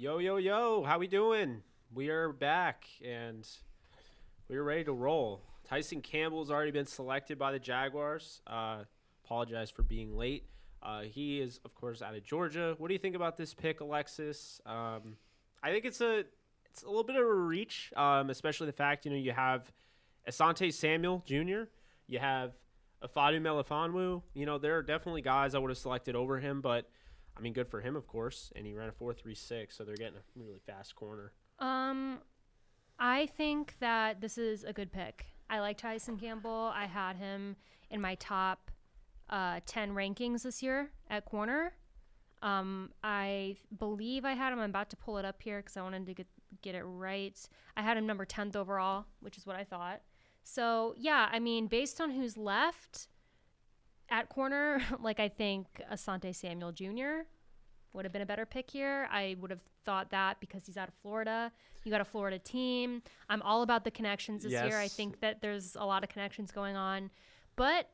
Yo, yo, yo, how we doing? We are back, and we're ready to roll. Tyson Campbell's already been selected by the Jaguars. Apologize for being late. He is, of course, out of Georgia. What do you think about this pick, Alexis? I think it's a little bit of a reach, especially the fact, you have Asante Samuel Jr., you have Afadu Melifonwu. There are definitely guys I would have selected over him, but I mean, good for him, of course, and he ran a 4.36, so they're getting a really fast corner. I think that this is a good pick. I like Tyson Campbell. I had him in my top 10 rankings this year at corner. I believe I had him. I'm about to pull it up here because I wanted to get it right. I had him number 10th overall, which is what I thought. So, yeah, I mean, based on who's left at corner, I think Asante Samuel Jr. would have been a better pick here. I would have thought that because he's out of Florida. You got a Florida team. I'm all about the connections this year. I think that there's a lot of connections going on. But,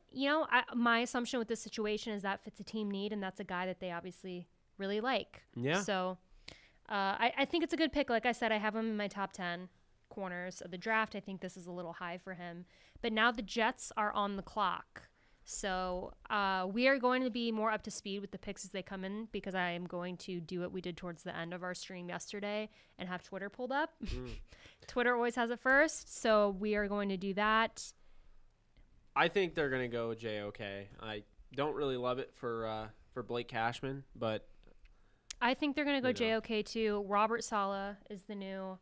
my assumption with this situation is that fits a team need, and that's a guy that they obviously really like. Yeah. So I think it's a good pick. Like I said, I have him in my top 10 corners of the draft. I think this is a little high for him. But now the Jets are on the clock. So we are going to be more up to speed with the picks as they come in because I am going to do what we did towards the end of our stream yesterday and have Twitter pulled up. Twitter always has it first, so we are going to do that. I think they're going to go JOK. I don't really love it for Blake Cashman, but I think they're going to go JOK too. Robert Saleh is the new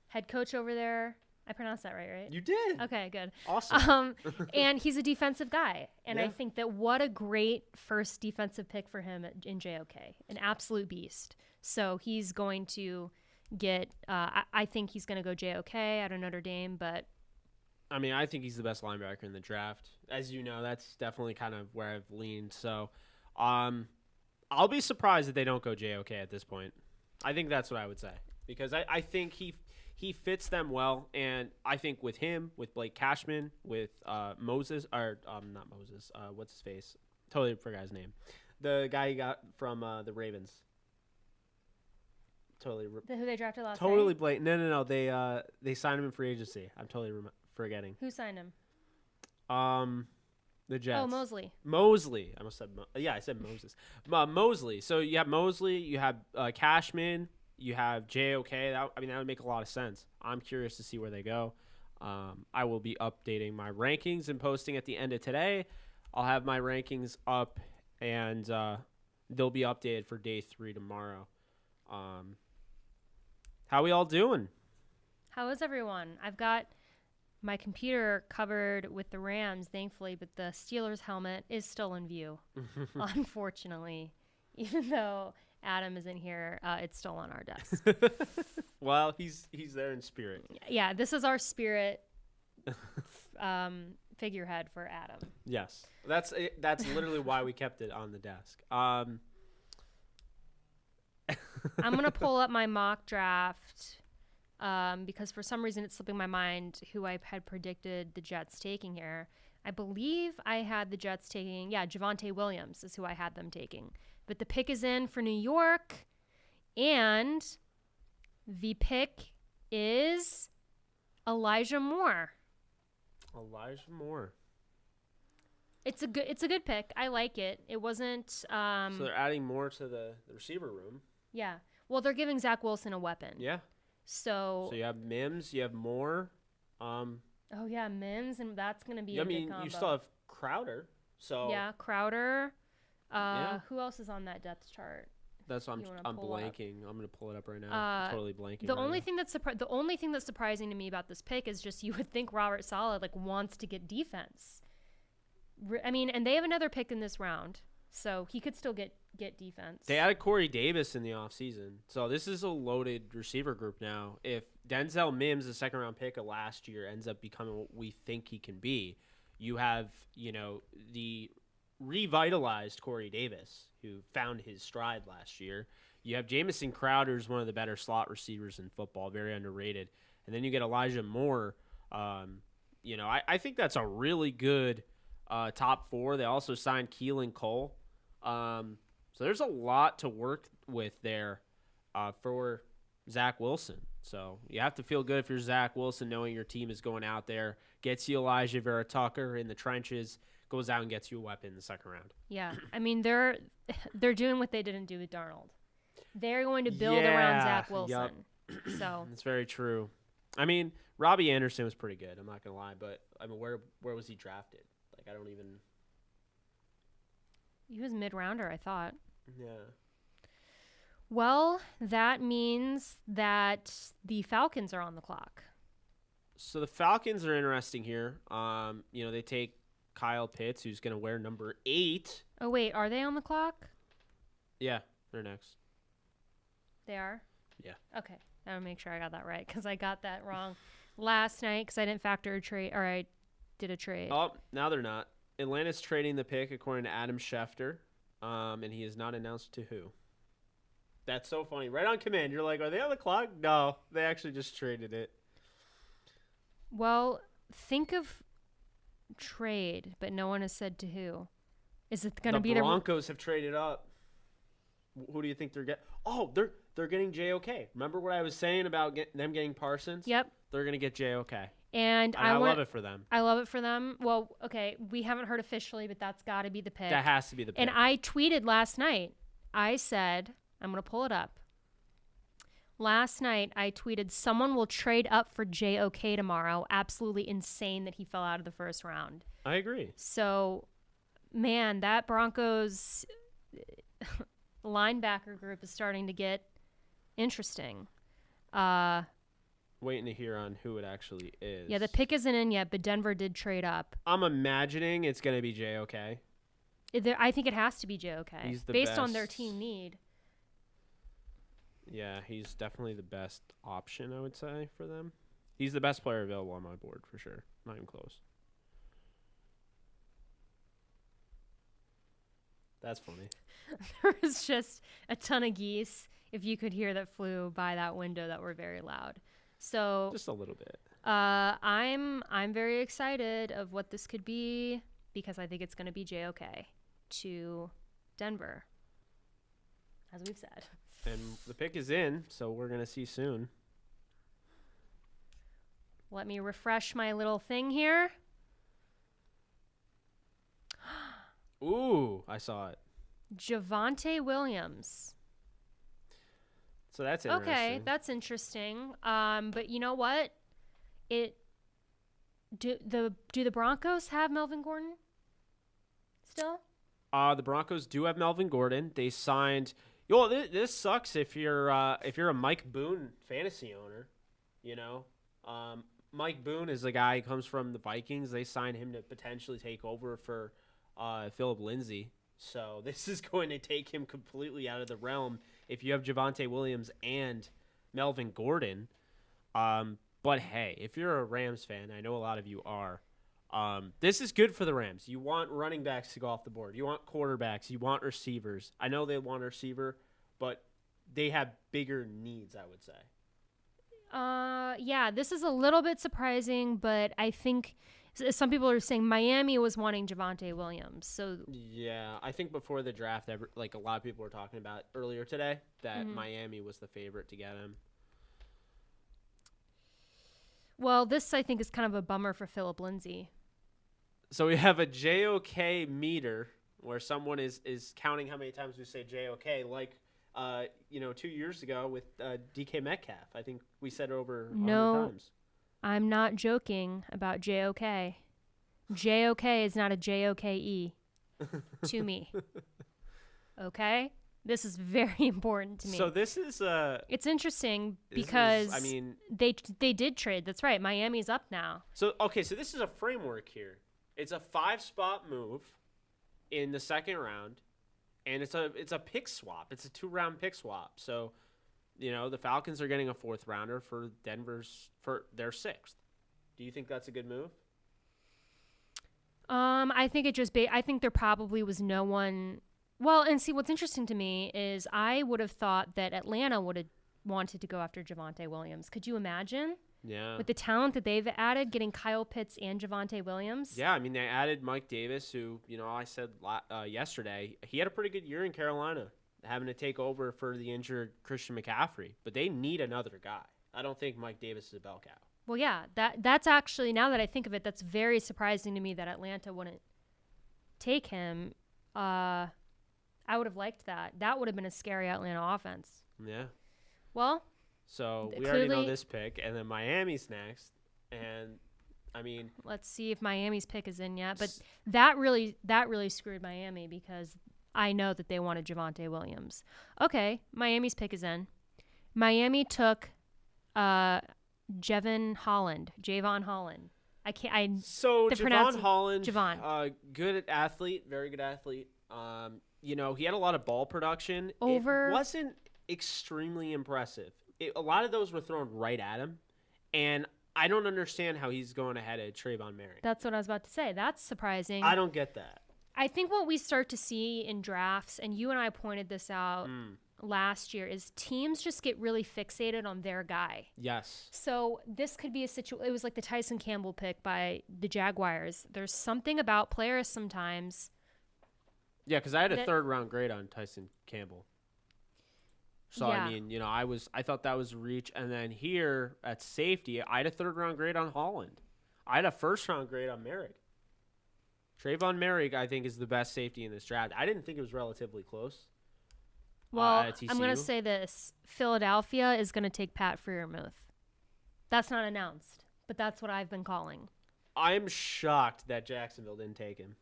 head coach over there. I pronounced that right? You did. Okay, good. Awesome. And he's a defensive guy. And Yeah. I think that what a great first defensive pick for him in JOK. An absolute beast. So he's going to get, I think he's going to go JOK out of Notre Dame. But I mean, I think he's the best linebacker in the draft. As you know, that's definitely kind of where I've leaned. So I'll be surprised if they don't go JOK at this point. I think that's what I would say. Because I think he fits them well, and I think with him, with Blake Cashman, with Moses, or not Moses, what's his face? Totally forgot his name. The guy he got from the Ravens. who they drafted last Totally night? Blake. No. They signed him in free agency. I'm totally forgetting. Who signed him? The Jets. Oh, Mosley. Mosley. I almost said I said Moses. Mosley. So you have Mosley, you have Cashman, you have JOK. That would make a lot of sense. I'm curious to see where they go. I will be updating my rankings and posting at the end of today. I'll have my rankings up, and they'll be updated for day 3 tomorrow. How we all doing? How is everyone? I've got my computer covered with the Rams, thankfully, but the Steelers helmet is still in view, unfortunately. Even though Adam is in here, it's still on our desk. Well, he's there in spirit. Yeah, this is our spirit figurehead for Adam. Yes, that's literally why we kept it on the desk. I'm going to pull up my mock draft because for some reason it's slipping my mind who I had predicted the Jets taking here. I believe I had the Jets taking, Javonte Williams is who I had them taking. But the pick is in for New York, and the pick is Elijah Moore. Elijah Moore. It's a good pick. I like it. It wasn't. So they're adding Moore to the receiver room. Yeah. Well, they're giving Zach Wilson a weapon. Yeah. So you have Mims, you have Moore. Oh yeah, Mims, and that's gonna be. I mean, you still have Crowder. So yeah, Crowder. Who else is on that depth chart? That's what I'm blanking. I'm gonna pull it up right now. I'm totally blanking. The only thing that's surprising to me about this pick is just you would think Robert Saleh wants to get defense. I mean, and they have another pick in this round, so he could still get defense. They added Corey Davis in the offseason, so this is a loaded receiver group now. If Denzel Mims, the second-round pick of last year, ends up becoming what we think he can be, you have the revitalized Corey Davis, who found his stride last year. You have Jamison Crowder, who's one of the better slot receivers in football, very underrated. And then you get Elijah Moore. I think that's a really good top 4. They also signed Keelan Cole. So there's a lot to work with there for Zach Wilson. So you have to feel good if you're Zach Wilson, knowing your team is going out there, gets you Elijah Vera Tucker in the trenches, goes out and gets you a weapon in the second round. Yeah, I mean they're doing what they didn't do with Darnold. They're going to build around Zach Wilson. Yep. So it's very true. I mean, Robbie Anderson was pretty good. I'm not gonna lie, but I mean, where was he drafted? Like, I don't even. He was mid-rounder, I thought. Yeah. Well, that means that the Falcons are on the clock. So the Falcons are interesting here. They take Kyle Pitts, who's going to wear number 8. Oh, wait. Are they on the clock? Yeah, they're next. They are? Yeah. Okay. I want to make sure I got that right because I got that wrong last night because I didn't factor a trade, or I did a trade. Oh, now they're not. Atlanta's trading the pick according to Adam Schefter, and he has not announced to who. That's so funny. Right on command. You're like, are they on the clock? No, they actually just traded it. Well, think of trade, but no one has said to who. Is it going to be the Broncos have traded up. Who do you think they're getting? Oh, they're getting JOK. Remember what I was saying about them getting Parsons? Yep. They're going to get JOK. And I love it for them. I love it for them. Well, okay, we haven't heard officially, but that's got to be the pick. That has to be the pick. And I tweeted last night. I said, I'm going to pull it up. Last night, I tweeted, someone will trade up for JOK tomorrow. Absolutely insane that he fell out of the first round. I agree. So, man, that Broncos linebacker group is starting to get interesting. Waiting to hear on who it actually is. Yeah, the pick isn't in yet, but Denver did trade up. I'm imagining it's going to be JOK. I think it has to be JOK. He's the based on best. their team need. Yeah, he's definitely the best option, I would say, for them. He's the best player available on my board, for sure. Not even close. That's funny. There was just a ton of geese, if you could hear, that flew by that window that were very loud. So just a little bit. I'm very excited of what this could be because I think it's going to be JOK to Denver, as we've said. And the pick is in, so we're going to see soon. Let me refresh my little thing here. Ooh, I saw it. Javonte Williams. So that's interesting. Okay, that's interesting. But you know what? Do the Broncos have Melvin Gordon still? The Broncos do have Melvin Gordon. They signed. Well, this sucks if you're a Mike Boone fantasy owner. You know, Mike Boone is the guy who comes from the Vikings. They signed him to potentially take over for Philip Lindsay. So this is going to take him completely out of the realm if you have Javonte Williams and Melvin Gordon. But hey, if you're a Rams fan, I know a lot of you are, this is good for the Rams. You want running backs to go off the board. You want quarterbacks. You want receivers. I know they want a receiver, but they have bigger needs, I would say. Yeah, this is a little bit surprising, but I think some people are saying Miami was wanting Javonte Williams. So yeah, I think before the draft, like a lot of people were talking about earlier today, that Miami was the favorite to get him. Well, this I think is kind of a bummer for Philip Lindsay. So we have a JOK meter where someone is counting how many times we say JOK, like 2 years ago with DK Metcalf. I think we said it over 100 times. I'm not joking about JOK. JOK is not a JOKE to me. Okay? This is very important to me. So this is it's interesting because they did trade. That's right. Miami's up now. So so this is a framework here. It's a 5-spot move in the second round, and it's a pick swap. It's a 2-round pick swap. So, the Falcons are getting a 4th rounder for for their 6th. Do you think that's a good move? I think I think there probably was no one. Well, and see, what's interesting to me is I would have thought that Atlanta would have wanted to go after Javonte Williams. Could you imagine? Yeah. With the talent that they've added, getting Kyle Pitts and Javonte Williams. Yeah, I mean, they added Mike Davis, who, I said yesterday, he had a pretty good year in Carolina. having to take over for the injured Christian McCaffrey. But they need another guy. I don't think Mike Davis is a bell cow. Well, yeah, that's actually, now that I think of it, that's very surprising to me that Atlanta wouldn't take him. I would have liked that. That would have been a scary Atlanta offense. Yeah. Well, so we already know this pick, and then Miami's next. And I mean, let's see if Miami's pick is in yet. But that really screwed Miami because I know that they wanted Javonte Williams. Okay, Miami's pick is in. Miami took Javon Holland. So Javon Holland, Javon. Good athlete, very good athlete. He had a lot of ball production. It wasn't extremely impressive. A lot of those were thrown right at him, and I don't understand how he's going ahead of Trayvon Merrick. That's what I was about to say. That's surprising. I don't get that. I think what we start to see in drafts, and you and I pointed this out last year, is teams just get really fixated on their guy. Yes. So this could be a situation. It was like the Tyson Campbell pick by the Jaguars. There's something about players sometimes. Yeah, because I had a third-round grade on Tyson Campbell. So, yeah. I mean, I thought that was a reach. And then here at safety, I had a third-round grade on Holland. I had a first-round grade on Merrick. Trayvon Merrick, I think, is the best safety in this draft. I didn't think it was relatively close. Well, I'm going to say this. Philadelphia is going to take Pat Freiermuth. That's not announced, but that's what I've been calling. I'm shocked that Jacksonville didn't take him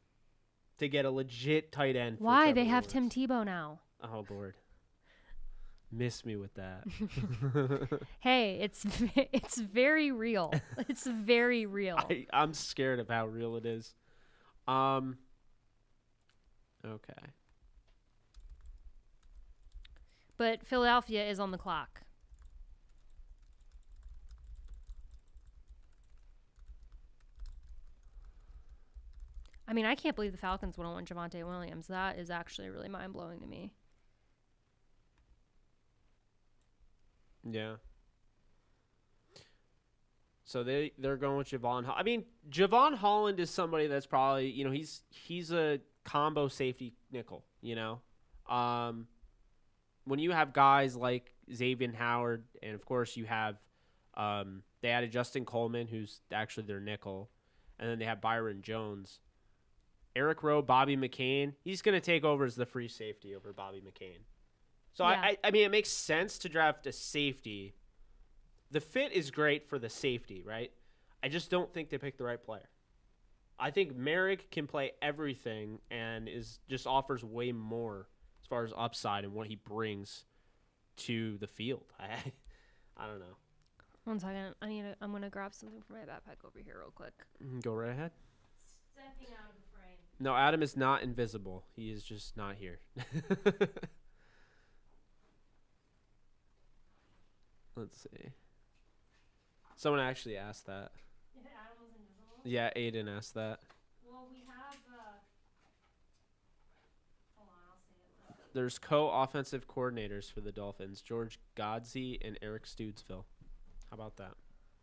to get a legit tight end. Why? They have Tim Tebow now. Oh, Lord. Miss me with that. Hey, it's very real. It's very real. I'm scared of how real it is. Okay. But Philadelphia is on the clock. I mean, I can't believe the Falcons wouldn't want Javonte Williams. That is actually really mind-blowing to me. Yeah. So they're going with Javon. I mean, Javon Holland is somebody that's probably, he's a combo safety nickel, when you have guys like Xavier Howard, and of course you have they added Justin Coleman, who's actually their nickel, and then they have Byron Jones. Eric Rowe, Bobby McCain, he's going to take over as the free safety over Bobby McCain. So, yeah. I mean, it makes sense to draft a safety. The fit is great for the safety, right? I just don't think they picked the right player. I think Merrick can play everything and just offers way more as far as upside and what he brings to the field. I don't know. 1 second. I'm going to grab something from my backpack over here real quick. Go right ahead. Stepping out of the frame. No, Adam is not invisible. He is just not here. Let's see. Someone actually asked that. If Adam was invisible? Yeah, Aiden asked that. Well, we have... Hold on, I'll say it. There's co-offensive coordinators for the Dolphins, George Godsey and Eric Studesville. How about that?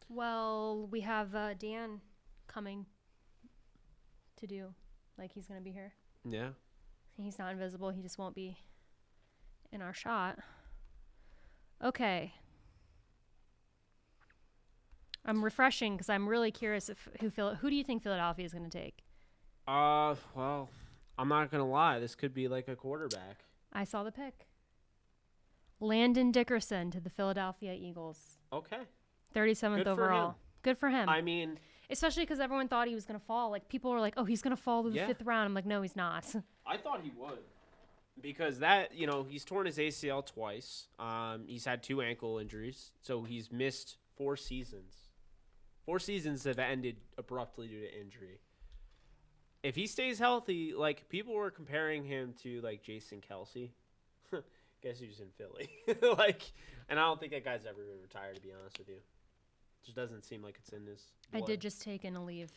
Well, we have Dan coming to do. Like, he's going to be here. Yeah. He's not invisible. He just won't be in our shot. Okay. I'm refreshing because I'm really curious who do you think Philadelphia is going to take? Well, I'm not going to lie. This could be like a quarterback. I saw the pick. Landon Dickerson to the Philadelphia Eagles. Okay. 37th overall. Good for him. I mean, especially because everyone thought he was going to fall. Like, people were like, oh, he's going to fall to the 5th round. I'm like, no, he's not. I thought he would. Because that, he's torn his ACL twice. He's had 2 ankle injuries. So he's missed 4 seasons. 4 seasons have ended abruptly due to injury. If he stays healthy, like, people were comparing him to, like, Jason Kelsey. Guess who's in Philly? And I don't think that guy's ever been retired, to be honest with you. It just doesn't seem like it's in his blood. I did just take in a leave.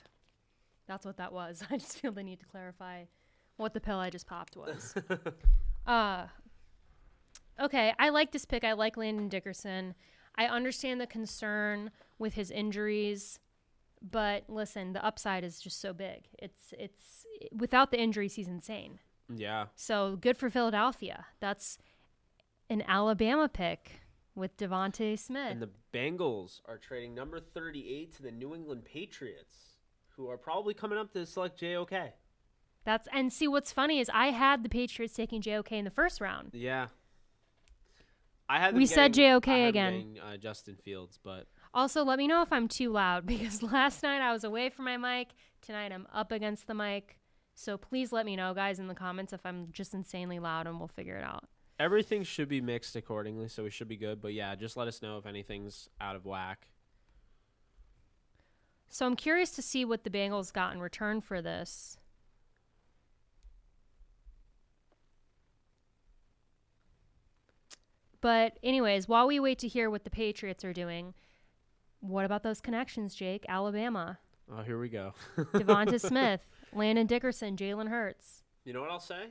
That's what that was. I just feel the need to clarify what the pill I just popped was. Okay, I like this pick. I like Landon Dickerson. I understand the concern with his injuries, but listen, the upside is just so big. It's without the injuries, he's insane. Yeah. So good for Philadelphia. That's an Alabama pick with Devontae Smith. And the Bengals are trading number 38 to the New England Patriots, who are probably coming up to select JOK. And see what's funny is I had the Patriots taking JOK in the first round. Yeah. I had them We said JOK I had them again. getting, Justin Fields, but Also, let me know if I'm too loud because last night I was away from my mic. Tonight I'm up against the mic. So please let me know, guys, in the comments if I'm just insanely loud and we'll figure it out. everything should be mixed accordingly, so we should be good. But yeah, just let us know if anything's out of whack. So I'm curious to see what the Bengals got in return for this. But anyways, while we wait to hear what the Patriots are doing, what about those connections, Jake? Alabama, Oh, here we go. Devonta Smith, Landon Dickerson, Jalen Hurts. You know what I'll say?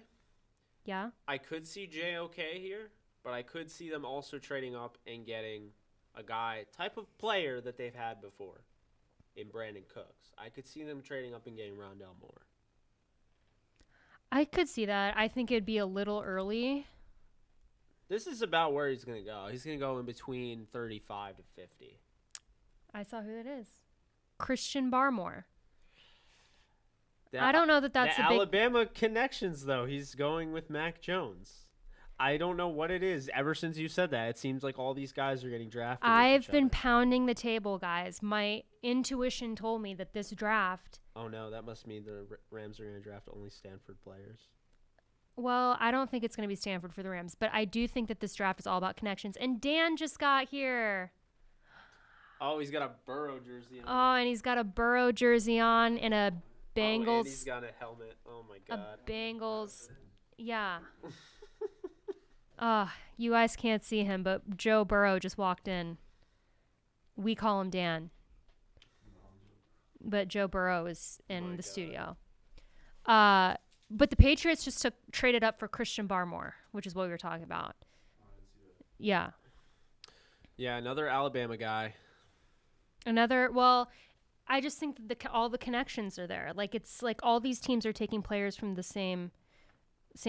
Yeah? I could see JOK here, but I could see them also trading up and getting a guy, type of player that they've had before in Brandon Cooks. I could see them trading up and getting Rondell Moore. I could see that. I think it'd be a little early. This is about where he's going to go. He's going to go in between 35 to 50. I saw who that is. Christian Barmore. I don't know that that's the a big... Alabama connections, though. He's going with Mac Jones. I don't know what it is. Ever since you said that, it seems like all these guys are getting drafted. I've been pounding the table, guys. My intuition told me that this draft... Oh, no. That must mean the Rams are going to draft only Stanford players. Well, I don't think it's going to be Stanford for the Rams, but I do think that this draft is all about connections. And Dan just got here. Oh, he's got a Burrow jersey on. Oh, and he's got a Burrow jersey on and a Bengals. Oh, and he's got a helmet. Oh, my God. A Bengals. Yeah. You guys can't see him, but Joe Burrow just walked in. We call him Dan. But Joe Burrow is in the studio. But the Patriots just traded up for Christian Barmore, which is what we were talking about. Yeah. Yeah, another Alabama guy. I just think that all the connections are there. Like, it's like all these teams are taking players from the same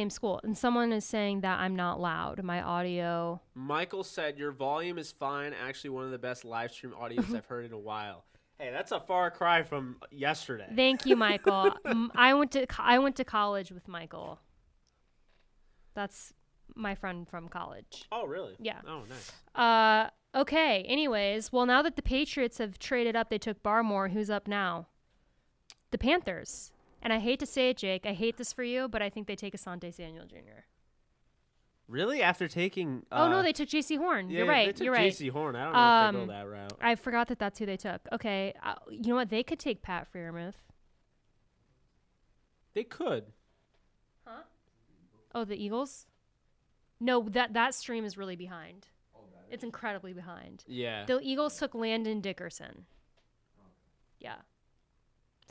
school. And someone is saying that I'm not loud. My audio. Michael said, your volume is fine. Actually, one of the best live stream audios I've heard in a while. Hey, that's a far cry from yesterday. Thank you, Michael. I went to college with Michael. That's my friend from college. Oh, really? Yeah. Oh, nice. Okay. Anyways, well, now that the Patriots have traded up, they took Barmore. Who's up now? The Panthers. And I hate to say it, Jake. I hate this for you, but I think they take Asante Samuel Jr. Really? After taking... oh, no, they took J.C. Horn. You're right. They took You're right. J.C. Horn. I don't know if they go that route. I forgot that that's who they took. Okay. You know what? They could take Pat Freiermuth. They could. Huh? Oh, the Eagles? No, that stream is really behind. It's incredibly behind. Yeah. The Eagles took Landon Dickerson. Yeah.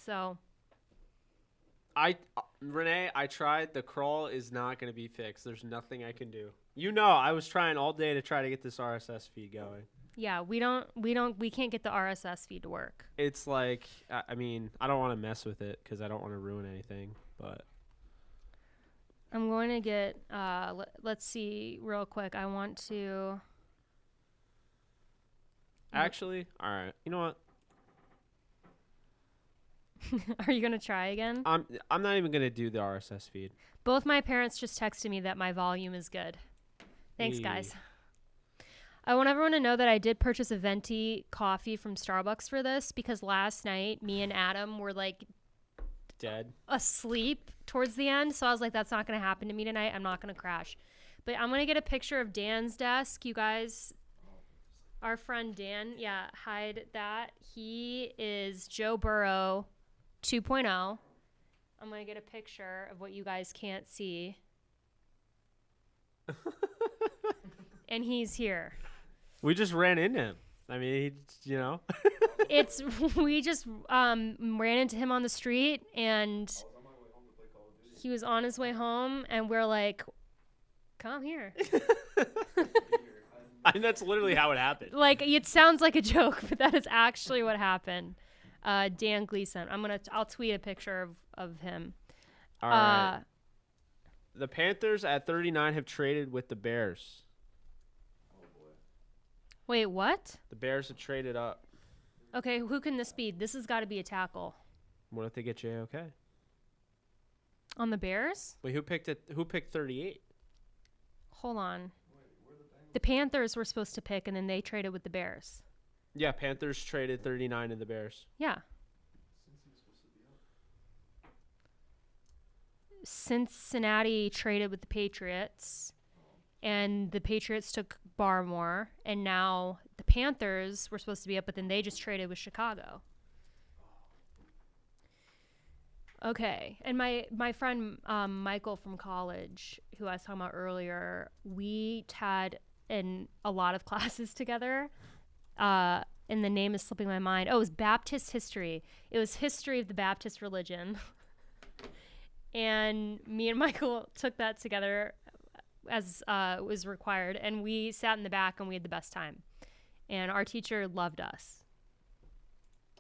So... Renee, I tried. The crawl is not going to be fixed. There's nothing I can do. You know, I was trying all day to try to get this RSS feed going. Yeah, we can't get the RSS feed to work. It's like, I mean, I don't want to mess with it because I don't want to ruin anything, but. I'm going to get, let's see real quick. I want to. Actually, all right. You know what? Are you going to try again? I'm not even going to do the RSS feed. Both my parents just texted me that my volume is good. Thanks, guys. I want everyone to know that I did purchase a venti coffee from Starbucks for this because last night me and Adam were like dead asleep towards the end. So I was like, that's not going to happen to me tonight. I'm not going to crash. But I'm going to get a picture of Dan's desk. You guys, our friend Dan, hide that. He is Joe Burrow 2.0. I'm going to get a picture of what you guys can't see. And he's here. We just ran into him. I mean, We just ran into him on the street, and he was on his way home, and we're like, come here. I mean, that's literally how it happened. Like, it sounds like a joke, but that is actually what happened. Dan Gleason. I'll tweet a picture of him. All right. The Panthers at 39 have traded with the Bears. Wait, what? The Bears have traded up. Okay, who can this be? This has got to be a tackle. What if they get JOK? On the Bears? Wait, who picked it? Who picked 38? Hold on. The Panthers were supposed to pick, and then they traded with the Bears. Yeah, Panthers traded 39 to the Bears. Yeah. Cincinnati traded with the Patriots, and the Patriots took Barmore, and now the Panthers were supposed to be up, but then they just traded with Chicago. Okay, and my friend Michael from college, who I was talking about earlier, we had in a lot of classes together, and the name is slipping my mind. Oh, it was Baptist history. It was history of the Baptist religion. And me and Michael took that together as was required, and we sat in the back and we had the best time. And our teacher loved us.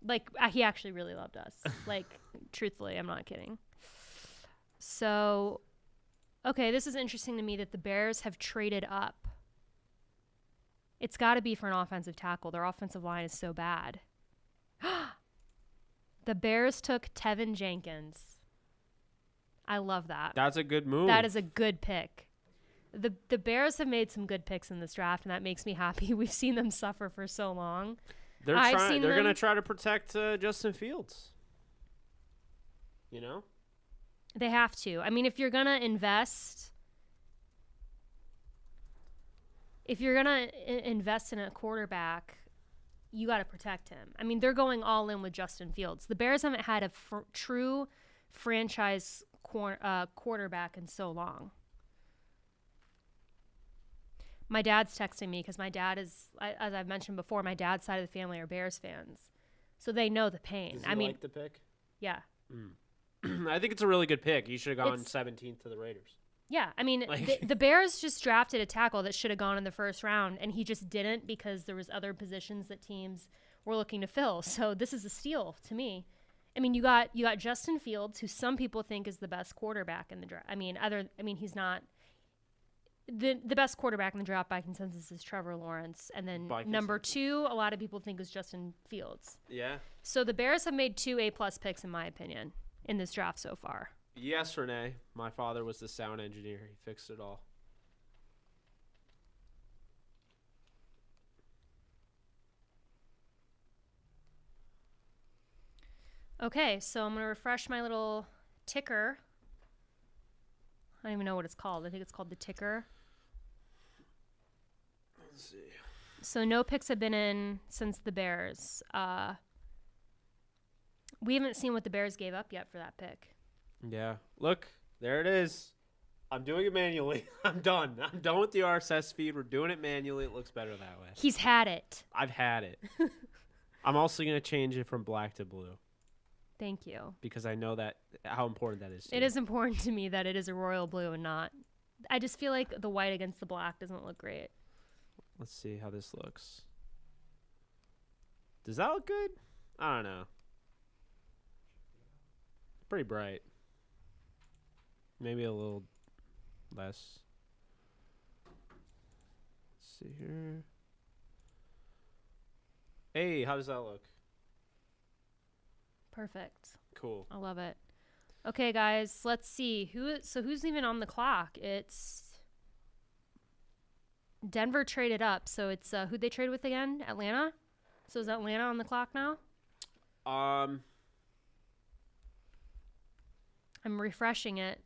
Like, he actually really loved us. Like, truthfully, I'm not kidding. So, okay, this is interesting to me that the Bears have traded up. It's got to be for an offensive tackle. Their offensive line is so bad. The Bears took Tevin Jenkins. I love that. That's a good move. That is a good pick. The Bears have made some good picks in this draft, and that makes me happy. We've seen them suffer for so long. They're going to try to protect Justin Fields. You know? They have to. I mean, if you're going to invest in a quarterback, you got to protect him. I mean, they're going all in with Justin Fields. The Bears haven't had a true franchise quarterback in so long. My dad's texting me because my dad is, as I've mentioned before, my dad's side of the family are Bears fans, so they know the pain. Does he like the pick? Yeah. I think it's a really good pick. You should have gone 17th to the Raiders. Yeah, I mean, the Bears just drafted a tackle that should have gone in the first round, and he just didn't because there was other positions that teams were looking to fill. So this is a steal to me. I mean, you got Justin Fields, who some people think is the best quarterback in the draft. I mean, he's not. The best quarterback in the draft by consensus is Trevor Lawrence. And then number 2, a lot of people think is Justin Fields. Yeah. So the Bears have made 2 A+ picks, in my opinion, in this draft so far. Yes, Renee. My father was the sound engineer. He fixed it all. Okay, so I'm going to refresh my little ticker. I don't even know what it's called. I think it's called the ticker. Let's see. So no picks have been in since the Bears. We haven't seen what the Bears gave up yet for that pick. Yeah. Look, there it is. I'm doing it manually. I'm done. I'm done with the RSS feed. We're doing it manually. It looks better that way. He's had it. I've had it. I'm also going to change it from black to blue. Thank you. Because I know that how important that is to It you. is important to me that it is a royal blue and not. I just feel like the white against the black doesn't look great. Let's see how this looks. Does that look good? I don't know. Pretty bright. Maybe a little less. Let's see here. Hey, how does that look? Perfect. Cool. I love it. Okay, guys, let's see. Who's even on the clock? It's Denver traded up, so it's who'd they trade with again? Atlanta? So is Atlanta on the clock now? I'm refreshing it.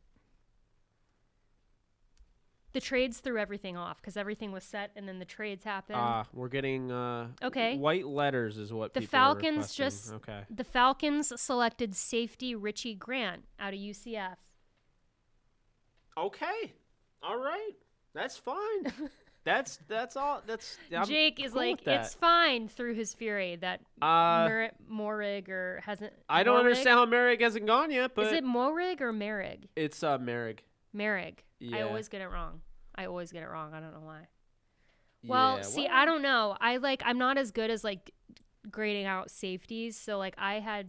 The trades threw everything off because everything was set and then the trades happened. We're getting okay. White letters is what the people are Falcons requesting. Okay. The Falcons selected safety Richie Grant out of UCF. Okay. All right. That's fine. that's all. I'm Jake is cool like, with that. it's fine through his fury that Morig or hasn't. I don't understand how Merrick hasn't gone yet, but is it Morig or Merrig? It's Merrick. Merrig. Yeah. I always get it wrong. I don't know why. Well, Yeah, see, I don't know. I'm not as good as like grading out safeties. So like I had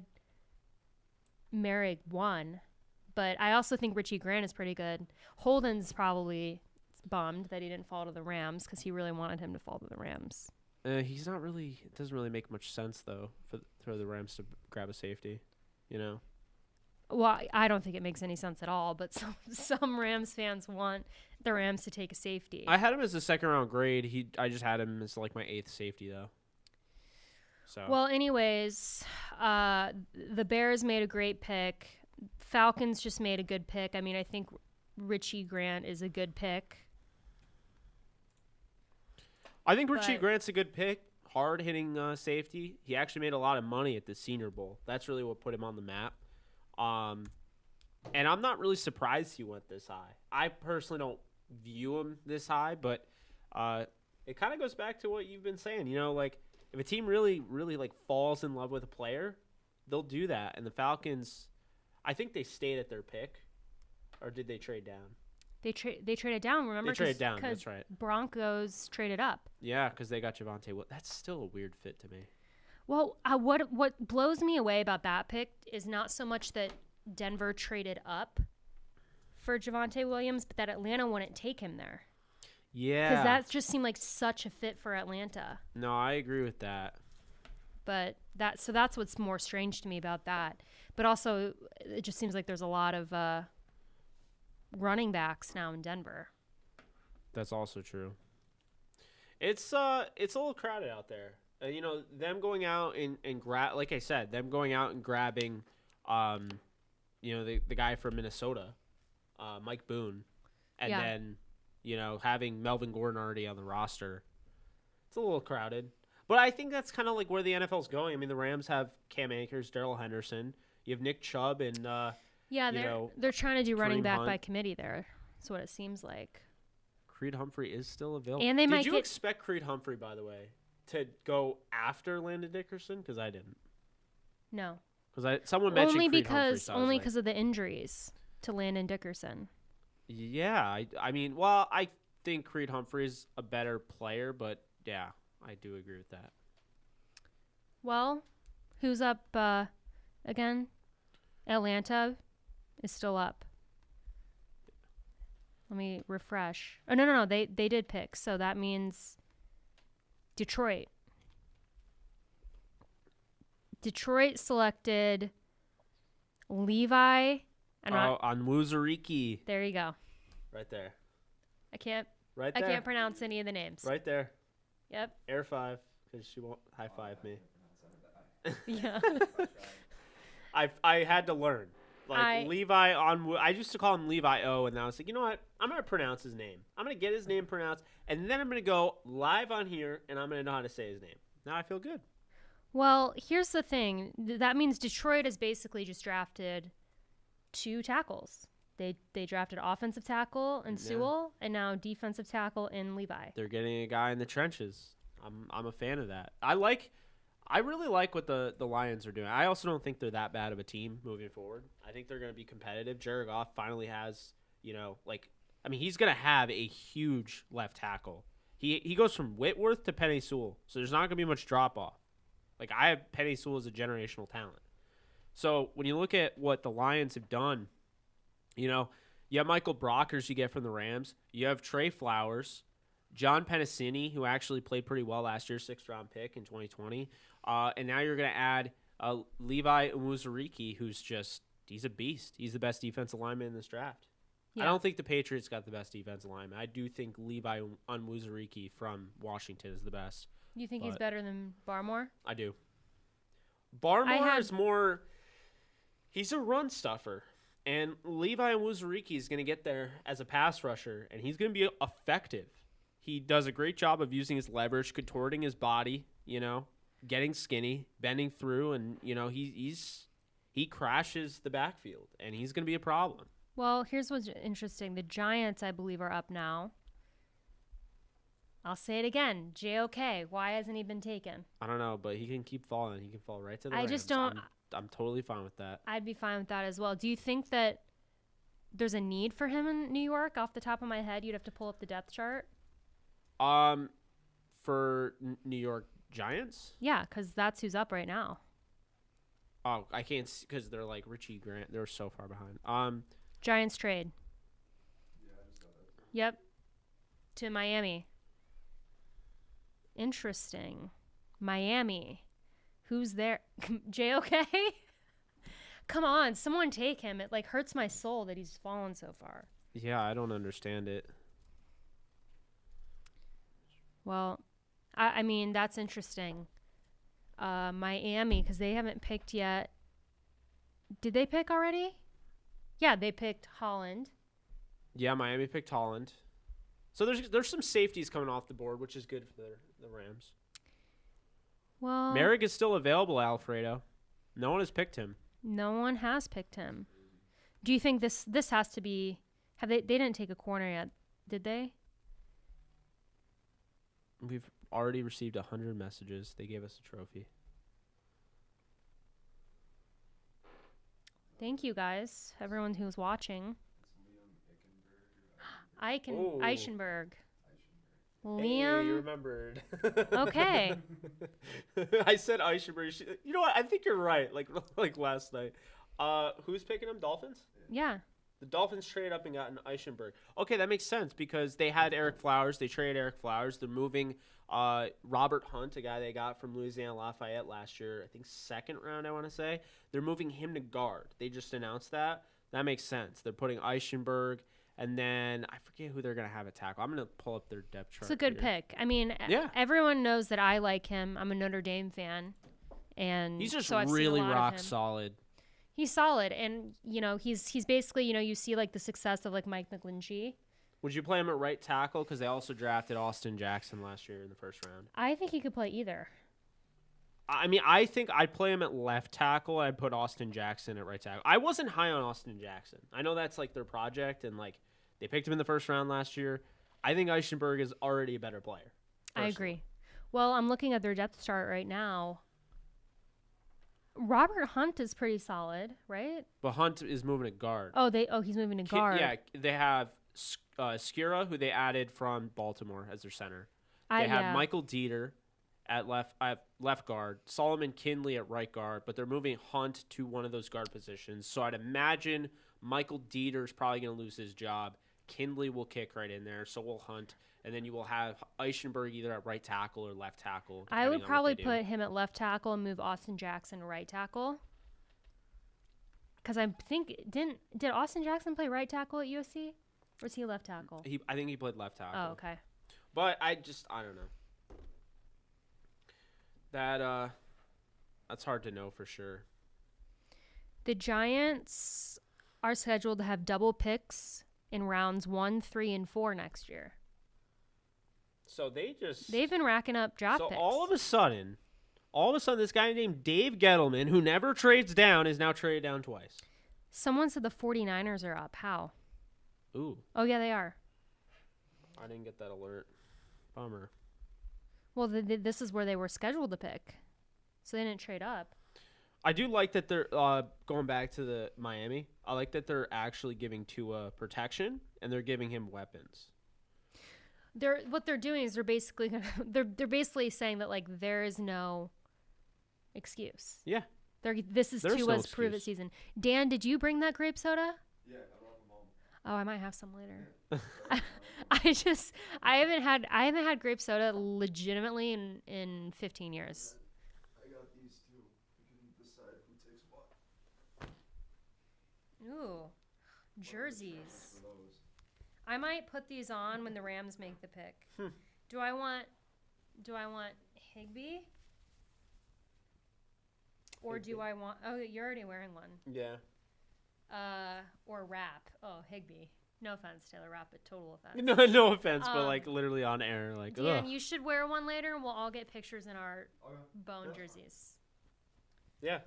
Merrig 1, But I also think Richie Grant is pretty good. Holden's probably bummed that he didn't fall to the Rams because he really wanted him to fall to the Rams. He's not really. It doesn't really make much sense though for the Rams to grab a safety. You know. Well, I don't think it makes any sense at all. But some Rams fans want the Rams to take a safety. I had him as a second round grade. I just had him as like my 8th safety though. So. Well, anyways, the Bears made a great pick. Falcons just made a good pick. I mean, I think Richie Grant is a good pick. I think Richie Grant's a good pick. Hard hitting safety. He actually made a lot of money at the Senior Bowl. That's really what put him on the map. And I'm not really surprised he went this high. I personally don't view him this high, but it kind of goes back to what you've been saying. You know, like if a team really, really like falls in love with a player, they'll do that. And the Falcons, I think they stayed at their pick, or did they trade down? They traded down. Remember? They traded down. That's right. Broncos traded up. Yeah, because they got Javonte. Well, that's still a weird fit to me. Well, what blows me away about that pick is not so much that Denver traded up for Javonte Williams, but that Atlanta wouldn't take him there. Yeah. Because that just seemed like such a fit for Atlanta. No, I agree with that. But that's what's more strange to me about that. But also, it just seems like there's a lot of running backs now in Denver. That's also true. It's a little crowded out there. You know, them going out and like I said, them going out and grabbing, you know, the guy from Minnesota, Mike Boone, and then, you know, having Melvin Gordon already on the roster. It's a little crowded. But I think that's kind of like where the NFL's going. I mean, the Rams have Cam Akers, Darrell Henderson. You have Nick Chubb and they're trying to do running Kareem back Hunt. by committee there. That's what it seems like. Creed Humphrey is still available. And they might Did you get expect Creed Humphrey, by the way, to go after Landon Dickerson? Because I didn't. no. Because someone mentioned Only Creed Humphrey, because so I was like, of the injuries to Landon Dickerson. yeah, I mean, well, I think Creed Humphrey's a better player, but yeah, I do agree with that. Well, who's up again? Atlanta is still up. Let me refresh. Oh, no. They did pick. So that means Detroit. Detroit selected Levi. On Wuzuriki. There you go. Right there. I can't Right there. I can't pronounce any of the names. Right there. Yep. Air 5, because she won't high five me. Yeah. I had to learn. Like Levi I used to call him Levi O, and now I was like, you know what? I'm gonna pronounce his name. I'm gonna get his name pronounced, and then I'm gonna go live on here, and I'm gonna know how to say his name. Now I feel good. Well, here's the thing. That means Detroit has basically just drafted 2 tackles. They drafted offensive tackle in Sewell, and now defensive tackle in Levi. They're getting a guy in the trenches. I'm a fan of that. I really like what the Lions are doing. I also don't think they're that bad of a team moving forward. I think they're going to be competitive. Jared Goff finally has, you know, he's going to have a huge left tackle. He goes from Whitworth to Penei Sewell, so there's not going to be much drop off. Like, I have Penei Sewell as a generational talent. So when you look at what the Lions have done, you know, you have Michael Brockers you get from the Rams. You have Trey Flowers, John Pennicini, who actually played pretty well last year, 6th-round pick in 2020. And now you're going to add Levi Umuzuriki, he's a beast. He's the best defensive lineman in this draft. Yeah. I don't think the Patriots got the best defensive lineman. I do think Levi Umuzuriki from Washington is the best. You think he's better than Barmore? I do. Barmore is more – he's a run stuffer. And Levi Umuzuriki is going to get there as a pass rusher, and he's going to be effective. He does a great job of using his leverage, contorting his body, you know, getting skinny, bending through, and, you know, he crashes the backfield, and he's going to be a problem. Well, here's what's interesting. The Giants, I believe, are up now. I'll say it again. JOK. Why hasn't he been taken? I don't know, but he can keep falling. He can fall right to the Rams. Just don't. I'm totally fine with that. I'd be fine with that as well. Do you think that there's a need for him in New York? Off the top of my head, you'd have to pull up the depth chart. For New York Giants? Yeah, because that's who's up right now. Oh, I can't see because they're like Richie Grant. They're so far behind. Giants trade. Yep. To Miami. Interesting. Miami. Who's there? JOK? Come on, someone take him. It like hurts my soul that he's fallen so far. Yeah, I don't understand it. Well, I mean, that's interesting. Miami, because they haven't picked yet. Did they pick already? Yeah, they picked Holland. Yeah, Miami picked Holland. So there's some safeties coming off the board, which is good for the Rams. Well, Merrick is still available, Alfredo. No one has picked him. no one has picked him. Do you think this has to be? Have they didn't take a corner yet, did they? We've already received 100 messages. They gave us a trophy. Thank you guys, everyone who's watching. Ooh. Eichenberg. Hey, Liam. you remembered. Okay. I said Eichenberg. You know what? I think you're right. Like last night. Who's picking him? Dolphins? Yeah. The Dolphins traded up and got an Eichenberg. Okay, that makes sense because they had Eric Flowers. They traded Eric Flowers. They're moving Robert Hunt, a guy they got from Louisiana Lafayette last year. I think second round, I want to say. They're moving him to guard. They just announced that. That makes sense. They're putting Eichenberg. And then I forget who they're going to have at tackle. I'm going to pull up their depth chart. It's a good here. pick. I mean, Yeah. everyone knows that I like him. I'm a Notre Dame fan. And He's just so I've seen a really lot of rock him. solid. He's solid. And, you know, he's basically, you know, you see like the success of like Mike McGlinchey. Would you play him at right tackle? Because they also drafted Austin Jackson last year in the first round. I think he could play either. I mean, I think I'd play him at left tackle. I'd put Austin Jackson at right tackle. I wasn't high on Austin Jackson. I know that's like their project, and like they picked him in the first round last year. I think Eichenberg is already a better player. I agree. Well, I'm looking at their depth chart right now. Robert Hunt is pretty solid, right? But Hunt is moving to guard. He's moving to guard. Yeah, they have Skira, who they added from Baltimore as their center. They have Michael Dieter at left guard, Solomon Kinley at right guard, but they're moving Hunt to one of those guard positions. So I'd imagine Michael Dieter's probably going to lose his job. Kinley will kick right in there, so will Hunt, and then you will have Eichenberg either at right tackle or left tackle. I would probably put him at left tackle and move Austin Jackson to right tackle. Because I think did Austin Jackson play right tackle at USC, or is he left tackle? I think he played left tackle. Oh, okay. But I don't know. That's hard to know for sure. The Giants are scheduled to have double picks in rounds 1, 3, and 4 next year. So they've been racking up draft picks. So all of a sudden, this guy named Dave Gettleman, who never trades down, is now traded down twice. Someone said the 49ers are up. How? Ooh. Oh, yeah, they are. I didn't get that alert. Bummer. Well, this is where they were scheduled to pick. So they didn't trade up. I do like that they're going back to the Miami. I like that they're actually giving Tua protection and they're giving him weapons. What they're doing is they're basically saying that like there is no excuse. Yeah. There's Tua's prove it season. Dan, did you bring that grape soda? Yeah, I brought them home. Oh, I might have some later. I haven't had grape soda legitimately in 15 years. I got these too. We can decide who takes what. Ooh, jerseys. For those. I might put these on when the Rams make the pick. Do I want Higbee? Or do I want? Oh, you're already wearing one. Yeah. Or Rap. Oh, Higbee. No offense, Taylor Rapp, but total offense. No offense, but like literally on air, like. Dan, ugh. you should wear one later, and we'll all get pictures in our bone jerseys. Yeah.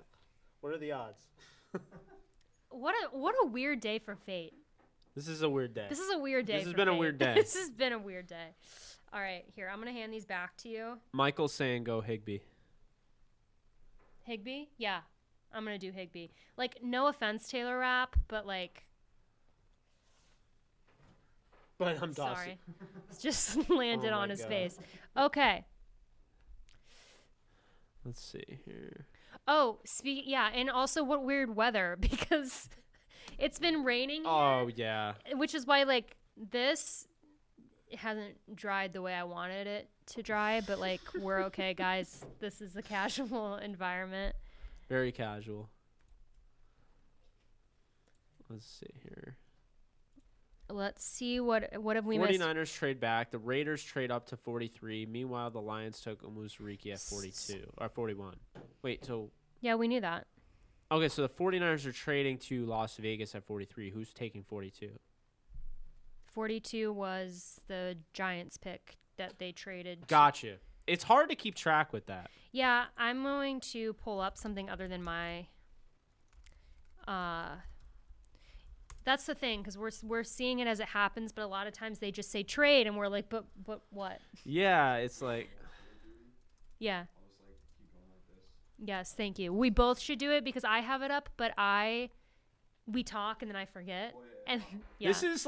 What are the odds? What a weird day for fate. This is a weird day. This is a weird day. This has been a weird day. This has been a weird day. All right, here, I'm gonna hand these back to you. Michael's saying go Higbee. Higbee? Yeah, I'm gonna do Higbee. Like, no offense, Taylor Rapp, but like. But I'm tossing. Sorry. It's just landed Oh my on his God. face. Okay. Let's see here. Oh, yeah, and also what weird weather because it's been raining here, Oh yeah. which is why like this hasn't dried the way I wanted it to dry, but like we're okay, guys. This is a casual environment. Very casual. Let's see here. Let's see what have we missed. 49ers trade back. The Raiders trade up to 43. Meanwhile, the Lions took Musariki at 42 or 41. Wait, so Yeah, we knew that. okay, so the 49ers are trading to Las Vegas at 43. Who's taking 42? 42 was the Giants pick that they traded. Gotcha. It's hard to keep track with that. Yeah, I'm going to pull up something other than my. That's the thing, because we're seeing it as it happens, but a lot of times they just say trade, and we're like, but what? Yeah, it's like Yeah. I'll just like keep going like this. Yes, thank you. We both should do it because I have it up, but we talk and then I forget. Oh, yeah. And yeah. this is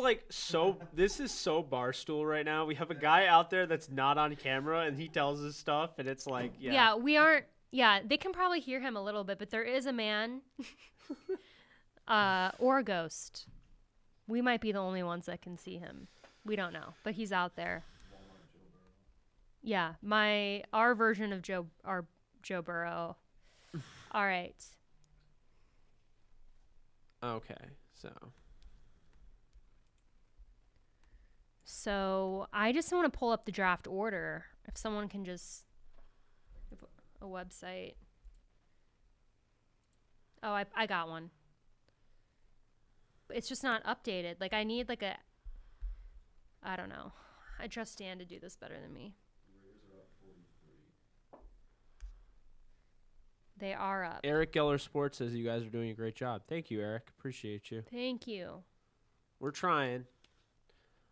so barstool right now. We have a guy out there that's not on camera and he tells us stuff and it's like Yeah, we aren't. Yeah, they can probably hear him a little bit, but there is a man or a ghost. We might be the only ones that can see him. We don't know, but he's out there. Yeah, our version of Joe Burrow. All right. Okay, So I just want to pull up the draft order. If someone can just a website. Oh, I got one. It's just not updated. Like I need like I don't know. I trust Dan to do this better than me. They are up. Eric Geller Sports says you guys are doing a great job. Thank you, Eric. Appreciate you. Thank you. We're trying.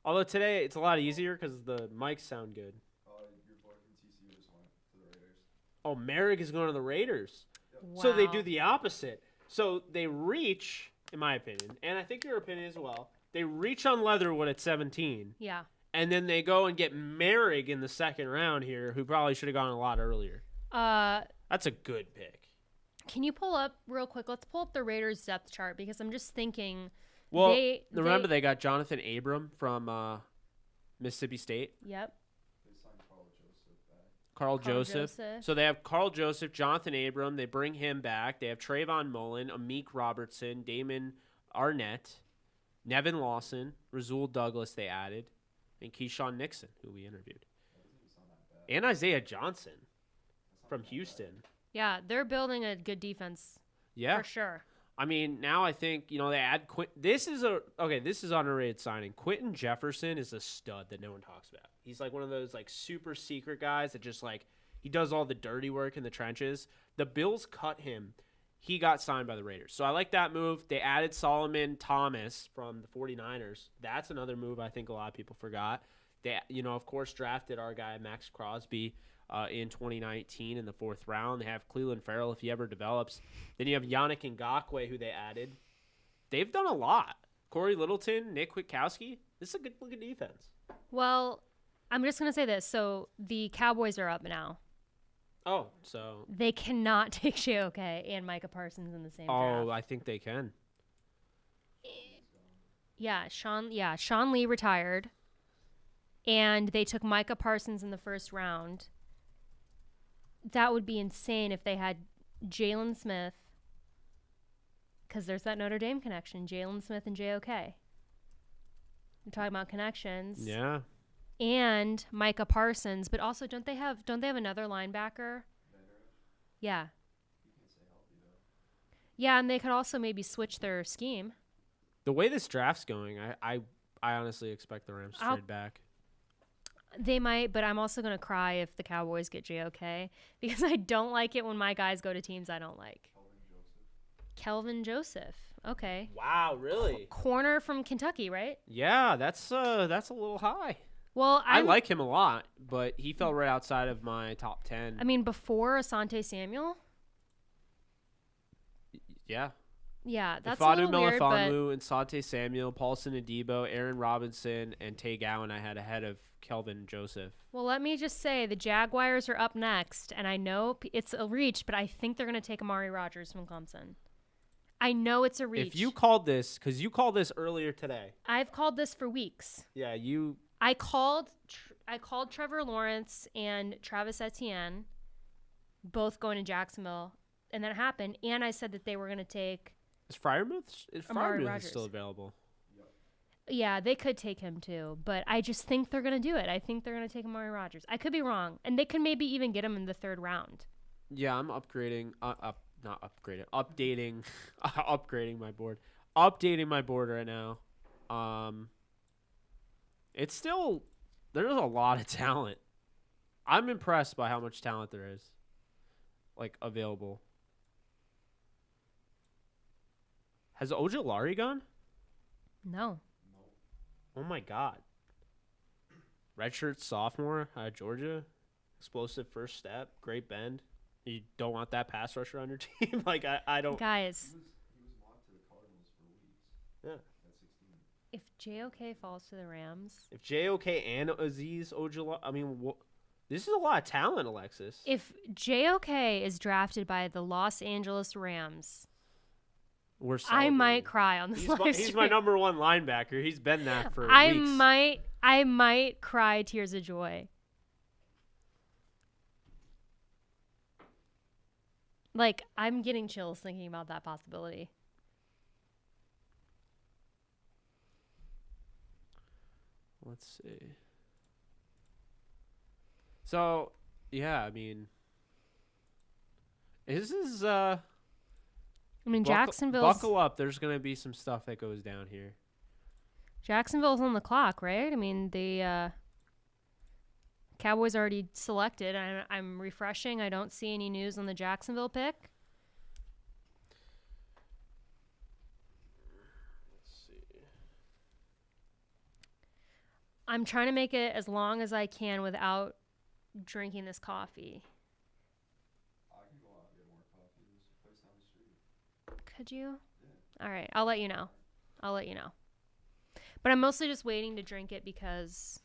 Although today it's a lot easier because the mics sound good. Your boy from TCU just went to the Raiders. Oh, Merrick is going to the Raiders. Wow. So they do the opposite. So they reach, in my opinion, and I think your opinion as well, they reach on Leatherwood at 17. Yeah. And then they go and get Merrick in the second round here, who probably should have gone a lot earlier. That's a good pick. Can you pull up real quick? Let's pull up the Raiders depth chart because I'm just thinking. Well, remember they got Jonathan Abram from Mississippi State. Yep. They signed Carl Joseph back. Carl Joseph. So they have Carl Joseph, Jonathan Abram. They bring him back. They have Trayvon Mullen, Amik Robertson, Damon Arnett, Nevin Lawson, Rasul Douglas they added, and Keyshawn Nixon, who we interviewed. And Isaiah Johnson from Houston. Yeah, they're building a good defense. Yeah. For sure. I mean, now I think, they add this is underrated signing. Quentin Jefferson is a stud that no one talks about. He's like one of those like super secret guys that just like he does all the dirty work in the trenches. The Bills cut him. He got signed by the Raiders. So I like that move. They added Solomon Thomas from the 49ers. That's another move I think a lot of people forgot. They, of course, drafted our guy Max Crosby in 2019 in the 4th round. They have Cleveland Farrell if he ever develops. Then you have Yannick Ngakoue, who they added. They've done a lot. Corey Littleton, Nick Kwiatkowski. This is a good looking defense. Well, I'm just going to say this. So the Cowboys are up now. Oh, so. They cannot take Sheoke and Micah Parsons in the same draft. Oh, I think they can. Yeah, Sean Lee retired. And they took Micah Parsons in the 1st round. That would be insane if they had Jalen Smith, because there's that Notre Dame connection, Jalen Smith and JOK. I'm talking about connections. Yeah. And Micah Parsons, but also don't they have another linebacker? Yeah. Yeah, and they could also maybe switch their scheme. The way this draft's going, I honestly expect the Rams to trade back. They might, but I'm also going to cry if the Cowboys get JOK because I don't like it when my guys go to teams I don't like. Kelvin Joseph. Okay. Wow, really? Corner from Kentucky, right? Yeah, that's a little high. Well, I like him a lot, but he fell right outside of my top 10. I mean, before Asante Samuel? Yeah. Yeah, that's Ifeatu a little weird, but... Melifonwu, Asante Samuel, Paulson Adebo, Aaron Robinson, and Tay Gowan I had ahead of Kelvin Joseph. Well, let me just say the Jaguars are up next, and I know it's a reach, but I think they're going to take Amari Rodgers from Clemson. I know it's a reach. If you called this, because you called this earlier today. I've called this for weeks. Yeah, you. I called Trevor Lawrence and Travis Etienne, both going to Jacksonville, and that happened. And I said that they were going to take. Is Amari Rodgers still available? Yeah, they could take him too, but I just think they're going to do it. I think they're going to take Amari Rodgers. I could be wrong, and they could maybe even get him in the 3rd round. Yeah, I'm upgrading. Not upgrading. Updating. Upgrading my board. Updating my board right now. It's still. There's a lot of talent. I'm impressed by how much talent there is, like, available. Has Ojulari gone? No. Oh my God. Redshirt sophomore out of Georgia. Explosive first step. Great bend. You don't want that pass rusher on your team? Like, I don't. Guys, He was mocked to the Cardinals for weeks. Yeah. At 16. if JOK falls to the Rams, If JOK and Azeez Ojulari, I mean, this is a lot of talent, Alexis. if JOK is drafted by the Los Angeles Rams, We're I celebrating. might cry on this live He's my stream. number 1 linebacker. He's been that for I weeks. might cry tears of joy. Like, I'm getting chills thinking about that possibility. Let's see. So, yeah, I mean, this is I mean, Jacksonville's buckle up. There's gonna be some stuff that goes down here. Jacksonville's on the clock, right? I mean, the Cowboys already selected. I'm refreshing. I don't see any news on the Jacksonville pick. Let's see. I'm trying to make it as long as I can without drinking this coffee. I can go out and get more coffee. There's a place down the street. Could you? All right. I'll let you know. But I'm mostly just waiting to drink it because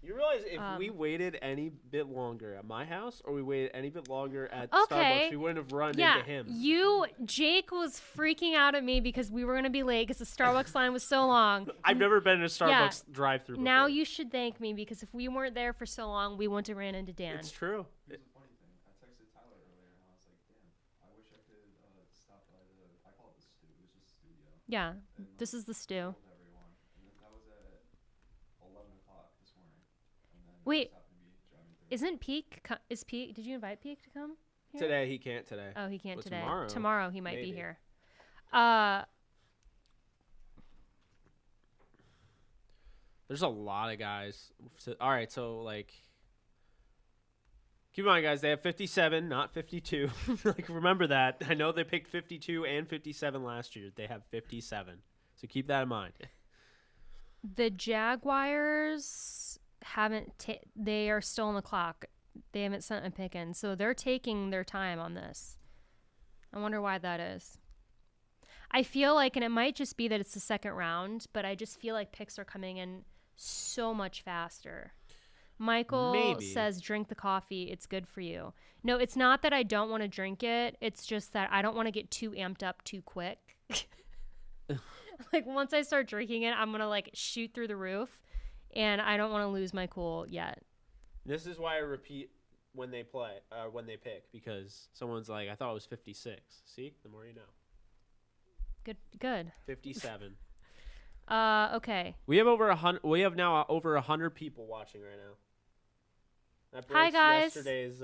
You realize if we waited any bit longer at my house or we waited any bit longer at Okay. Starbucks, we wouldn't have run yeah, into him. Jake was freaking out at me because we were going to be late because the Starbucks line was so long. I've never been in a Starbucks drive-through before. Now you should thank me because if we weren't there for so long, we wouldn't have ran into Dan. It's true. Here's a funny thing. I texted Tyler earlier and I was like, damn, I wish I could stop by I call it the stew. It was just studio. Yeah, And, this is the stew. told everyone. And then that was at 11 o'clock this morning. And then Wait, I just happened to be driving through. Isn't Peak? Is Peak? Did you invite Peak to come here? Today, he can't today. Oh, he can't But today. tomorrow, He might be maybe. here. There's a lot of guys. All right, so, like, keep in mind, guys, they have 57, not 52. Like, remember that. I know they picked 52 and 57 last year. They have 57. So keep that in mind. The Jaguars haven't. They are still on the clock. They haven't sent a pick in, so they're taking their time on this. I wonder why that is. I feel like, and it might just be that it's the 2nd round, but I just feel like picks are coming in so much faster. Michael Maybe. says, drink the coffee. It's good for you. No, it's not that I don't want to drink it. It's just that I don't want to get too amped up too quick. Like, once I start drinking it, I'm going to, like, shoot through the roof, and I don't want to lose my cool yet. This is why I repeat when they pick, because someone's like, I thought it was 56. See? The more you know. Good. 57. Okay. We have over 100. We have now over 100 people watching right now. That Hi, breaks guys. Yesterday's.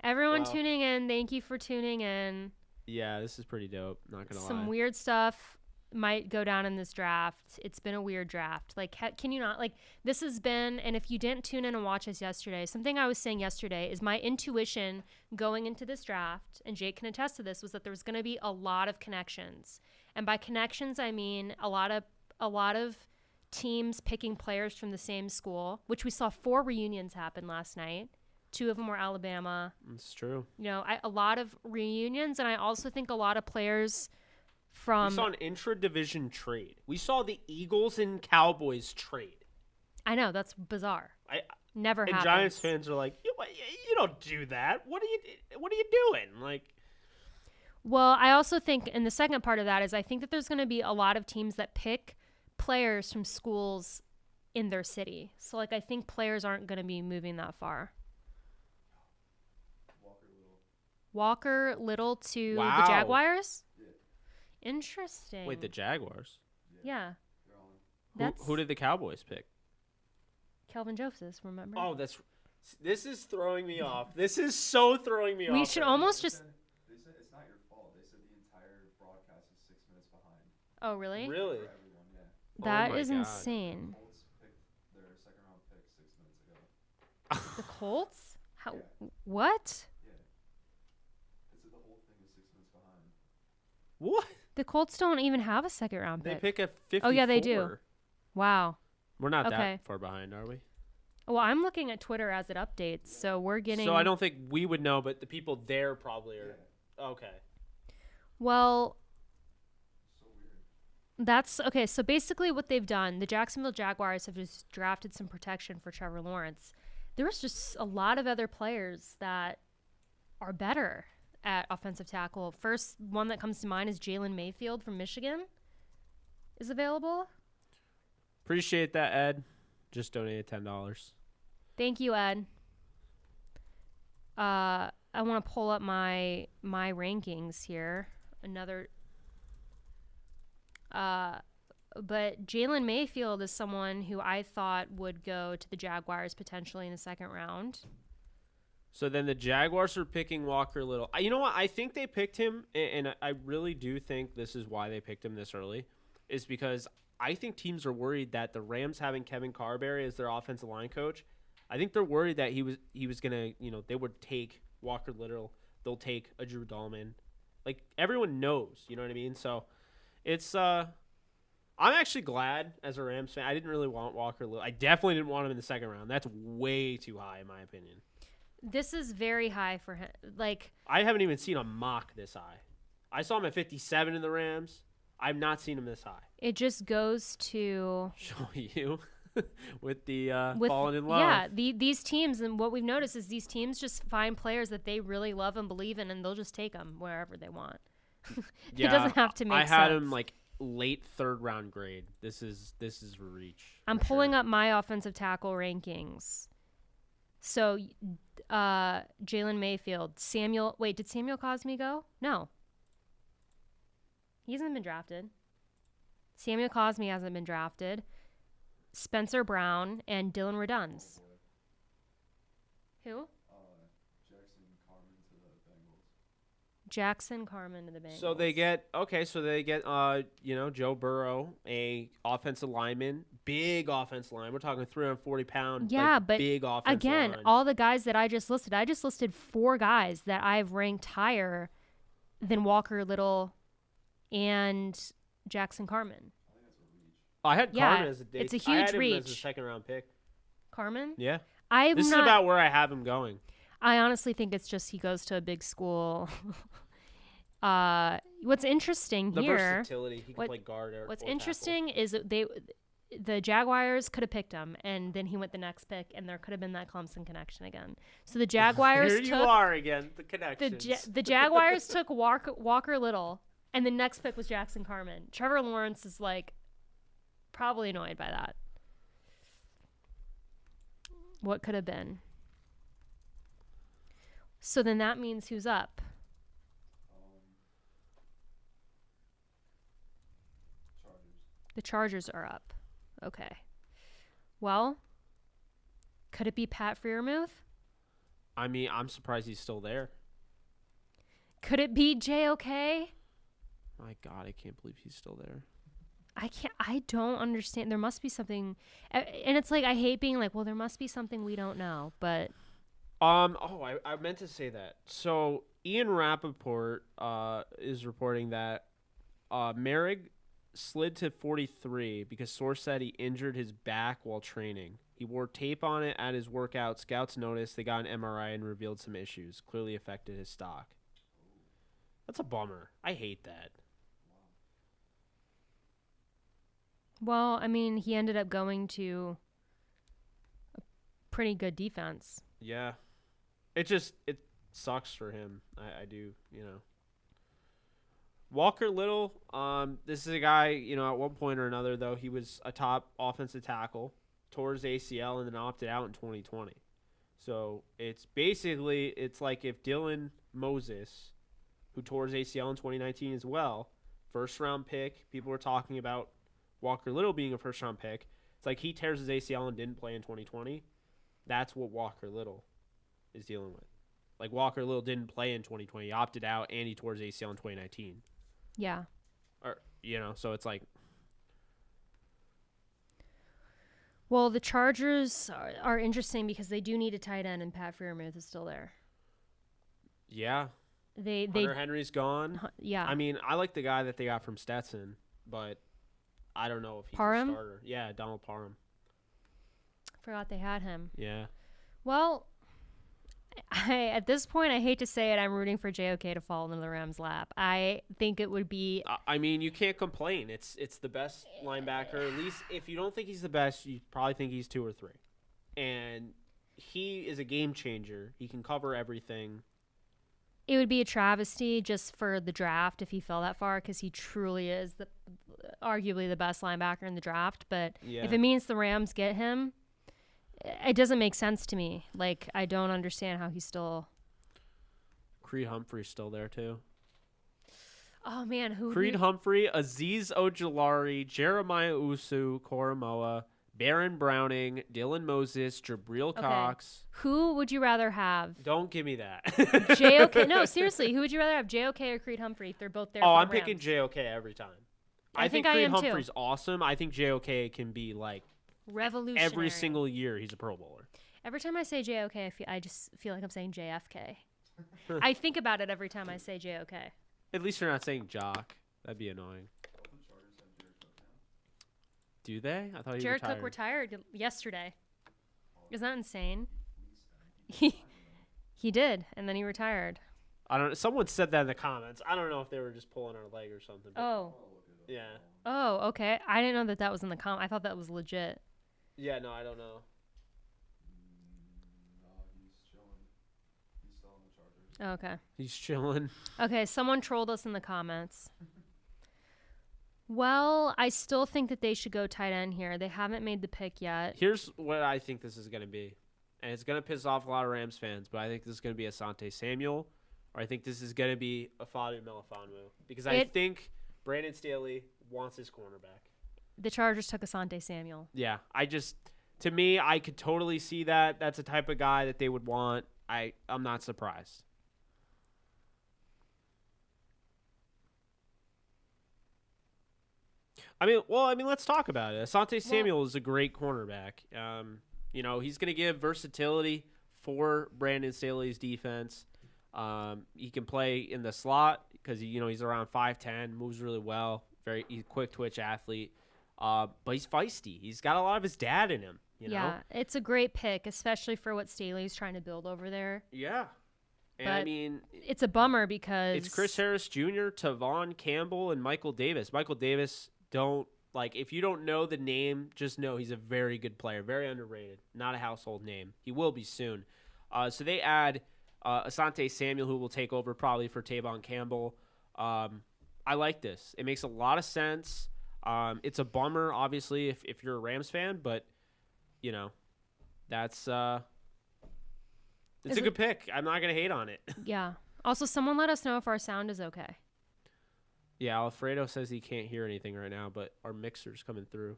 Everyone Wow. tuning in, thank you for tuning in. Yeah, this is pretty dope. Not gonna Some lie. weird stuff might go down in this draft. It's been a weird draft. Like, can you not? Like, this has been, and if you didn't tune in and watch us yesterday, something I was saying yesterday is my intuition going into this draft, and Jake can attest to this, was that there was going to be a lot of connections. And by connections, I mean a lot of teams picking players from the same school, which we saw 4 reunions happen last night. 2 of them were Alabama. It's true. You know, a lot of reunions, and I also think a lot of players from. We saw an intra-division trade. We saw the Eagles and Cowboys trade. I know, that's bizarre. I Never and happens. Giants fans are like, you don't do that. What are you doing? Like, Well, I also think, and the second part of that is I think that there's going to be a lot of teams that pick players from schools in their city. So, like, I think players aren't going to be moving that far. Walker Little to the Wow. Jaguars? Yeah. Interesting. wait, the Jaguars. Yeah. They're on. That's Who did the Cowboys pick? Kelvin Joseph, remember? Oh, this is throwing me off. This is so throwing me off. We should right now. almost just... They said it's not your fault. They said the entire broadcast is 6 minutes behind Oh, really? Really? for everyone. Yeah. That Oh my is God. insane. Colts picked their second round pick 6 minutes ago. The Colts? How? Yeah. What? Yeah. They said the whole thing is 6 minutes behind. What? The Colts don't even have a second round They pick. pick a 54. Oh, yeah, they do. Wow. We're not Okay. that far behind, are we? Well, I'm looking at Twitter as it updates, so we're getting... So I don't think we would know, but the people there probably are. Okay. Well, So weird. that's... Okay, so basically what they've done, the Jacksonville Jaguars have just drafted some protection for Trevor Lawrence. There's just a lot of other players that are better at offensive tackle. First one that comes to mind is Jalen Mayfield from Michigan is available. Appreciate that, Ed. Just donated $10. Thank you, Ed. I want to pull up my rankings here. But Jalen Mayfield is someone who I thought would go to the Jaguars potentially in the second round. So then the Jaguars are picking Walker Little. You know what? I think they picked him, and I really do think this is why they picked him this early, is because I think teams are worried that the Rams having Kevin Carberry as their offensive line coach, I think they're worried that he was going to, they would take Walker Little. They'll take a Drew Dahlman. Like, everyone knows, you know what I mean? So it's I'm actually glad as a Rams fan. I didn't really want Walker Little. I definitely didn't want him in the second round. That's way too high in my opinion. This is very high for him. Like, I haven't even seen a mock this high. I saw him at 57 in the Rams. I've not seen him this high. it just goes to Show you with the with falling in love. yeah, these teams, and what we've noticed is these teams just find players that they really love and believe in, and they'll just take them wherever they want. It doesn't have to make I sense. had him like late third round grade. This is a reach. I'm for pulling sure. up my offensive tackle rankings. So, Jalen Mayfield, did Samuel Cosme go? No. He hasn't been drafted. Samuel Cosme hasn't been drafted. Spencer Brown and Dylan Reduns. Who? Jackson Carmen to the Bengals. Jackson Carmen to the Bengals. So they get Joe Burrow, a offensive lineman, big offensive line. We're talking 340 pound. Yeah, like, but big offensive again, line. all the guys that I just listed 4 guys that I've ranked higher than Walker Little and Jackson Carmen. I had Yeah, Carmen as a it's a I had huge him as a reach. second round pick. Carmen? Yeah. I'm This not, is about where I have him going. I honestly think it's just he goes to a big school. What's interesting The here, versatility. He can what- play guard or what's or tackle. interesting is that the Jaguars could have picked him, and then he went the next pick, and there could have been that Clemson connection again. So the Jaguars Here you took are again. The connections. the Jaguars took Walker Little, and the next pick was Jackson Carmen. Trevor Lawrence is like probably annoyed by that. What could have been? So then that means who's up? Chargers. The Chargers are up. Okay. Well, could it be Pat Freiermuth? I mean, I'm surprised he's still there. Could it be JOK? My God, I can't believe he's still there. I don't understand. There must be something, and it's like I hate being like, well, there must be something we don't know, but I meant to say that. So Ian Rappaport is reporting that Merrick slid to 43 because source said he injured his back while training. He wore tape on it at his workout. Scouts noticed. They got an MRI and revealed some issues. Clearly affected his stock. That's a bummer. I hate that. well, I mean, he ended up going to pretty good defense. Yeah. It sucks for him. I do, Walker Little, this is a guy, at one point or another, though, he was a top offensive tackle, tore his ACL, and then opted out in 2020. So it's like if Dylan Moses, who tore his ACL in 2019 as well, first-round pick, people were talking about Walker Little being a first-round pick. It's like he tears his ACL and didn't play in 2020. That's what Walker Little is dealing with. Like, Walker Little didn't play in 2020. He opted out, and he tore his ACL in 2019. Yeah. Or, so it's like... Well, the Chargers are interesting because they do need a tight end, and Pat Freiermuth is still there. Yeah. Hunter Henry's gone. Yeah. I mean, I like the guy that they got from Stetson, but I don't know if he's Parham? a starter. Yeah, Donald Parham. Forgot they had him. Yeah. Well, at this point, I hate to say it, I'm rooting for JOK to fall into the Rams' lap. I think it would be... I mean, you can't complain. It's the best linebacker. At least if you don't think he's the best, you probably think he's 2 or 3. And he is a game changer. He can cover everything. It would be a travesty just for the draft if he fell that far, because he truly is arguably the best linebacker in the draft. But if it means the Rams get him, it doesn't make sense to me. Like, I don't understand how he's still... Creed Humphrey's still there, too. Oh, man. Creed Humphrey, Azeez Ojulari, Jeremiah Usu, Koromoa, Baron Browning, Dylan Moses, Jabril Cox. Who would you rather have? Don't give me that. JOK. No, seriously. Who would you rather have, JOK or Creed Humphrey? If they're both there. Oh, for I'm the picking Rams? JOK every time. I think I Creed am Humphrey's too. awesome. I think JOK can be like Revolutionary. every single year he's a Pro Bowler. Every time I say JOK, I just feel like I'm saying JFK. I think about it every time I say JOK. At least you're not saying Jock. That'd be annoying. Do they? I thought he Jared retired. Cook retired yesterday. Isn't that insane? He did, and then he retired. I don't. Someone said that in the comments. I don't know if they were just pulling our leg or something. But Oh. Yeah. Oh, okay. I didn't know that was in the I thought that was legit. Yeah. No, I don't know. No, he's chilling. He's still on the Chargers. Okay. He's chilling. Okay, someone trolled us in the comments. Well, I still think that they should go tight end here. They haven't made the pick yet. Here's what I think this is going to be. And it's going to piss off a lot of Rams fans, but I think this is going to be Asante Samuel, or I think this is going to be Afadu Melifonwu. Because I think Brandon Staley wants his cornerback. The Chargers took Asante Samuel. Yeah, to me, I could totally see that. That's the type of guy that they would want. I'm not surprised. I mean, let's talk about it. Asante Samuel is a great cornerback. He's going to give versatility for Brandon Staley's defense. He can play in the slot because he's around 5'10", moves really well, he's a quick twitch athlete. But he's feisty. He's got a lot of his dad in him. Yeah, it's a great pick, especially for what Staley's trying to build over there. Yeah. And but I mean, it's a bummer because it's Chris Harris Jr., Tavon Campbell, and Michael Davis. Michael Davis, if you don't know the name, just know he's a very good player, very underrated, not a household name. He will be soon. So they add Asante Samuel, who will take over probably for Tavon Campbell. I like this. It makes a lot of sense. It's a bummer, obviously, if you're a Rams fan, but that's it's a good pick. I'm not gonna hate on it. Yeah. Also, someone let us know if our sound is okay. Yeah, Alfredo says he can't hear anything right now, but our mixer's coming through.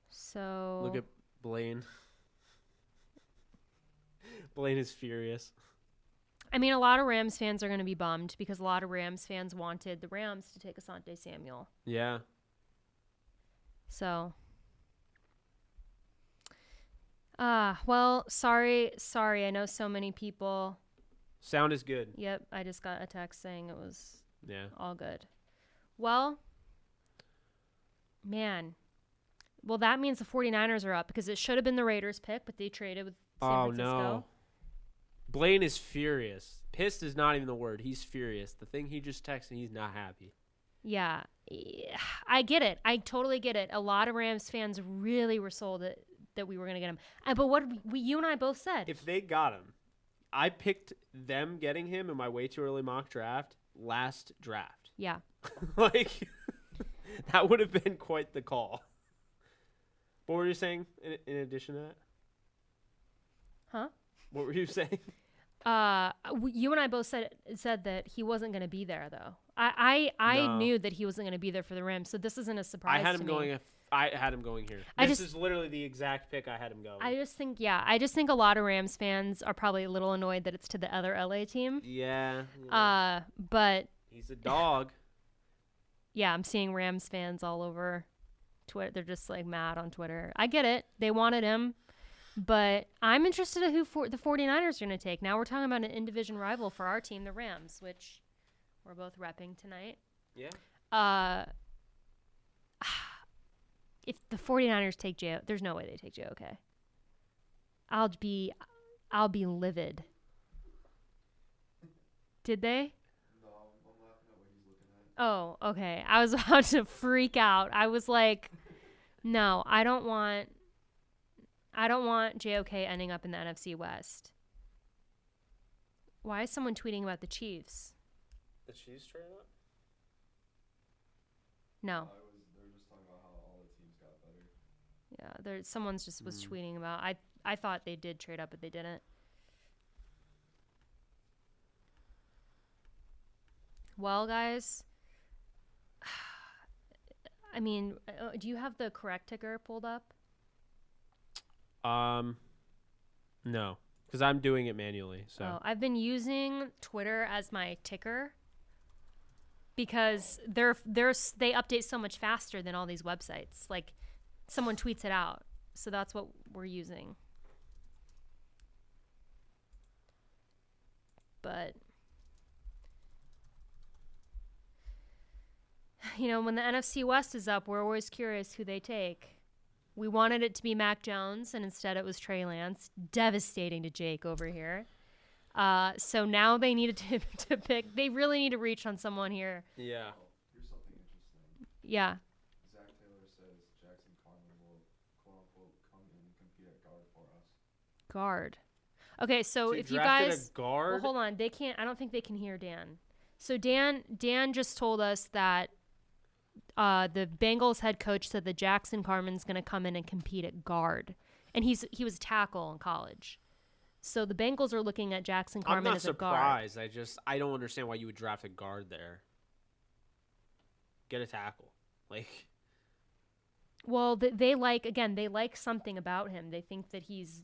So Look at Blaine. Blaine is furious. I mean, a lot of Rams fans are going to be bummed because a lot of Rams fans wanted the Rams to take Asante Samuel. Yeah. So, well, sorry. I know so many people. Sound is good. Yep, I just got a text saying it was all good. Well, man. Well, that means the 49ers are up because it should have been the Raiders pick, but they traded with San Francisco. No. Blaine is furious. Pissed is not even the word. He's furious. The thing he just texted, he's not happy. Yeah, I get it. I totally get it. A lot of Rams fans really were sold that we were gonna get him. But what you and I both said. If they got him, I picked them getting him in my way too early mock draft last draft. Yeah. Like, that would have been quite the call. What were you saying in addition to that? Huh? What were you saying? You and I both said that he wasn't going to be there, though. I No. knew that he wasn't going to be there for the Rams, so this isn't a surprise. I had to him me. going. I had him going here. This is literally the exact pick I had him going. I just think a lot of Rams fans are probably a little annoyed that it's to the other LA team. Yeah. But He's a dog. yeah, I'm seeing Rams fans all over Twitter. They're just like mad on Twitter. I get it. They wanted him. But I'm interested in who the 49ers are going to take. Now we're talking about an in-division rival for our team, the Rams, which we're both repping tonight. Yeah. If the 49ers take there's no way they take JOK. I'll be livid. Did they? No, I'm laughing at what he's looking at. Oh, okay. I was about to freak out. I was like, no, I don't want JOK ending up in the NFC West. Why is someone tweeting about the Chiefs? The Chiefs trade up? No. They were just talking about how all the teams got better. Yeah, someone's just was tweeting about. I thought they did trade up, but they didn't. Well, guys, I mean, do you have the correct ticker pulled up? No, because I'm doing it manually. So Oh, I've been using Twitter as my ticker because they update so much faster than all these websites. Like, someone tweets it out, so that's what we're using. But you know, when the NFC West is up, we're always curious who they take. We wanted it to be Mac Jones, and instead it was Trey Lance. Devastating to Jake over here. So now they needed to pick. They really need to reach on someone here. yeah. Oh, here's something interesting. Yeah. Zach Taylor says Jackson Carman will, quote unquote, come in and compete at guard for us. Guard. Okay, so if you drafted guys... a guard. Well, hold on. They can't... I don't think they can hear Dan. So Dan just told us that the Bengals head coach said that Jackson Carman's going to come in and compete at guard. And he was a tackle in college. So the Bengals are looking at Jackson I'm Carman not as a guard. surprised. I don't understand why you would draft a guard there. Get a tackle. Like, Well, they like something about him. They think that he's...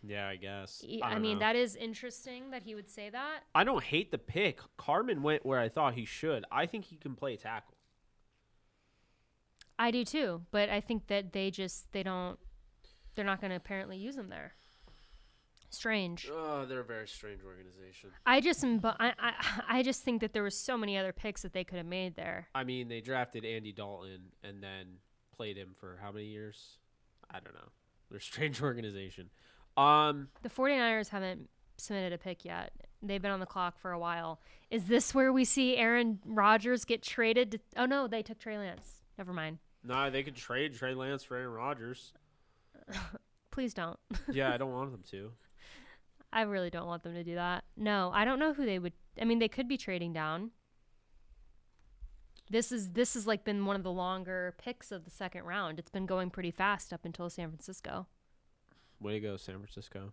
yeah, I guess. I don't mean, know. that is interesting that he would say that. I don't hate the pick. Carman went where I thought he should. I think he can play tackle. I do too, but I think that they're not going to apparently use him there. Strange. Oh, they're a very strange organization. I just think that there were so many other picks that they could have made there. I mean, they drafted Andy Dalton and then played him for how many years? I don't know. They're a strange organization. The 49ers haven't submitted a pick yet. They've been on the clock for a while. Is this where we see Aaron Rodgers get traded? Oh, no, they took Trey Lance. Never mind. No, they could trade Trey Lance for Aaron Rodgers. Please don't. Yeah, I don't want them to. I really don't want them to do that. No, I don't know who they would. I mean, they could be trading down. This is like been one of the longer picks of the second round. It's been going pretty fast up until San Francisco. Way to go, San Francisco.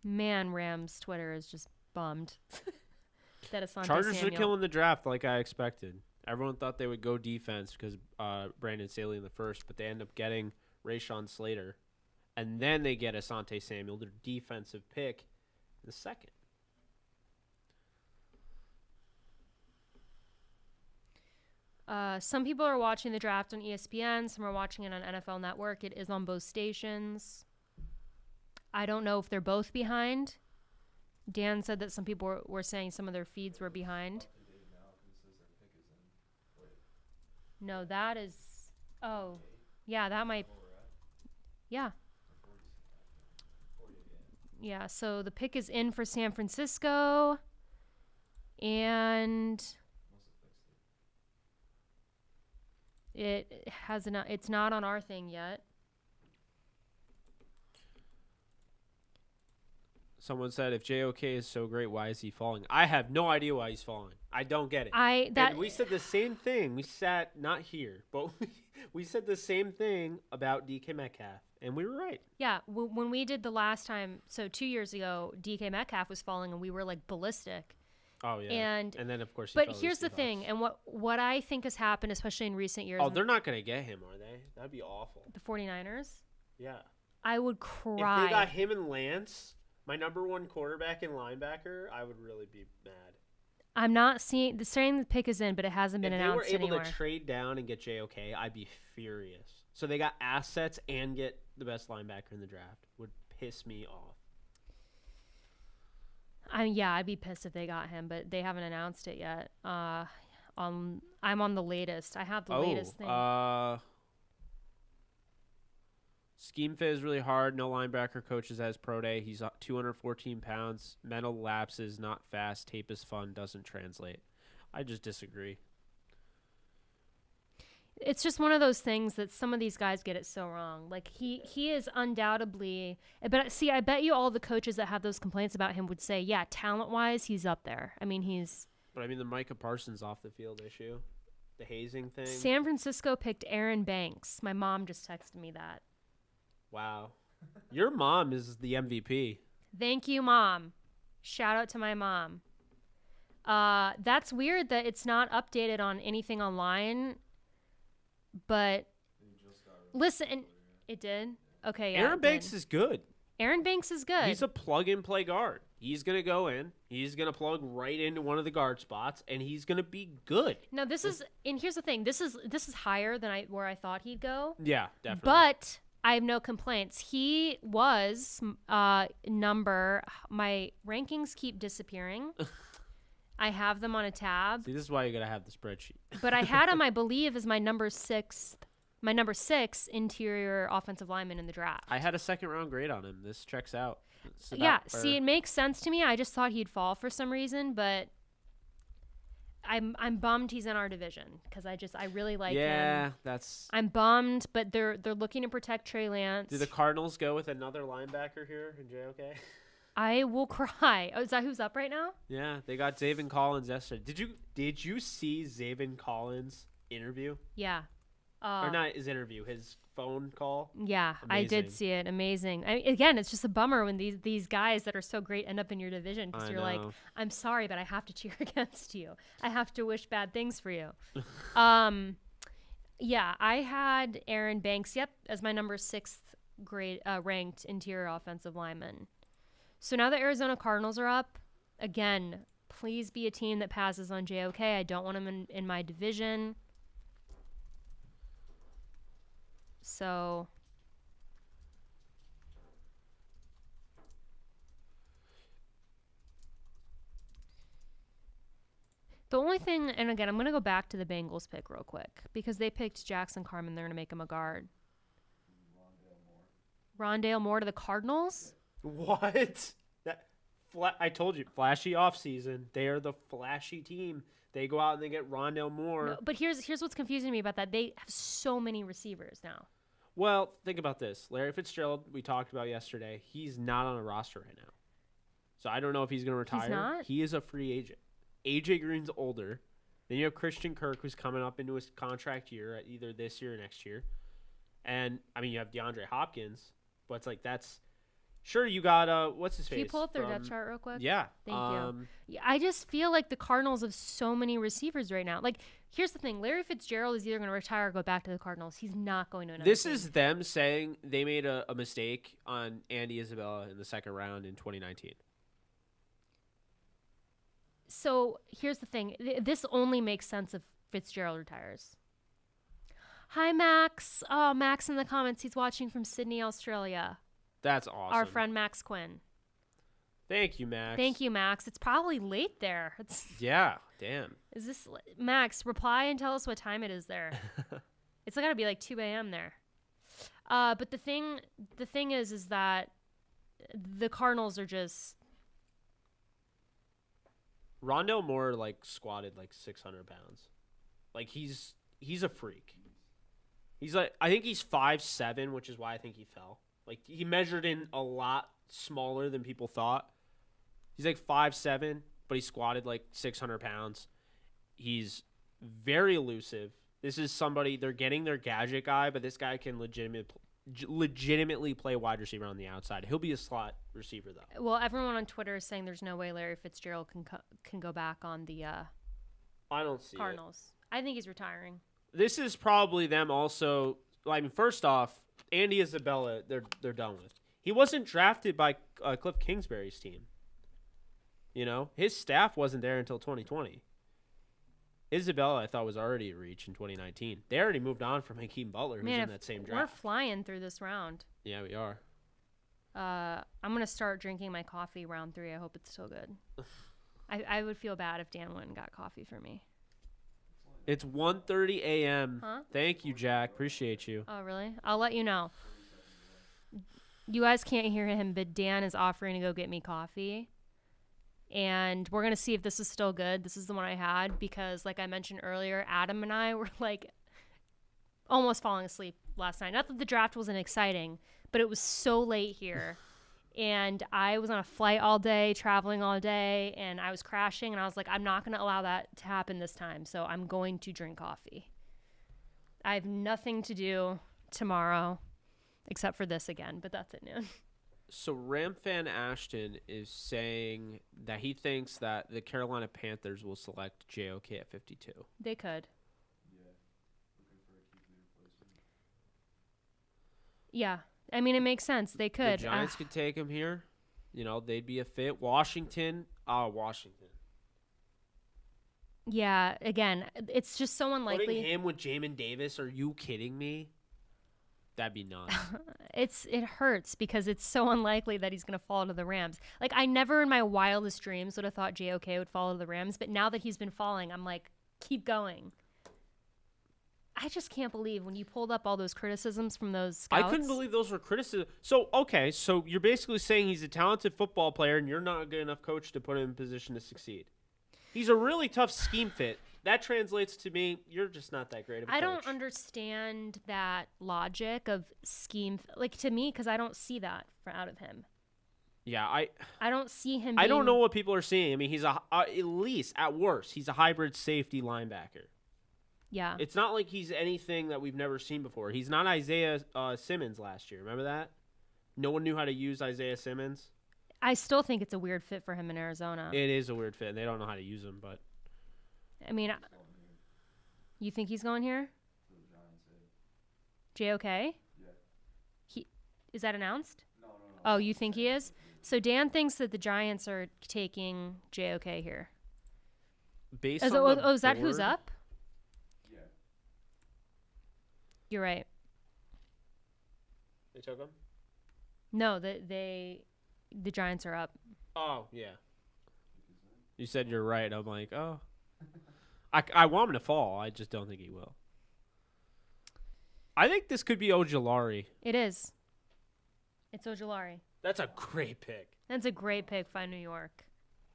Man, Rams Twitter is just bummed. That Asante Chargers Samuel. are killing the draft like I expected. Everyone thought they would go defense because Brandon Staley in the first, but they end up getting Rashawn Slater. And then they get Asante Samuel, their defensive pick, in the second. Some people are watching the draft on ESPN. Some are watching it on NFL Network. It is on both stations. I don't know if they're both behind. Dan said that some people were saying some of their feeds were behind. No, that is... Oh, yeah, that might... Yeah. Yeah, so the pick is in for San Francisco. And... It's not on our thing yet. Someone said, if JOK is so great, why is he falling? I have no idea why he's falling. I don't get it. And we said the same thing. We sat not here, but we said the same thing about DK Metcalf, and we were right. Yeah, when we did the last time, so 2 years ago, DK Metcalf was falling, and we were like ballistic. Oh yeah, and then of course. But here's the thing, and what I think has happened, especially in recent years. Oh, they're not gonna get him, are they? That'd be awful. The 49ers. Yeah. I would cry. If they got him and Lance, my number one quarterback and linebacker, I would really be mad. I'm not saying the pick is in, but it hasn't been announced anywhere. If they were able to trade down and get JOK, I'd be furious. So they got assets and get the best linebacker in the draft. Would piss me off. I'd be pissed if they got him, but they haven't announced it yet. I'm on the latest. I have the latest thing. Scheme fit is really hard. No linebacker coaches at his pro day. He's 214 pounds. Mental lapses, not fast. Tape is fun, doesn't translate. I just disagree. It's just one of those things that some of these guys get it so wrong. Like he is undoubtedly, but see, I bet you all the coaches that have those complaints about him would say, yeah, talent-wise, he's up there. I mean, But I mean, the Micah Parsons off the field issue, the hazing thing. San Francisco picked Aaron Banks. My mom just texted me that. Wow. Your mom is the MVP. Thank you, Mom. Shout out to my mom. That's weird that it's not updated on anything online. But listen, it did? Okay, yeah. Aaron Banks is good. Aaron Banks is good. He's a plug-and-play guard. He's going to go in. He's going to plug right into one of the guard spots, and he's going to be good. Now, and here's the thing. This is higher than where I thought he'd go. Yeah, definitely. But I have no complaints. He was my rankings keep disappearing. I have them on a tab. See, this is why you gotta have the spreadsheet. But I had him, I believe, as my number six interior offensive lineman in the draft. I had a second round grade on him. This checks out. See, it makes sense to me. I just thought he'd fall for some reason, but I'm bummed he's in our division because I really like him. Yeah, I'm bummed, but they're looking to protect Trey Lance. Do the Cardinals go with another linebacker here in JOK? I will cry. Oh, is that who's up right now? Yeah, they got Zaven Collins yesterday. Did you see Zaven Collins' interview? Yeah. Or not his interview, his phone call? Yeah, amazing. I did see it. Amazing. Again, it's just a bummer when these guys that are so great end up in your division because you're like, I'm sorry, but I have to cheer against you. I have to wish bad things for you. Yeah, I had Aaron Banks, as my number 6th grade ranked interior offensive lineman. So now the Arizona Cardinals are up. Again, please be a team that passes on JOK. I don't want them in my division. So the only thing, and again, I'm going to go back to the Bengals pick real quick because they picked Jackson Carman. They're going to make him a guard. Rondale Moore to the Cardinals? What? I told you, flashy offseason. They are the flashy team. They go out and they get Rondale Moore. No, but here's what's confusing me about that. They have so many receivers now. Well, think about this. Larry Fitzgerald, we talked about yesterday. He's not on a roster right now. So I don't know if he's going to retire. He's not? He is a free agent. AJ Green's older. Then you have Christian Kirk, who's coming up into his contract year, either this year or next year. And, you have DeAndre Hopkins. But it's like that's... Sure, you got, what's his face? Can you pull up their depth chart real quick? Yeah. Thank you. Yeah, I just feel like the Cardinals have so many receivers right now. Like, here's the thing. Larry Fitzgerald is either going to retire or go back to the Cardinals. He's not going to another This team. is them saying they made a mistake on Andy Isabella in the second round in 2019. So, here's the thing. This only makes sense if Fitzgerald retires. Hi, Max. Oh, Max in the comments. He's watching from Sydney, Australia. That's awesome. Our friend Max Quinn. Thank you, Max. Thank you, Max. It's probably late there. Yeah, damn. Is this Max? Reply and tell us what time it is there. It's got to be like 2 a.m. there. But the thing is that the Cardinals are just. Rondale Moore squatted 600 pounds. He's a freak. I think he's 5'7", which is why I think he fell. Like, he measured in a lot smaller than people thought. He's like 5'7", but he squatted like 600 pounds. He's very elusive. This is somebody, they're getting their gadget guy, but this guy can legitimately play wide receiver on the outside. He'll be a slot receiver, though. Well, everyone on Twitter is saying there's no way Larry Fitzgerald can go back on the I don't see Cardinals. I think he's retiring. This is probably them also. I mean, first off, Andy Isabella, they're done with. He wasn't drafted by Cliff Kingsbury's team. You know, his staff wasn't there until 2020. Isabella, I thought, was already a reach in 2019. They already moved on from Hakeem Butler, who's in that same draft. We're flying through this round. Yeah, we are. I'm going to start drinking my coffee round 3. I hope it's still good. I would feel bad if Dan went and got coffee for me. It's 1:30 a.m. Huh? Thank you, Jack. Appreciate you. Oh, really? I'll let you know. You guys can't hear him, but Dan is offering to go get me coffee. And we're going to see if this is still good. This is the one I had because, like I mentioned earlier, Adam and I were, like, almost falling asleep last night. Not that the draft wasn't exciting, but it was so late here. And I was on a flight all day, traveling all day, and I was crashing. And I was like, I'm not going to allow that to happen this time. So I'm going to drink coffee. I have nothing to do tomorrow except for this again, but that's at noon. So Ramfan Ashton is saying that he thinks that the Carolina Panthers will select JOK at 52. They could. Yeah. Looking for a QB replacement. Yeah. I mean, it makes sense. They could. The Giants could take him here. You know, they'd be a fit. Washington. Yeah, again, it's just so unlikely. Putting him with Jamin Davis, are you kidding me? That'd be nuts. It hurts because it's so unlikely that he's going to fall to the Rams. Like, I never in my wildest dreams would have thought JOK would fall to the Rams, but now that he's been falling, I'm like, keep going. I just can't believe when you pulled up all those criticisms from those scouts. I couldn't believe those were criticisms. So, okay, so you're basically saying he's a talented football player and you're not a good enough coach to put him in position to succeed. He's a really tough scheme fit. That translates to me, you're just not that great of a coach. I don't understand that logic of scheme, like, to me, because I don't see that out of him. Yeah, I don't see him I don't know what people are seeing. I mean, he's at least, at worst, he's a hybrid safety linebacker. Yeah. It's not like he's anything that we've never seen before. He's not Isaiah Simmons last year. Remember that? No one knew how to use Isaiah Simmons. I still think it's a weird fit for him in Arizona. It is a weird fit, and they don't know how to use him, but... I mean, you think he's going here? JOK? Yeah. Is that announced? No. Oh, you think he is? So Dan thinks that the Giants are taking JOK here. Based Is on is that who's up? Yeah. You're right. They took him? No, the Giants are up. Oh, yeah. You said you're right. I'm like, oh. I want him to fall. I just don't think he will. I think this could be Ojulari. It is. It's Ojulari. That's a great pick. That's a great pick by New York.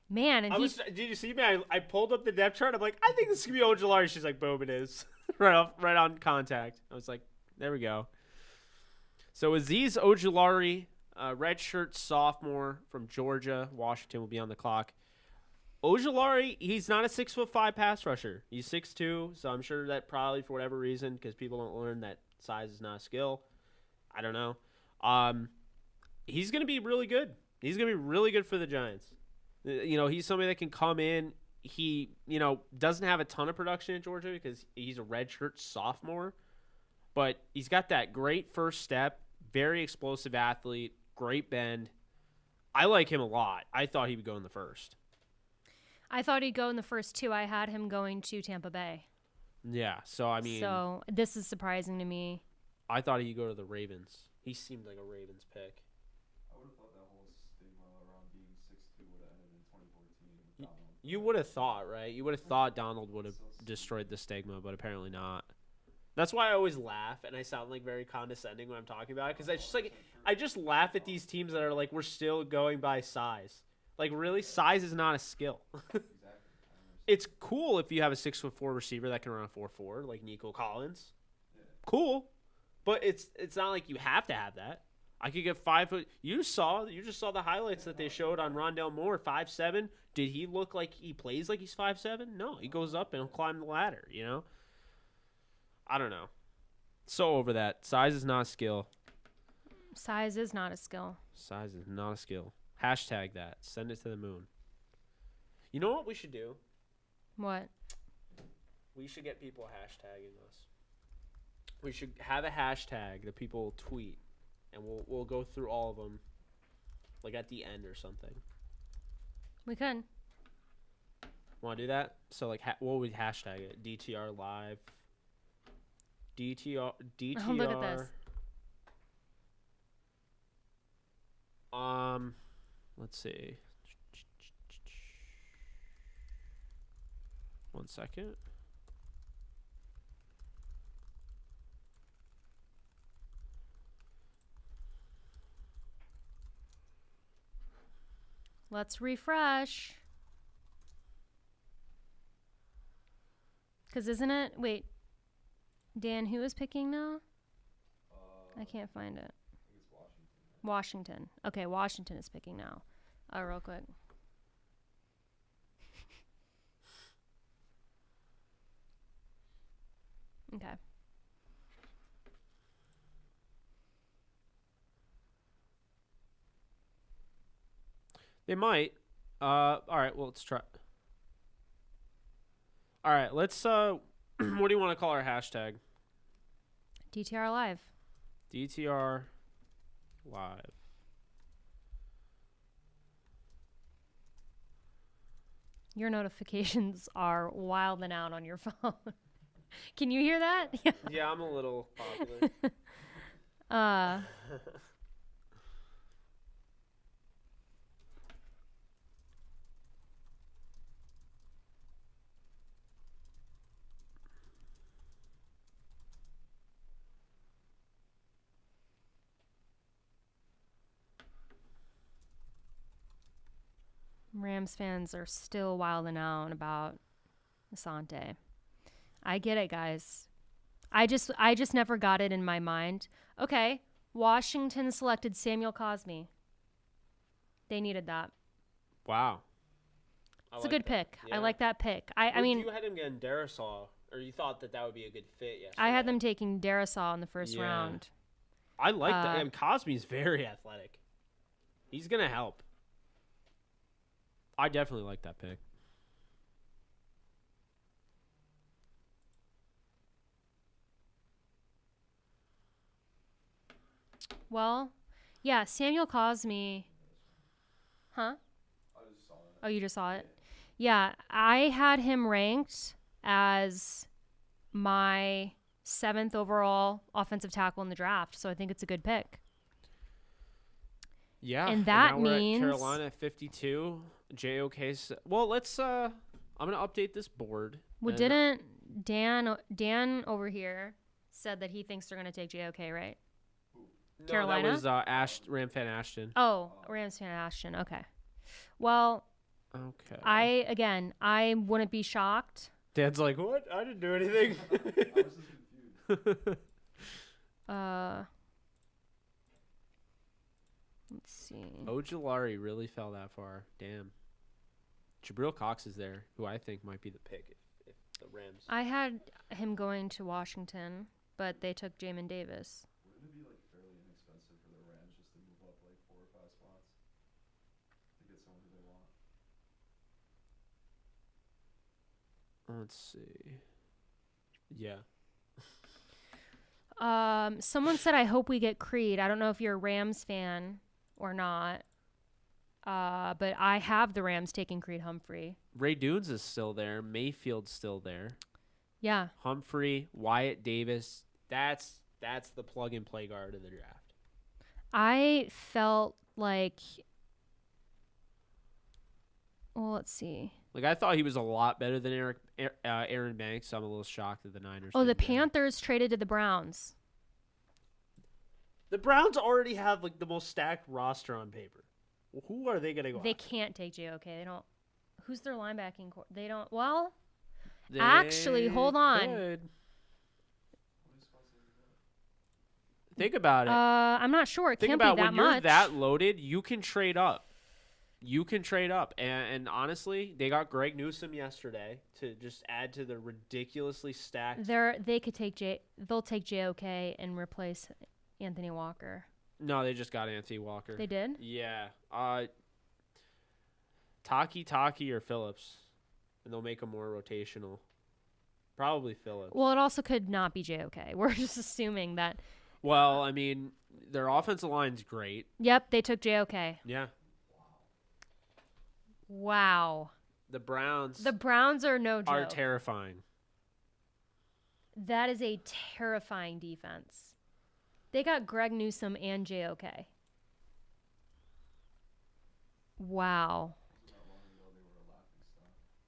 Man, and did you see me? I pulled up the depth chart. I'm like, I think this could be Ojulari. She's like, boom, it is. right on contact. I was like, there we go. So Azeez Ojulari, redshirt sophomore from Georgia. Washington will be on the clock. Ojulari, he's not a 6'5" pass rusher. He's 6'2", so I'm sure that probably for whatever reason, because people don't learn that size is not a skill. I don't know. He's going to be really good. He's going to be really good for the Giants. You know, he's somebody that can come in. He, doesn't have a ton of production in Georgia because he's a redshirt sophomore, but he's got that great first step, very explosive athlete, great bend. I like him a lot. I thought he would go in the first. I thought he'd go in the first 2. I had him going to Tampa Bay. Yeah, so I mean... So this is surprising to me. I thought he'd go to the Ravens. He seemed like a Ravens pick. I would have thought that whole stigma around being 6'2" would have ended in 2014 with Donald. You would have thought, right? You would have thought Donald would have destroyed the stigma, but apparently not. That's why I always laugh, and I sound like very condescending when I'm talking about it, because I just laugh at these teams that are like, we're still going by size. Like, really? Size is not a skill. Exactly. It's cool if you have a 6'4" receiver that can run a 4.4, like Nico Collins. Yeah. Cool. But it's not like you have to have that. I could get 5 foot. You just saw the highlights that they showed on Rondell Moore, 5'7". Did he look like he plays like he's 5'7"? No, he goes up and he'll climb the ladder. You know. I don't know. So over that. Size is not a skill. Size is not a skill. Size is not a skill. Hashtag that. Send it to the moon. You know what we should do? What? We should get people hashtagging us. We should have a hashtag that people tweet, and we'll go through all of them, like at the end or something. We could. Want to do that? So like, what would we hashtag it? DTR live. DTR. Oh, look at this. Let's see. 1 second. Let's refresh. Because isn't it? Wait. Dan, who is picking now? I can't find it. I think it's Washington. Washington. Okay, Washington is picking now. Real quick. Okay. They might. All right. Well, let's try. All right. Let's. What do you want to call our hashtag? DTR Live. DTR live. Your notifications are wilding out on your phone. Can you hear that? Yeah, I'm a little popular. Rams fans are still wilding out about Asante. I get it, guys. I just never got it in my mind. Okay, Washington selected Samuel Cosme. They needed that. Wow. It's a good pick. Yeah. I like that pick. I mean, you had him getting Darisaw, or you thought that would be a good fit. Yesterday. I had them taking Darisaw in the first round. I like that. And Cosme's very athletic. He's gonna help. I definitely like that pick. Well, yeah, Samuel Cosme. Huh? I just saw it. Oh, you just saw it? Yeah, I had him ranked as my 7th overall offensive tackle in the draft, so I think it's a good pick. Yeah, and that now we're means at Carolina at 52. JOK. Well, let's. I'm gonna update this board. Well, didn't Dan over here said that he thinks they're gonna take JOK, right? No, Carolina? that was Ram Fan Ashton. Oh, Rams fan Ashton. Okay. Well, Okay. I wouldn't be shocked. Dad's like, what? I didn't do anything. I was just confused. Let's see. Ojulari really fell that far. Damn. Jabril Cox is there, who I think might be the pick if the Rams. I had him going to Washington, but they took Jamin Davis. Wouldn't it be like fairly inexpensive for the Rams just to move up like 4 or 5 spots to get someone who they want? Let's see. Yeah. Someone said, I hope we get Creed. I don't know if you're a Rams fan or not. But I have the Rams taking Creed Humphrey. Ray Dunes is still there. Mayfield's still there. Yeah. Humphrey, Wyatt Davis. That's the plug and play guard of the draft. I felt like, well, let's see. Like, I thought he was a lot better than Aaron Banks, so I'm a little shocked that the Niners. Oh, the didn't get him. Panthers traded to the Browns. The Browns already have like the most stacked roster on paper. Who are they gonna go? They after? can't take JOK. They don't. Who's their linebacking core? They don't. Well, They actually, hold on. could. How many spots did he Think about it. I'm not sure. It Think can't about be that when you're much. that loaded, you can trade up. And honestly, they got Greg Newsome yesterday to just add to the ridiculously stacked. They'll take JOK and replace Anthony Walker. No, they just got Anthony Walker. They did? Yeah. Taki or Phillips, and they'll make him more rotational. Probably Phillips. Well, it also could not be JOK. We're just assuming that. Well, I mean, their offensive line's great. Yep, they took JOK. Yeah. Wow. The Browns are no joke. are terrifying. That is a terrifying defense. They got Greg Newsome and JOK. Wow.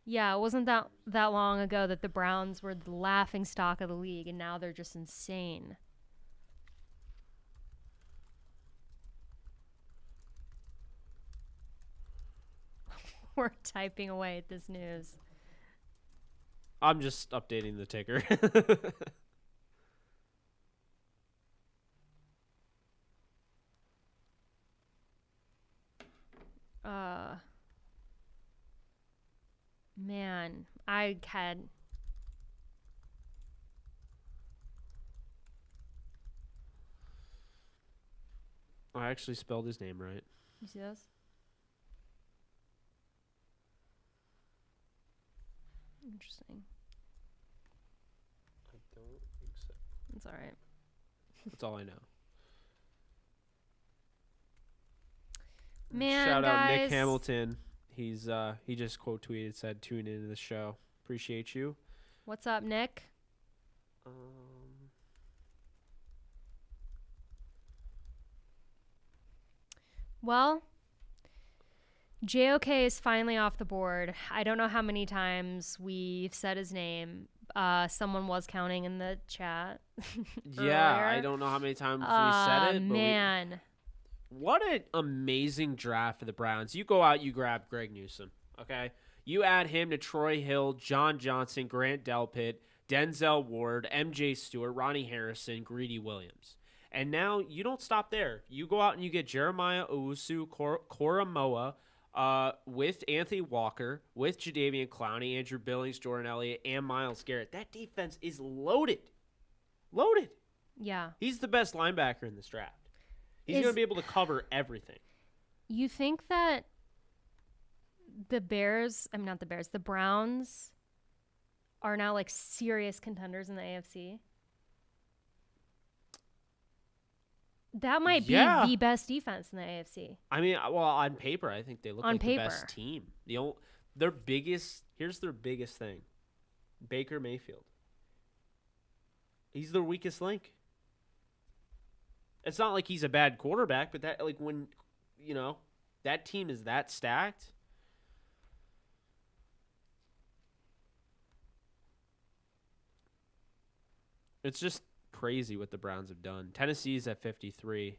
Yeah, it wasn't that long ago that the Browns were the laughing stock of the league, and now they're just insane. We're typing away at this news. I'm just updating the ticker. Man, I actually spelled his name right. You see this? Interesting. I don't think so. It's all right. That's all I know. Man, Shout out Nick guys. Hamilton. He just quote tweeted, said, "Tune into the show. Appreciate you." What's up, Nick? Well, JOK is finally off the board. I don't know how many times we've said his name. Someone was counting in the chat. Yeah, earlier. I don't know how many times we said it. But Man. what an amazing draft for the Browns. You go out, you grab Greg Newsome, okay? You add him to Troy Hill, John Johnson, Grant Delpit, Denzel Ward, MJ Stewart, Ronnie Harrison, Greedy Williams. And now you don't stop there. You go out and you get Jeremiah Owusu Koromoa with Anthony Walker, with Jadeveon Clowney, Andrew Billings, Jordan Elliott, and Myles Garrett. That defense is loaded. Loaded. Yeah. He's the best linebacker in this draft. He's going to be able to cover everything. You think that the Browns are now like serious contenders in the AFC? That might be the best defense in the AFC. I mean, well, on paper, I think they look like the best team. Here's their biggest thing. Baker Mayfield. He's their weakest link. It's not like he's a bad quarterback, but that when that team is that stacked. It's just crazy what the Browns have done. Tennessee's at 53.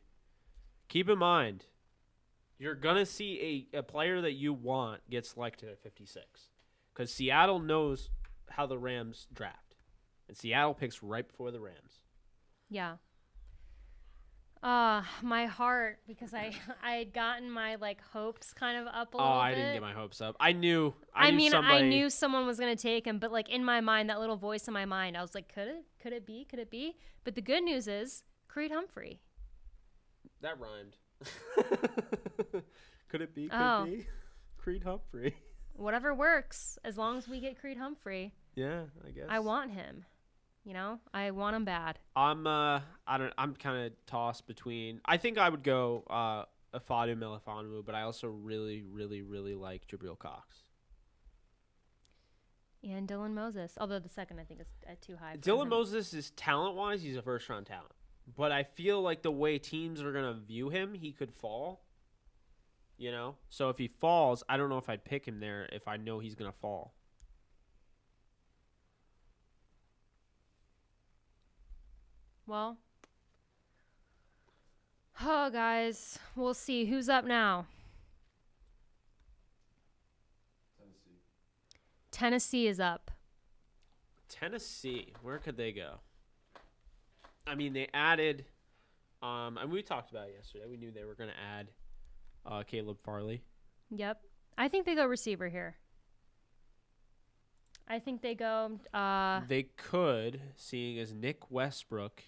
Keep in mind, you're going to see a player that you want get selected at 56 because Seattle knows how the Rams draft. And Seattle picks right before the Rams. Yeah. My heart, because I had gotten my hopes kind of up a little bit. Oh, I didn't get my hopes up. I knew I knew someone was gonna take him, but in my mind, that little voice in my mind, I was like, could it be? But the good news is Creed Humphrey. That rhymed. Could it be? Could it be? Creed Humphrey. Whatever works, as long as we get Creed Humphrey. Yeah, I guess. I want him. I want him bad. I'm kind of tossed between. I think I would go Afadu Melifonwu, but I also really, really, really like Jabril Cox. And Dylan Moses, although the second I think is too high. Dylan Moses is talent-wise, he's a first-round talent. But I feel like the way teams are going to view him, he could fall. So if he falls, I don't know if I'd pick him there if I know he's going to fall. Well, guys, we'll see. Who's up now? Tennessee is up. Tennessee, where could they go? I mean, they added And we talked about it yesterday. We knew they were going to add Caleb Farley. Yep. I think they go receiver here. I think they go. They could, seeing as Nick Westbrook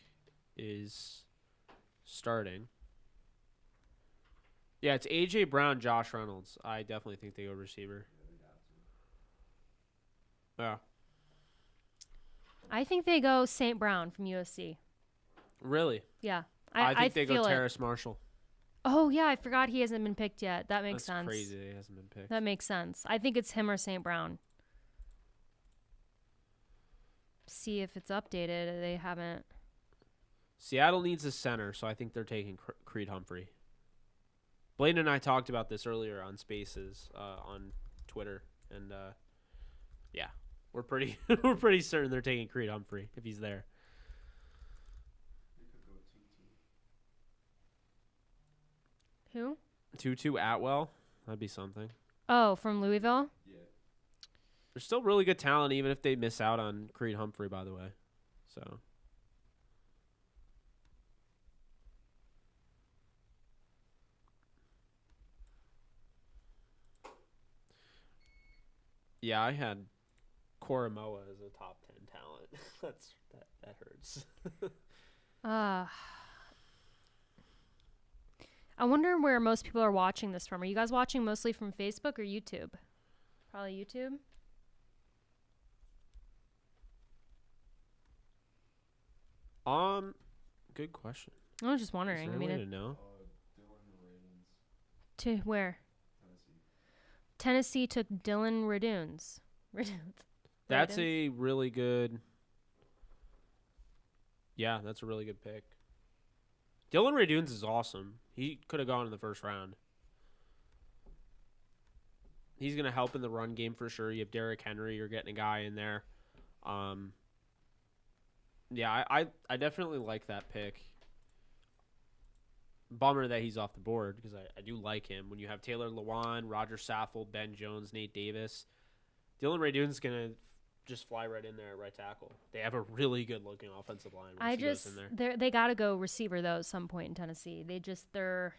is starting. Yeah, it's A.J. Brown, Josh Reynolds. I definitely think they go receiver. Yeah. I think they go St. Brown from USC. Really? Yeah. I think they go feel it. Terrace Marshall. Oh, yeah. I forgot he hasn't been picked yet. That makes That's sense. crazy that he hasn't been picked. That makes sense. I think it's him or St. Brown. See if it's updated. They haven't. Seattle needs a center, so I think they're taking Creed Humphrey. Blaine and I talked about this earlier on Spaces on Twitter, and yeah, we're pretty we're pretty certain they're taking Creed Humphrey if he's there. They could go 2-2. Who? Tutu Atwell, that'd be something. Oh, from Louisville? Yeah. There's still really good talent, even if they miss out on Creed Humphrey, by the way. So. Yeah, I had Koromoa as a top 10 talent. that hurts. I wonder where most people are watching this from. Are you guys watching mostly from Facebook or YouTube? Probably YouTube. Good question. I was just Is wondering. there I a mean, way to know? Dylan Ravens, to where? Tennessee. Tennessee took Dylan Radunes. That's a really good. Yeah, that's a really good pick. Dylan Radunes is awesome. He could have gone in the first round. He's going to help in the run game for sure. You have Derrick Henry. You're getting a guy in there. Yeah, I definitely like that pick. Bummer that he's off the board because I do like him. When you have Taylor Lewan, Roger Saffold, Ben Jones, Nate Davis, Dylan Radune's going to just fly right in there at right tackle. They have a really good looking offensive line. Goes in there. They got to go receiver though at some point in Tennessee. They're.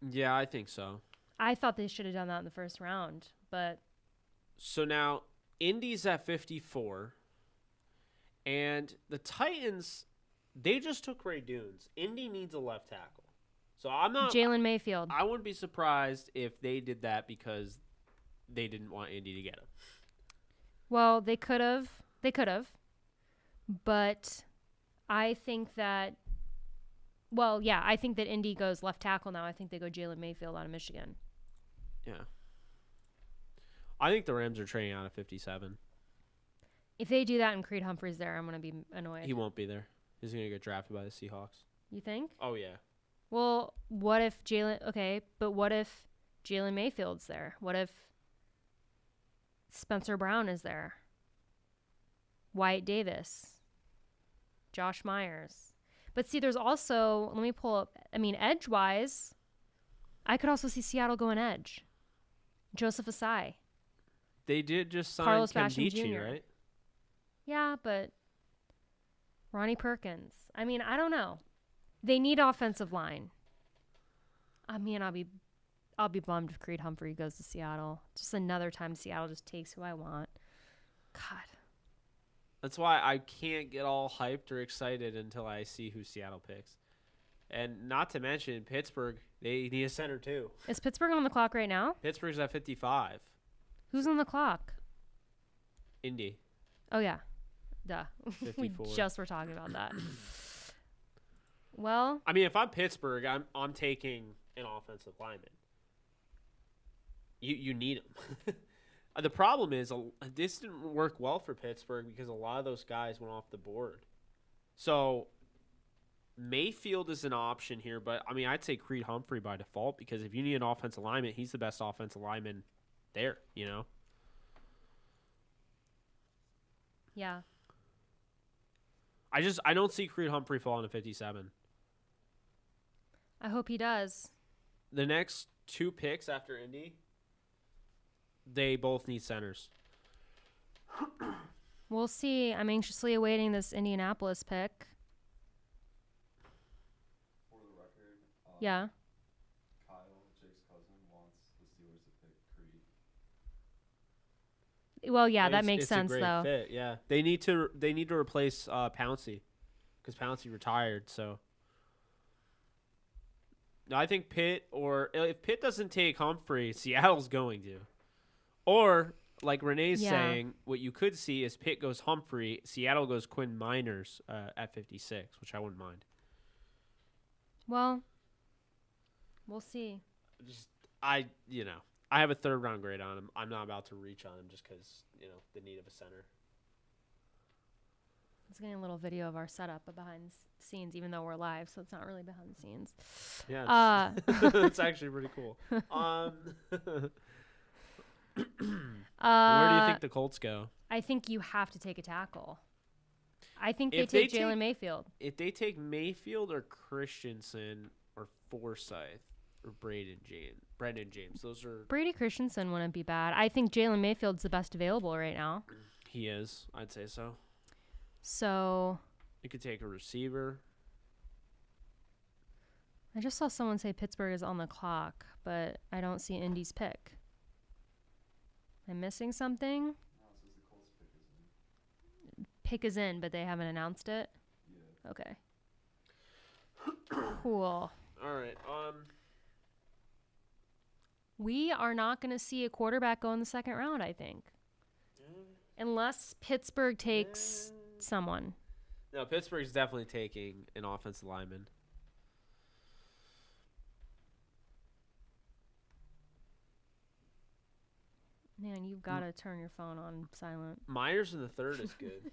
Yeah, I think so. I thought they should have done that in the first round, but. So now Indy's at 54, and the Titans, they just took Ray Dunes. Indy needs a left tackle, so I'm not. Jalen Mayfield. I wouldn't be surprised if they did that because they didn't want Indy to get him. Well, they could have. But I think that. Well, yeah, I think that Indy goes left tackle now. I think they go Jalen Mayfield out of Michigan. Yeah. I think the Rams are trading out of 57. If they do that and Creed Humphrey's there, I'm going to be annoyed. He won't be there. He's going to get drafted by the Seahawks. You think? Oh, yeah. Well, what if Jalen... Okay, but what if Jalen Mayfield's there? What if Spencer Brown is there? Wyatt Davis? Josh Myers? But see, there's also... Let me pull up... I mean, edge-wise, I could also see Seattle going edge. Joseph Asai. They did just sign Carlos Basham Kemdichi, Jr. right? Yeah, but Ronnie Perkins. I mean, I don't know. They need offensive line. I mean, I'll be bummed if Creed Humphrey goes to Seattle. Just another time Seattle just takes who I want. God. That's why I can't get all hyped or excited until I see who Seattle picks. And not to mention Pittsburgh, they need a center too. Is Pittsburgh on the clock right now? Pittsburgh's at 55. Who's on the clock? Indy. Oh, yeah. Duh. We 54. just were talking about that. Well, I mean, if I'm Pittsburgh, I'm taking an offensive lineman. You need him. The problem is this didn't work well for Pittsburgh because a lot of those guys went off the board. So Mayfield is an option here, but I mean, I'd say Creed Humphrey by default because if you need an offensive lineman, he's the best offensive lineman there, you know? yeah. I don't see Creed Humphrey falling to 57. I hope he does. The next two picks after Indy, they both need centers. We'll see. I'm anxiously awaiting this Indianapolis pick. 49ers Yeah. Kyle, Jake's cousin, wants the Steelers to pick Creed. Well, yeah, that It's- makes it's sense a great though. fit. Yeah, they need to replace Pouncey because Pouncey retired. So no, I think Pitt, or if Pitt doesn't take Humphrey, Seattle's going to. Or like Renee's Yeah. saying, what you could see is Pitt goes Humphrey, Seattle goes Quinn Miners at 56, which I wouldn't mind. Well, we'll see. I have a 3rd round grade on him. I'm not about to reach on him just because the need of a center. It's getting a little video of our setup behind the scenes, even though we're live, so it's not really behind the scenes. Yeah, it's actually pretty cool. Where do you think the Colts go? I think you have to take a tackle. I think If they they take Jalen take- Mayfield. If they take Mayfield or Christensen or Forsyth or Brendan James, those are Brady Christensen wouldn't be bad. I think Jalen Mayfield's the best available right now. he is. I'd say so. So You could take a receiver. I just saw someone say Pittsburgh is on the clock, but I don't see Indy's pick. Am I missing something? No, it says the Colts pick is in. Pick is in, but they haven't announced it. Yeah. Okay. Cool. All right. We are not going to see a quarterback go in the 2nd round, I think. Unless Pittsburgh takes someone. No, Pittsburgh's definitely taking an offensive lineman. Man, you've got to turn your phone on silent. Myers in the 3rd is good.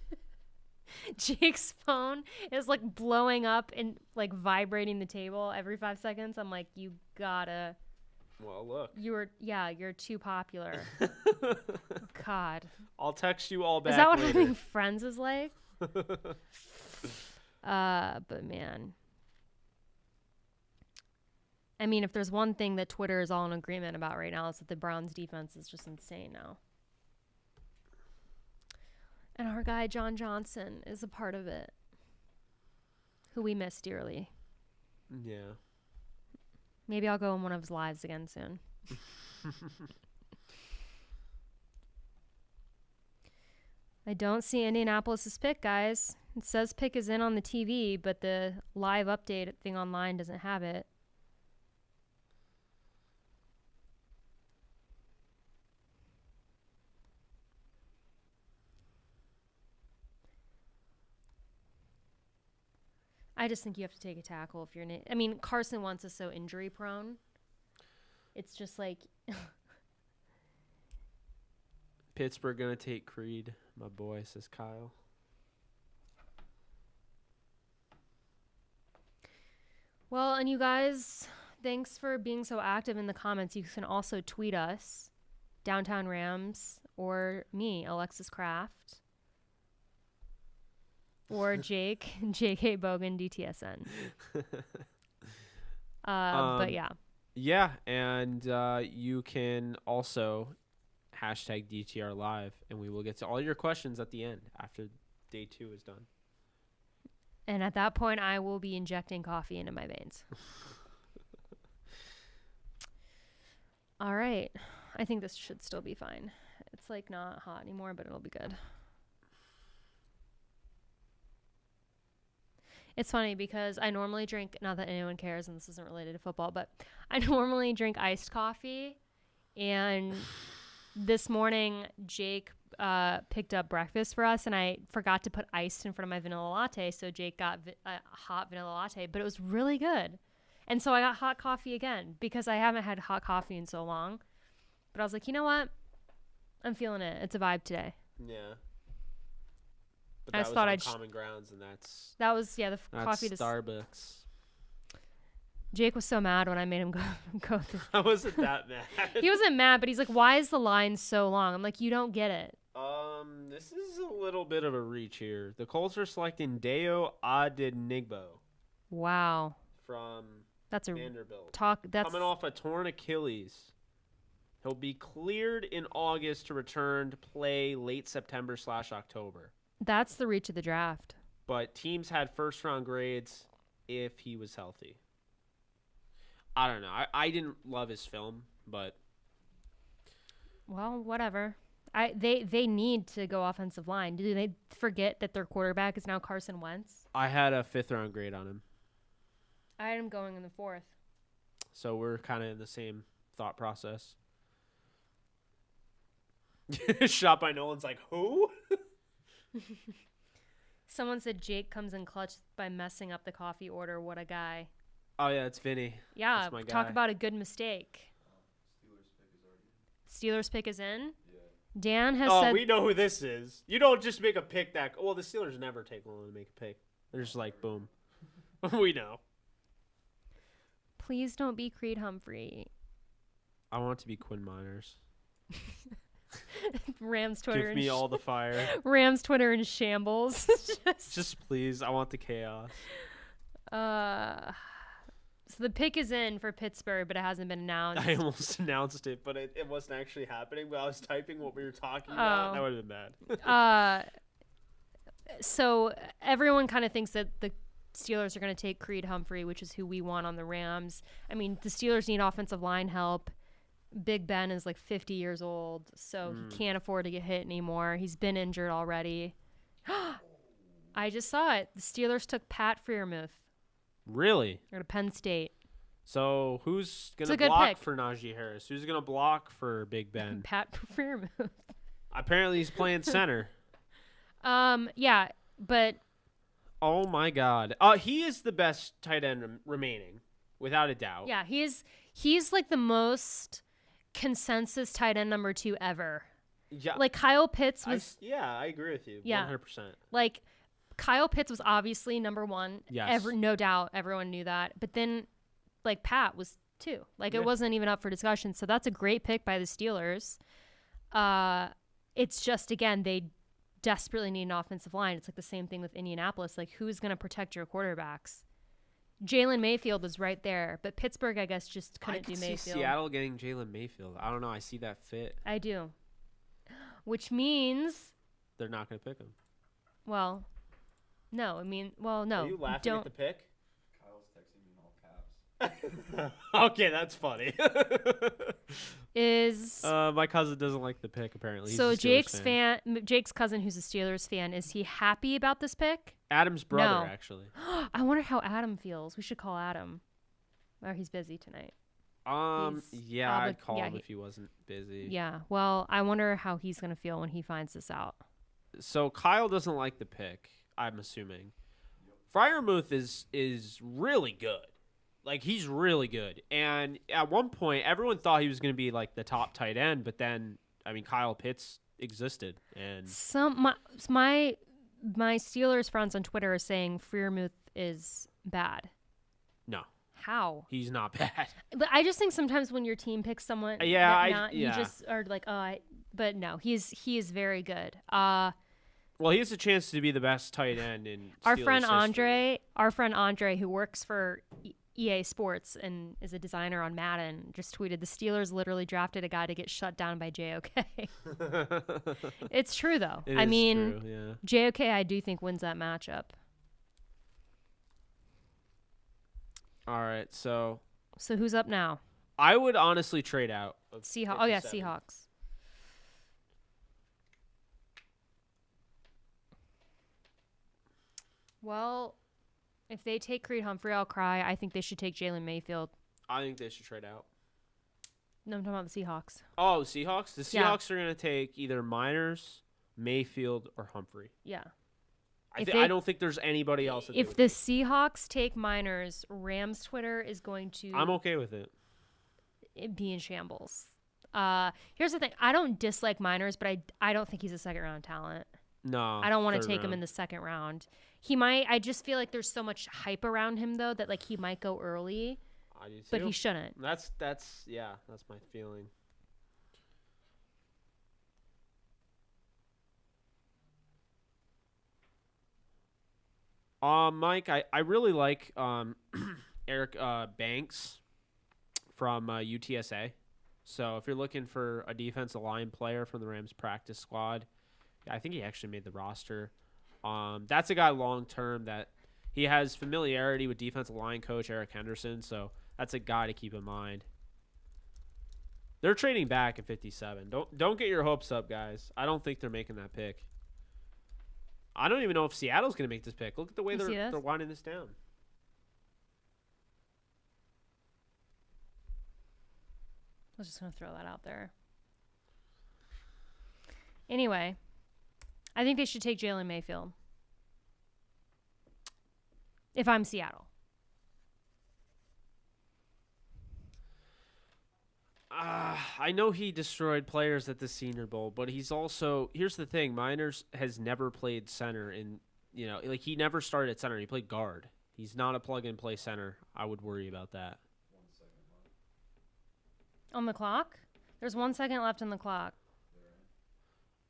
Jake's phone is like blowing up and like vibrating the table every 5 seconds. I'm like, you gotta. Well, look. You're too popular. God. I'll text you all back Is that what later. having friends is like? But man. I mean, if there's one thing that Twitter is all in agreement about right now, it's that the Browns defense is just insane now. And our guy, John Johnson, is a part of it, who we miss dearly. Yeah. Maybe I'll go in one of his lives again soon. I don't see Indianapolis's pick, guys. It says pick is in on the TV, but the live update thing online doesn't have it. I just think you have to take a tackle if you're. I mean, Carson Wentz is so injury prone. It's just like Pittsburgh gonna take Creed, my boy, says Kyle. Well, and you guys, thanks for being so active in the comments. You can also tweet us, Downtown Rams, or me, Alexis Kraft, or Jake, Jake Ellenbogen, DTSN. But yeah. Yeah, and you can also hashtag DTR Live, and we will get to all your questions at the end after day 2 is done. And at that point, I will be injecting coffee into my veins. All right. I think this should still be fine. It's like not hot anymore, but it'll be good. It's funny because I normally drink, not that anyone cares and this isn't related to football, but I normally drink iced coffee. And this morning, Jake picked up breakfast for us and I forgot to put ice in front of my vanilla latte. So Jake got a hot vanilla latte, but it was really good. And so I got hot coffee again because I haven't had hot coffee in so long. But I was like, you know what? I'm feeling it. It's a vibe today. Yeah. But I that just was thought on I'd Common Grounds, and that's the coffee. Starbucks. Jake was so mad when I made him go through. I wasn't that mad. He wasn't mad, but he's like, why is the line so long? I'm like, you don't get it. This is a little bit of a reach here. The Colts are selecting Deo Adenigbo Wow. from That's a Vanderbilt. That's Coming off a torn Achilles. He'll be cleared in August to return to play late September/October. That's the reach of the draft. But teams had first-round grades if he was healthy. I don't know. I didn't love his film, but Well, whatever. They need to go offensive line. Do they forget that their quarterback is now Carson Wentz? I had a 5th-round grade on him. I had him going in the 4th. So we're kind of in the same thought process. Shot by Nolan's like, who? Someone said Jake comes in clutch by messing up the coffee order. What a guy. Oh, yeah, it's Vinny. Yeah, That's my talk guy. about a good mistake. Steelers pick Steelers pick is is already. in. Yeah. Dan has Oh, said we know who this is. You don't just make a pick that. Well, the Steelers never take long to make a pick. They're just like, boom. We know. please don't be Creed Humphrey. I want it to be Quinn Miners. Rams Twitter Give me all the fire. Rams Twitter in shambles. Just please. I want the chaos. So the pick is in for Pittsburgh, but it hasn't been announced. I almost announced it, but it wasn't actually happening. But I was typing what we were talking about. Oh. That would have been bad. So everyone kind of thinks that the Steelers are going to take Creed Humphrey, which is who we want on the Rams. I mean, the Steelers need offensive line help. Big Ben is like 50 years old, so he can't afford to get hit anymore. He's been injured already. I just saw it. The Steelers took Pat Freiermuth. Really? Or to Penn State. So who's It's gonna a good block pick. for Najee Harris? Who's gonna block for Big Ben? Pat Freiermuth. Apparently he's playing center. Yeah, but Oh my God. He is the best tight end remaining, without a doubt. yeah, he's like the most consensus tight end number 2 ever. Yeah. Like Kyle Pitts was I agree with you. Yeah. 100%. like Kyle Pitts was obviously number 1. Yes. No doubt, everyone knew that. But then like Pat was 2. Like Yeah. it wasn't even up for discussion. So that's a great pick by the Steelers. It's just again they desperately need an offensive line. It's like the same thing with Indianapolis. Like who's going to protect your quarterbacks? Jalen Mayfield is right there, but Pittsburgh, I guess, just I couldn't could do see Mayfield. Seattle getting Jalen Mayfield. I don't know. I see that fit. I do. Which means, They're not going to pick him. well, no. I mean, well, no. Are you laughing don't. at the pick? Kyle's texting me in all caps. Okay, that's funny. Is My cousin doesn't like the pick, apparently. He's so a Steelers Jake's cousin, who's a Steelers fan, is he happy about this pick? Adam's brother, No. actually. I wonder how Adam feels. We should call Adam. Or he's busy tonight. He's Yeah, probably- I'd call yeah, him he- if he wasn't busy. Yeah. Well, I wonder how he's gonna feel when he finds this out. So Kyle doesn't like the pick, I'm assuming. Freiermuth is really good. Like, he's really good. And at one point, everyone thought he was going to be, like, the top tight end. But then, I mean, Kyle Pitts existed. And My Steelers friends on Twitter are saying Freiermuth is bad. no, How? he's not bad. But I just think sometimes when your team picks someone, Yeah, you just are like, but no, he is very good. Well, he has a chance to be the best tight end in Our Steelers friend history. Andre, who works for EA Sports and is a designer on Madden, just tweeted the Steelers literally drafted a guy to get shut down by JOK. It's true though. It I is mean, true, yeah. JOK I do think wins that matchup. All right, so So who's up now? I would honestly trade out. Of Seahawks. Oh yeah, 57. Seahawks. Well, if they take Creed Humphrey, I'll cry. I think they should take Jalen Mayfield. I think they should trade out. No, I'm talking about the Seahawks. Oh, Seahawks? The Yeah. Seahawks are going to take either Miners, Mayfield, or Humphrey. Yeah. I don't think there's anybody else. That they If would the take. Seahawks take Miners, Rams Twitter is going to I'm okay with it. be in shambles. Here's the thing. I don't dislike Miners, but I don't think he's a second round talent. No. I don't want to third take him in round. the second round. He might. I just feel like there's so much hype around him though that like he might go early, I do but too. he shouldn't. That's my feeling. Mike, I really like Eric Banks from UTSA. So if you're looking for a defensive line player from the Rams practice squad, I think he actually made the roster. That's a guy long term that he has familiarity with defensive line coach Eric Henderson. So That's a guy to keep in mind. They're trading back at 57. Don't get your hopes up, guys. I don't think they're making that pick. I don't even know if Seattle's going to make this pick. Look at the way they're winding this down. I was just going to throw that out there. Anyway, I think they should take Jalen Mayfield. If I'm Seattle. I know he destroyed players at the Senior Bowl, but he's also, here's the thing, Miners has never played center in, like he never started at center. He played guard. He's not a plug-and-play center. I would worry about that. 1 second left. On the clock? There's 1 second left on the clock.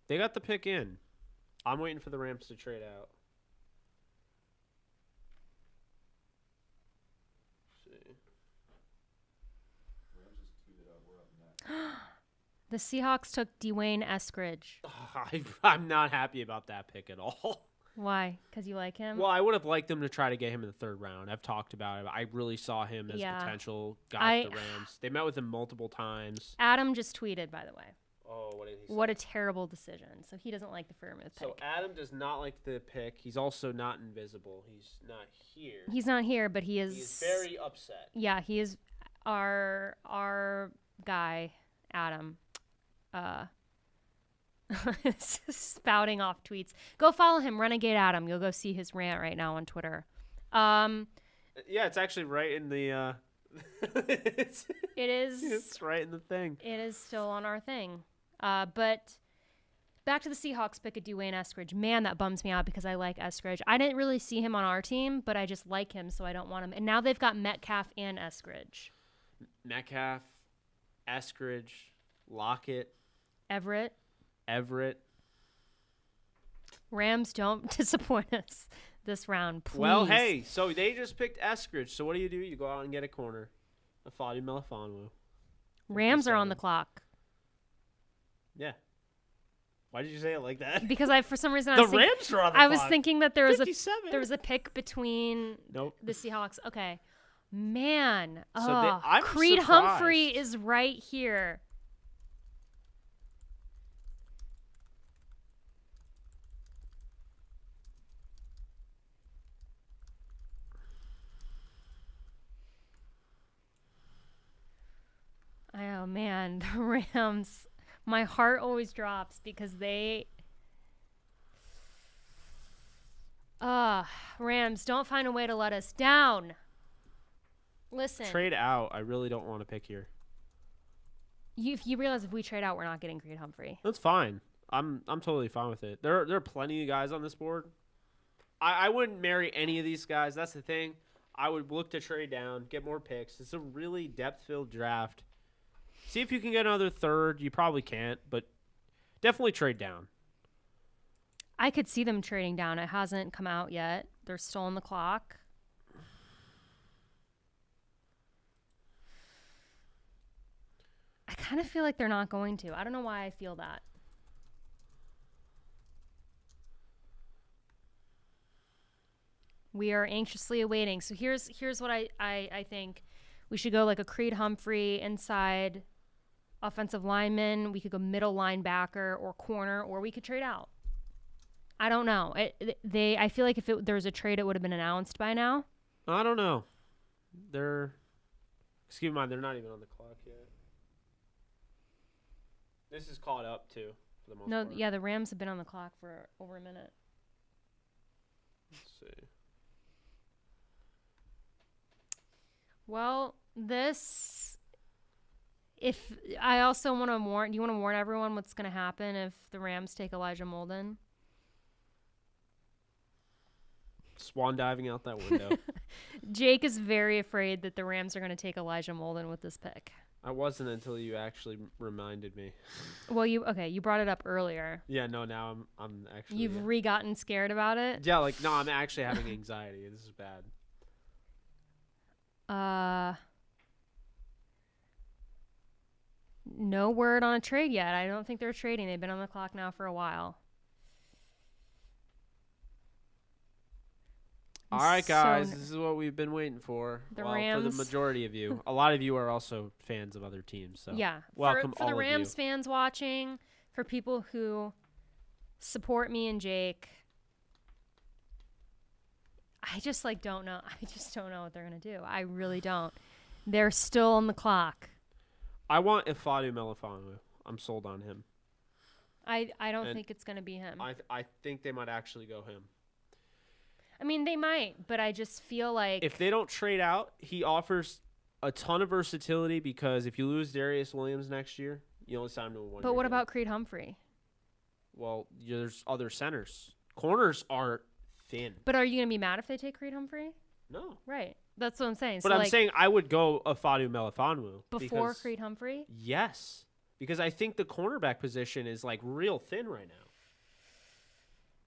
They got the pick in. I'm waiting for the Rams to trade out. Rams just tweeted out, we're up next. The Seahawks took Dwayne Eskridge. I'm not happy about that pick at all. Why? Because you like him? Well, I would have liked them to try to get him in the third round. I've talked about it. I really saw him as a potential guy for the Rams. They met with him multiple times. Adam just tweeted, by the way. Oh, what did he say? What a terrible decision. So he doesn't like the Freiermuth pick. So Adam does not like the pick. He's also not invisible. He's not here. He's not here, but he is. He's very upset. Yeah, he is our guy, Adam. Spouting off tweets. Go follow him, Renegade Adam. You'll go see his rant right now on Twitter. Yeah, it's actually right in the. It is. It's right in the thing. It is still on our thing. But back to the Seahawks pick of Dwayne Eskridge. Man, that bums me out because I like Eskridge. I didn't really see him on our team, but I just like him, so I don't want him. And now they've got Metcalf and Eskridge. Metcalf, Eskridge, Lockett, Everett. Rams, don't disappoint us this round, please. Well, hey, so they just picked Eskridge. So what do? You go out and get a corner. Afadi Melifonwu. Rams are on the clock. Yeah. Why did you say it like that? Because for some reason Rams are on the clock. I was thinking that there was 57. a pick between the Seahawks. Okay. Man. So I'm Creed surprised. Humphrey is right here. Oh, man. The Rams. My heart always drops because Rams, don't find a way to let us down. Listen. Trade out. I really don't want to pick here. If you realize if we trade out, we're not getting Creed Humphrey. That's fine. I'm totally fine with it. There are plenty of guys on this board. I wouldn't marry any of these guys. That's the thing. I would look to trade down, get more picks. It's a really depth-filled draft. See if you can get another third. You probably can't, but definitely trade down. I could see them trading down. It hasn't come out yet. They're still on the clock. I kind of feel like they're not going to. I don't know why I feel that. We are anxiously awaiting. So here's what I think. We should go like a Creed Humphrey inside offensive lineman. We could go middle linebacker or corner, or we could trade out. I don't know. I feel like if there was a trade, it would have been announced by now. I don't know. Excuse me, they're not even on the clock yet. This is caught up too, for the most part. Yeah, the Rams have been on the clock for over a minute. Let's see. Well, if I also want to warn, do you want to warn everyone what's going to happen if the Rams take Elijah Molden? Swan diving out that window. Jake is very afraid that the Rams are going to take Elijah Molden with this pick. I wasn't until you actually reminded me. Well, you brought it up earlier. Yeah, no, now I'm actually. You've re-gotten scared about it? Yeah, no, I'm actually having anxiety. This is bad. No word on a trade yet. I don't think they're trading. They've been on the clock now for a while. All right, so guys, n- this is what we've been waiting for. The For the Rams. majority of you. A lot of you are also fans of other teams. So Yeah. welcome For the all of Rams you. fans watching, for people who support me and Jake, I just don't know. I just don't know what they're going to do. I really don't. They're still on the clock. I want Ifeatu Melifonwu. I'm sold on him. I don't And think it's going to be him. I think they might actually go him. I mean, they might, but I just feel like If they don't trade out, he offers a ton of versatility because if you lose Darius Williams next year, you only sign him to a 1-year But what deal. about Creed Humphrey? Well, there's other centers. Corners are thin. But are you going to be mad if they take Creed Humphrey? No. Right. That's what I'm saying. But So I'm saying I would go Ifeatu Melifonwu. before because- Creed Humphrey? Yes. Because I think the cornerback position is real thin right now.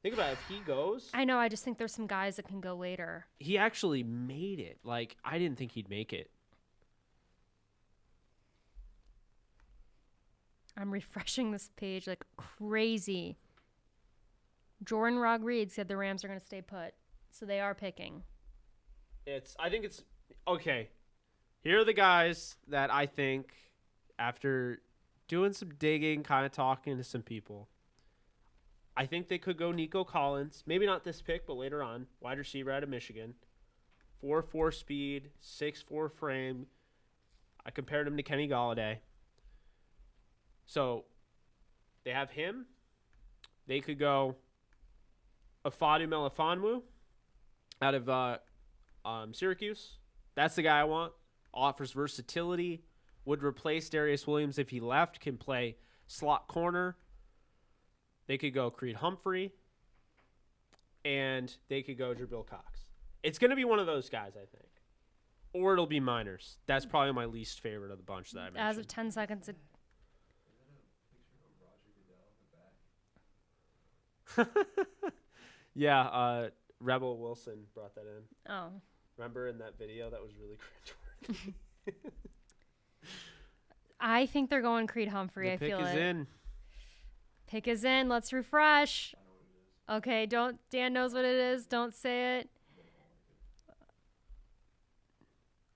Think about it. If he goes, I know. I just think there's some guys that can go later. he actually made it. I didn't think he'd make it. I'm refreshing this page like crazy. Jordan Rodriguez said the Rams are going to stay put. So they are picking. I think it's okay. Here are the guys that I think, after doing some digging, kind of talking to some people, I think they could go Nico Collins. Maybe not this pick, but later on. Wide receiver out of Michigan. 4.4 speed, 6'4 frame. I compared him to Kenny Galladay. So they have him. They could go Ifeatu Melifonwu out of Syracuse. That's the guy I want. Offers versatility. Would replace Darius Williams if he left. Can play slot corner. They could go Creed Humphrey. And they could go Jabril Cox. It's going to be one of those guys, I think. Or it'll be Miners. That's probably my least favorite of the bunch that I mentioned. As of 10 seconds ago. Yeah, Rebel Wilson brought that in. Oh. Remember in that video? That was really cringe. I think they're going Creed Humphrey. The I pick feel is it. in. Pick is in. Let's refresh. Okay, Dan knows what it is. Don't say it.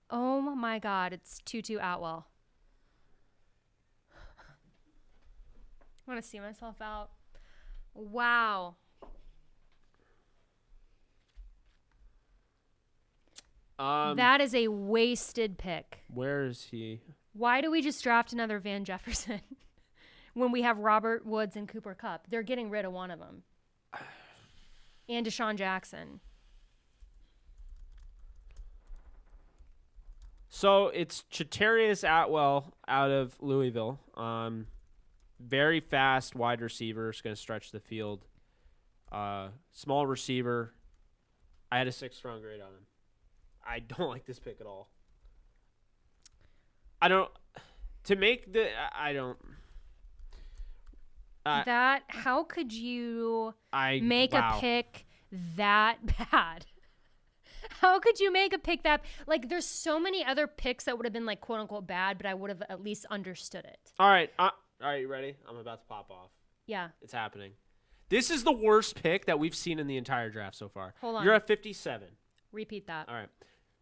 Oh my God, it's Tutu Atwell. I want to see myself out. Wow. That is a wasted pick. Where is he? Why do we just draft another Van Jefferson when we have Robert Woods and Cooper Kupp? They're getting rid of one of them. And Deshaun Jackson. So it's Chatarius Atwell out of Louisville. Very fast wide receiver. Is going to stretch the field. Small receiver. I had a 6th round grade on him. I don't like this pick at all. I don't. To make the. I don't. How could you I make wow. a pick that bad? How could you make a pick that there's so many other picks that would have been quote unquote bad, but I would have at least understood it. All right. All right. You ready? I'm about to pop off. Yeah. It's happening. This is the worst pick that we've seen in the entire draft so far. Hold on. You're at 57. Repeat that. All right.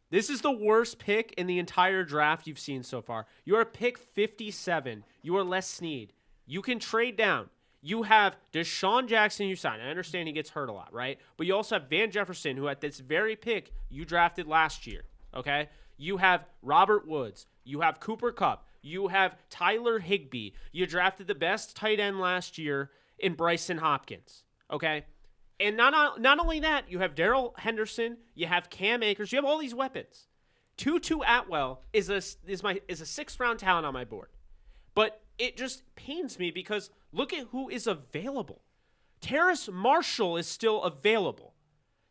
This is the worst pick in the entire draft you've seen so far. You are pick 57. You are Les Snead. You can trade down. You have Deshaun Jackson you signed. I understand he gets hurt a lot, right? But you also have Van Jefferson, who at this very pick you drafted last year, okay? You have Robert Woods. You have Cooper Kupp. You have Tyler Higbee. You drafted the best tight end last year in Bryson Hopkins, okay? And not only that, you have Darrell Henderson, you have Cam Akers, you have all these weapons. Tutu Atwell is a 6th round talent on my board. But it just pains me because look at who is available. Terrace Marshall is still available.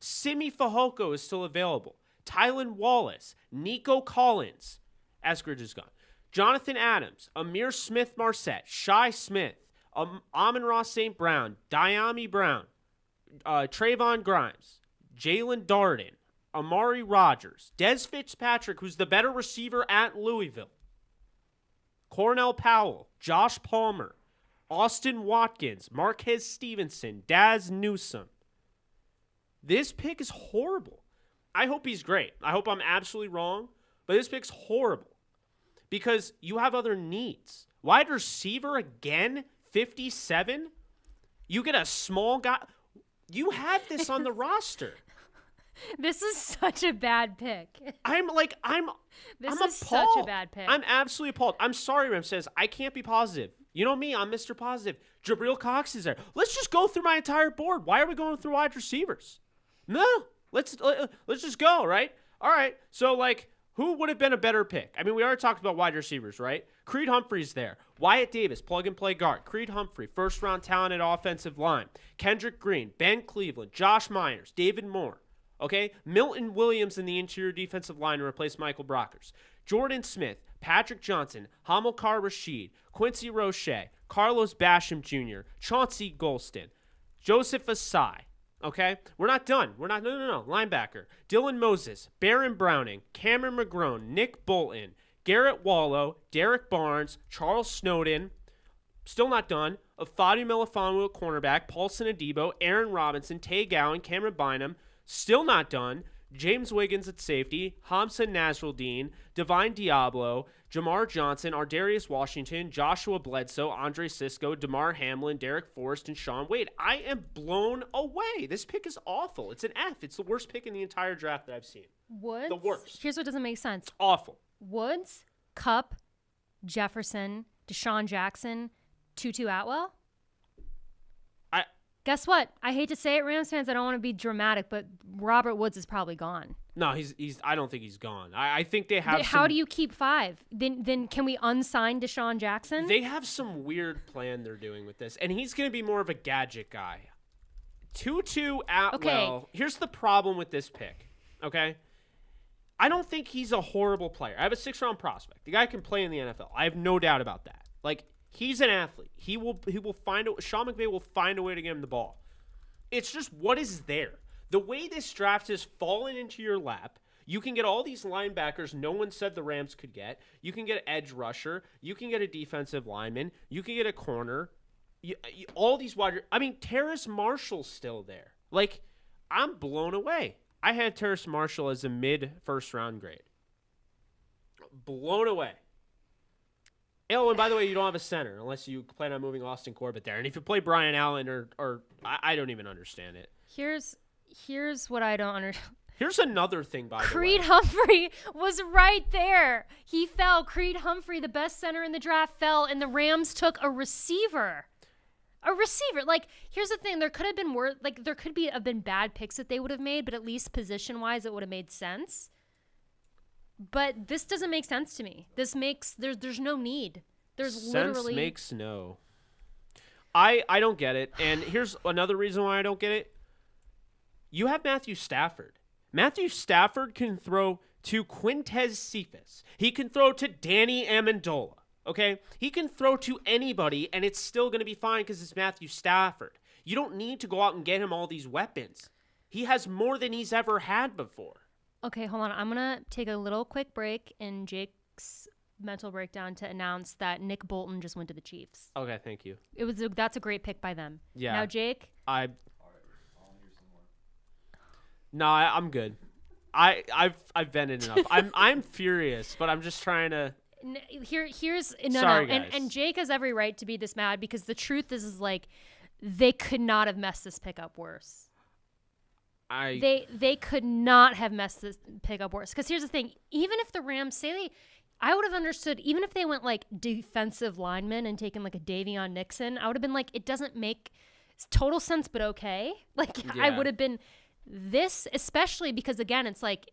Simi Fehoko is still available. Tylan Wallace, Nico Collins, Eskridge is gone. Jonathan Adams, Amir Smith-Marset, Shai Smith, Amon-Ra St. Brown, Diami Brown, Trayvon Grimes, Jalen Darden, Amari Rogers, Des Fitzpatrick, who's the better receiver at Louisville, Cornell Powell, Josh Palmer, Austin Watkins, Marquez Stevenson, Daz Newsome. This pick is horrible. I hope he's great. I hope I'm absolutely wrong, but this pick's horrible because you have other needs. Wide receiver again, 57? You get a small guy. You have this on the roster. This is such a bad pick. This I'm appalled. such a bad pick. I'm absolutely appalled. I'm sorry, Ram says. I can't be positive. You know me, I'm Mr. Positive. Jabril Cox is there. Let's just go through my entire board. Why are we going through wide receivers? No, let's just go, right? All right, so, like, who would have been a better pick? I mean, we already talked about wide receivers, right? Creed Humphrey's there. Wyatt Davis, plug-and-play guard. Creed Humphrey, first-round talent at offensive line. Kendrick Green, Ben Cleveland, Josh Myers, David Moore. Okay? Milton Williams in the interior defensive line to replace Michael Brockers. Jordan Smith, Patrick Johnson, Hamilcar Rashed, Quincy Roche, Carlos Basham Jr., Chauncey Golston, Joseph Asai. Okay? We're not done. No. Linebacker. Dylan Moses, Baron Browning, Cameron McGrone, Nick Bolton, Garrett Wallow, Derek Barnes, Charles Snowden. Still not done. Afadi Melifonwu at cornerback, Paulson Adebo, Aaron Robinson, Tay Gowan, Cameron Bynum. Still not done. James Wiggins at safety, Hamza Nasruddin, Divine Diablo, Jamar Johnson, Ardarius Washington, Joshua Bledsoe, Andre Sisco, DeMar Hamlin, Derek Forrest, and Sean Wade. I am blown away. This pick is awful. It's an F. It's the worst pick in the entire draft that I've seen. Woods? The worst. Here's what doesn't make sense. It's awful. Woods, Kupp, Jefferson, Deshaun Jackson, Tutu Atwell. Guess what? I hate to say it, Rams fans. I don't want to be dramatic, but Robert Woods is probably gone. No, he's. I don't think he's gone. I think they have. How do you keep 5? Then can we unsign Deshaun Jackson? They have some weird plan they're doing with this, and he's going to be more of a gadget guy. Tutu Atwell. Okay. Here's the problem with this pick. Okay, I don't think he's a horrible player. I have a 6th-round prospect. The guy can play in the NFL. I have no doubt about that. Like, he's an athlete. He will find a Sean McVay will find a way to get him the ball. It's just what is there. The way this draft has fallen into your lap, you can get all these linebackers no one said the Rams could get. You can get an edge rusher. You can get a defensive lineman. You can get a corner. All these wide. I mean, Terrace Marshall's still there. Like, I'm blown away. I had Terrace Marshall as a mid-first-round grade. Blown away. Oh, and by the way, you don't have a center unless you plan on moving Austin Corbett there. And if you play Brian Allen or I don't even understand it. Here's what I don't understand. Here's another thing, by the way. Creed Humphrey was right there. He fell. Creed Humphrey, the best center in the draft, fell, and the Rams took a receiver. A receiver. Like, here's the thing. There could have been have been bad picks that they would have made, but at least position-wise, it would have made sense. But this doesn't make sense to me. There's no need. There's sense literally makes no. I don't get it. And here's another reason why I don't get it. You have Matthew Stafford. Matthew Stafford can throw to Quintez Cephas. He can throw to Danny Amendola. Okay? He can throw to anybody, and it's still going to be fine because it's Matthew Stafford. You don't need to go out and get him all these weapons. He has more than he's ever had before. Okay, hold on. I'm going to take a little quick break in Jake's mental breakdown to announce that Nick Bolton just went to the Chiefs. Okay, thank you. That's a great pick by them. Yeah. Now, Jake? All right, I'll hear some more. No, I'm good. I've vented enough. I'm furious, but I'm just trying to. Sorry, guys. And Jake has every right to be this mad because the truth is like they could not have messed this pick up worse. They could not have messed this pick up worse. Because here's the thing: even if the Rams I would have understood. Even if they went like defensive lineman and taken like a Davion Nixon, I would have been like, it doesn't make total sense, but okay. Like yeah. I would have been this, especially because again, it's like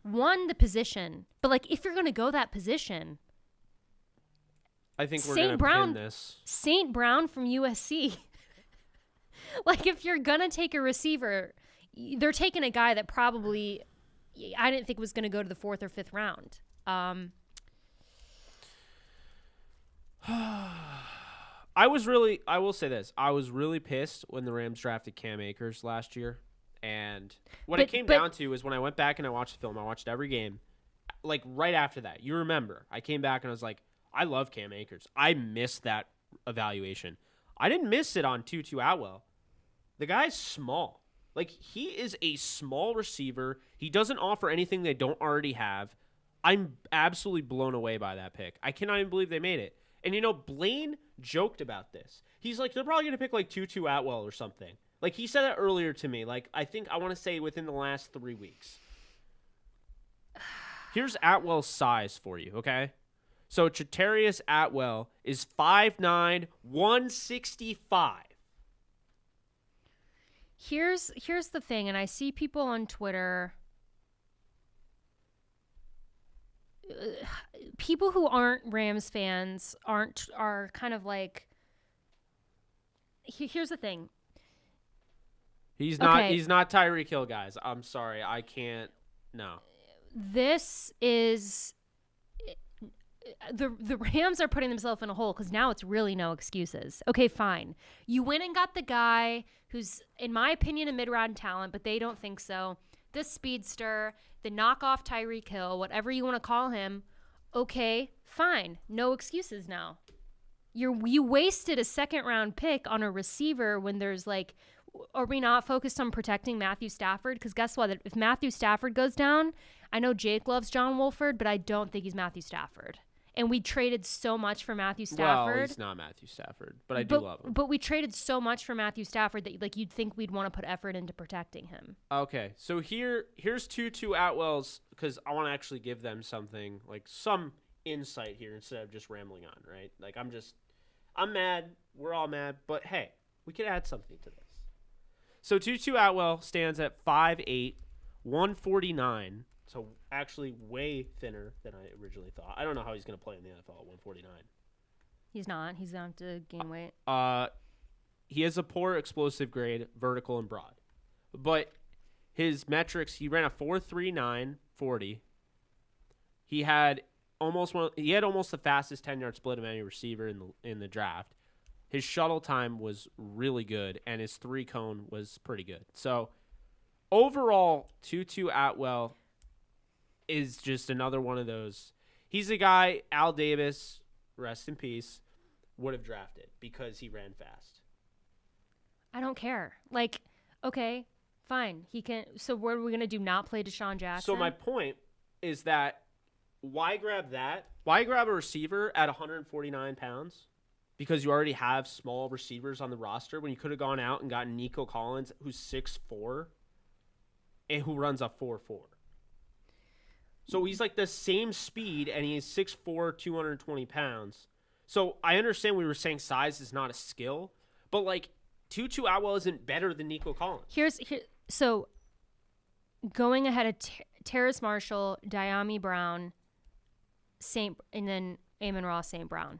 the position, but like if you're gonna go that position, I think we're gonna pin this. St. Brown from USC. Like if you're gonna take a receiver. They're taking a guy that probably I didn't think was going to go to the 4th or 5th round. I will say this. I was really pissed when the Rams drafted Cam Akers last year. And what it came down to is when I went back and I watched the film, I watched every game. Like right after that, you remember, I came back and I was like, I love Cam Akers. I missed that evaluation. I didn't miss it on Tutu Atwell. The guy's small. Like, he is a small receiver. He doesn't offer anything they don't already have. I'm absolutely blown away by that pick. I cannot even believe they made it. And, Blaine joked about this. He's like, they're probably going to pick, like, Tutu Atwell or something. Like, he said that earlier to me. Like, I want to say within the last 3 weeks. Here's Atwell's size for you, okay? So, Chatarius Atwell is 5'9", 165. Here's the thing, and I see people on Twitter, people who aren't Rams fans are kind of like, here's the thing. He's not Tyreek Hill, guys. I'm sorry. I can't. No. This is the Rams are putting themselves in a hole because now it's really no excuses. Okay, fine. You went and got the guy who's, in my opinion, a mid-round talent, but they don't think so. This speedster, the knockoff Tyreek Hill, whatever you want to call him. Okay, fine. No excuses now. You wasted a second-round pick on a receiver when there's like, are we not focused on protecting Matthew Stafford? Because guess what? If Matthew Stafford goes down, I know Jake loves John Wolford, but I don't think he's Matthew Stafford. And we traded so much for Matthew Stafford. Well, he's not Matthew Stafford, but I do love him. But we traded so much for Matthew Stafford that like you'd think we'd want to put effort into protecting him. Okay, so here's Tutu Atwell's, because I want to actually give them something, like some insight here instead of just rambling on, right? Like I'm mad. We're all mad, but hey, we could add something to this. So Tutu Atwell stands at 5'8", 149. So actually way thinner than I originally thought. I don't know how he's going to play in the NFL at 149. He's not. He's going to gain weight. He has a poor explosive grade, vertical and broad. But his metrics, he ran a 4.39 40. He had almost the fastest 10-yard split of any receiver in the draft. His shuttle time was really good, and his 3-cone was pretty good. So overall, Tutu Atwell is just another one of those. He's a guy Al Davis, rest in peace, would have drafted because he ran fast. I don't care. Like, okay, fine. He can. So what are we gonna do? Not play Deshaun Jackson? So my point is that why grab that? Why grab a receiver at 149 pounds? Because you already have small receivers on the roster when you could have gone out and gotten Nico Collins, who's 6'4", and who runs a 4.4. So he's like the same speed, and he's 6'4", 220 pounds. So I understand we were saying size is not a skill, but like Tutu Atwell isn't better than Nico Collins. So going ahead of Terrace Marshall, Diami Brown, and then Amon Ross, St. Brown.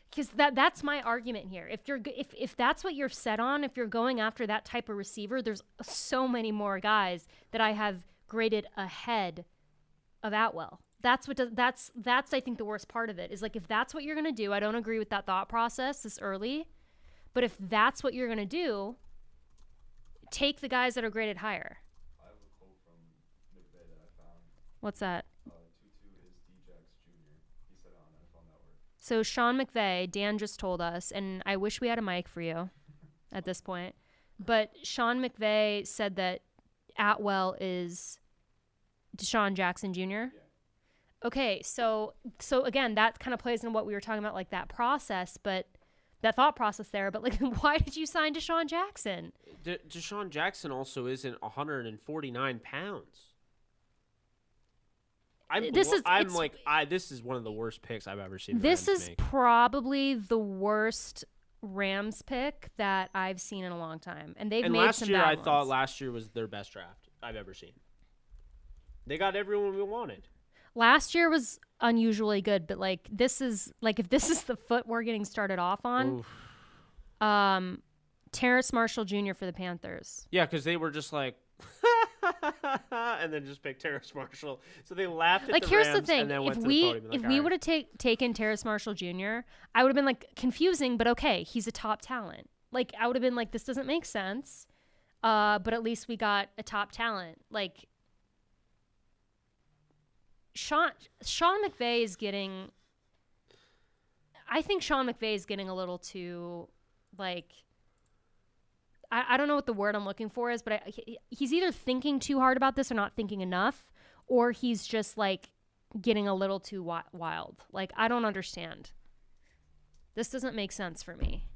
Because that's my argument here. If that's what you're set on, if you're going after that type of receiver, there's so many more guys that I have graded ahead of Atwell. That's I think the worst part of it is like if that's what you're gonna do, I don't agree with that thought process this early, but if that's what you're gonna do, take the guys that are graded higher. I have a quote from McVay that I found. What's that? Tutu is D-Jax Jr. He said it on NFL Network. So Sean McVay, Dan just told us, and I wish we had a mic for you at this point, but Sean McVay said that Atwell is Deshaun Jackson Jr. Yeah. Okay, so again, that kind of plays into what we were talking about, like that process, but that thought process there. But like, why did you sign Deshaun Jackson? Deshaun Jackson also isn't 149 pounds. This is one of the worst picks I've ever seen. This is probably the worst Rams pick that I've seen in a long time, and made last some year bad I ones. thought last year was their best draft I've ever seen. They got everyone we wanted. Last year was unusually good, but like this is like if this is the foot we're getting started off on, Terrace Marshall Jr. for the Panthers. Yeah, because they were just like, and then just picked Terrace Marshall. So they laughed at like the here's Rams the thing: and then went if to the podium. if we would have taken Terrace Marshall Jr., I would have been like confusing, but okay, he's a top talent. Like I would have been like, this doesn't make sense, but at least we got a top talent. Like. Sean McVay is getting. I think Sean McVay is getting a little too, like. I don't know what the word I'm looking for is, but he's either thinking too hard about this or not thinking enough, or he's just like getting a little too wild. Like, I don't understand. This doesn't make sense for me.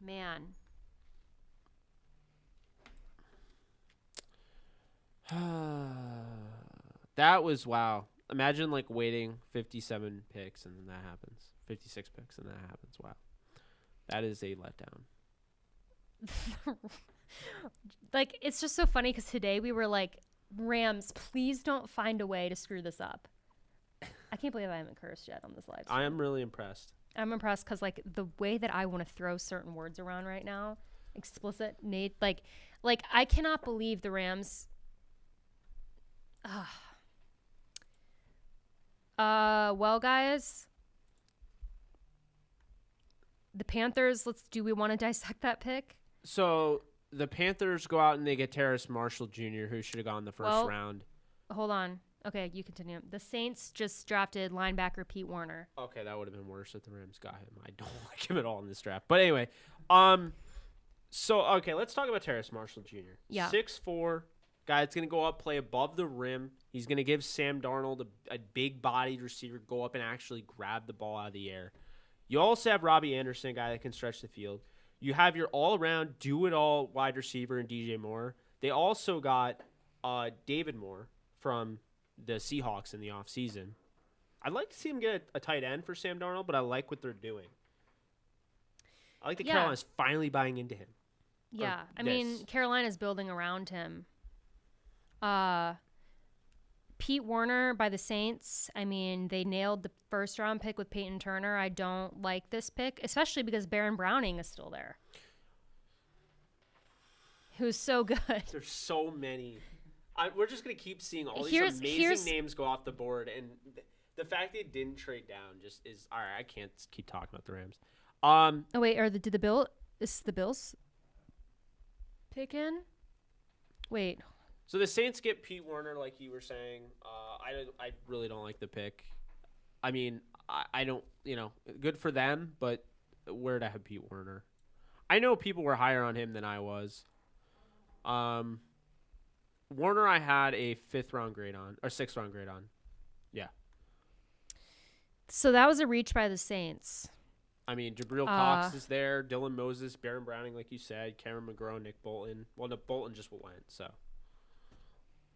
Man. That was wow. Imagine like waiting 57 picks and then that happens. 56 picks and that happens. Wow. That is a letdown. Like, it's just so funny because today we were like, Rams, please don't find a way to screw this up. I can't believe I haven't cursed yet on this live stream. I am really impressed. I'm impressed because like the way that I want to throw certain words around right now, explicit, Nate, like I cannot believe the Rams. Well, guys, the Panthers. Do we want to dissect that pick? So the Panthers go out and they get Terrace Marshall Jr., who should have gone the first round. Hold on. Okay, you continue. The Saints just drafted linebacker Pete Werner. Okay, that would have been worse if the Rams got him. I don't like him at all in this draft. But anyway, so okay, let's talk about Terrace Marshall Jr. Yeah. 6'4", guy that's gonna go up, play above the rim. He's gonna give Sam Darnold a big-bodied receiver go up and actually grab the ball out of the air. You also have Robbie Anderson, a guy that can stretch the field. You have your all-around, do-it-all wide receiver in DJ Moore. They also got David Moore from the Seahawks in the offseason. I'd like to see him get a tight end for Sam Darnold, but I like what they're doing. I like that Carolina's finally buying into him. Yeah, I mean, Carolina's building around him. Pete Werner by the Saints, I mean, they nailed the first-round pick with Peyton Turner. I don't like this pick, especially because Baron Browning is still there, who's so good. There's so many. We're just going to keep seeing all these amazing names go off the board, and the fact they didn't trade down just is – all right, I can't keep talking about the Rams. Oh, wait, is the Bills pick in? Wait. So the Saints get Pete Werner, like you were saying. I really don't like the pick. I mean, I don't – good for them, but where to have Pete Werner? I know people were higher on him than I was. Warner, I had a 5th-round grade on, or 6th-round grade on. Yeah. So that was a reach by the Saints. I mean, Jabril Cox is there, Dylan Moses, Baron Browning, like you said, Cameron McGraw, Nick Bolton. Well, Nick Bolton just went, so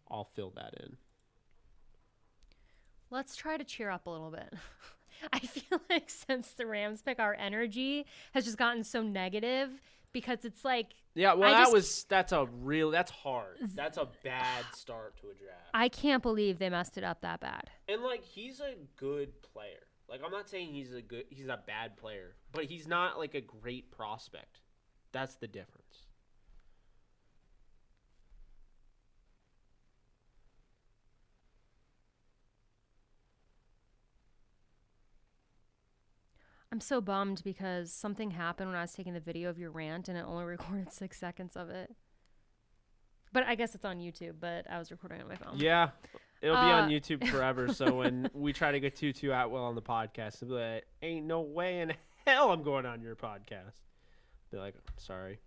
I'll fill that in. Let's try to cheer up a little bit. I feel like since the Rams pick, our energy has just gotten so negative because it's like – yeah, well, that's hard. That's a bad start to a draft. I can't believe they messed it up that bad. And like, he's a good player. Like, I'm not saying he's a bad player, but he's not like a great prospect. That's the difference. I'm so bummed because something happened when I was taking the video of your rant and it only recorded 6 seconds of it. But I guess it's on YouTube, but I was recording it on my phone. Yeah, it'll be on YouTube forever. So when we try to get Tutu Atwell on the podcast, it'll be like, ain't no way in hell I'm going on your podcast. Be like, sorry.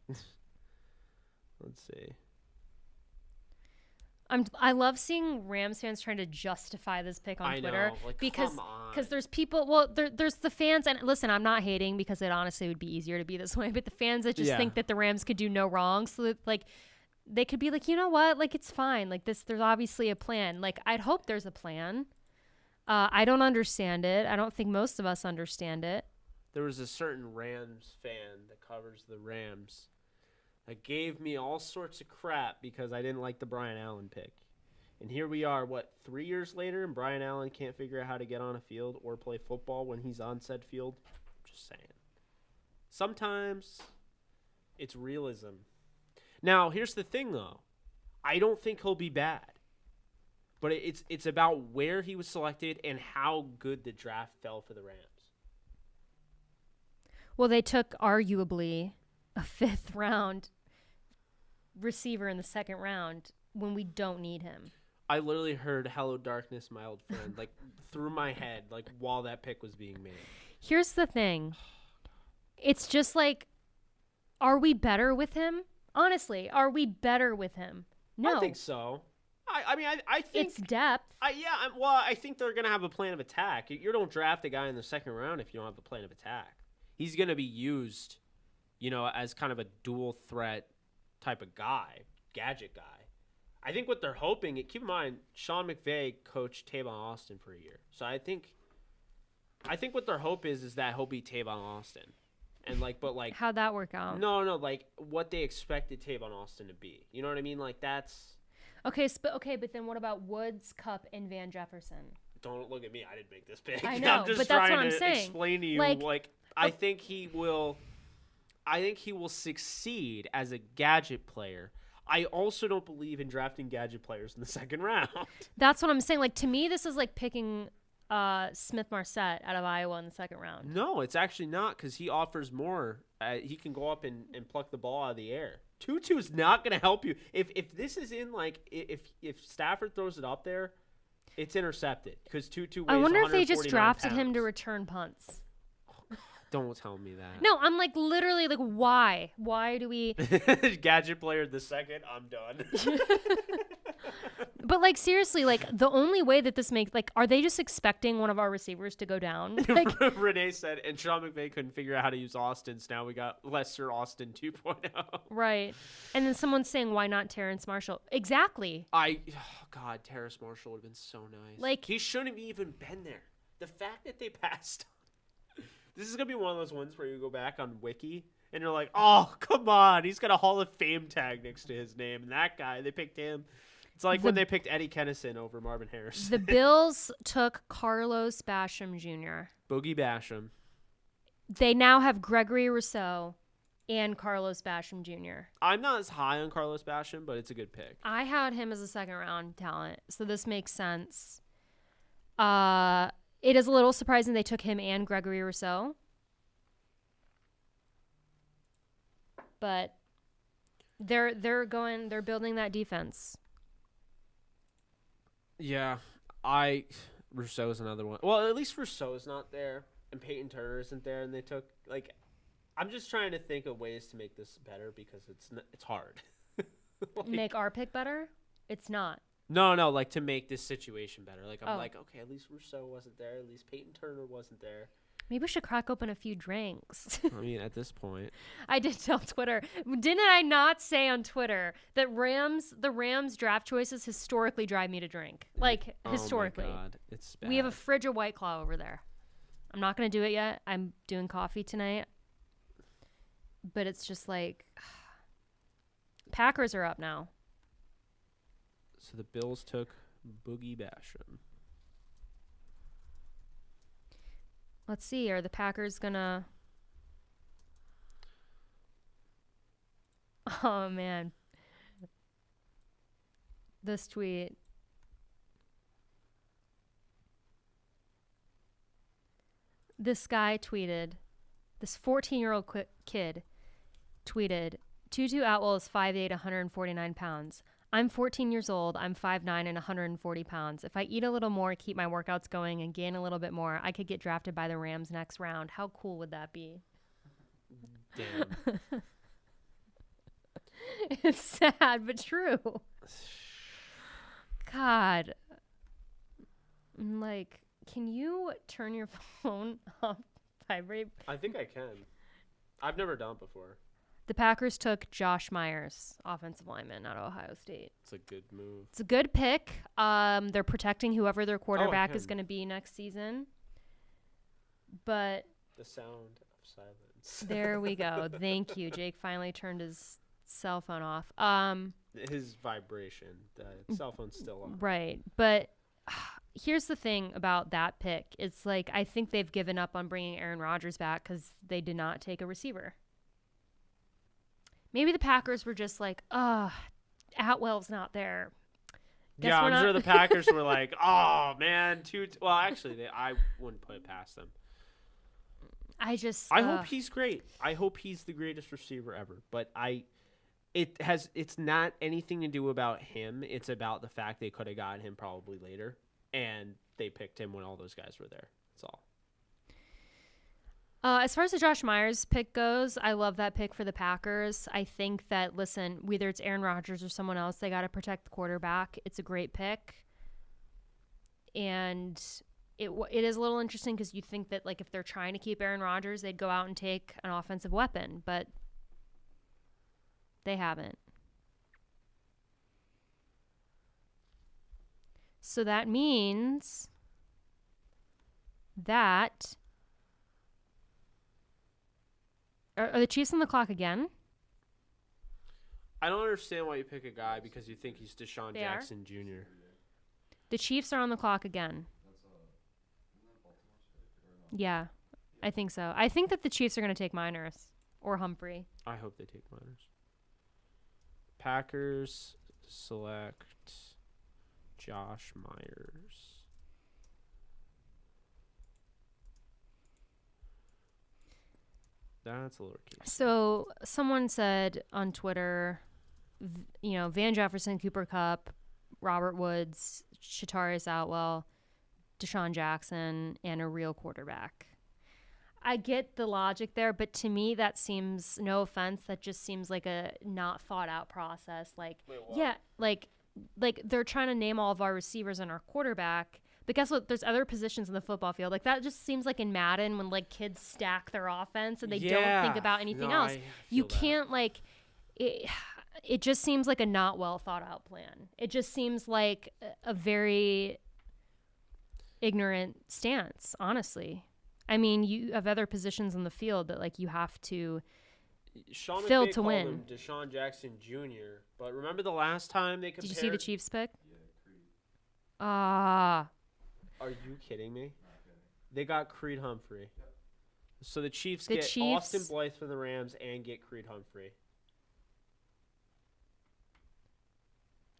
Let's see. I love seeing Rams fans trying to justify this pick on Twitter. Know. Like, because there's people, well, there's the fans, and listen, I'm not hating because it honestly would be easier to be this way, but the fans that just think that the Rams could do no wrong, so that, like, they could be like, you know what, like, it's fine, like, there's obviously a plan. Like, I'd hope there's a plan. I don't understand it. I don't think most of us understand it. There was a certain Rams fan that covers the Rams that gave me all sorts of crap because I didn't like the Brian Allen pick. And here we are, 3 years later, and Brian Allen can't figure out how to get on a field or play football when he's on said field? Just saying. Sometimes it's realism. Now, here's the thing, though. I don't think he'll be bad. But it's about where he was selected and how good the draft fell for the Rams. Well, they took arguably a 5th round receiver in the 2nd round when we don't need him. I literally heard "Hello Darkness, My Old Friend" like through my head, like while that pick was being made. Here's the thing. It's just like Are we better with him? Honestly, are we better with him? No. I think so. I think It's depth. I think they're gonna have a plan of attack. You don't draft a guy in the second round if you don't have a plan of attack. He's gonna be used, as kind of a dual threat type of guy, gadget guy. I think what they're hoping. Keep in mind, Sean McVay coached Tavon Austin for a year, so I think what their hope is that he'll be Tavon Austin, and How'd that work out? no, what they expected Tavon Austin to be. You know what I mean? That's. Okay, but then what about Woods, Cup, and Van Jefferson? Don't look at me. I didn't make this pick. I know, I'm just but that's trying what I'm to saying. explain to you. I think he will. I think he will succeed as a gadget player. I also don't believe in drafting gadget players in the second round. That's what I'm saying. To me, this is like picking Smith Marset out of Iowa in the second round. No, it's actually not, because he offers more. He can go up and pluck the ball out of the air. Tutu is not going to help you. If this is in if Stafford throws it up there, it's intercepted because Tutu weighs I wonder if they just 149 drafted him pounds. to return punts. Don't tell me that. No, I'm literally why? Why do we? Gadget player the second, I'm done. But seriously, the only way that this makes are they just expecting one of our receivers to go down? Renee said, and Sean McVay couldn't figure out how to use Austin, so now we got Lester Austin 2.0. Right. And then someone's saying, why not Terrence Marshall? Exactly. God, Terrace Marshall would have been so nice. He shouldn't have even been there. The fact that they passed. This is going to be one of those ones where you go back on Wiki and you're like, oh, come on. He's got a Hall of Fame tag next to his name. And that guy, they picked him. It's like when they picked Eddie Kennison over Marvin Harrison. The Bills took Carlos Basham Jr. Boogie Basham. They now have Gregory Rousseau and Carlos Basham Jr. I'm not as high on Carlos Basham, but it's a good pick. I had him as a second-round talent, so this makes sense. It is a little surprising they took him and Gregory Rousseau. But they're building that defense. Yeah, Rousseau's another one. Well, at least Rousseau's not there, and Peyton Turner isn't there, and they took I'm just trying to think of ways to make this better because it's hard. Make our pick better? It's not. No, to make this situation better. Okay, at least Rousseau wasn't there. At least Peyton Turner wasn't there. Maybe we should crack open a few drinks. I mean, at this point. I did tell Twitter. Didn't I not say on Twitter that the Rams draft choices historically drive me to drink? Historically. Oh my God, it's bad. We have a fridge of White Claw over there. I'm not going to do it yet. I'm doing coffee tonight. But it's just Packers are up now. So the Bills took Boogie Basham. Let's see. Are the Packers gonna? Oh man, this tweet. This guy tweeted. This 14-year-old kid tweeted. Tutu Atwell is 5'8", 149 pounds. I'm 14 years old. I'm 5'9" and 140 pounds. If I eat a little more, keep my workouts going, and gain a little bit more, I could get drafted by the Rams next round. How cool would that be? Damn. It's sad, but true. God. Can you turn your phone off vibrate? I think I can. I've never done it before. The Packers took Josh Myers, offensive lineman out of Ohio State. It's a good move. It's a good pick. They're protecting whoever their quarterback is him. going to be next season. But The sound of silence. there we go. Thank you. Jake finally turned his cell phone off. His vibration. The cell phone's still on. Right. But here's the thing about that pick. It's I think they've given up on bringing Aaron Rodgers back because they did not take a receiver. Maybe the Packers were just Atwell's not there. Guess I'm sure the Packers were oh, man. Well, actually, I wouldn't put it past them. I hope he's great. I hope he's the greatest receiver ever. But it's not anything to do about him. It's about the fact they could have gotten him probably later. And they picked him when all those guys were there. That's all. As far as the Josh Myers pick goes, I love that pick for the Packers. I think that, listen, whether it's Aaron Rodgers or someone else, they got to protect the quarterback. It's a great pick. And it is a little interesting because you think that, like, if they're trying to keep Aaron Rodgers, they'd go out and take an offensive weapon, but they haven't. So that means that... Are the Chiefs on the clock again? I don't understand why you pick a guy because you think he's Deshaun Jackson Jr. The Chiefs are on the clock again. Yeah, I think so. I think that the Chiefs are going to take Miners or Humphrey. I hope they take Miners. Packers select Josh Myers. That's a little case. So someone said on Twitter, Van Jefferson, Cooper Kupp, Robert Woods, Shatarius Outwell, Deshaun Jackson, and a real quarterback. I get the logic there, but to me that seems, no offense, that just seems like a not thought out process. Like, wait, what? yeah, like they're trying to name all of our receivers and our quarterback. But guess what? There's other positions in the football field. Like, that just seems like in Madden when, like, kids stack their offense and they don't think about anything else. You can't, like, it just seems like a not well thought out plan. It just seems like a very ignorant stance, honestly. I mean, you have other positions in the field that, like, you have to Sean fill McVay to called win. him Deshaun Jackson Jr. But remember the last time they compared? Did you see the Chiefs pick? Yeah, Creed. Are you kidding me? Not kidding. They got Creed Humphrey. Yep. So the Chiefs The get Chiefs- Austin Blythe for the Rams and get Creed Humphrey.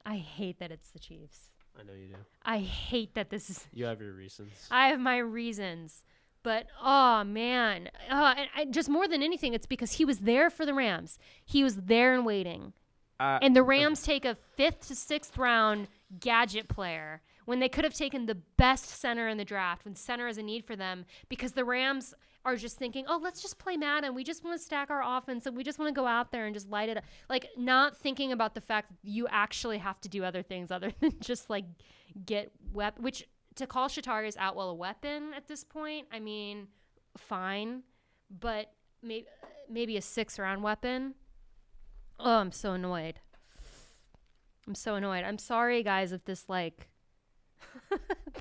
I hate that it's the Chiefs. I know you do. I hate that this is... You have your reasons. I have my reasons. But, oh, man. And just more than anything, it's because he was there for the Rams. He was there and waiting. And the Rams take a 5th to 6th round gadget player when they could have taken the best center in the draft, when center is a need for them, because the Rams are just thinking, oh, let's just play Madden. We just want to stack our offense, and we just want to go out there and just light it up. Like, not thinking about the fact that you actually have to do other things other than just, like, get which, to call Shatarius Outwell a weapon at this point, I mean, fine, but maybe a 6th round weapon. Oh, I'm so annoyed. I'm sorry, guys, if this, like,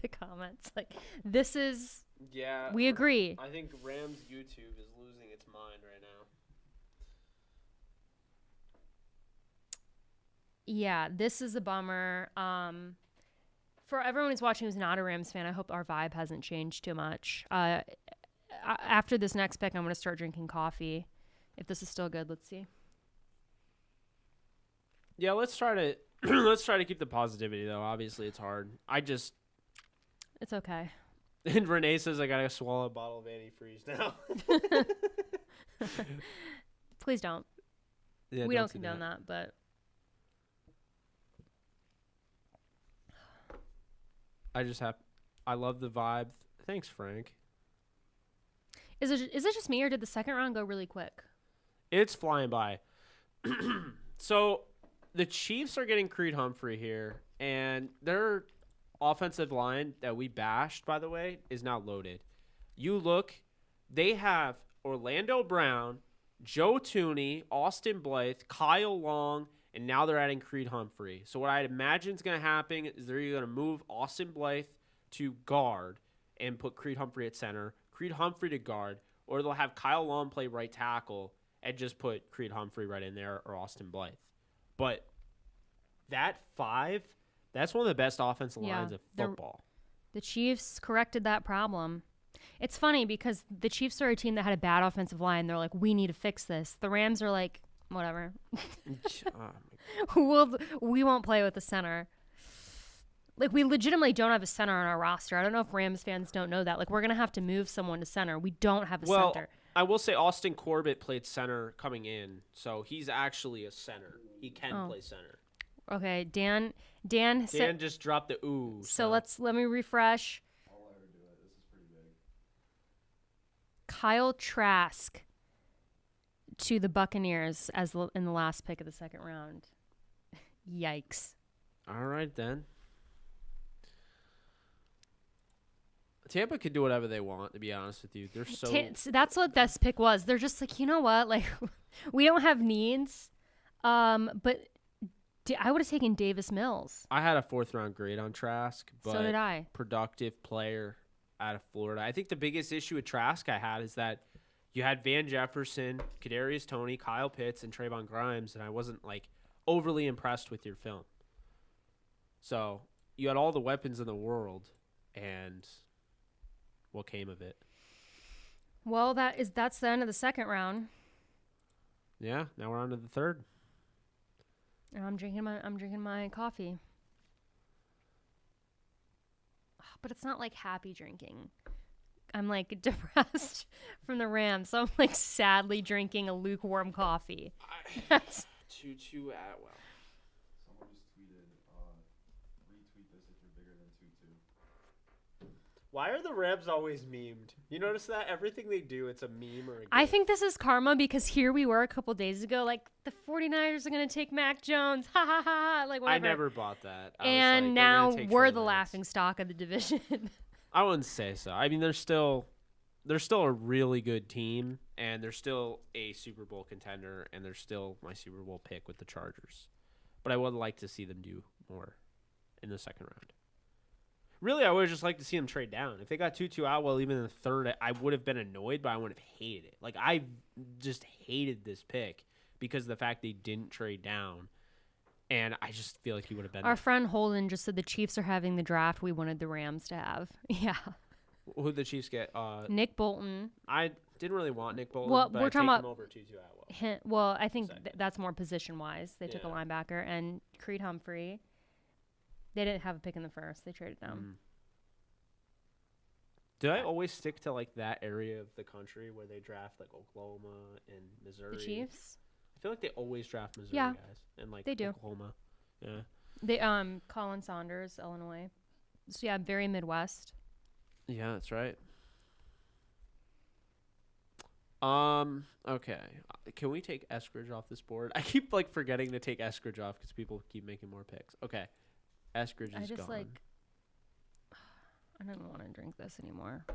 the comments, like, this is, Yeah. we agree. I think Rams YouTube is losing its mind right now. Yeah, this is a bummer. For everyone who's watching who's not a Rams fan, I hope our vibe hasn't changed too much. After this next pick, I'm going to start drinking coffee. If this is still good, let's see. Yeah, let's try to let's try to keep the positivity though. Obviously, it's hard. It's okay. And Renee says I gotta swallow a bottle of antifreeze now. Please don't. Yeah, We don't condone that, but I love the vibe. Thanks, Frank. is it just me, or did the second round go really quick? It's flying by. So the Chiefs are getting Creed Humphrey here, and their offensive line that we bashed, by the way, is now loaded. You look, they have Orlando Brown, Joe Tooney, Austin Blythe, Kyle Long, and now they're adding Creed Humphrey. So what I imagine is going to happen is they're either going to move Austin Blythe to guard and put Creed Humphrey at center, Creed Humphrey to guard, or they'll have Kyle Long play right tackle and just put Creed Humphrey right in there or Austin Blythe. But that 5, that's one of the best offensive lines of football. The Chiefs corrected that problem. It's funny because the Chiefs are a team that had a bad offensive line. They're like, we need to fix this. The Rams are like, whatever. We won't play with the center. Like, we legitimately don't have a center on our roster. I don't know if Rams fans don't know that. Like, we're going to have to move someone to center. We don't have a center. I will say Austin Corbett played center coming in, so he's actually a center. He can play center. Okay, Dan Dan said, just dropped the ooh. so let me refresh. I'll let her do it. This is pretty big. Kyle Trask to the Buccaneers in the last pick of the second round. Yikes. All right, then. Tampa could do whatever they want, to be honest with you. They're so... That's what this pick was. They're just like, you know what? Like, we don't have needs. But I would have taken Davis Mills. I had a 4th-round grade on Trask, but So did I. Productive player out of Florida. I think the biggest issue with Trask I had is that you had Van Jefferson, Kadarius Toney, Kyle Pitts, and Trayvon Grimes, and I wasn't, like, overly impressed with your film. So you had all the weapons in the world, and what came of it? Well, that's the end of the second round. Yeah, now we're on to the third. And I'm drinking my coffee. But it's not like happy drinking. I'm like depressed from the Rams, so I'm like sadly drinking a lukewarm coffee. That's Tutu Atwell. Someone just tweeted, retweet this if you're bigger than Tutu. Why are the Rams always memed? You notice that? Everything they do, it's a meme or a I gif. think this is karma because here we were a couple days ago, like the 49ers are going to take Mac Jones. Ha ha ha. Like whatever. I never bought that. I was And like, they're now gonna take we're Trey the Lance. laughing stock of the division. I wouldn't say so. I mean, they're still a really good team, and they're still a Super Bowl contender, and they're still my Super Bowl pick with the Chargers. But I would like to see them do more in the second round. Really, I would just like to see them trade down. If they got Tutu Atwell even in the third, I would have been annoyed, but I wouldn't have hated it. Like, I just hated this pick because of the fact they didn't trade down. And I just feel like he would have been Our friend Holden just said the Chiefs are having the draft we wanted the Rams to have. Yeah. Who'd the Chiefs get? Nick Bolton. I didn't really want Nick Bolton, Well, but we're I'd talking take about him over Tutu Atwell. Well, I think Second. that's more position-wise. They took a Yeah. linebacker and Creed Humphrey. They didn't have a pick in the first. They traded down. Do I always stick to like that area of the country where they draft like Oklahoma and Missouri? The Chiefs. I feel like they always draft Missouri Yeah, guys and like they do. Oklahoma. Yeah. They Colin Saunders, Illinois. So yeah, very Midwest. Yeah, that's right. Okay. Can we take Eskridge off this board? I keep like forgetting to take Eskridge off because people keep making more picks. Okay. Eskridge I is just gone. like I don't want to drink this anymore. The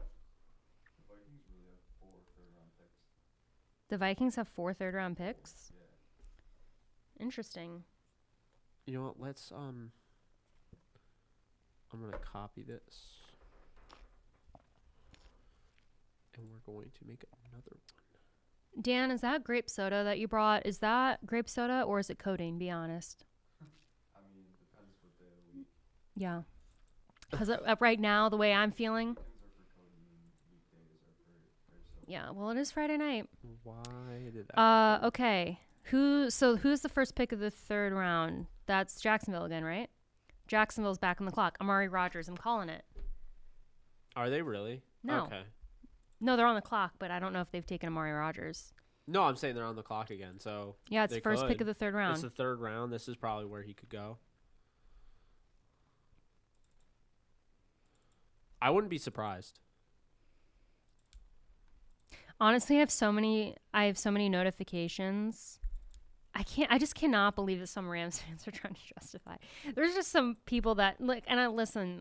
Vikings really have 4 third-round picks. The Vikings have 4 third-round picks. Yeah. Interesting. You know what? Let's I'm gonna copy this, and we're going to make another one. Dan, is that grape soda that you brought? Is that grape soda or is it codeine? Be honest. I mean, depends what day of the week. Yeah. Because right now, the way I'm feeling. Weekends are for codeine, weekdays are for grape soda. Yeah. Well, it is Friday night. Why did that? happen? Okay. Who's the first pick of the third round? That's Jacksonville again, right? Jacksonville's back on the clock. Amari Rodgers. I'm calling it. Are they really? No. Okay. No, they're on the clock, but I don't know if they've taken Amari Rodgers. No, I'm saying they're on the clock again. So Yeah, it's they first pick could. of the third It's round. the third round. This is probably where he could go. I wouldn't be surprised. Honestly, I have so many notifications. I just cannot believe that some Rams fans are trying to justify. There's just some people that look, and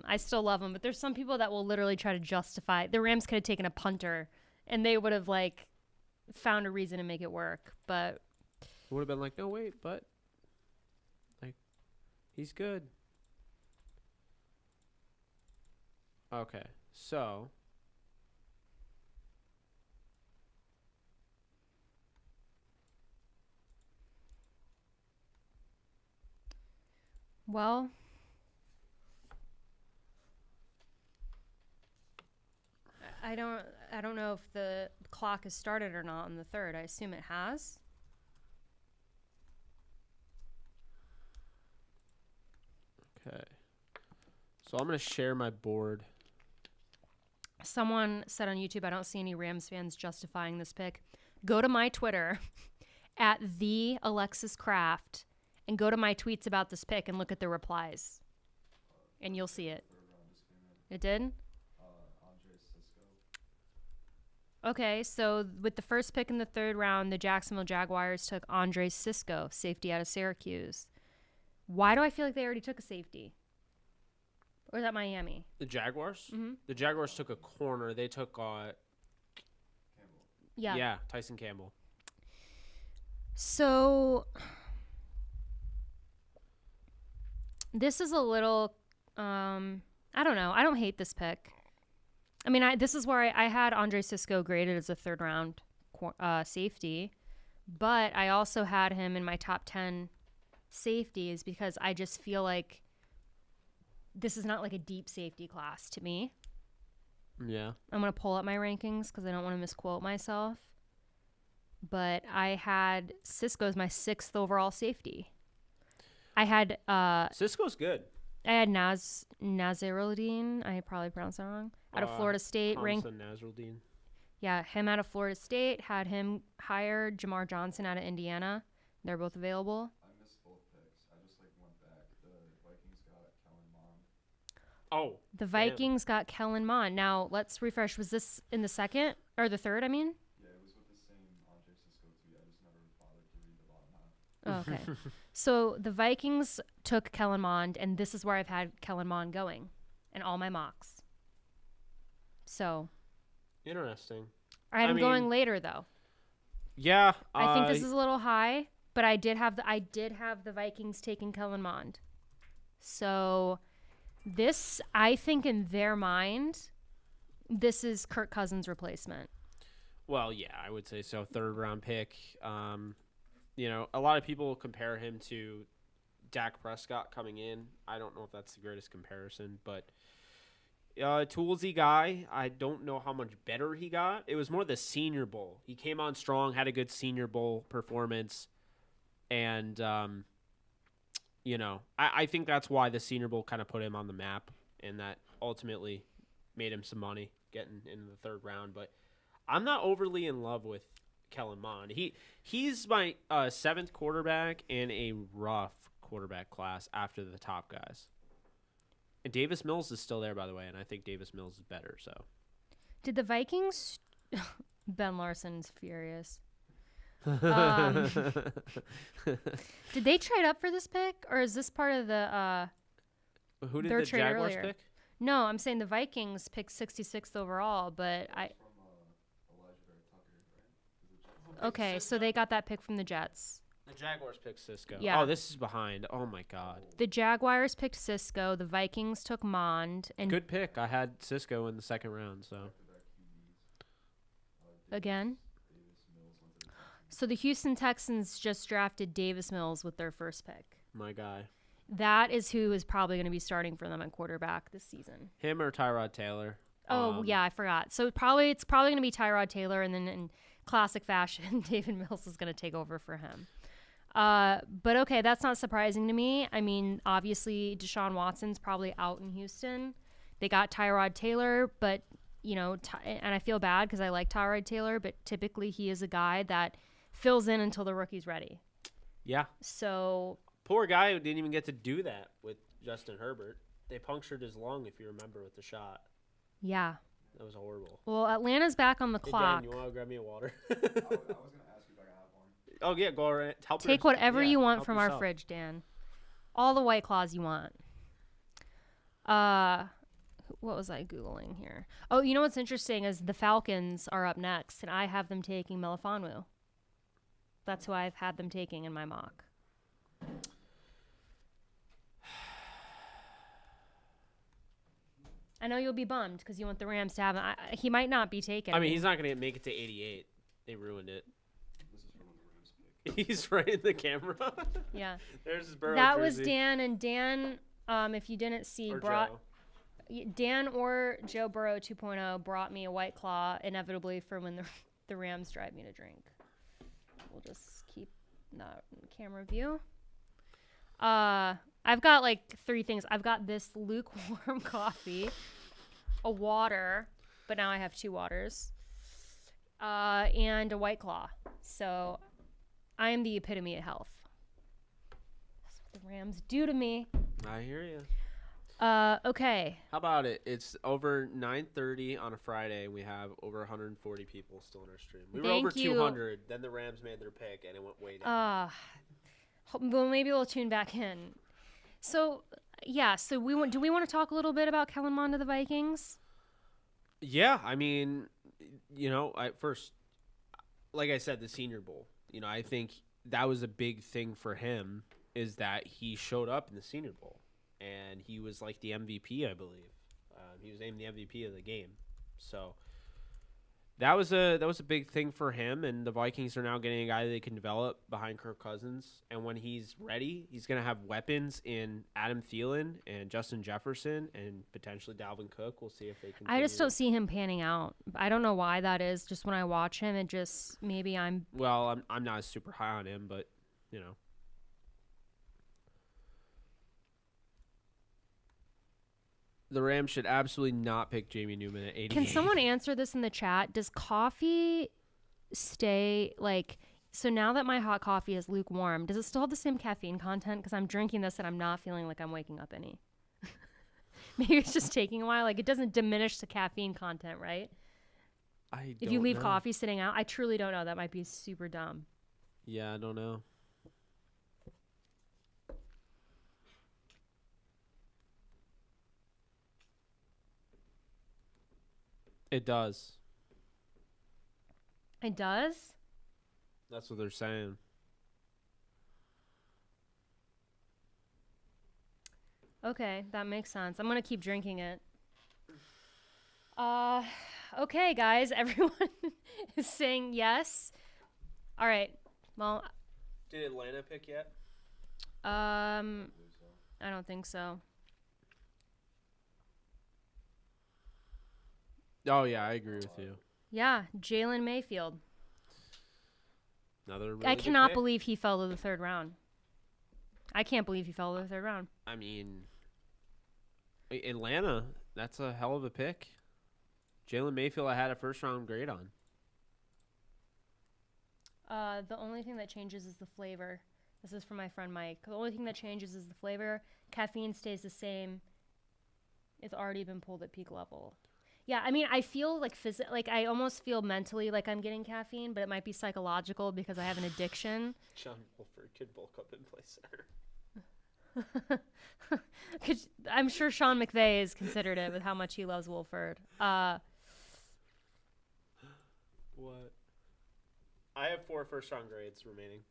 I still love them, but there's some people that will literally try to justify. The Rams could have taken a punter and they would have like found a reason to make it work. But It would have been like, no, wait, but like, he's good. Okay, so well, I don't know if the clock has started or not on the third. I assume it has. okay. So I'm gonna share my board. Someone said on YouTube, I don't see any Rams fans justifying this pick. Go to my Twitter at the Alexis Kraft and go to my tweets about this pick and look at the replies. And you'll see it. Third round just came in. It did? Andre Cisco. Okay, so with the first pick in the third round, the Jacksonville Jaguars took Andre Sisco, safety out of Syracuse. Why do I feel like they already took a safety? Or is that Miami? The Jaguars? Mm-hmm. The Jaguars took a corner. They took, Campbell. Yeah. Tyson Campbell. So this is a little, I don't know. I don't hate this pick. I mean, this is where I had Andre Sisco graded as a third round safety, but I also had him in my top 10 safeties because I just feel like this is not like a deep safety class to me. Yeah. I'm going to pull up my rankings because I don't want to misquote myself. But I had Sisco as my 6th overall safety. I had Cisco's good. I had Naziruddin. I probably pronounced that wrong. Out of Florida State, ranked. Naziruddin. Yeah, him out of Florida State. Had him hired. Jamar Johnson out of Indiana. They're both available. I missed both picks. I just went back. The Vikings got Kellen Mond. Oh. The Vikings got Kellen Mond. Now let's refresh. Was this in the second or the third? I mean. Yeah, it was with the same Andre Sisco tweet. I just never bothered to read the bottom half. Oh, okay. So the Vikings took Kellen Mond, and this is where I've had Kellen Mond going in all my mocks. So Interesting. I'm going later though. Yeah. I think this is a little high, but I did have the Vikings taking Kellen Mond. So this, I think in their mind, this is Kirk Cousins' replacement. Well, yeah, I would say so. Third round pick. A lot of people compare him to Dak Prescott coming in. I don't know if that's the greatest comparison, but toolsy guy. I don't know how much better he got. It was more the Senior Bowl. He came on strong, had a good Senior Bowl performance, and I think that's why the Senior Bowl kind of put him on the map, and that ultimately made him some money getting in the third round. But I'm not overly in love with Kellen Mond. He's my 7th quarterback in a rough quarterback class after the top guys. And Davis Mills is still there, by the way, and I think Davis Mills is better. So, did the Vikings? Ben Larson's furious. Did they trade up for this pick, or is this part of the? Who did their the trade Jaguars earlier? pick? No, I'm saying the Vikings picked 66th overall, but I. From Elijah Barrett Tucker, right? Is it Okay, so they got that pick from the Jets. The Jaguars picked Cisco. Yeah. Oh, this is behind. Oh my God. The Jaguars picked Sisco. The Vikings took Mond. And Good pick. I had Cisco in the second round. So again. So the Houston Texans just drafted Davis Mills with their first pick. my guy. That is who is probably going to be starting for them at quarterback this season. Him or Tyrod Taylor. Oh, yeah, I forgot. So it's probably going to be Tyrod Taylor, and then in classic fashion, David Mills is going to take over for him. But okay, that's not surprising to me. I mean, obviously, Deshaun Watson's probably out in Houston. They got Tyrod Taylor, but, and I feel bad because I like Tyrod Taylor, but typically he is a guy that fills in until the rookie's ready. Yeah. So Poor guy who didn't even get to do that with Justin Herbert. They punctured his lung, if you remember, with the shot. yeah. That was horrible. Well, Atlanta's back on the Hey, clock. Dan, you want to grab me a water? I was going to ask you if I could have one. Oh, yeah, go ahead. Take whatever you want help from our yourself. fridge, Dan. All the White Claws you want. What was I Googling here? Oh, you know what's interesting is the Falcons are up next, and I have them taking Melifonwu. That's who I've had them taking in my mock. I know you'll be bummed because you want the Rams to have him. He might not be taken. I mean, he's not going to make it to 88. They ruined it. This is from the Rams pick. He's right in the camera. Yeah. There's his Burrow That was jersey. Dan, and Dan, if you didn't see, Or brought Joe. Dan or Joe Burrow 2.0 brought me a White Claw inevitably for when the Rams drive me to drink. We'll just keep that in camera view. I've got like 3 things. I've got this lukewarm coffee, a water, but now I have 2 waters, and a White Claw. So I am the epitome of health. That's what the Rams do to me. I hear you. Okay. How about it? It's over 9:30 on a Friday. We have over 140 people still in our stream. We were over Thank you. 200. Then the Rams made their pick, and it went way down. Well, maybe we'll tune back in. So, yeah. So do we want to talk a little bit about Kellen Mond to the Vikings? Yeah, I mean, first, like I said, the Senior Bowl. I think that was a big thing for him is that he showed up in the Senior Bowl, and he was like the MVP, I believe. He was named the MVP of the game, so that was a big thing for him. And the Vikings are now getting a guy they can develop behind Kirk Cousins, and when he's ready, he's gonna have weapons in Adam Thielen and Justin Jefferson and potentially Dalvin Cook. We'll see if they can. I just don't see him panning out. I don't know why that is. Just when I watch him, it just maybe I'm. Well, I'm not super high on him, but The Rams should absolutely not pick Jamie Newman at 88. Can someone answer this in the chat? Does coffee stay so now that my hot coffee is lukewarm, does it still have the same caffeine content? Because I'm drinking this and I'm not feeling like I'm waking up any. Maybe it's just taking a while. It doesn't diminish the caffeine content, right? If you leave coffee sitting out, I truly don't know. That might be super dumb. Yeah, I don't know. It does. It does? That's what they're saying. Okay, that makes sense. I'm going to keep drinking it. Okay, guys. Everyone is saying yes. All right. Well, did Atlanta pick yet? I don't think so. Oh, yeah, I agree with you. Yeah, Jalen Mayfield. Another really I cannot pick. believe he fell to the third round. I can't believe he fell to the third round. I mean, Atlanta, that's a hell of a pick. Jalen Mayfield, I had a first-round grade on. The only thing that changes is the flavor. This is from my friend Mike. The only thing that changes is the flavor. Caffeine stays the same. It's already been pulled at peak level. Yeah, I mean, I feel like I almost feel mentally like I'm getting caffeine, but it might be psychological because I have an addiction. John Wolford could bulk up and play center. I'm sure Sean McVay is considerate with how much he loves Wolford. What? I have 4 first-round grades remaining.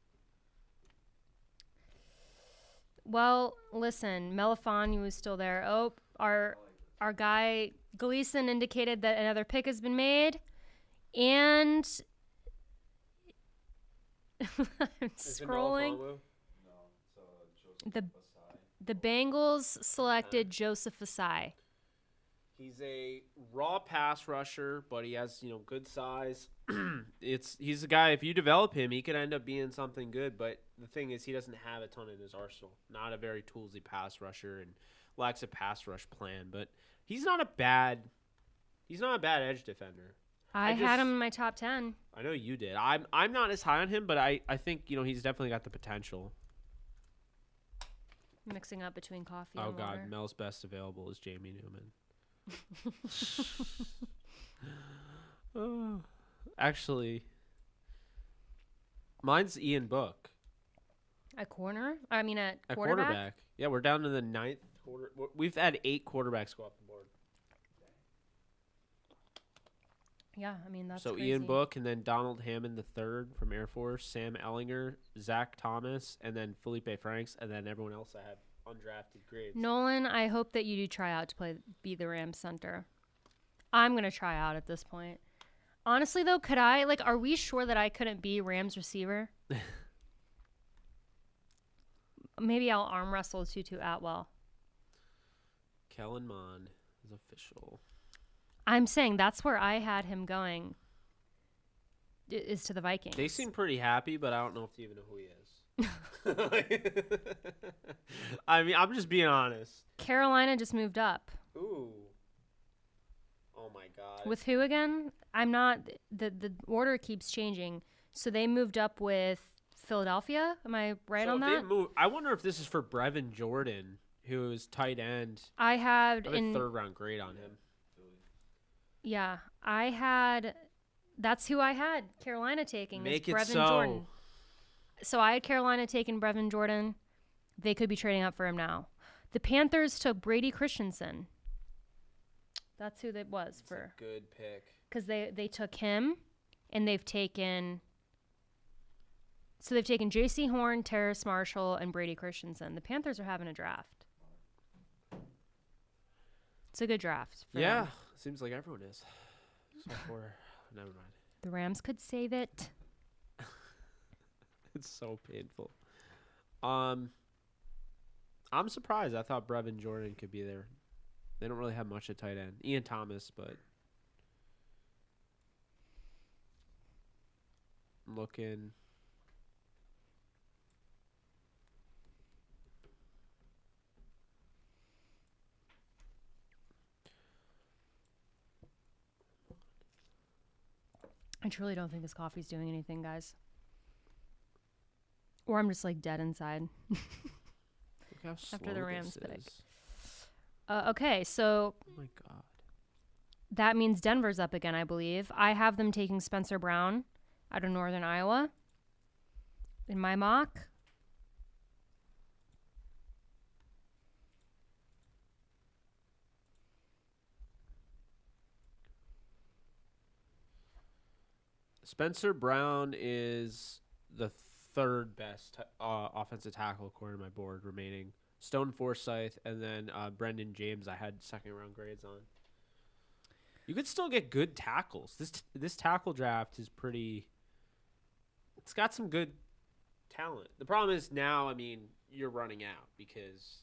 Well, listen, Melifonwu was still there. Oh, our guy Gleason indicated that another pick has been made, and I'm scrolling. The Bengals selected Joseph Asai. He's a raw pass rusher, but he has good size. He's a guy. If you develop him, he could end up being something good. But the thing is, he doesn't have a ton in his arsenal. Not a very toolsy pass rusher, and lacks a pass rush plan. But he's not a bad edge defender. I had him in my top 10. I know you did. I'm not as high on him, but I think he's definitely got the potential. Mixing up between coffee and water. God, Mel's best available is Jamie Newman. Actually, mine's Ian Book. At corner? I mean, at quarterback? quarterback? Yeah, we're down to the 9th quarter. We've had 8 quarterbacks go off the board. Yeah, I mean, that's so crazy. Ian Book, and then Donald Hammond III from Air Force, Sam Ellinger, Zach Thomas, and then Felipe Franks, and then everyone else I have undrafted grades. Nolan, I hope that you do try out to be the Rams center. I'm going to try out at this point. Honestly, though, could I, are we sure that I couldn't be Rams receiver? Maybe I'll arm wrestle Tutu Atwell. Kellen Mond is official. I'm saying that's where I had him going, is to the Vikings. They seem pretty happy, but I don't know if they even know who he is. I mean, I'm just being honest. Carolina just moved up. Ooh. Oh, my God. With who again? I'm not... The order keeps changing. So they moved up with Philadelphia? Am I right on that? I wonder if this is for Brevin Jordan who is tight end. I had I have a in 3rd round grade on him. yeah, I had. That's who I had Carolina taking. Make is it Brevin so. Jordan. So I had Carolina taking Brevin Jordan. They could be trading up for him now. The Panthers took Brady Christensen. That's who that was It's for. a good pick. Because they took him, and they've taken. So they've taken J.C. Horn, Terrace Marshall, and Brady Christensen. The Panthers are having a draft. It's a good draft. For Yeah, them. seems like everyone is. So for never mind. The Rams could save it. It's so painful. I'm surprised. I thought Brevin Jordan could be there. They don't really have much at tight end. Ian Thomas, but I'm looking. I truly don't think this coffee's doing anything, guys. Or I'm just like dead inside. Look how After the slow Rams this pick. is. Okay, so Oh my god. that means Denver's up again, I believe. I have them taking Spencer Brown out of Northern Iowa in my mock. Spencer Brown is the 3rd best offensive tackle according to my board remaining. Stone Forsythe, and then Brendan James I had 2nd round grades on. You could still get good tackles. This tackle draft is pretty. It's got some good talent. The problem is now, I mean, you're running out because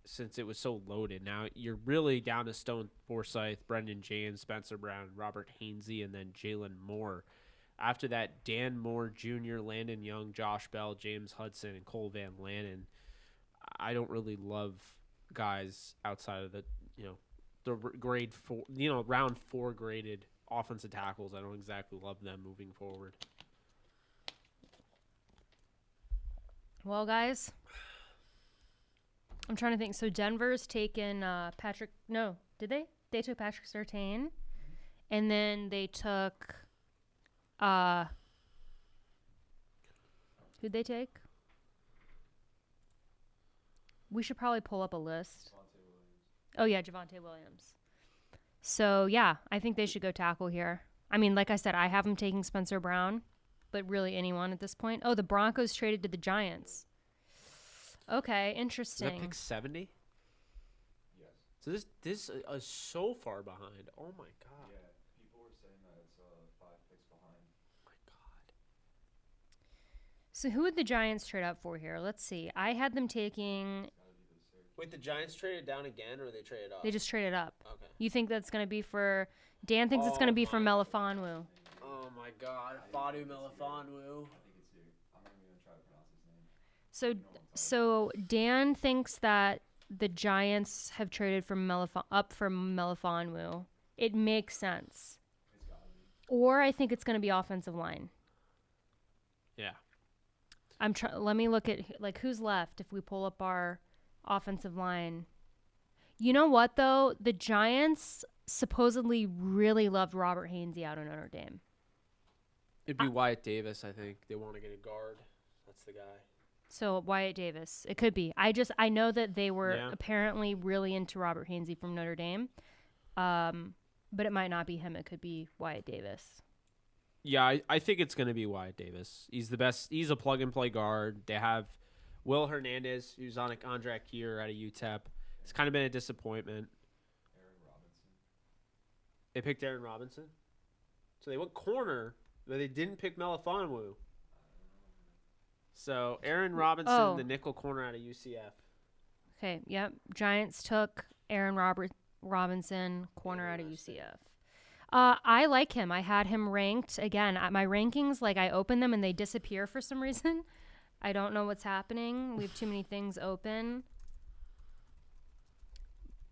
since it was so loaded, now you're really down to Stone Forsythe, Brendan James, Spencer Brown, Robert Hainsey, and then Jalen Moore. After that, Dan Moore Jr., Landon Young, Josh Bell, James Hudson, and Cole Van Lannon. I don't really love guys outside of the grade 4, round 4 graded offensive tackles. I don't exactly love them moving forward. Well, guys, I'm trying to think. So Denver's taken Patrick. No, did they? They took Patrick Surtain, and then they took. Who'd they take? We should probably pull up a list. Oh yeah, Javonte Williams. So yeah, I think they should go tackle here. I mean, like I said, I have them taking Spencer Brown, but really anyone at this point. Oh, the Broncos traded to the Giants. Okay, Is interesting. that pick 70? Yes. So this is so far behind. Oh my god. Yeah, people were saying that it's 5 picks behind. Oh my god. So who would the Giants trade up for here? Let's see. I had them taking. Gotta be the Syracuse. Wait, the Giants traded down again, or they traded up? They just traded up. Okay. You think that's going to be for. Dan thinks it's Oh going to be for my- Melifonwu. Oh my god. Fadu Melifonwu. I think it's here. I'm not even gonna try to pronounce his name. So Dan thinks that the Giants have traded from up from Melifonwu. It makes sense. It's gotta be. Or I think it's going to be offensive line. Yeah. Let me look at like who's left if we pull up our offensive line. You know what though? The Giants supposedly really loved Robert Hainsey out of Notre Dame. It'd be Wyatt Davis, I think. They want to get a guard. That's the guy. So Wyatt Davis, it could be. I know that they were Yeah. apparently really into Robert Hainsey from Notre Dame, but it might not be him. It could be Wyatt Davis. Yeah, I think it's going to be Wyatt Davis. He's the best. He's a plug-and-play guard. They have Will Hernandez, who's on a contract here out of UTEP. It's kind of been a disappointment. Aaron Robinson. They picked Aaron Robinson. So they went corner, but they didn't pick Melifonwu. So Aaron Robinson, Oh. the nickel corner out of UCF. Okay, yep. Giants took Aaron Robinson, corner out of UCF. I like him. I had him ranked again at my rankings. Like I open them and they disappear for some reason. I don't know what's happening. We have too many things open.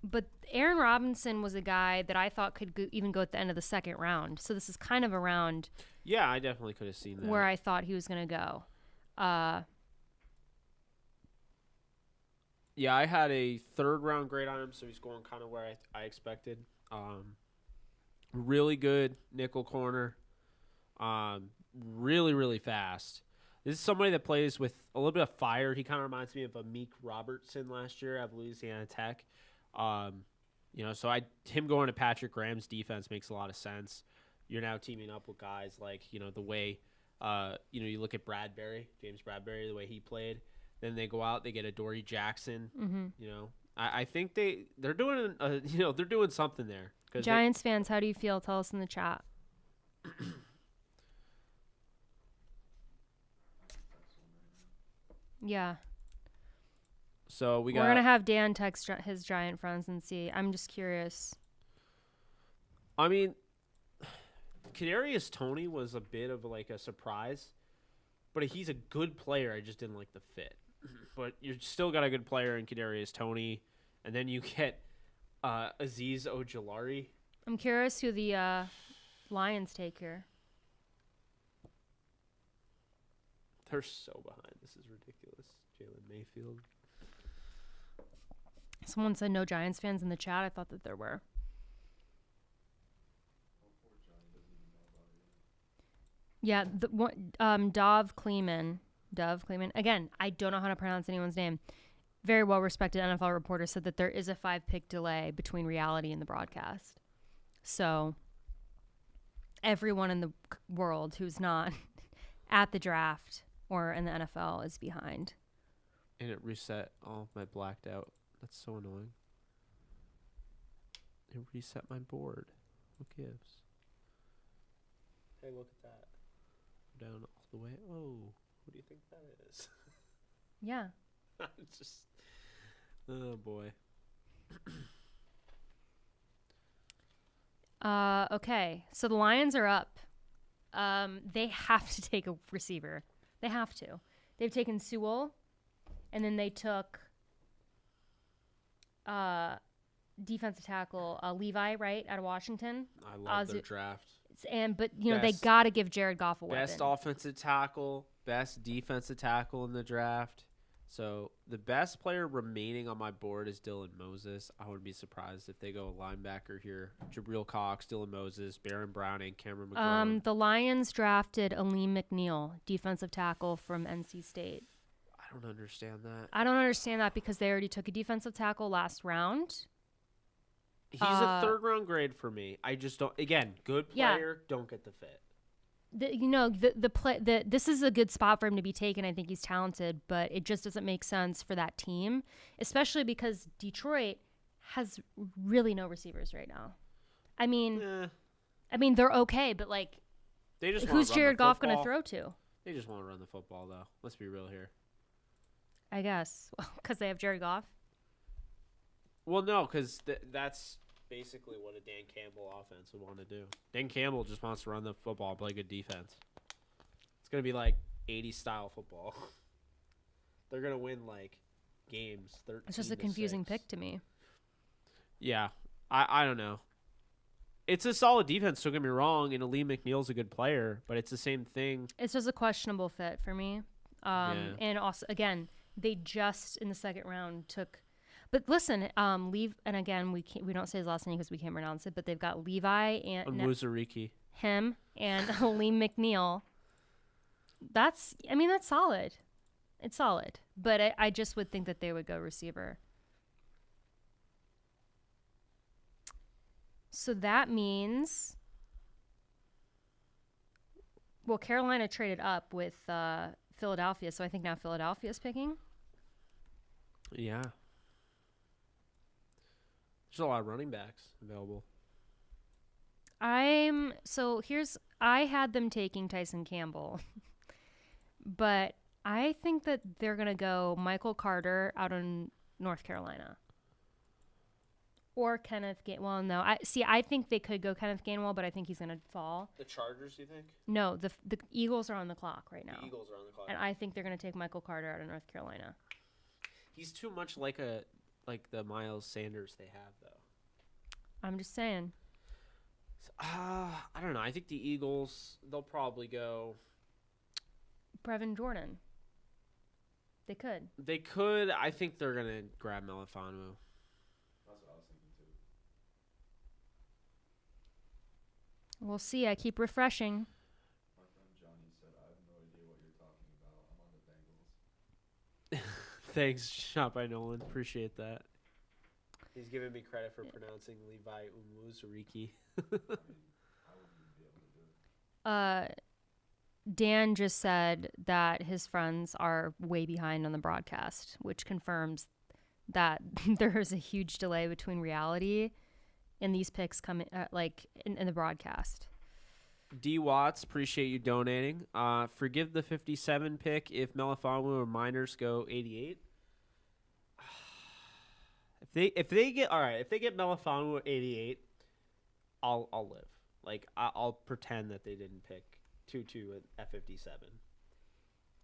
But Aaron Robinson was a guy that I thought could even go at the end of the 2nd round. So this is kind of around Yeah, I definitely could have seen that. where I thought he was going to go. Yeah, I had a 3rd-round grade on him, so he's going kind of where I expected. Really good nickel corner. Really, really fast. This is somebody that plays with a little bit of fire. He kind of reminds me of a Meek Robertson last year at Louisiana Tech. So him going to Patrick Graham's defense makes a lot of sense. You're now teaming up with guys like, the way, you look at James Bradbury, the way he played. Then they go out, they get a Dory Jackson. Mm-hmm. I think they're doing, they're doing something there. Giants fans, how do you feel? Tell us in the chat. Yeah. So we're gonna have Dan text his Giant friends and see. I'm just curious. I mean, Kadarius Toney was a bit of like a surprise, but he's a good player. I just didn't like the fit. But you still got a good player in Kadarius Toney, and then you get Azeez Ojulari. I'm curious who the Lions take here. They're so behind. This is ridiculous. Jalen Mayfield. Someone said no Giants fans in the chat. I thought that there were. Yeah, Dov Kleeman. Again, I don't know how to pronounce anyone's name. Very well-respected NFL reporter said that there is a 5-pick delay between reality and the broadcast. So everyone in the world who's not at the draft or in the NFL is behind. And it reset all my blacked out. That's so annoying. It reset my board. What gives? Hey, look at that. Down all the way. Oh, what do you think that is? Yeah. It's just, oh boy. Okay, so the Lions are up. They have to take a receiver. They have to. They've taken Sewell, and then they took defensive tackle Levi, right, out of Washington. I love their draft. But they got to give Jared Goff a weapon. Best offensive tackle, best defensive tackle in the draft. So the best player remaining on my board is Dylan Moses. I wouldn't be surprised if they go a linebacker here. Jabril Cox, Dylan Moses, Baron Browning, Cameron McGrone. The Lions drafted Aleem McNeil, defensive tackle from NC State. I don't understand that. I don't understand that because they already took a defensive tackle last round. He's a 3rd-round grade for me. I just don't. Again, good player, don't get the fit. This is a good spot for him to be taken. I think he's talented, but it just doesn't make sense for that team, especially because Detroit has really no receivers right now. I mean, they're okay, but like, they just who's Jared Goff going to throw to? They just want to run the football, though. Let's be real here. I guess because they have Jared Goff. Well, no, because that's basically what a Dan Campbell offense would want to do. Dan Campbell just wants to run the football and play good defense. It's going to be like 80s style football. They're going to win like games 13 It's just a confusing 6. pick to me. Yeah, I don't know. It's a solid defense, don't get me wrong, and Aleem McNeil's a good player, but it's the same thing. It's just a questionable fit for me. And also, again, they just in the 2nd round took. But listen, and again, we don't say his last name because we can't pronounce it. But they've got Levi and Muzariki. Him and Aleem McNeil. That's solid. It's solid, but I just would think that they would go receiver. So that means, well, Carolina traded up with Philadelphia, so I think now Philadelphia's picking. Yeah. There's a lot of running backs available. I had them taking Tyson Campbell, but I think that they're going to go Michael Carter out in North Carolina. Or Kenneth Gainwell. Well, no. I think they could go Kenneth Gainwell, but I think he's going to fall. The Chargers, you think? No, the Eagles are on the clock right now. The Eagles are on the clock. And I think they're going to take Michael Carter out of North Carolina. He's too much like the Miles Sanders they have, though. I'm just saying. I don't know. I think the Eagles, they'll probably go Brevin Jordan. They could. They could. I think they're gonna grab Melifonwu. That's what I was thinking too. We'll see. I keep refreshing. My friend Johnny said, I have no idea what you're talking about. I'm on the Bengals. Thanks, shot by Nolan. Appreciate that. He's giving me credit for pronouncing Levi Umuzuriki. I mean, I wouldn't even be able to do it. Dan just said that his friends are way behind on the broadcast, which confirms that there is a huge delay between reality and these picks coming, in the broadcast. D. Watts, appreciate you donating. Forgive the 57 pick if Melifonwu or Miners go 88. If they get Melifonwu 88, I'll live. Like I'll pretend that they didn't pick 2-2 at 57.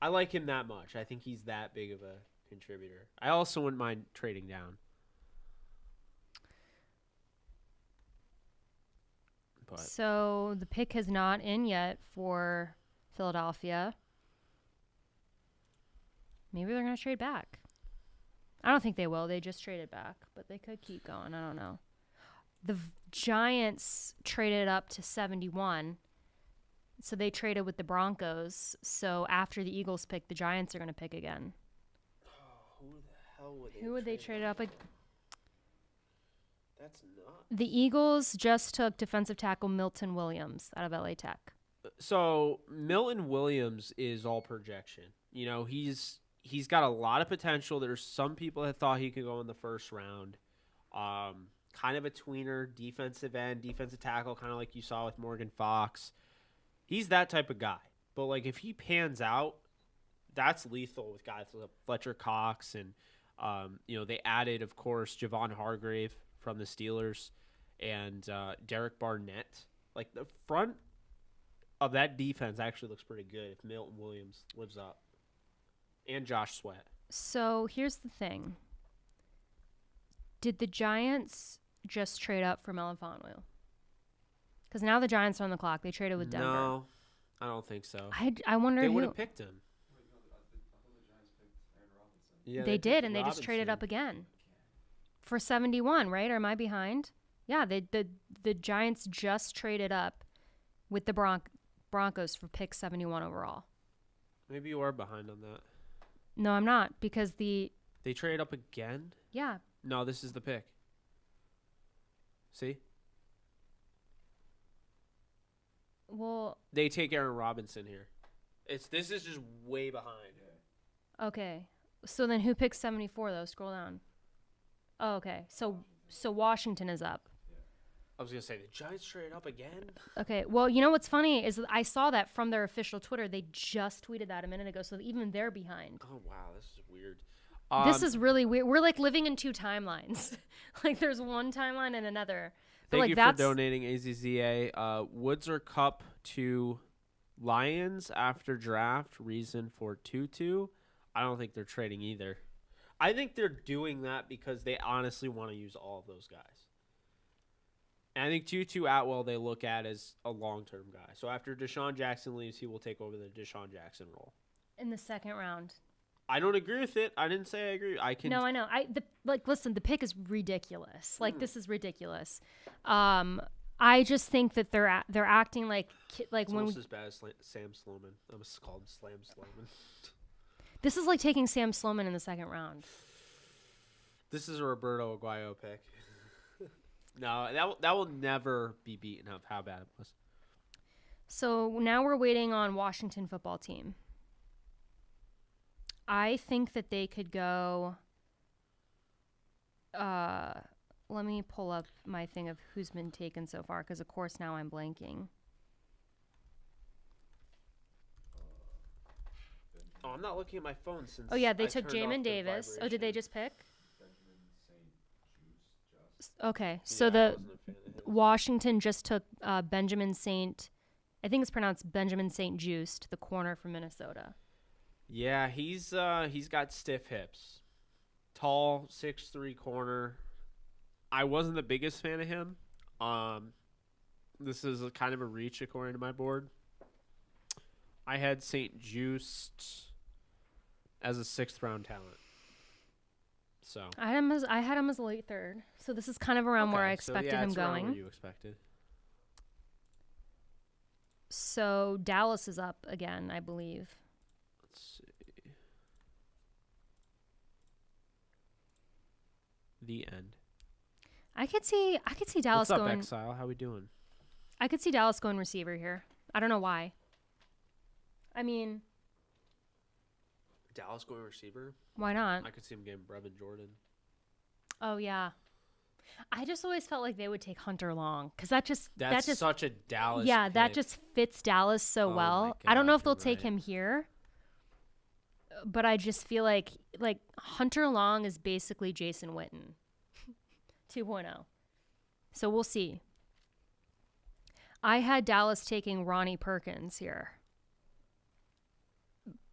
I like him that much. I think he's that big of a contributor. I also wouldn't mind trading down. But So the pick is not in yet for Philadelphia. Maybe they're going to trade back. I don't think they will. They just traded back, but they could keep going. I don't know. The Giants traded up to 71. So they traded with the Broncos. So after the Eagles pick, the Giants are going to pick again. who the hell would they? Who would they trade up? That's not. The Eagles just took defensive tackle Milton Williams out of LA Tech. So Milton Williams is all projection. You know, he's got a lot of potential. There's some people that thought he could go in the first round. Kind of a tweener, defensive end, defensive tackle, kind of like you saw with Morgan Fox. He's that type of guy. But like if he pans out, that's lethal with guys like Fletcher Cox and they added, of course, Javon Hargrave from the Steelers and Derek Barnett. Like the front of that defense actually looks pretty good if Milton Williams lives up. And Josh Sweat. So here's the thing. Did the Giants just trade up for Melifonwu? Because now the Giants are on the clock. They traded with Denver. No, I don't think so. I wonder They who. would have picked him. Wait, no, I thought the Giants picked Aaron Robinson. Yeah, They picked did, and they just traded up Robinson. again for 71, right? Or am I behind? Yeah, the Giants just traded up with the Broncos for pick 71 overall. Maybe you are behind on that. No, I'm not, because They traded up again? yeah. No, this is the pick. See? Well, They take Aaron Robinson here. This is just way behind. okay. So then who picks 74 though? Scroll down. Oh, okay. So Washington is up. I was going to say, the Giants traded up again? Okay. Well, you know what's funny is I saw that from their official Twitter. They just tweeted that a minute ago, so even they're behind. Oh, wow. This is weird. This is really weird. We're like living in two timelines. Like there's one timeline and another. But Thank like you that's for donating, AZZA. Woods or Cup to Lions after draft. Reason for 2-2. I don't think they're trading either. I think they're doing that because they honestly want to use all of those guys. And I think 2-2 Atwell they look at as a long-term guy. So after Deshaun Jackson leaves, he will take over the Deshaun Jackson role. in the second round. I don't agree with it. I didn't say I agree. I can. No, I know. Listen, the pick is ridiculous. Like this is ridiculous. I just think that they're acting like It's when almost as bad as Sam Sloman. I almost called him Slam Sloman. this is like taking Sam Sloman in the second round. This is a Roberto Aguayo pick. No, that will never be beaten of how bad it was. So now we're waiting on Washington football team. I think that they could go. Let me pull up my thing of who's been taken so far, because of course now I'm blanking. Oh, I'm not looking at my phone since. Oh yeah, they I took turned off Jamin the Davis. Oh, did they vibration. just pick? Benjamin St. Just. Okay, Yeah, so I the wasn't a fan of his. Washington just took Benjamin St. I think it's pronounced Benjamin St. Just, the corner from Minnesota. Yeah, he's got stiff hips. Tall, 6'3" corner. I wasn't the biggest fan of him. This is a kind of a reach according to my board. I had St. Just as a 6th-round talent. So I had him as a late 3rd. So this is kind of around where I expected him it's around going. where you expected. So Dallas is up again, I believe. Let's see. The end. I could see Dallas What's up, going. Exile? How we doing? I could see Dallas going receiver here. I don't know why. I mean, Dallas going receiver? why not? I could see him getting Brevin Jordan. Oh yeah. I just always felt like they would take Hunter Long because that just Such a Dallas that pick. just fits Dallas so Oh well. my I don't know God, if they'll you're take right. him here, but I just feel like Hunter Long is basically Jason Witten 2.0. So we'll see. I had Dallas taking Ronnie Perkins here,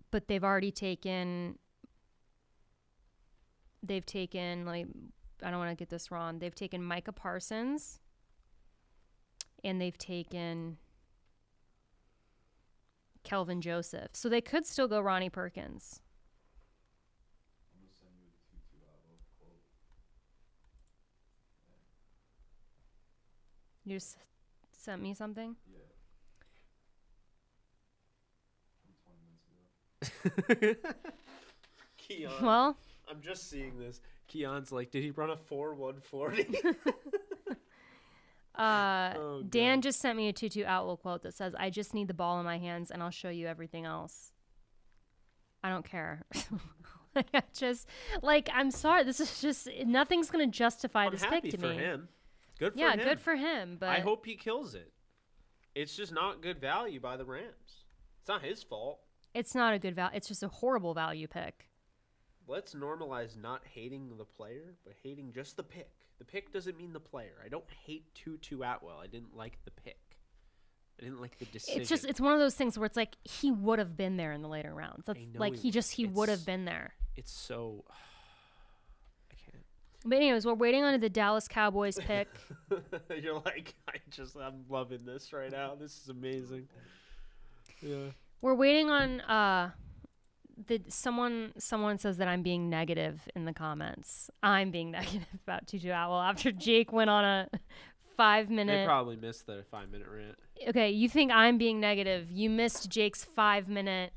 but they've already taken. They've taken I don't want to get this wrong. They've taken Micah Parsons, and they've taken Kelvin Joseph. So they could still go Ronnie Perkins. I'm gonna send you a 2-2 outlook quote. You just sent me something? Yeah. From 20 minutes ago. Keon. Well, I'm just seeing this. Keon's like, did he run a 4.140? Oh, Dan God. just sent me a 2-2 outlook quote that says, I just need the ball in my hands and I'll show you everything else. I don't care. I'm sorry. This is just, nothing's going to justify I'm this happy pick to for me. him. Good for Yeah, him. good for him. But I hope he kills it. It's just not good value by the Rams. It's not his fault. it's not a good value. It's just a horrible value pick. Let's normalize not hating the player, but hating just the pick. The pick doesn't mean the player. I don't hate Tutu Atwell. I didn't like the pick. I didn't like the decision. It's one of those things where it's like he would have been there in the later rounds. That's know like he he would. would have been there. It's so... I can't. But anyways, we're waiting on the Dallas Cowboys pick. You're like, I'm loving this right now. This is amazing. Yeah. We're waiting on someone says that I'm being negative in the comments. I'm being negative about Tutu Atwell after Jake went on a 5-minute. They probably missed the 5-minute rant. Okay, you think I'm being negative. You missed Jake's 5-minute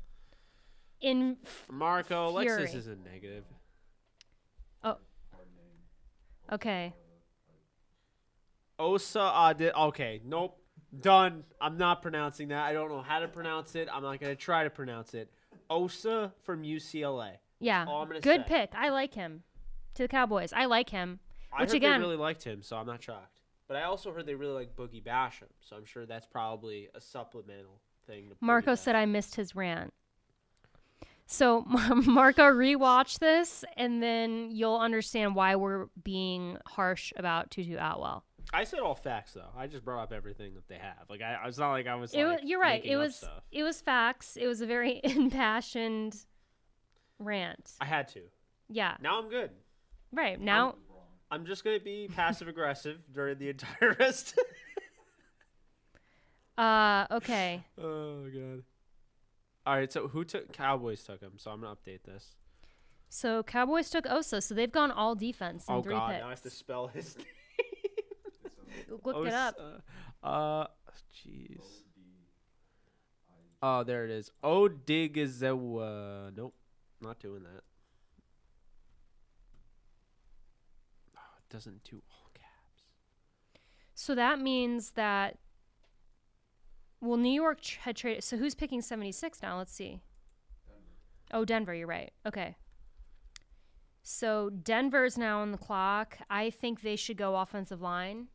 in Marco, fury. Alexis isn't negative. Oh. Hard name. Okay. Osa okay, nope. Done. I'm not pronouncing that. I don't know how to pronounce it. I'm not going to try to pronounce it. Osa from UCLA. Yeah. all I'm gonna Good say. pick. I like him. To the Cowboys. I like him. I Which heard again, they really liked him, so I'm not shocked. But I also heard they really like Boogie Basham, so I'm sure that's probably a supplemental thing. To Marco said I missed his rant. So Marco, rewatch this, and then you'll understand why we're being harsh about Tutu Atwell. I said all facts though. I just brought up everything that they have. Like I was not like I was. You're right. making up stuff. It was facts. It was a very impassioned rant. I had to. Yeah. Now I'm good. Right now. I'm just gonna be passive aggressive during the entire rest. Okay. Oh god. All right. So who took Cowboys took him? So I'm gonna update this. So Cowboys took Osa, so they've gone all defense in Oh 3 god. picks. Now I have to spell his name. Look it up. Jeez. Oh, there it is. Odigazewa. Nope, not doing that. Oh, it doesn't do all caps. So that means that. Well, New York had traded. So who's picking 76 now? Let's see. Oh, Denver. You're right. Okay. So Denver's now on the clock. I think they should go offensive line.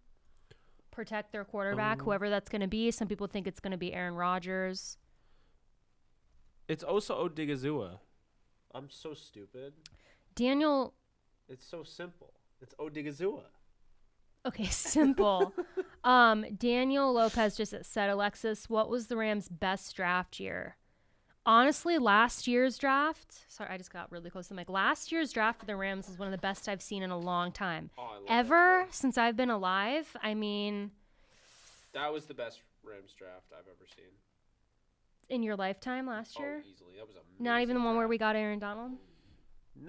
Protect their quarterback, whoever that's going to be. Some people think it's going to be Aaron Rodgers. It's also Odigazua. I'm so stupid. Daniel. It's so simple. It's Odigazua. Okay, simple. Daniel Lopez just said, Alexis, what was the Rams' best draft year? Honestly, last year's draft. Sorry, I just got really close to the mic. Last year's draft for the Rams was one of the best I've seen in a long time. Oh, I love Ever that since I've been alive. I mean, that was the best Rams draft I've ever seen. In your lifetime last year? Oh, easily. That was amazing. Not even the one where draft. we got Aaron Donald?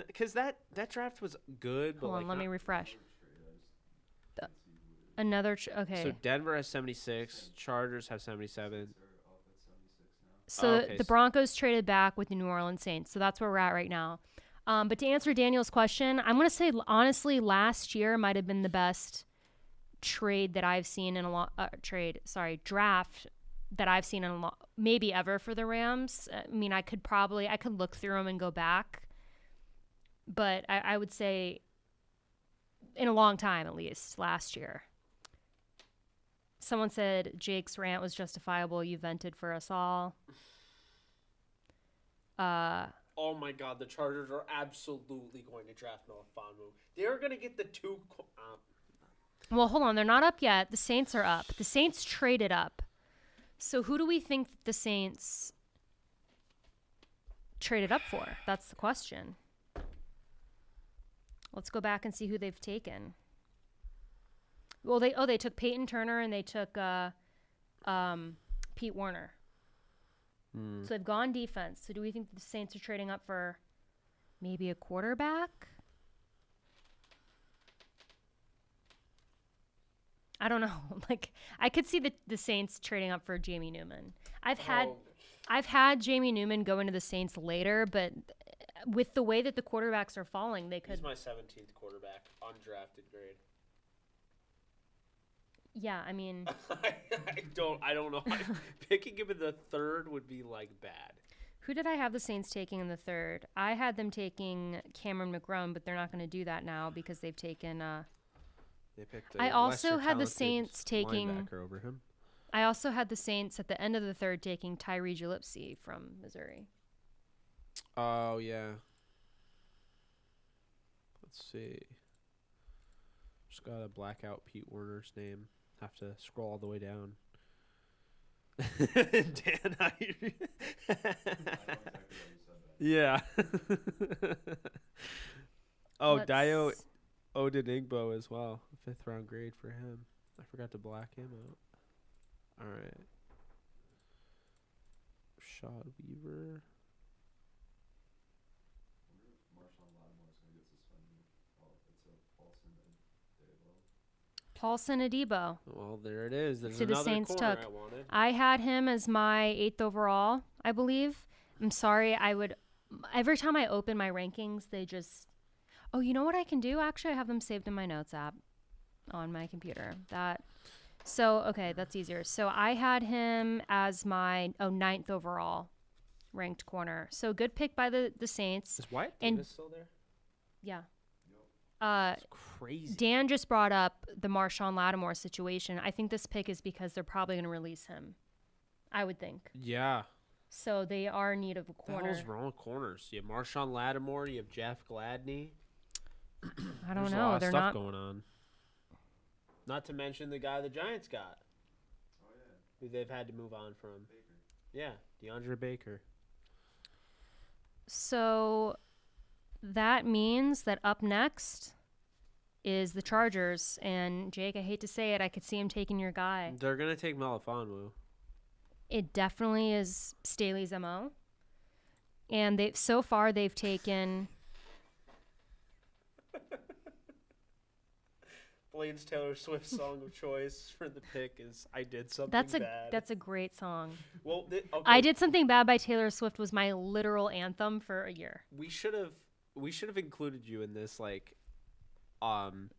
Because that draft was good, but Hold on, like let me not- refresh. Another okay. So Denver has 76, Chargers have 77. They're up at 76 now. So okay, the Broncos traded back with the New Orleans Saints. So that's where we're at right now. But to answer Daniel's question, I'm going to say, honestly, last year might have been the best trade that I've seen in a long draft that I've seen in a long, maybe ever for the Rams. I mean, I could look through them and go back. But I would say in a long time, at least last year. Someone said Jake's rant was justifiable. You vented for us all. Oh my God, the Chargers are absolutely going to draft Melifonwu. They're going to get the two. Well, hold on. They're not up yet. The Saints are up. The Saints traded up. So who do we think the Saints traded up for? That's the question. Let's go back and see who they've taken. Well, they took Peyton Turner and they took Pete Werner. So they've gone defense. So do we think the Saints are trading up for maybe a quarterback? I don't know. Like, I could see the Saints trading up for Jamie Newman. I've had Jamie Newman go into the Saints later, but with the way that the quarterbacks are falling, they could. He's my 17th quarterback, undrafted grade. Yeah, I mean, I don't know. Picking him in the third would be like bad. who did I have the Saints taking in the third? I had them taking Cameron McGrone, but they're not going to do that now because they've taken. They picked I also lesser had the talented Saints taking. linebacker over him. I also had the Saints at the end of the third taking Tyree Gillespie from Missouri. Oh yeah. Let's see. Just gotta black out Pete Werner's name. Have to scroll all the way down. Dan, I know exactly why you said that. yeah. Oh, Let's- Dio Odenigbo as well. 5th round grade for him. I forgot to black him out. All right. Shaw Weaver. I wonder if Marshawn Lattimore's going to get suspended. Oh, it's a Paulson and Debo. Paulson Adebo. Well, there it is. There's To the another Saints corner took. I wanted. I had him as my 8th overall, I believe. I'm sorry. Every time I open my rankings, they just. Oh, you know what I can do? Actually, I have them saved in my notes app on my computer. Okay, that's easier. So I had him as my 9th overall ranked corner. So good pick by the Saints. Is Wyatt And- Davis still there? Yeah. That's crazy. Dan just brought up the Marshawn Lattimore situation. I think this pick is because they're probably going to release him. I would think. Yeah. So they are in need of a What the corner. hell's wrong with corners? You have Marshawn Lattimore. You have Jeff Gladney. I don't There's a know. lot of They're stuff not. going on. Not to mention the guy the Giants got, Oh, yeah. who they've had to move on from. Baker. Yeah, DeAndre Baker. So that means that up next is the Chargers. And Jake, I hate to say it, I could see him taking your guy. They're gonna take Melifonwu. It definitely is Staley's MO. And they've taken. Blaine's Taylor Swift song of choice for the pick is "I Did Something Bad." That's a great song. Well, okay. I Did Something Bad by Taylor Swift was my literal anthem for a year. We should have included you in this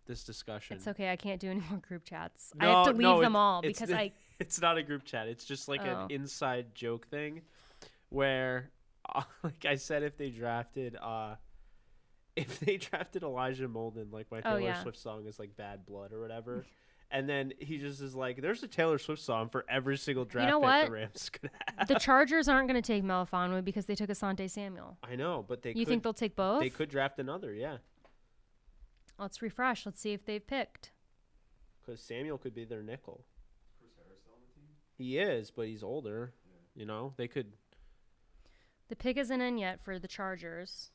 this discussion. It's okay. I can't do any more group chats. No, I have to leave no, them all it's because I. It's not a group chat. It's just like Oh. an inside joke thing, where, like I said, if they drafted Elijah Molden, like my Taylor yeah. Swift song is like "Bad Blood" or whatever, and then he just is like, "There's a Taylor Swift song for every single draft know pick what? the Rams could have." The Chargers aren't going to take Melifonwu because they took Asante Samuel. I know, but You think they'll take both? they could draft another, yeah, Let's refresh. Let's see if they've picked. because Samuel could be their nickel. Chris Harris still on the team? He is, but he's older. Yeah. You know, they could. The pick isn't in yet for the Chargers.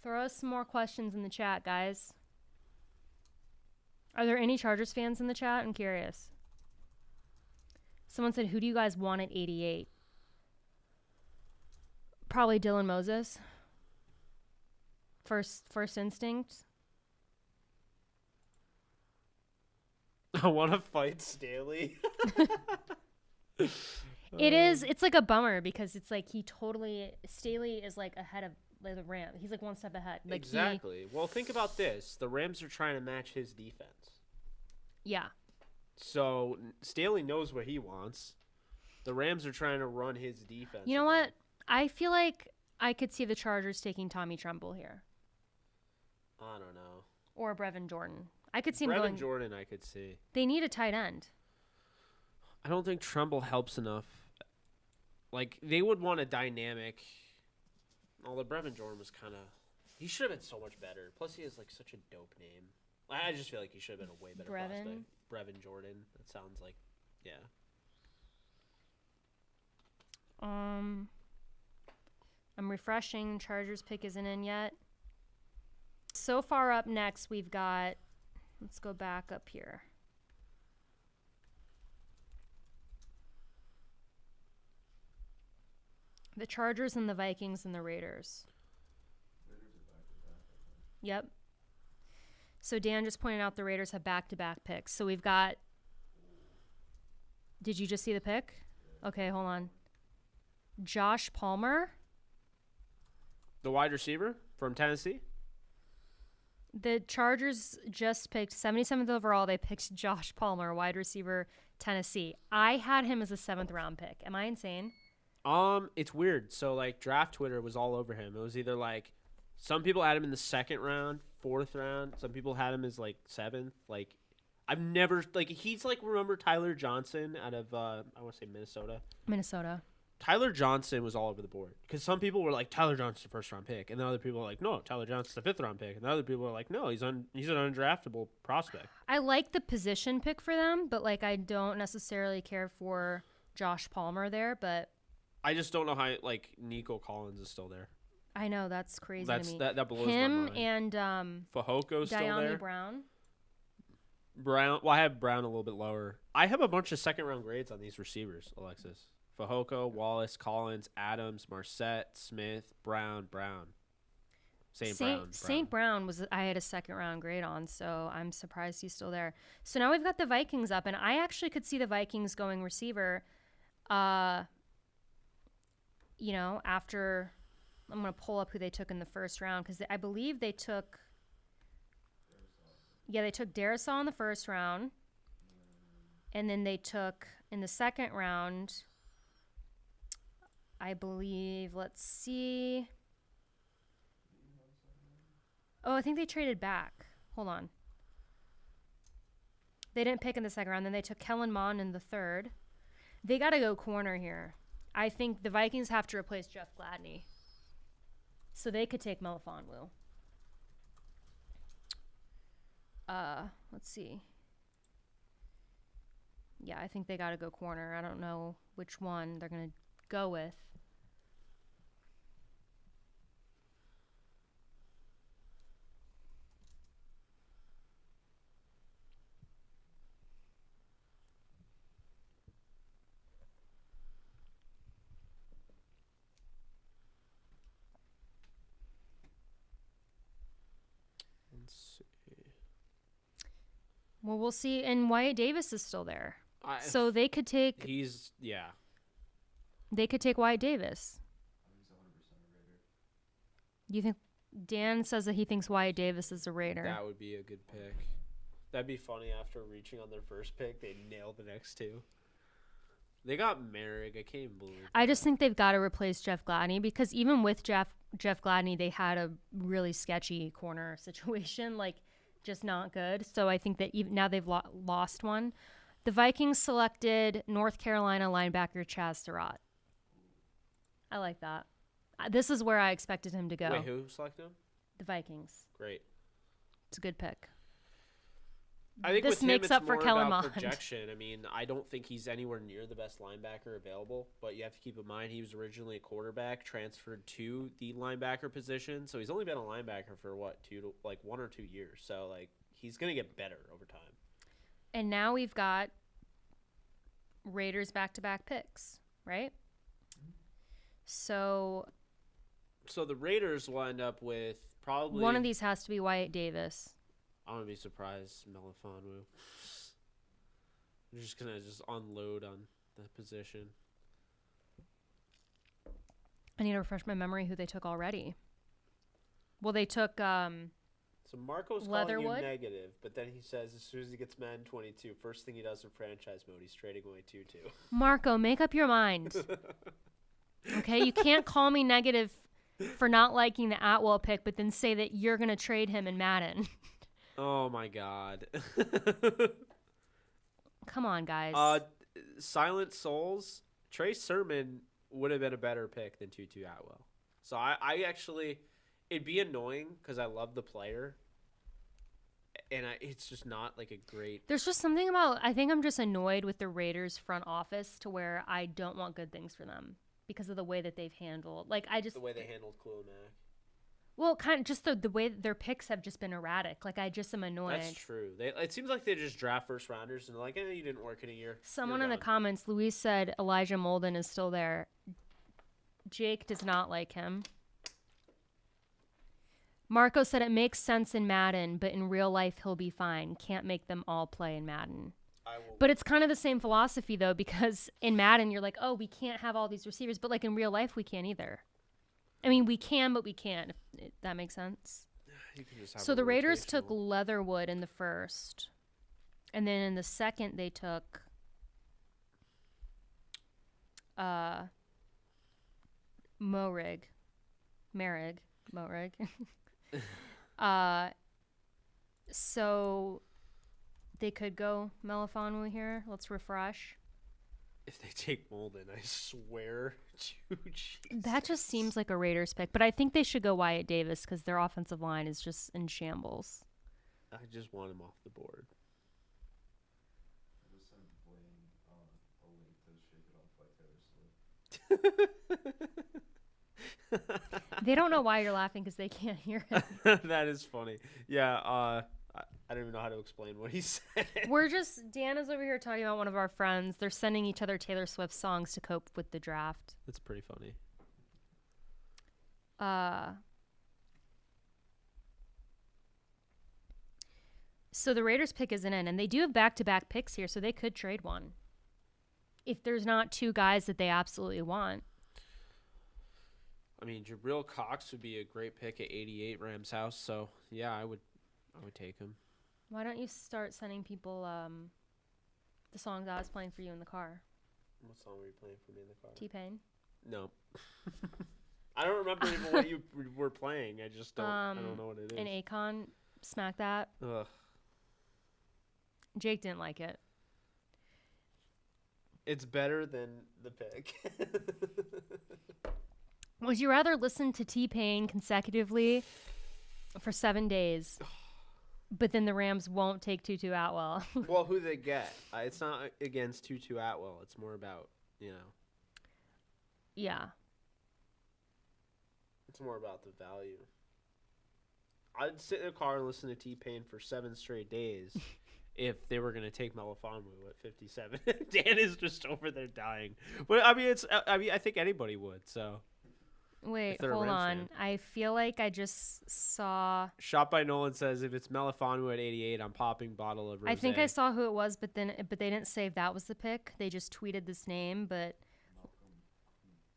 Throw us some more questions in the chat, guys. Are there any Chargers fans in the chat? I'm curious. Someone said, who do you guys want at 88? Probably Dylan Moses. First instinct. I want to fight Staley. It's like a bummer because it's like Staley is like ahead of the Rams. He's like one step ahead. Like Exactly. Well, think about this. The Rams are trying to match his defense. Yeah. So Staley knows what he wants. The Rams are trying to run his defense. You know what? I feel like I could see the Chargers taking Tommy Tremble here. I don't know. Or Brevin Jordan. I could see him Brevin going. Jordan, I could see. They need a tight end. I don't think Tremble helps enough. Like, they would want a dynamic. Although Brevin Jordan was kind of. He should have been so much better. Plus, he has, like, such a dope name. I just feel like he should have been a way better prospect. Brevin Jordan. That sounds like. Yeah. I'm refreshing. Chargers pick isn't in yet. So far up next, we've got. Let's go back up here. The Chargers and the Vikings and the Raiders. Raiders are back-to-back, I think. Yep. So Dan just pointed out the Raiders have back-to-back picks. So we've got. Did you just see the pick? Okay, hold on. Josh Palmer. The wide receiver from Tennessee? The Chargers just picked 77th overall. They picked Josh Palmer, wide receiver, Tennessee. I had him as a 7th round pick. Am I insane? It's weird. So, like, draft Twitter was all over him. It was either, like, some people had him in the 2nd round, 4th round. Some people had him as, like, 7th. Like, I've never, like, he's, like, remember Tyler Johnson out of, I want to say Minnesota? Tyler Johnson was all over the board because some people were like, Tyler Johnson's a 1st round pick. And the other people were like, no, Tyler Johnson's a 5th round pick. And the other people were like, no, he's an undraftable prospect. I like the position pick for them, but, like, I don't necessarily care for Josh Palmer there, but. I just don't know how, like, Nico Collins is still there. I know, that's crazy to me. That blows him my mind. and Fajoko's still there. Brown. Well, I have Brown a little bit lower. I have a bunch of 2nd round grades on these receivers, Alexis. Fajoko, Wallace, Collins, Adams, Marset, Smith, Brown. St. Brown was I had a 2nd round grade on, so I'm surprised he's still there. So now we've got the Vikings up, and I actually could see the Vikings going receiver. After I'm going to pull up who they took in the 1st round because I believe they took. Yeah, they took Darisaw in the 1st round, and then they took in the 2nd round. I believe. Let's see. Oh, I think they traded back. Hold on. They didn't pick in the 2nd round. Then they took Kellen Mond in the 3rd. They got to go corner here. I think the Vikings have to replace Jeff Gladney. So they could take Melifonwu. Let's see. Yeah, I think they got to go corner. I don't know which one they're going to go with. Well, we'll see. And Wyatt Davis is still there. So they could take... They could take Wyatt Davis. He's 100% a Raider. You think... Dan says that he thinks Wyatt Davis is a Raider. That would be a good pick. That'd be funny after reaching on their 1st pick. They nailed the next 2. They got Merrick. I can't even believe it. I just think they've got to replace Jeff Gladney because even with Jeff Gladney, they had a really sketchy corner situation. Like... just not good. So I think that even now they've lost one. The Vikings selected North Carolina linebacker Chaz Surratt. I like that. This is where I expected him to go. Wait, who selected him? The Vikings. Great. It's a good pick. I think this with him, makes it's up for more Kellen about Mond. projection. I mean, I don't think he's anywhere near the best linebacker available, but you have to keep in mind he was originally a quarterback, transferred to the linebacker position, so he's only been a linebacker for 1 or 2 years. So like he's gonna get better over time. And now we've got Raiders back-to-back picks, right? So the Raiders will end up with probably one of these has to be Wyatt Davis. I wouldn't be surprised. Melifonwu. They're just gonna unload on the position. I need to refresh my memory who they took already. Well, they took So Marco's calling you Leatherwood? negative, but then he says as soon as he gets Madden 22, first thing he does in franchise mode, he's trading away Tutu. Marco, make up your mind. Okay, you can't call me negative for not liking the Atwell pick, but then say that you're going to trade him in Madden. Oh my God. Come on, guys. Silent Souls, Trey Sermon would have been a better pick than Tutu Atwell. So I actually, it'd be annoying because I love the player. And it's just not like a great. There's just something about, I think I'm just annoyed with the Raiders front office to where I don't want good things for them because of the way that they've handled. Like, The way they handled Khalil Mack. Well, kind of just the way that their picks have just been erratic. Like, I just am annoyed. That's true. It seems like they just draft first rounders and they're like, you didn't work in a year. Someone You're in the gone." comments, Luis said Elijah Molden is still there. Jake does not like him. Marco said it makes sense in Madden, but in real life he'll be fine. Can't make them all play in Madden. But it's kind of the same philosophy, though, because in Madden you're like, oh, we can't have all these receivers. But, like, in real life we can't either. I mean, we can, but we can't. If that makes sense. You can just have So a the Raiders took rotational. Leatherwood in the first. And then in the second they took Morig. So they could go Melifonwu here. Let's refresh. If they take Molden, I swear to Jesus. That just seems like a Raiders pick, but I think they should go Wyatt Davis because their offensive line is just in shambles. I just want him off the board. I just sent Blaine a link to Shake It Off by Taylor Swift. They don't know why you're laughing because they can't hear it. That is funny. Yeah, I don't even know how to explain what he said. Dan is over here talking about one of our friends. They're sending each other Taylor Swift songs to cope with the draft. That's pretty funny. So the Raiders pick isn't in, and they do have back-to-back picks here, so they could trade one. If there's not two guys that they absolutely want. I mean, Jabril Cox would be a great pick at 88 Rams house, so yeah, I would take him. Why don't you start sending people the songs I was playing for you in the car? What song were you playing for me in the car? T-Pain. No. I don't remember even what you were playing. I just don't. I don't know what it is. And Akon, Smack That. Ugh. Jake didn't like it. It's better than the pick. Would you rather listen to T-Pain consecutively for 7 days, but then the Rams won't take Tutu Atwell? Well, who they get? It's not against Tutu Atwell. It's more about, Yeah. It's more about the value. I'd sit in a car and listen to T-Pain for 7 straight days if they were going to take Melifonwu at 57. Dan is just over there dying. But, I think anybody would, so. Wait, they're a hold Rams on. fan. I feel like I just saw. Shot by Nolan says, if it's Melifonwu at 88, I'm popping bottle of rosé. I think I saw who it was, but they didn't say if that was the pick. They just tweeted this name, but.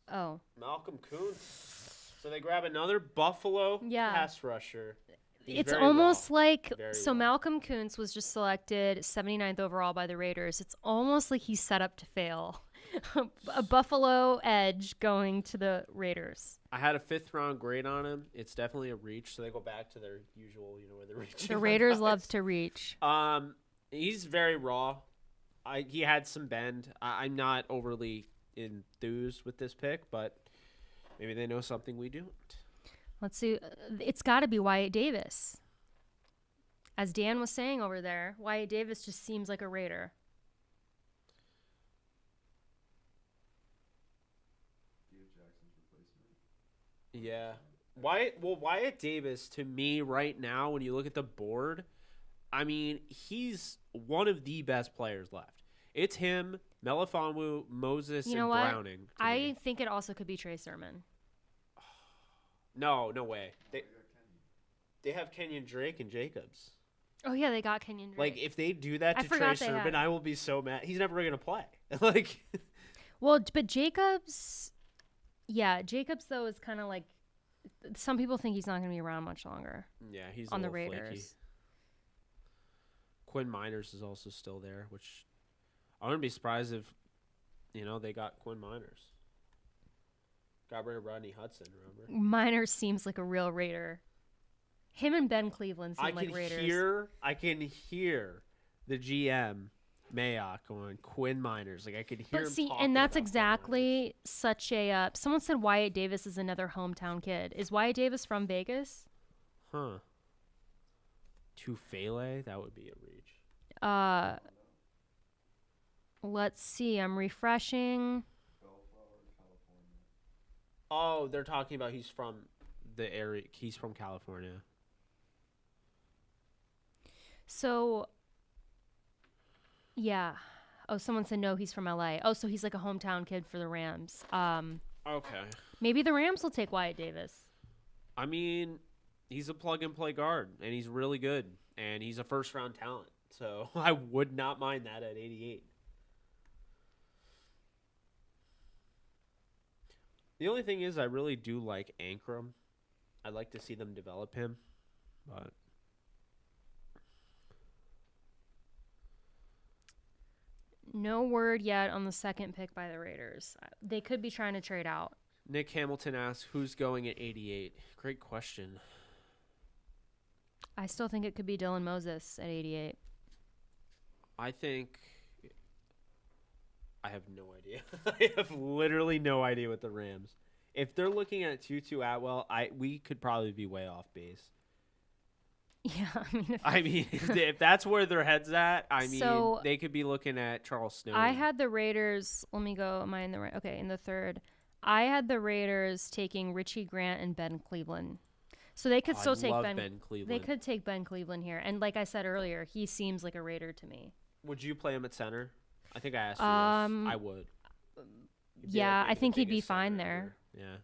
Oh. Malcolm Kuntz. So they grab another Buffalo pass rusher. It's almost like Very so raw. Malcolm Kuntz was just selected 79th overall by the Raiders. It's almost like he's set up to fail. A Buffalo edge going to the Raiders. I had a 5th round grade on him. It's definitely a reach, so they go back to their usual, where they're reaching. The on Raiders guys. love to reach. He's very raw. He had some bend. I'm not overly enthused with this pick, but maybe they know something we don't. Let's see. It's got to be Wyatt Davis. As Dan was saying over there, Wyatt Davis just seems like a Raider. Yeah. Wyatt Davis, to me right now, when you look at the board, I mean, he's one of the best players left. It's him Melifonwu, Moses, You and know what? Browning. to I me. think it also could be Trey Sermon. No way. Oh, they got Kenny. They have Kenyon Drake and Jacobs. Oh yeah, they got Kenyon Drake. Like, if they do that I to Trey forgot they Sermon, had- I will be so mad. He's never going to play. Like, Well, but Jacobs, yeah, Jacobs though is kind of like some people think he's not going to be around much longer yeah, he's on a the little flaky. Raiders. Quinn Miners is also still there, which I wouldn't be surprised if, they got Quinn Miners. Got rid of Rodney Hudson, remember? Miners seems like a real Raider. Him and Ben Cleveland seem like Raiders. I can hear the GM Mayock going Quinn Miners. Like, I could hear But him see, talking and that's about Quinn exactly such a. Someone said Wyatt Davis is another hometown kid. Is Wyatt Davis from Vegas? Miners. Huh. Tufele? That would be a reach. Let's see. I'm refreshing. Bellflower, California. Oh, they're talking about he's from the area. He's from California. So, yeah. Oh, someone said no, he's from LA. Oh, so he's like a hometown kid for the Rams. Okay. Maybe the Rams will take Wyatt Davis. I mean, he's a plug-and-play guard, and he's really good, and he's a first-round talent. So I would not mind that at 88. The only thing is I really do like Ankrum. I'd like to see them develop him, but No word yet on the second pick by the Raiders. They could be trying to trade out. Nick Hamilton asks, who's going at 88? Great question. I still think it could be Dylan Moses at 88. I think I have no idea. I have literally no idea with the Rams. If they're looking at Tutu Atwell, we could probably be way off base. Yeah, I mean, if that's where their head's at, So- they could be looking at Charles Snowden. I had the Raiders. Let me go. Am I in the right? Okay, in the third. I had the Raiders taking Richie Grant and Ben Cleveland. So they could still take love Ben. Ben Cleveland. They could take Ben Cleveland here. And like I said earlier, he seems like a Raider to me. Would you play him at center? I think I asked you this. I would. He'd be, Yeah, like, maybe I the think he'd be biggest center fine ever. there. Yeah.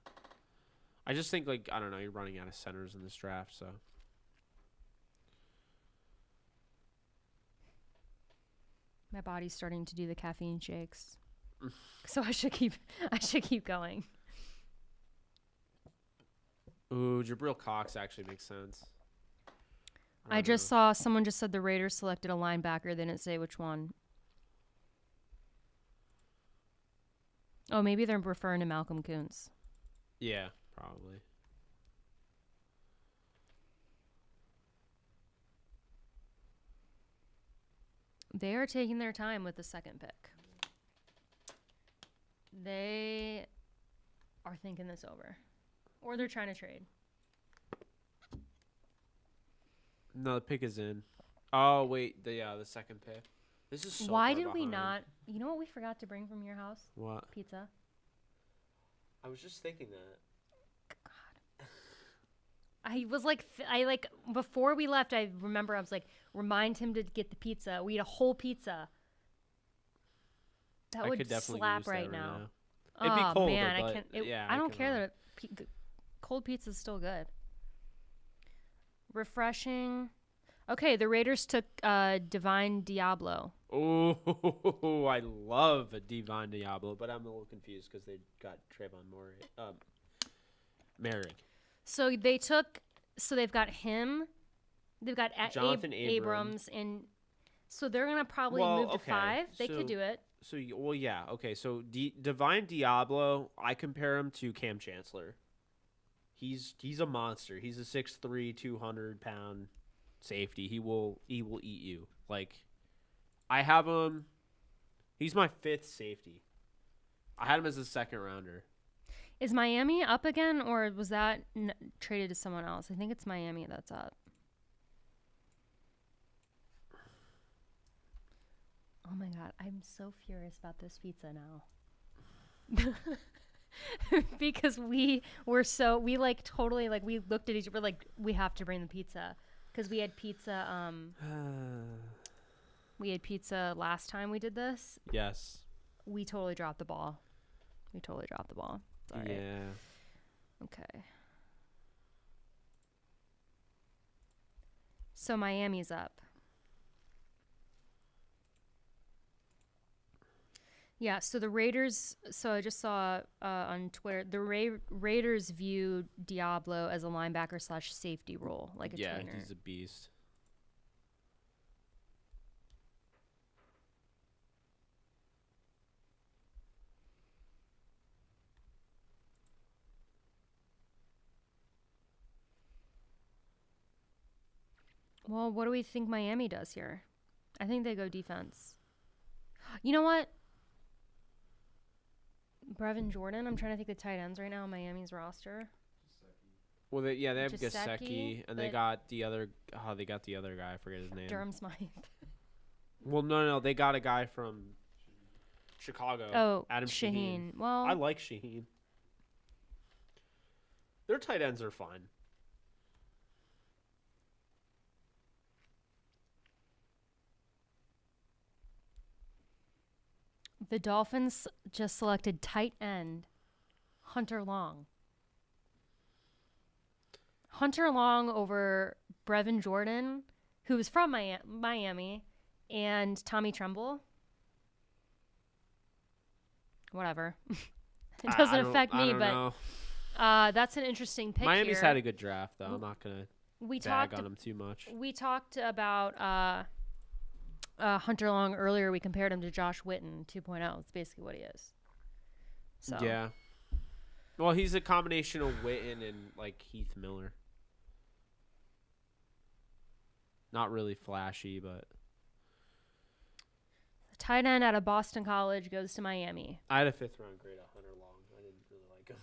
I just think, I don't know, you're running out of centers in this draft, so. My body's starting to do the caffeine shakes. So I should keep going. Ooh, Jabril Cox actually makes sense. I just saw someone just said the Raiders selected a linebacker. They didn't say which one. Oh, maybe they're referring to Malcolm Kuntz. Yeah, probably. They are taking their time with the second pick. They are thinking this over. Or they're trying to trade. No, the pick is in. Oh, wait. The second pick. This is so Why far did we behind. not? You know what we forgot to bring from your house? What? Pizza. I was just thinking that. I was like, before we left, I remember I was like, remind him to get the pizza. We eat a whole pizza. That I would could definitely slap use that right now. It'd be Oh, colder, man, but I can't. yeah, I don't can, care that cold pizza is still good. Refreshing. Okay, the Raiders took Divine Diablo. Oh, I love a Divine Diablo, but I'm a little confused because they got Trayvon Merrick. So they've got him. They've got Jonathan Abrams, and so they're gonna probably move to 5. They could do it. So, yeah. Okay, so Divine Diablo, I compare him to Cam Chancellor. He's a monster. He's a 6'3", 200-pound safety. He will eat you. Like, I have him. He's my 5th safety. I had him as a 2nd rounder. Is Miami up again, or was that traded to someone else? I think it's Miami that's up. Oh my god, I'm so furious about this pizza now. Because we totally we looked at each other like we have to bring the pizza because we had pizza last time we did this. Yes. we totally dropped the ball. Sorry. Yeah. Okay. So Miami's up. Yeah, so the Raiders, so I just saw on Twitter, the Raiders view Diablo as a linebacker / safety role, like a Yeah, tweener. he's a beast. Well, what do we think Miami does here? I think they go defense. You know what? Brevin Jordan. I'm trying to think the tight ends right now on Miami's roster. Well, they have Gesicki, Gesicki, and they got the other. Oh, they got the other guy. I forget his name. Durham Smythe. Well, no, they got a guy from Chicago. Oh, Adam Shaheen. Well, I like Shaheen. Their tight ends are fine. the Dolphins just selected tight end Hunter Long. Hunter Long over Brevin Jordan, who is from Miami, and Tommy Tremble. Whatever. It doesn't affect me, but that's an interesting pick. Miami's here. had a good draft, though. I'm not gonna bag on them too much. We talked about Hunter Long earlier. We compared him to Josh Witten 2.0. It's basically what he is. So Yeah. Well, he's a combination of Witten and like Heath Miller. Not really flashy, but the tight end out of Boston College goes to Miami. I had a 5th round grade on Hunter Long. I didn't really like him.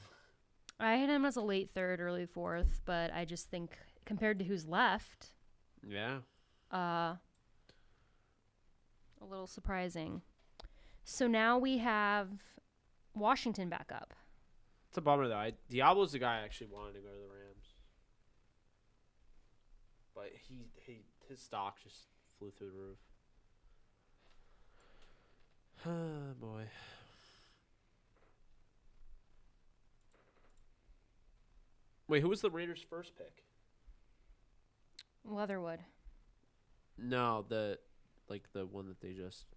I had him as a late 3rd, early 4th, but I just think compared to who's left, Yeah. a little surprising. So now we have Washington back up. It's a bummer, though. Diablo's the guy I actually wanted to go to the Rams. But his stock just flew through the roof. Oh, boy. Wait, who was the Raiders' first pick? Leatherwood. No, the one that they just...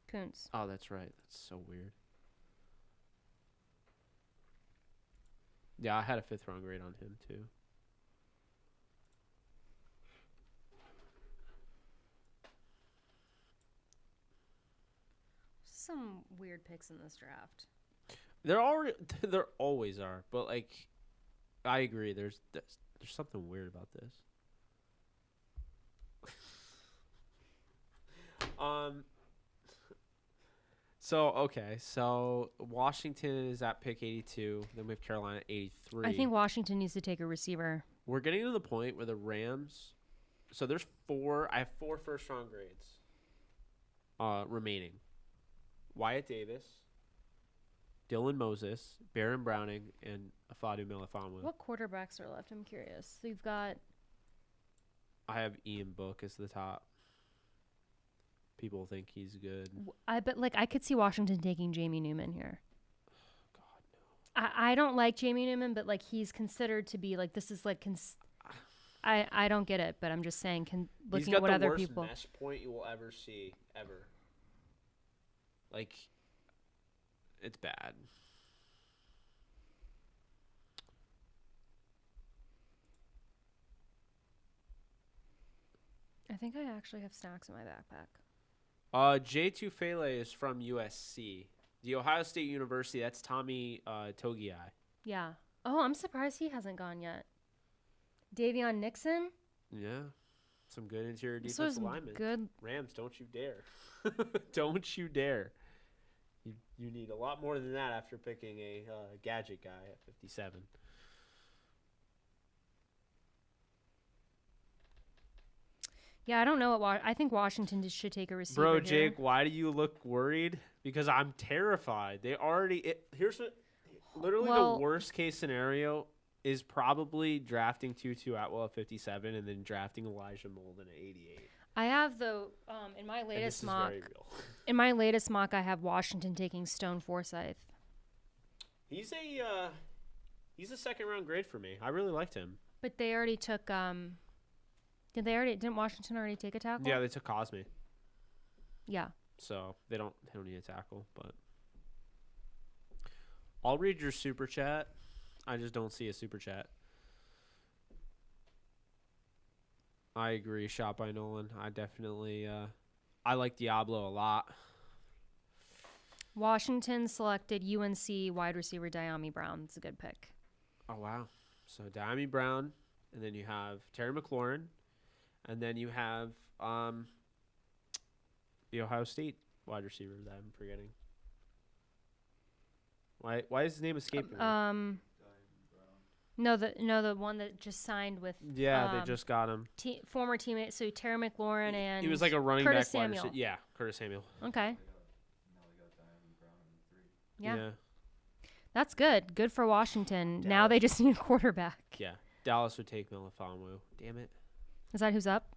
Kuntz. Oh, that's right. That's so weird. Yeah, I had a 5th round grade on him, too. Some weird picks in this draft. There always are, but like, I agree. There's something weird about this. So Washington is at pick 82. Then we have Carolina at 83. I think Washington needs to take a receiver. We're getting to the point where the Rams. So there's 4. I have 4 first round grades. Remaining. Wyatt Davis, Dylan Moses, Baron Browning, and Afadu Melifonwu. What quarterbacks are left? I'm curious. So you've got... I have Ian Book as the top. People think he's good. I could see Washington taking Jamie Newman here. God, no. I don't like Jamie Newman, but like he's considered to be like this is like I don't get it, but I'm just saying looking at what other people. He's got the worst mesh point you will ever see ever. Like, it's bad. I think I actually have snacks in my backpack. Jay Tufele is from USC. The Ohio State University, that's Tommy Togiai. Yeah. Oh, I'm surprised he hasn't gone yet. Davion Nixon? Yeah. Some good interior defensive linemen. Good. Rams, don't you dare. Don't you dare. You need a lot more than that after picking a gadget guy at 57. Yeah, I don't know what I think Washington should take a receiver. Bro, here. Jake, why do you look worried? Because I'm terrified. Here's what literally the worst case scenario is probably drafting Tutu Atwell at 57 and then drafting Elijah Molden at 88. I have the in my And latest this is mock. very real. In my latest mock, I have Washington taking Stone Forsythe. He's a second round grade for me. I really liked him. But they already took. Didn't Washington already take a tackle? Yeah, they took Cosme, Yeah. so they don't need a tackle. But I'll read your super chat. I just don't see a super chat. I agree. Shot by Nolan. I definitely. I like Diablo a lot. Washington selected UNC wide receiver Diami Brown. It's a good pick. Oh wow! So Diami Brown, and then you have Terry McLaurin, and then you have the Ohio State wide receiver that I'm forgetting. Why is his name escaping me? No, the one that just signed with. Yeah, they just got him. Former teammate, so Terry McLaurin and. He was like a running Curtis back wide Samuel. receiver. Yeah, Curtis Samuel. Okay. Now they got Diamond Brown in the 3. Yeah. That's good. Good for Washington. Now Dallas. they just need a quarterback. Yeah. Dallas would take Melifonwu. Damn it. Is that who's up?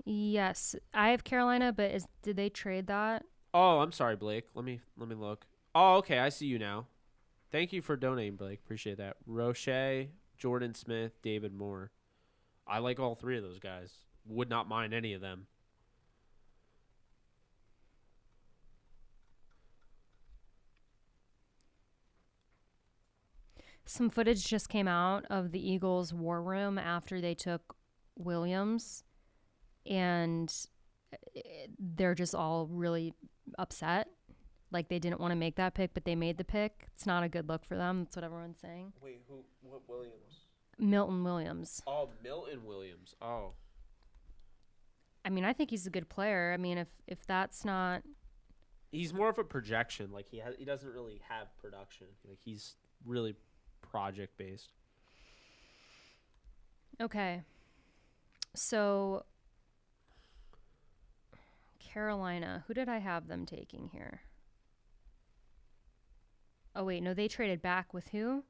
Yes, I have Carolina, but did they trade that? Oh, I'm sorry, Blake. Let me look. Oh, okay. I see you now. Thank you for donating, Blake. Appreciate that. Roche, Jordan Smith, David Moore. I like all three of those guys. Would not mind any of them. Some footage just came out of the Eagles' war room after they took Williams, and they're just all really upset. Like they didn't want to make that pick, but they made the pick. It's not a good look for them. That's what everyone's saying. Wait, who? What Williams? Milton Williams. Oh, Milton Williams. Oh. I mean, I think he's a good player. I mean, if that's not. He's more of a projection. Like he doesn't really have production. Like he's really project based. Okay. So Carolina, who did I have them taking here? Oh wait, no, they traded back with who?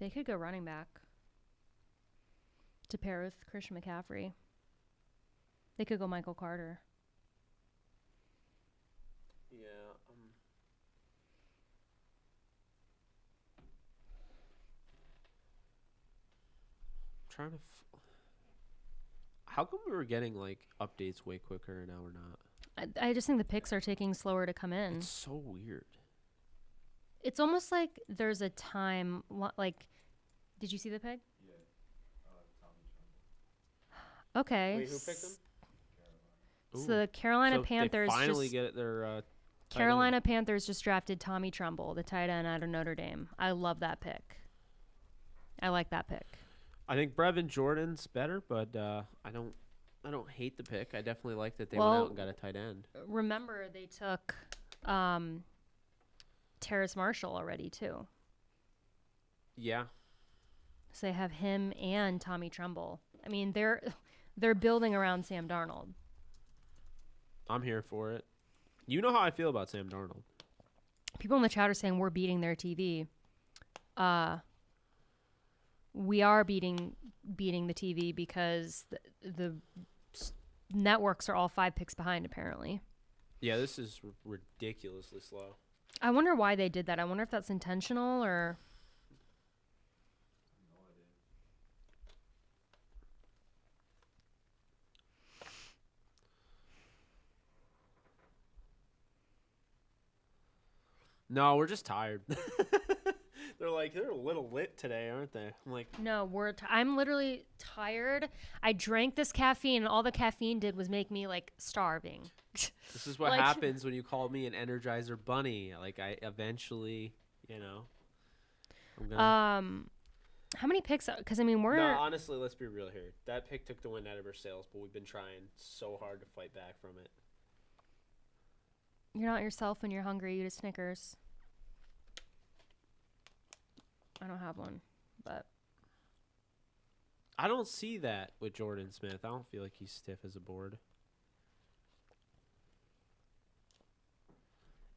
They could go running back to pair with Christian McCaffrey. They could go Michael Carter. Yeah. Trying to. How come we were getting like updates way quicker and now we're not? I just think the picks are taking slower to come in. It's so weird. It's almost like there's a time, like, did you see the pick? Yeah. Tommy Tremble. Okay. Wait, who picked them? So the Carolina Panthers They finally just, get their. Carolina Panthers just drafted Tommy Tremble, the tight end out of Notre Dame. I love that pick. I like that pick. I think Brevin Jordan's better, but I don't hate the pick. I definitely like that they went Well, out and got a tight end. Remember, they took Terrace Marshall already, too. Yeah. So they have him and Tommy Tremble. I mean, they're building around Sam Darnold. I'm here for it. You know how I feel about Sam Darnold. People in the chat are saying we're beating their TV. We are beating the TV because the networks are all 5 picks behind, apparently. Yeah, this is ridiculously slow. I wonder why they did that. I wonder if that's intentional or. No idea. No, we're just tired. They're a little lit today, aren't they? I'm like, No, I'm literally tired. I drank this caffeine, and all the caffeine did was make me like starving. this is what Like- happens when you called me an Energizer bunny. Like I eventually, I'm gonna. How many picks? Because I mean, we're. No, honestly, let's be real here. That pick took the wind out of our sails, but we've been trying so hard to fight back from it. You're not yourself when you're hungry. You eat a Snickers. I don't have one, but I don't see that with Jordan Smith. I don't feel like he's stiff as a board.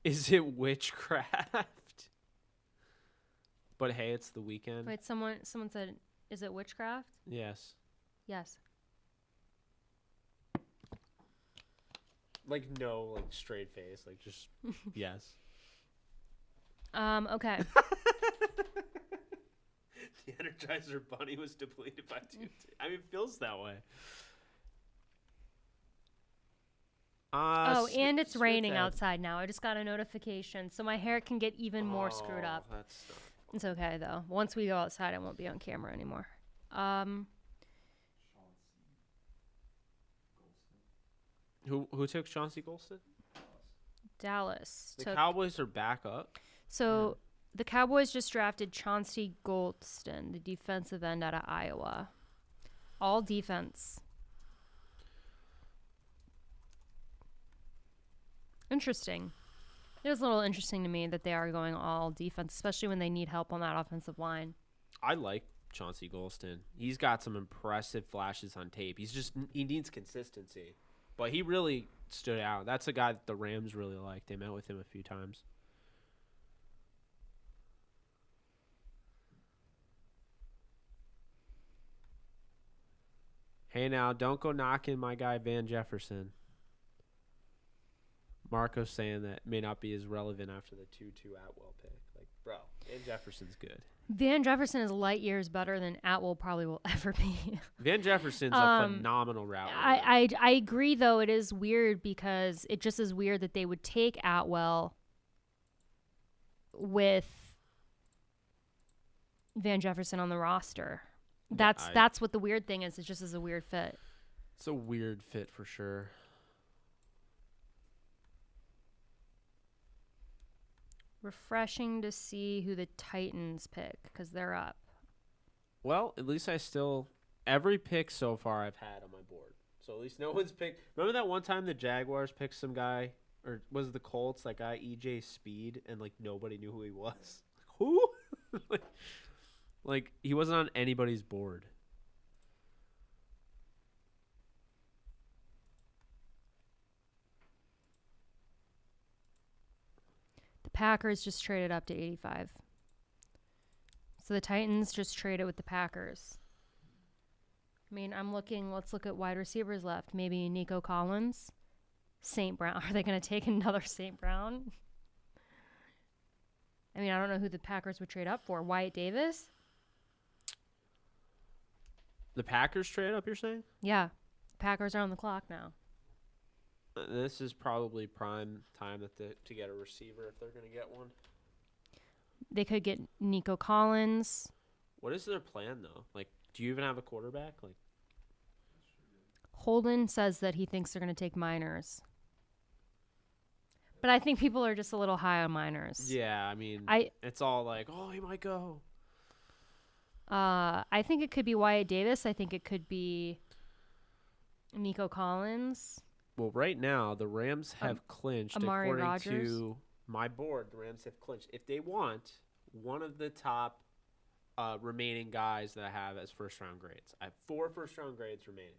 Is it witchcraft? But hey, it's the weekend. wait, someone said, is it witchcraft? Yes. Yes. Like no, like straight face, like just yes. Okay. The Energizer Bunny was depleted by 2. I mean, it feels that way. And it's raining outside now. I just got a notification, so my hair can get even more screwed up. That's not It's okay though. Once we go outside, I won't be on camera anymore. Who took Chauncey Golston? Dallas. The Cowboys are back up. So the Cowboys just drafted Chauncey Golston, the defensive end out of Iowa. All defense. Interesting. It was a little interesting to me that they are going all defense, especially when they need help on that offensive line. I like Chauncey Golston. He's got some impressive flashes on tape. He needs consistency. But he really stood out. That's a guy that the Rams really like. They met with him a few times. Hey, now, don't go knocking my guy Van Jefferson. Marco's saying that may not be as relevant after the 2-2 Atwell pick. Like, bro, Van Jefferson's good. Van Jefferson is light years better than Atwell probably will ever be. Van Jefferson's a phenomenal route runner. I agree, though. It is weird because it just is weird that they would take Atwell with Van Jefferson on the roster. That's what the weird thing is. It just is a weird fit. It's a weird fit for sure. Refreshing to see who the Titans pick because they're up. Well, at least every pick so far I've had on my board. So at least no one's picked. Remember that one time the Jaguars picked some guy, or was it the Colts, that guy EJ Speed, and like nobody knew who he was? Who? like he wasn't on anybody's board. Packers just traded up to 85. So the Titans just traded with the Packers. I mean, let's look at wide receivers left. Maybe Nico Collins, St. Brown. Are they going to take another St. Brown? I mean, I don't know who the Packers would trade up for. Wyatt Davis? The Packers trade up, you're saying? Yeah. Packers are on the clock now. This is probably prime time to get a receiver if they're going to get one. They could get Nico Collins. What is their plan, though? Like, do you even have a quarterback? Like, Holden says that he thinks they're going to take Miners. But I think people are just a little high on Miners. Yeah, I mean, it's all like, oh, he might go. I think it could be Wyatt Davis. I think it could be Nico Collins. Well, right now, the Rams have clinched, Amari according Rodgers. to my board, the Rams have clinched. If they want one of the top remaining guys that I have as first-round grades, I have 4 first-round grades remaining.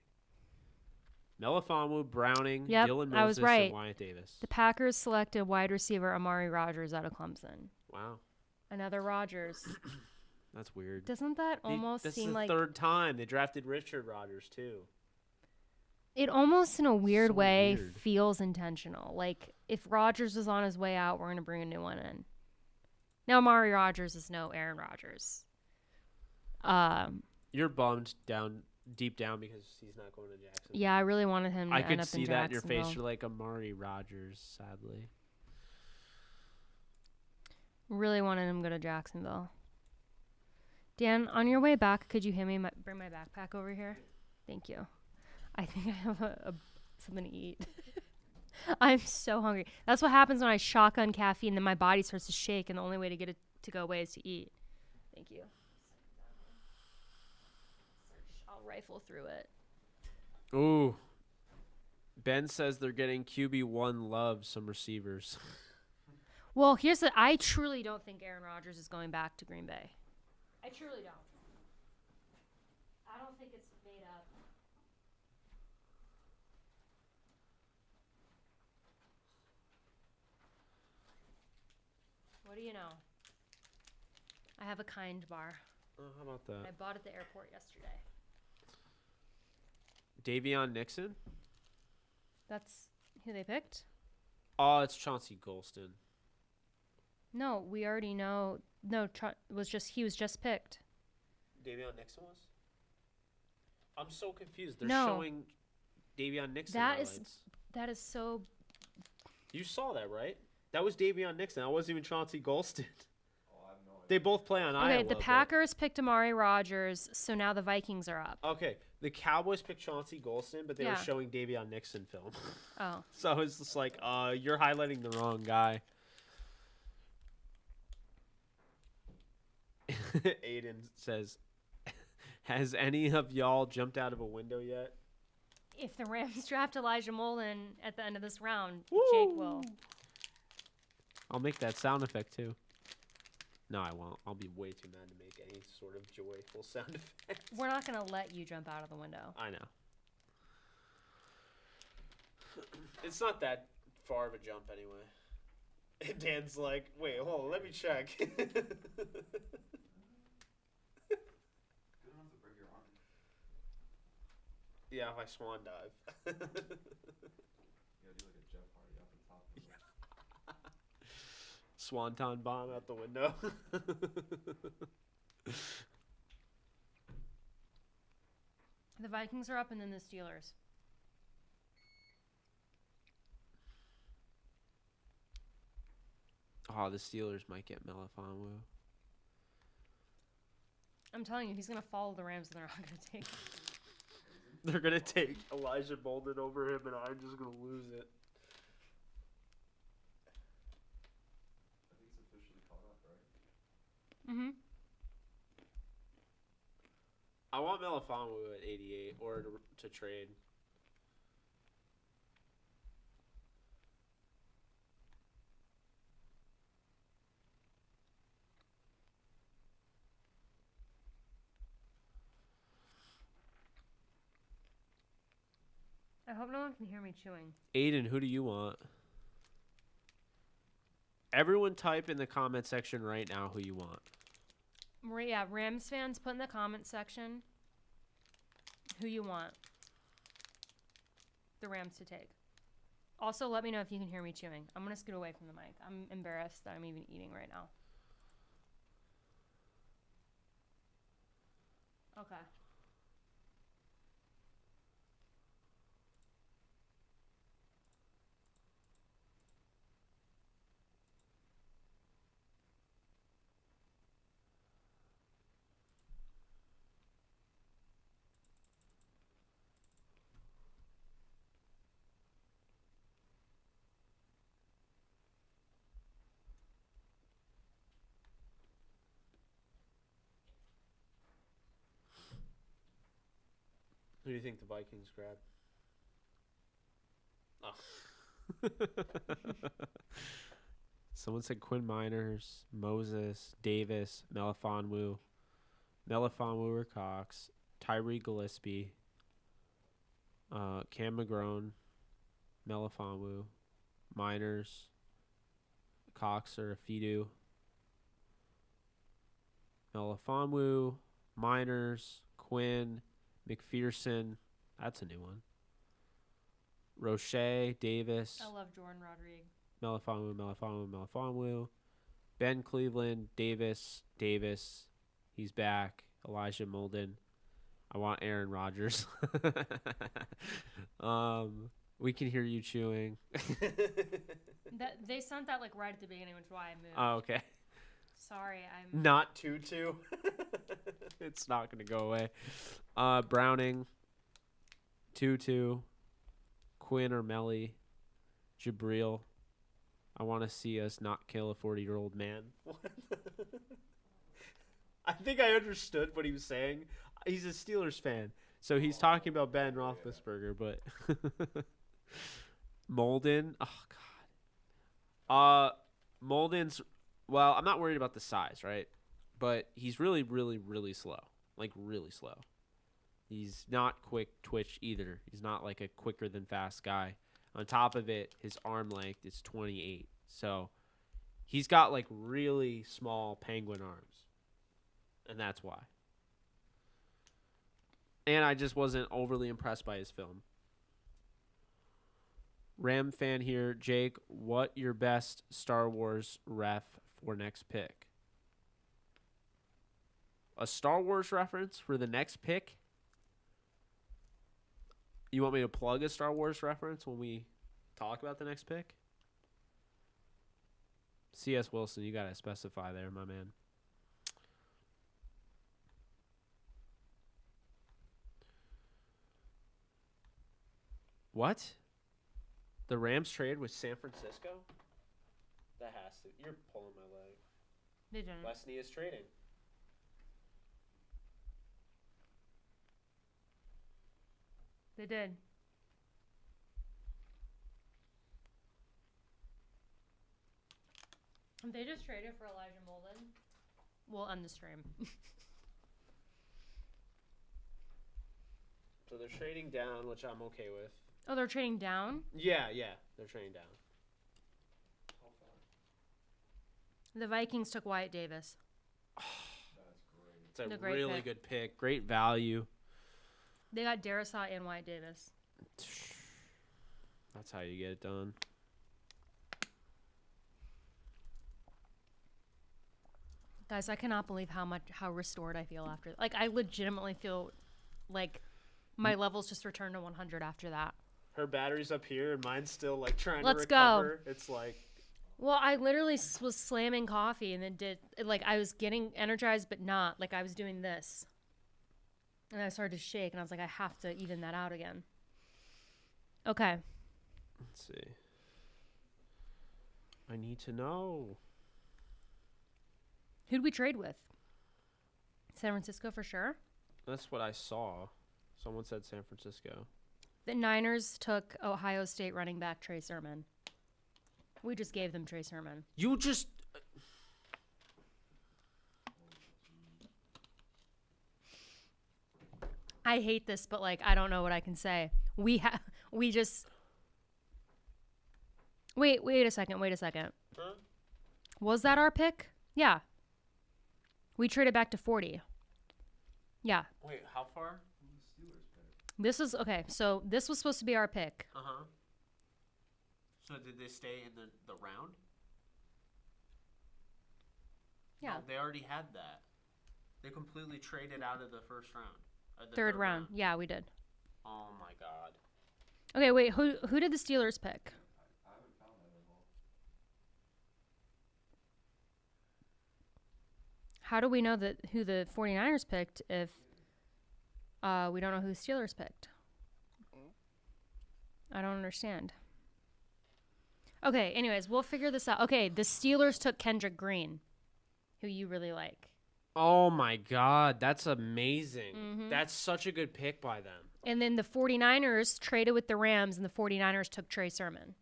Melifonwu, Browning, Dylan I was Moses, right. and Wyatt Davis. The Packers selected wide receiver Amari Rodgers out of Clemson. Wow. Another Rodgers. That's weird. Doesn't that almost seem like... This is the 3rd time. They drafted Richard Rodgers, too. It almost, in a weird way, weird. feels intentional. Like, if Rodgers was on his way out, we're going to bring a new one in. Now, Amari Rodgers is no Aaron Rodgers. You're bummed deep down because he's not going to Jacksonville. Yeah, I really wanted him to I end could up see in that in your Jacksonville. face. You're like Amari Rodgers, sadly. Really wanted him to go to Jacksonville. Dan, on your way back, could you hand me bring my backpack over here? Thank you. I think I have something to eat. I'm so hungry. That's what happens when I shotgun caffeine, then my body starts to shake, and the only way to get it to go away is to eat. Thank you. I'll rifle through it. Ooh. Ben says they're getting QB1 love, some receivers. Well, I truly don't think Aaron Rodgers is going back to Green Bay. I truly don't. I don't think it's made up. What do you know? I have a Kind bar. Oh, how about I that? bought at the airport yesterday. Davion Nixon? That's who they picked? Oh, it's Chauncey Golston. No, we already know. No, he was just picked. Davion Nixon was? I'm so confused. They're No. showing Davion Nixon That is- highlights. That is so. You saw that, right? That was Davion Nixon. That wasn't even Chauncey Golston. Oh, I have no idea. They both play on Okay, Iowa. the but- Packers picked Amari Rodgers, so now the Vikings are up. Okay, the Cowboys picked Chauncey Golston, but they were Yeah. showing Davion Nixon film. Oh. So it's just like, you're highlighting the wrong guy. Aiden says, has any of y'all jumped out of a window yet? If the Rams draft Elijah Molden at the end of this round, Jake will. I'll make that sound effect too. No, I won't. I'll be way too mad to make any sort of joyful sound effect. We're not going to let you jump out of the window. I know. It's not that far of a jump anyway. And Dan's like, wait, hold on, let me check. Good enough to break your arm. Yeah, if I swan dive. You gotta do like a Jeff Hardy off the top. Swanton bomb out the window. The Vikings are up and then the Steelers. Oh, the Steelers might get Melifonwu. I'm telling you, he's going to follow the Rams and they're not going to take him. They're going to take Elijah Bolden over him, and I'm just going to lose it. I think it's officially caught up, right? Mm-hmm. I want Melifonwu at 88 or to trade. I hope no one can hear me chewing. Aiden, who do you want? Everyone type in the comment section right now who you want. Yeah, Rams fans, put in the comment section who you want the Rams to take. Also, let me know if you can hear me chewing. I'm going to scoot away from the mic. I'm embarrassed that I'm even eating right now. Okay. Who do you think the Vikings grab? Oh. Someone said Quinn Miners, Moses, Davis, Melifonwu or Cox, Tyree Gillespie, Cam McGrone, Melifonwu, Miners, Cox or Afidu, Melifonwu, Miners, Quinn, McPherson. That's a new one. Roche, Davis, I love Jordan Rodriguez. Melifonwu. Ben Cleveland, Davis. He's back. Elijah Molden. I want Aaron Rodgers. We can hear you chewing. They sent that like right at the beginning, which is why I moved. Oh, okay. Sorry, I'm. Not Tutu. It's not going to go away. Browning, Tutu, Quinn or Melly, Jabril. I want to see us not kill a 40-year-old man. I think I understood what he was saying. He's a Steelers fan, so he's talking about Ben Roethlisberger, but Molden. Oh God. Molden's. Well, I'm not worried about the size, right? but he's really, really, really slow. Like, really slow. He's not quick twitch either. He's not like a quicker than fast guy. On top of it, his arm length is 28. So he's got like really small penguin arms. And that's why. And I just wasn't overly impressed by his film. Ram fan here. Jake, what your best Star Wars ref for next pick? A Star Wars reference for the next pick? You want me to plug a Star Wars reference when we talk about the next pick? C.S. Wilson, you got to specify there, my man. What? The Rams trade with San Francisco? That has to. You're pulling my leg. They didn't. Lesney is trading. They did. They just traded for Elijah Molden. We'll end the stream. So they're trading down, which I'm okay with. Oh, they're trading down? Yeah, they're trading down. How far? The Vikings took Wyatt Davis. That's great. It's a The great really pick. good pick. Great value. They got Darrisaw and Wyatt Davis. That's how you get it done. Guys, I cannot believe how restored I feel after. Like, I legitimately feel like my levels just returned to 100 after that. Her battery's up here, and mine's still like trying Let's to go. recover. It's like Well, I literally was slamming coffee and then I was getting energized, but not. Like, I was doing this. And I started to shake, and I was like, I have to even that out again. Okay. let's see. I need to know. Who'd we trade with? San Francisco for sure. That's what I saw. Someone said San Francisco. The Niners took Ohio State running back Trey Sermon. We just gave them Trey Sermon. You just I hate this, but like I don't know what I can say. We just Wait a second. Huh? Was that our pick? Yeah. We traded back to 40. Yeah. Wait, how far? Who the Steelers pick? This is okay. So this was supposed to be our pick. Uh-huh. So did they stay in the round? Yeah. No, they already had that. They completely traded out of the first round. The Third round. Yeah, we did. Oh my god. Okay, wait. Who did the Steelers pick? I haven't found that at all. How do we know that who the 49ers picked if we don't know who the Steelers picked? I don't understand. Okay, anyways, we'll figure this out. Okay, the Steelers took Kendrick Green, who you really like. Oh my god, that's amazing. Mhm. That's such a good pick by them. And then the 49ers traded with the Rams, and the 49ers took Trey Sermon.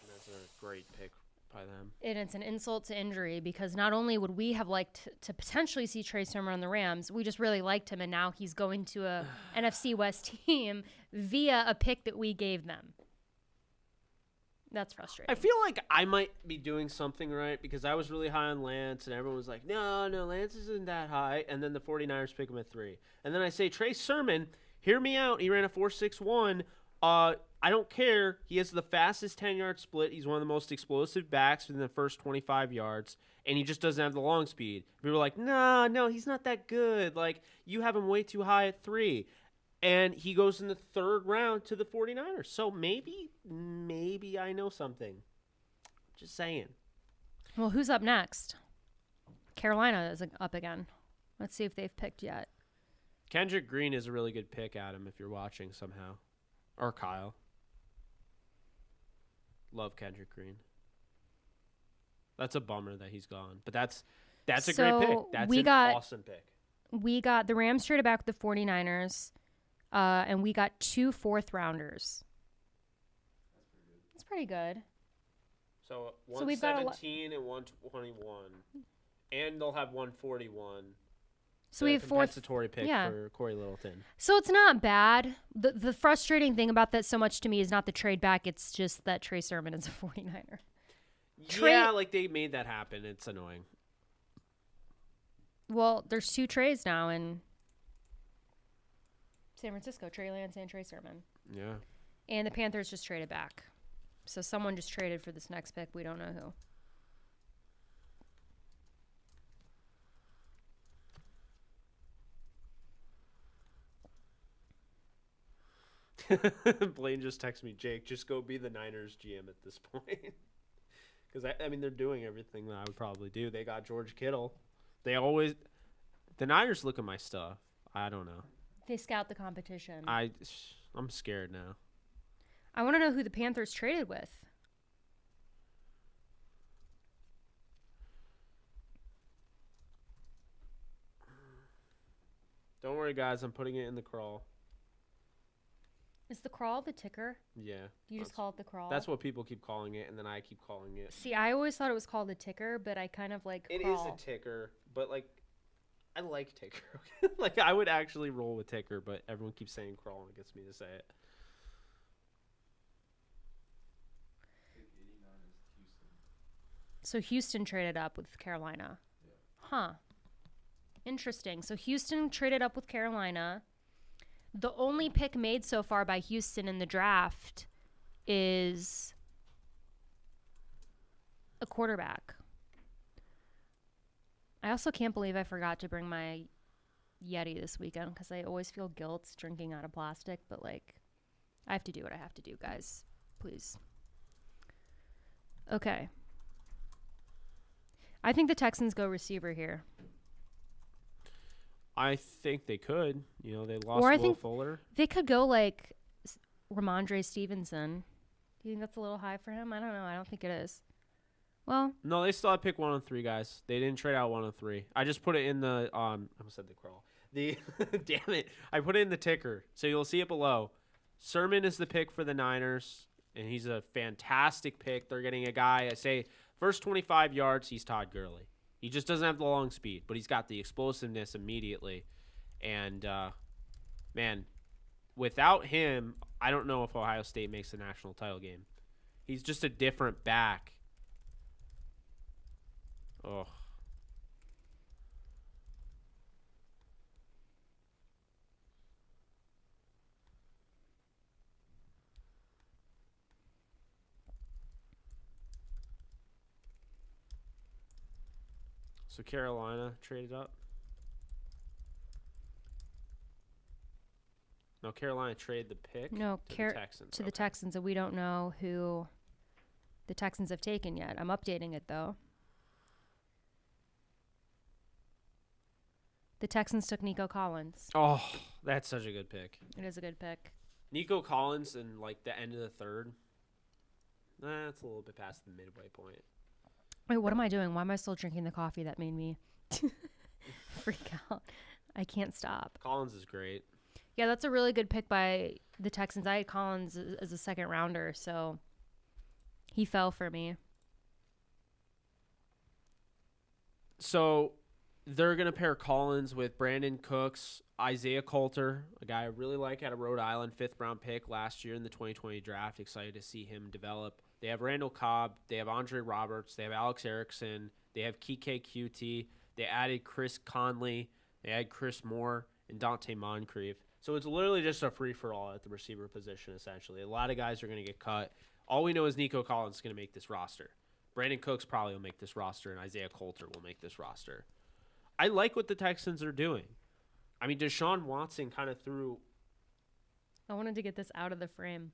That's a great pick by them. And it's an insult to injury because not only would we have liked to potentially see Trey Sermon on the Rams, we just really liked him, and now he's going to a NFC West team via a pick that we gave them. That's frustrating. I feel like I might be doing something right because I was really high on Lance and everyone was like, no, Lance isn't that high. And then the 49ers pick him at 3. And then I say, Trey Sermon, hear me out. He ran a 4.61. I don't care. He has the fastest 10-yard split. He's one of the most explosive backs within the first 25 yards. And he just doesn't have the long speed. People were like, no, he's not that good. Like, you have him way too high at 3. And he goes in the 3rd round to the 49ers. So maybe I know something. Just saying. Well, who's up next? Carolina is up again. Let's see if they've picked yet. Kendrick Green is a really good pick, Adam, if you're watching somehow. Or Kyle. Love Kendrick Green. That's a bummer that he's gone. But that's a great pick. That's an awesome pick. We got the Rams traded back with the 49ers. And we got 2 4th-rounders. That's pretty good. That's pretty good. So So we've got 117 and 121. And they'll have 141. So we have fourth. Compensatory pick yeah. for Corey Littleton. So it's not bad. The frustrating thing about that so much to me is not the trade back. It's just that Trey Sermon is a 49er. Yeah, like they made that happen. It's annoying. Well, there's 2 trades now in San Francisco. Trey Lance and Trey Sermon. Yeah. And the Panthers just traded back. So someone just traded for this next pick. We don't know who. Blaine just texted me, Jake, just go be the Niners GM at this point. Because, I mean, they're doing everything that I would probably do. They got George Kittle. The Niners look at my stuff. I don't know. They scout the competition. I'm scared now. I want to know who the Panthers traded with. Don't worry, guys. I'm putting it in the crawl. Is the crawl the ticker? Yeah. Do you just call it the crawl? That's what people keep calling it, and then I keep calling it. See, I always thought it was called the ticker, but I kind of like It crawl. is a ticker, but, like, I like ticker. Like, I would actually roll with ticker, but everyone keeps saying crawl, and it gets me to say it. Pick 89 is Houston. So Houston traded up with Carolina. Yeah. Huh. Interesting. So Houston traded up with Carolina. The only pick made so far by Houston in the draft is a quarterback. I also can't believe I forgot to bring my Yeti this weekend because I always feel guilt drinking out of plastic, but like I have to do what I have to do, guys. Please. Okay. I think the Texans go receiver here. I think they could. You know, they lost Or I Will think Fuller. They could go like Ramondre Stevenson. Do you think that's a little high for him? I don't know. I don't think it is. Well, No, they still have pick 1 and 3, guys. They didn't trade out 1 and 3. I just put it in the I almost said the crawl. The damn it. I put it in the ticker. So you'll see it below. Sermon is the pick for the Niners, and he's a fantastic pick. They're getting a guy, I say, first 25 yards, he's Todd Gurley. He just doesn't have the long speed, but he's got the explosiveness immediately. And, man, without him, I don't know if Ohio State makes the national title game. He's just a different back. Oh. So Carolina traded up. No, Carolina traded the pick no, to the Texans. to the Texans, and we don't know who the Texans have taken yet. I'm updating it, though. The Texans took Nico Collins. Oh, that's such a good pick. It is a good pick. Nico Collins in, like, the end of the third. That's a little bit past the midway point. Wait, what am I doing? Why am I still drinking the coffee that made me freak out? I can't stop. Collins is great. Yeah, that's a really good pick by the Texans. I had Collins as a second rounder, so he fell for me. So they're going to pair Collins with Brandon Cooks, Isaiah Coulter, a guy I really like out of Rhode Island, 5th-round pick last year in the 2020 draft. Excited to see him develop. They have Randall Cobb. They have Andre Roberts. They have Alex Erickson. They have Kike QT. They added Chris Conley. They had Chris Moore and Dante Moncrief. So it's literally just a free-for-all at the receiver position, essentially. A lot of guys are going to get cut. All we know is Nico Collins is going to make this roster. Brandon Cooks probably will make this roster, and Isaiah Coulter will make this roster. I like what the Texans are doing. I mean, Deshaun Watson kind of threw... I wanted to get this out of the frame.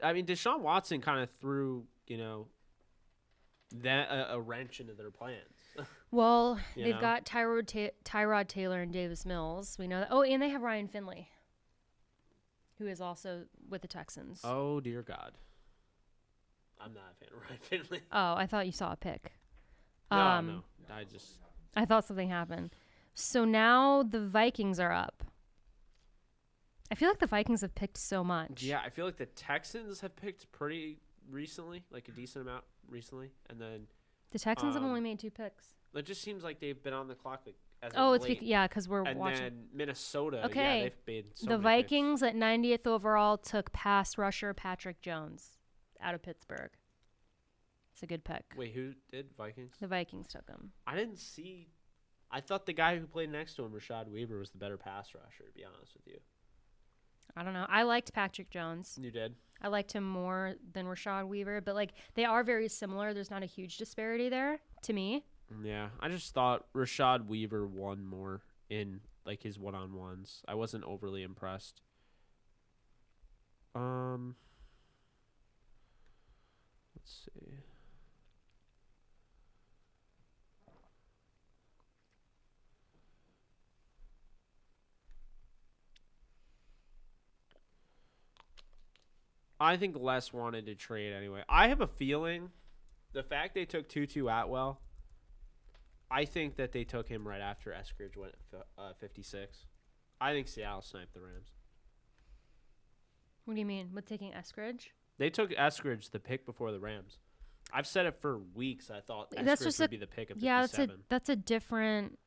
I mean, Deshaun Watson kind of threw, you know, that a wrench into their plans. Well, You they've know? got Tyrod Taylor and Davis Mills. We know that. Oh, and they have Ryan Finley, who is also with the Texans. Oh, dear God. I'm not a fan of Ryan Finley. Oh, I thought you saw a pick. No. I thought something happened. So now the Vikings are up. I feel like the Vikings have picked so much. Yeah, I feel like the Texans have picked pretty recently, like a decent amount recently. And then The Texans have only made 2 picks. It just seems like they've been on the clock like, as Oh, of it's late. because we're And watching. then Minnesota, Okay. yeah, they've made so The many picks. Vikings at 90th overall took pass rusher Patrick Jones out of Pittsburgh. It's a good pick. Wait, who did Vikings? The Vikings took him. I didn't see. I thought the guy who played next to him, Rashad Weaver, was the better pass rusher. To be honest with you, I don't know. I liked Patrick Jones. you did. I liked him more than Rashad Weaver, but like they are very similar. There's not a huge disparity there to me. Yeah, I just thought Rashad Weaver won more in like his one-on-ones. I wasn't overly impressed. Let's see. I think Les wanted to trade anyway. I have a feeling the fact they took Tutu Atwell, I think that they took him right after Eskridge went at 56. I think Seattle sniped the Rams. What do you mean with taking Eskridge? They took Eskridge the pick before the Rams. I've said it for weeks. I thought That's Eskridge just would be the pick of 57. Yeah, that's a different.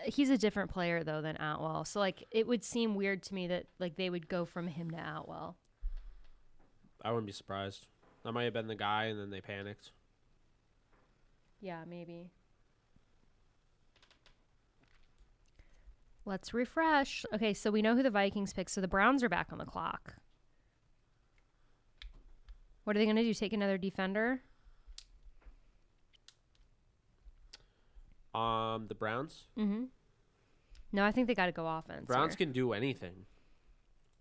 He's a different player though than Atwell. So like it would seem weird to me that like they would go from him to Atwell. I wouldn't be surprised. That might have been the guy, and then they panicked. Yeah, maybe. Let's refresh. Okay, so we know who the Vikings picked. So the Browns are back on the clock. What are they going to do? Take another defender? The Browns? Mm-hmm. No, I think they got to go offense. Browns here. can do anything.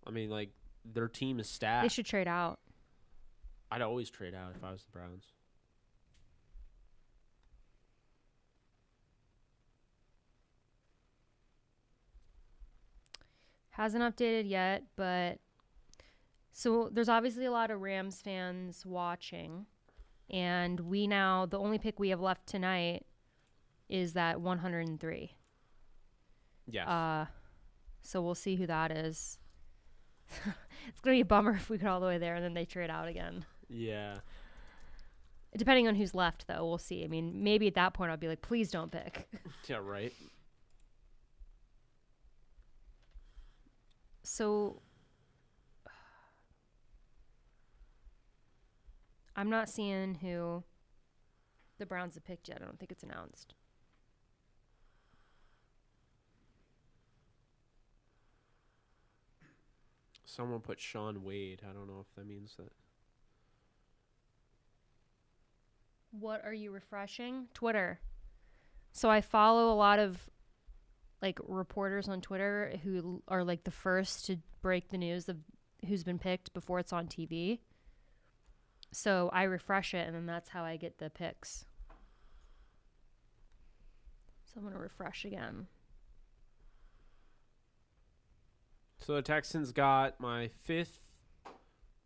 I mean, like, their team is stacked. They should trade out. I'd always trade out if I was the Browns. Hasn't updated yet, but so there's obviously a lot of Rams fans watching, and the only pick we have left tonight is that 103. Yes. So we'll see who that is. It's gonna be a bummer if we get all the way there and then they trade out again. Yeah. Depending on who's left, though, we'll see. I mean, maybe at that point I'll be like, please don't pick. Yeah, right. So I'm not seeing who the Browns have picked yet. I don't think it's announced. Someone put Sean Wade. I don't know if that means that. What are you refreshing? Twitter. So I follow a lot of like reporters on Twitter who are like the first to break the news of who's been picked before it's on TV. So I refresh it and then that's how I get the picks. So I'm going to refresh again. So the Texans got my fifth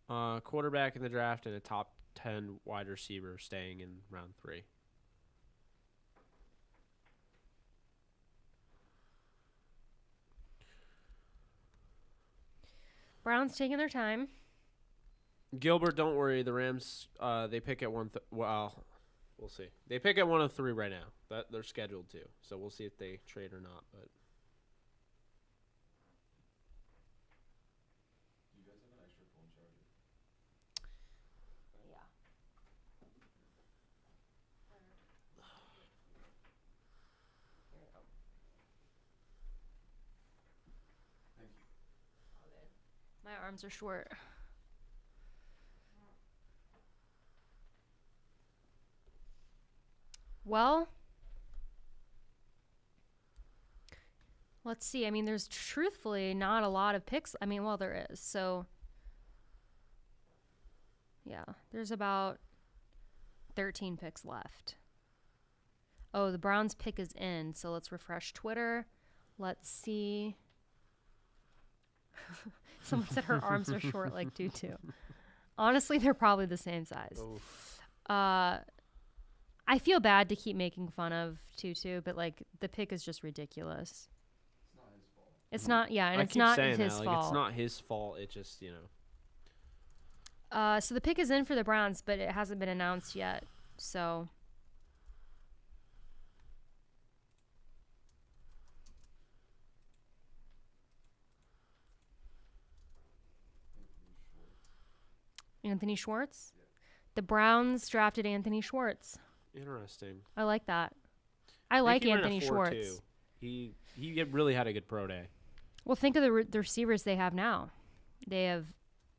quarterback in the draft and a top 10 wide receiver staying in round 3. Browns taking their time. Gilbert, don't worry. The Rams, they pick at well, we'll see. They pick at 103 right now. That they're scheduled to. So we'll see if they trade or not. But Do you guys have an extra phone charger? Yeah. Thank you. My arms are short. Well, let's see. I mean, there's truthfully not a lot of picks. I mean, well, there is. So, yeah, there's about 13 picks left. Oh, the Browns pick is in. So let's refresh Twitter. Let's see. Someone said her arms are short like Tutu. Honestly, they're probably the same size. I feel bad to keep making fun of Tutu, but like the pick is just ridiculous. It's not his fault. It's not, yeah, and I it's keep not saying his that. fault. Like, it's not his fault. It just, you know. So the pick is in for the Browns, but it hasn't been announced yet. So Anthony Schwartz? The Browns drafted Anthony Schwartz. Interesting. I like that. I think like he ran a Anthony 4.2. Schwartz. He really had a good pro day. Well, think of the receivers they have now. They have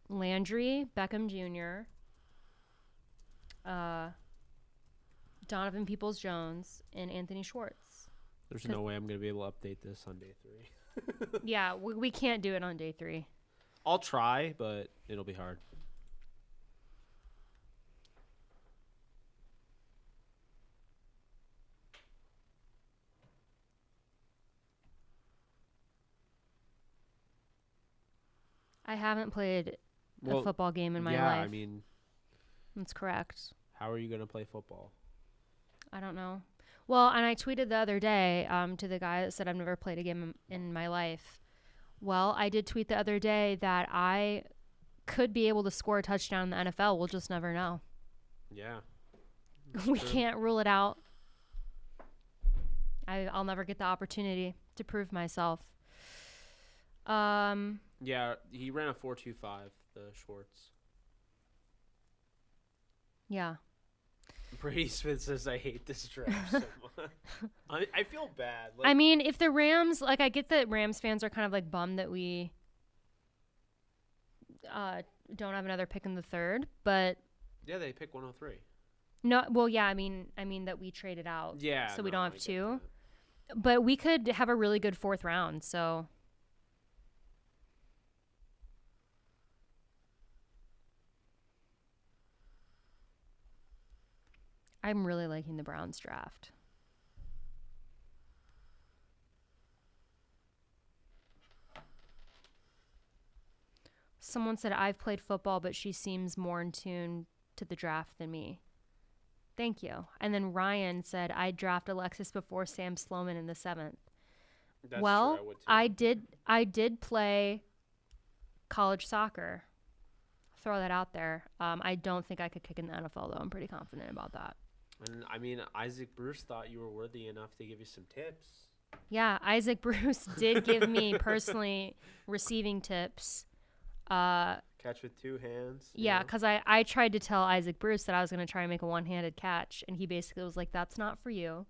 Landry, Beckham Jr., Donovan Peoples-Jones, and Anthony Schwartz. There's no way I'm going to be able to update this on day 3. Yeah, we can't do it on day 3. I'll try, but it'll be hard. I haven't played a football game in my life. Yeah, I mean, that's correct. how are you going to play football? I don't know. Well, and I tweeted the other day to the guy that said I've never played a game in my life. Well, I did tweet the other day that I could be able to score a touchdown in the NFL. We'll just never know. Yeah. We can't rule it out. I'll never get the opportunity to prove myself. Yeah, he ran a 4.25, the Schwartz. Yeah. Brady Smith says, I hate this draft so much. I feel bad. Like, I mean, if the Rams, like, I get that Rams fans are kind of like bummed that we don't have another pick in the 3rd, but yeah, they pick 103. no, well, yeah, I mean that we traded out, Yeah, so we no, don't I have get 2, that. but we could have a really good 4th round. So I'm really liking the Browns draft. Someone said I've played football, but she seems more in tune to the draft than me. Thank you. And then Ryan said I'd draft Alexis before Sam Sloman in the 7th. That's Well, true, I would too. I did play college soccer. Throw that out there. I don't think I could kick in the NFL though. I'm pretty confident about that. And I mean, Isaac Bruce thought you were worthy enough to give you some tips. Yeah, Isaac Bruce did give me personally receiving tips. Catch with 2 hands. Yeah, because I tried to tell Isaac Bruce that I was going to try and make a one-handed catch, and he basically was like, that's not for you.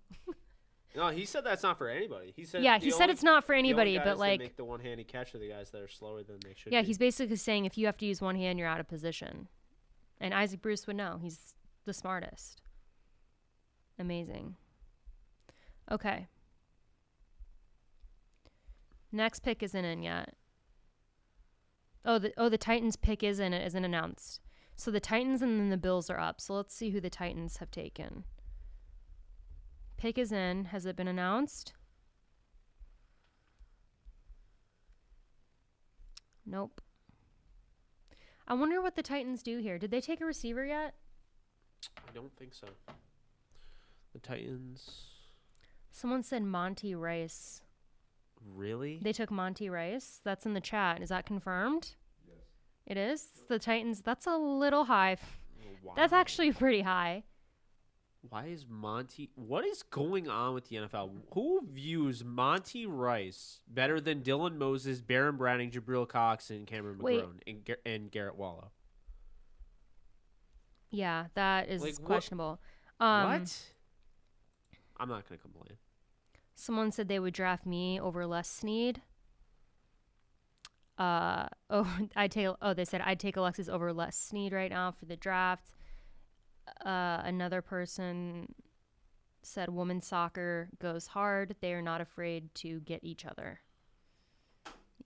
No, he said that's not for anybody. He said Yeah, he said it's not for anybody, but like, make the one-handed catch are the guys that are slower than they should. yeah, be. he's basically saying if you have to use one hand, you're out of position. And Isaac Bruce would know. He's the smartest. Amazing. Okay. Next pick isn't in yet. The Titans pick isn't announced. So the Titans and then the Bills are up. So let's see who the Titans have taken. Pick is in. Has it been announced? Nope. I wonder what the Titans do here. Did they take a receiver yet? I don't think so. The Titans. Someone said Monty Rice. Really? They took Monty Rice. That's in the chat. Is that confirmed? Yes. It is? The Titans. That's a little high. Why? That's actually pretty high. Why is Monty... What is going on with the NFL? Who views Monty Rice better than Dylan Moses, Baron Browning, Jabril Cox, and Cameron Wait. McGrone and Garrett Wallow? Yeah, that is Like, what- questionable. What? I'm not going to complain. Someone said they would draft me over Les Snead. They said I'd take Alexis over Les Snead right now for the draft. Another person said women's soccer goes hard. They are not afraid to get each other.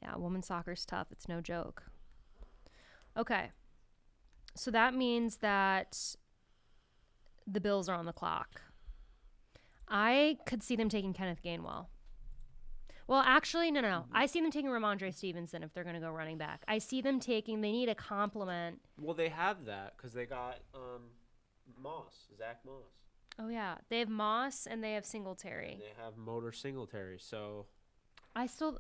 Yeah, women's soccer's tough. It's no joke. Okay. So that means that the Bills are on the clock. I could see them taking Kenneth Gainwell. Well, actually, no. I see them taking Ramondre Stevenson if they're going to go running back. I see them they need a complement. Well, they have that because they got Zach Moss. Oh, yeah. They have Moss and they have Singletary. They have Motor Singletary, so...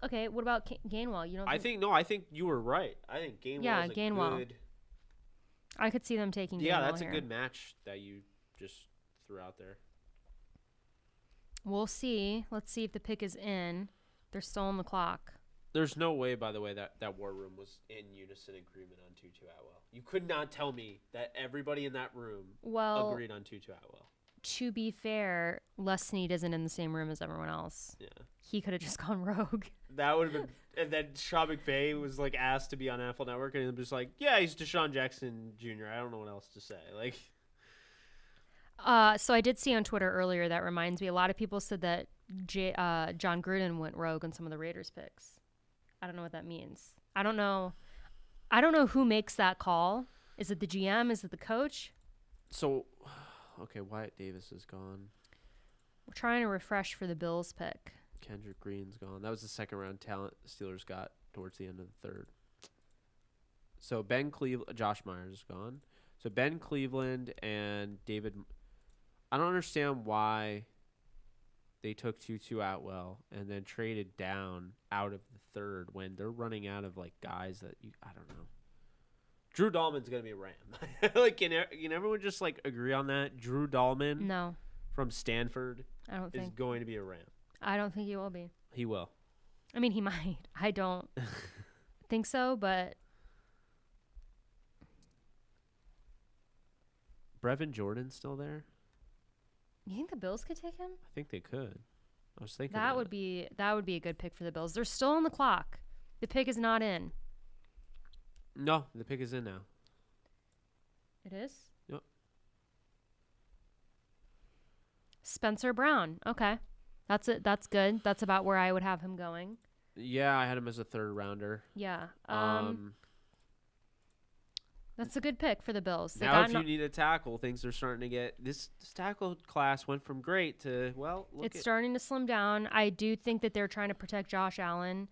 Okay, what about Gainwell? You don't I think you were right. I think Gainwell is a Gainwell. good... I could see them taking Gainwell Yeah, that's here. a good match that you just threw out there. We'll see. Let's see if the pick is in. They're still on the clock. There's no way, by the way, that War Room was in unison agreement on Tutu Atwell. You could not tell me that everybody in that room agreed on Tutu Atwell. To be fair, Les Snead isn't in the same room as everyone else. Yeah. He could have just gone rogue. That would have been... And then Sean McVay was, like, asked to be on NFL Network, and he was just like, yeah, he's Deshaun Jackson Jr. I don't know what else to say. Like... So I did see on Twitter earlier, that reminds me, a lot of people said that John Gruden went rogue on some of the Raiders picks. I don't know what that means. I don't know who makes that call. Is it the GM? Is it the coach? So, okay, Wyatt Davis is gone. We're trying to refresh for the Bills pick. Kendrick Green's gone. That was the second round talent the Steelers got towards the end of the third. So Josh Myers is gone. So Ben Cleveland and David. I don't understand why they took Tutu Atwell and then traded down out of the third when they're running out of like guys that I don't know. Drew Dahlman's gonna be a Ram. Like, can everyone just like agree on that? Drew Dahlman, No, from Stanford, I don't is think. going to be a Ram. I don't think he will be. He will. I mean, he might. I don't think so, but Brevin Jordan's still there? you think the Bills could take him? I think they could. I was thinking That would be a good pick for the Bills. They're still on the clock. The pick is not in. No, the pick is in now. It is? Yep. Spencer Brown. Okay. That's it. That's good. That's about where I would have him going. Yeah, I had him as a third rounder. Yeah. That's a good pick for the Bills. They now, got if you need a tackle, things are starting to get... This tackle class went from great to, well, it's starting to slim down. I do think that they're trying to protect Josh Allen.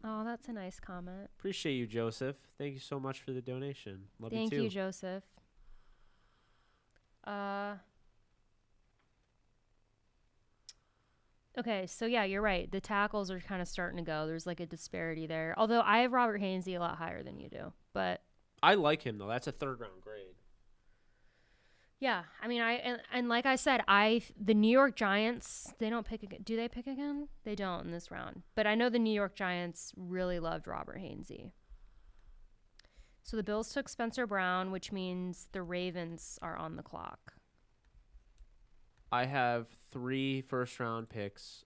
Oh, that's a nice comment. Appreciate you, Joseph. Thank you so much for the donation. Love Thank you, too. you, Joseph. Okay, so yeah, you're right. The tackles are kind of starting to go. There's like a disparity there. Although I have Robert Hainsey a lot higher than you do. But I like him, though. That's a third-round grade. yeah, I mean, and like I said, the New York Giants, they don't pick again. Do they pick again? They don't in this round. But I know the New York Giants really loved Robert Hainsey. So the Bills took Spencer Brown, which means the Ravens are on the clock. I have 3 first-round picks,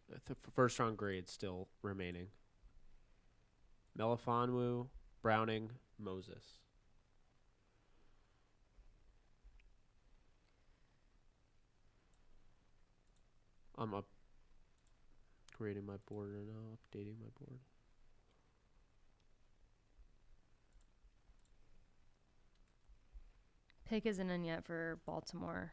first-round grades still remaining. Melifonwu, Browning, Moses. I'm upgrading my board right now, updating my board. Pick isn't in yet for Baltimore.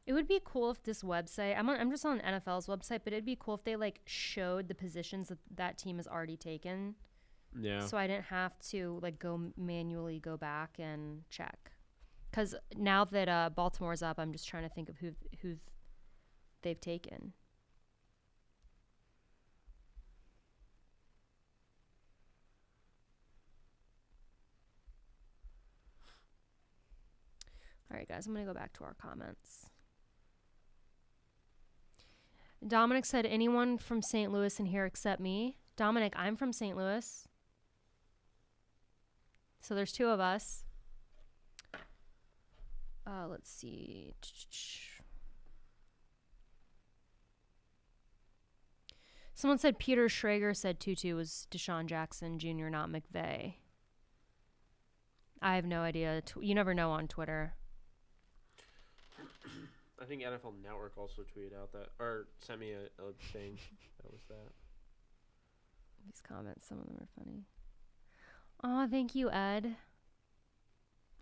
It would be cool if this website, I'm just on NFL's website, but it'd be cool if they like showed the positions that team has already taken. Yeah. So I didn't have to like manually go back and check. Because now that Baltimore's up, I'm just trying to think of who they've taken. All right, guys, I'm going to go back to our comments. Dominic said, anyone from St. Louis in here except me? Dominic, I'm from St. Louis. So there's 2 of us. Let's see. Someone said Peter Schrager said Tutu was Deshaun Jackson Jr., not McVay. I have no idea. You never know on Twitter. I think NFL Network also tweeted out that, or sent me a thing that was that. These comments, some of them are funny. Oh, thank you, Ed.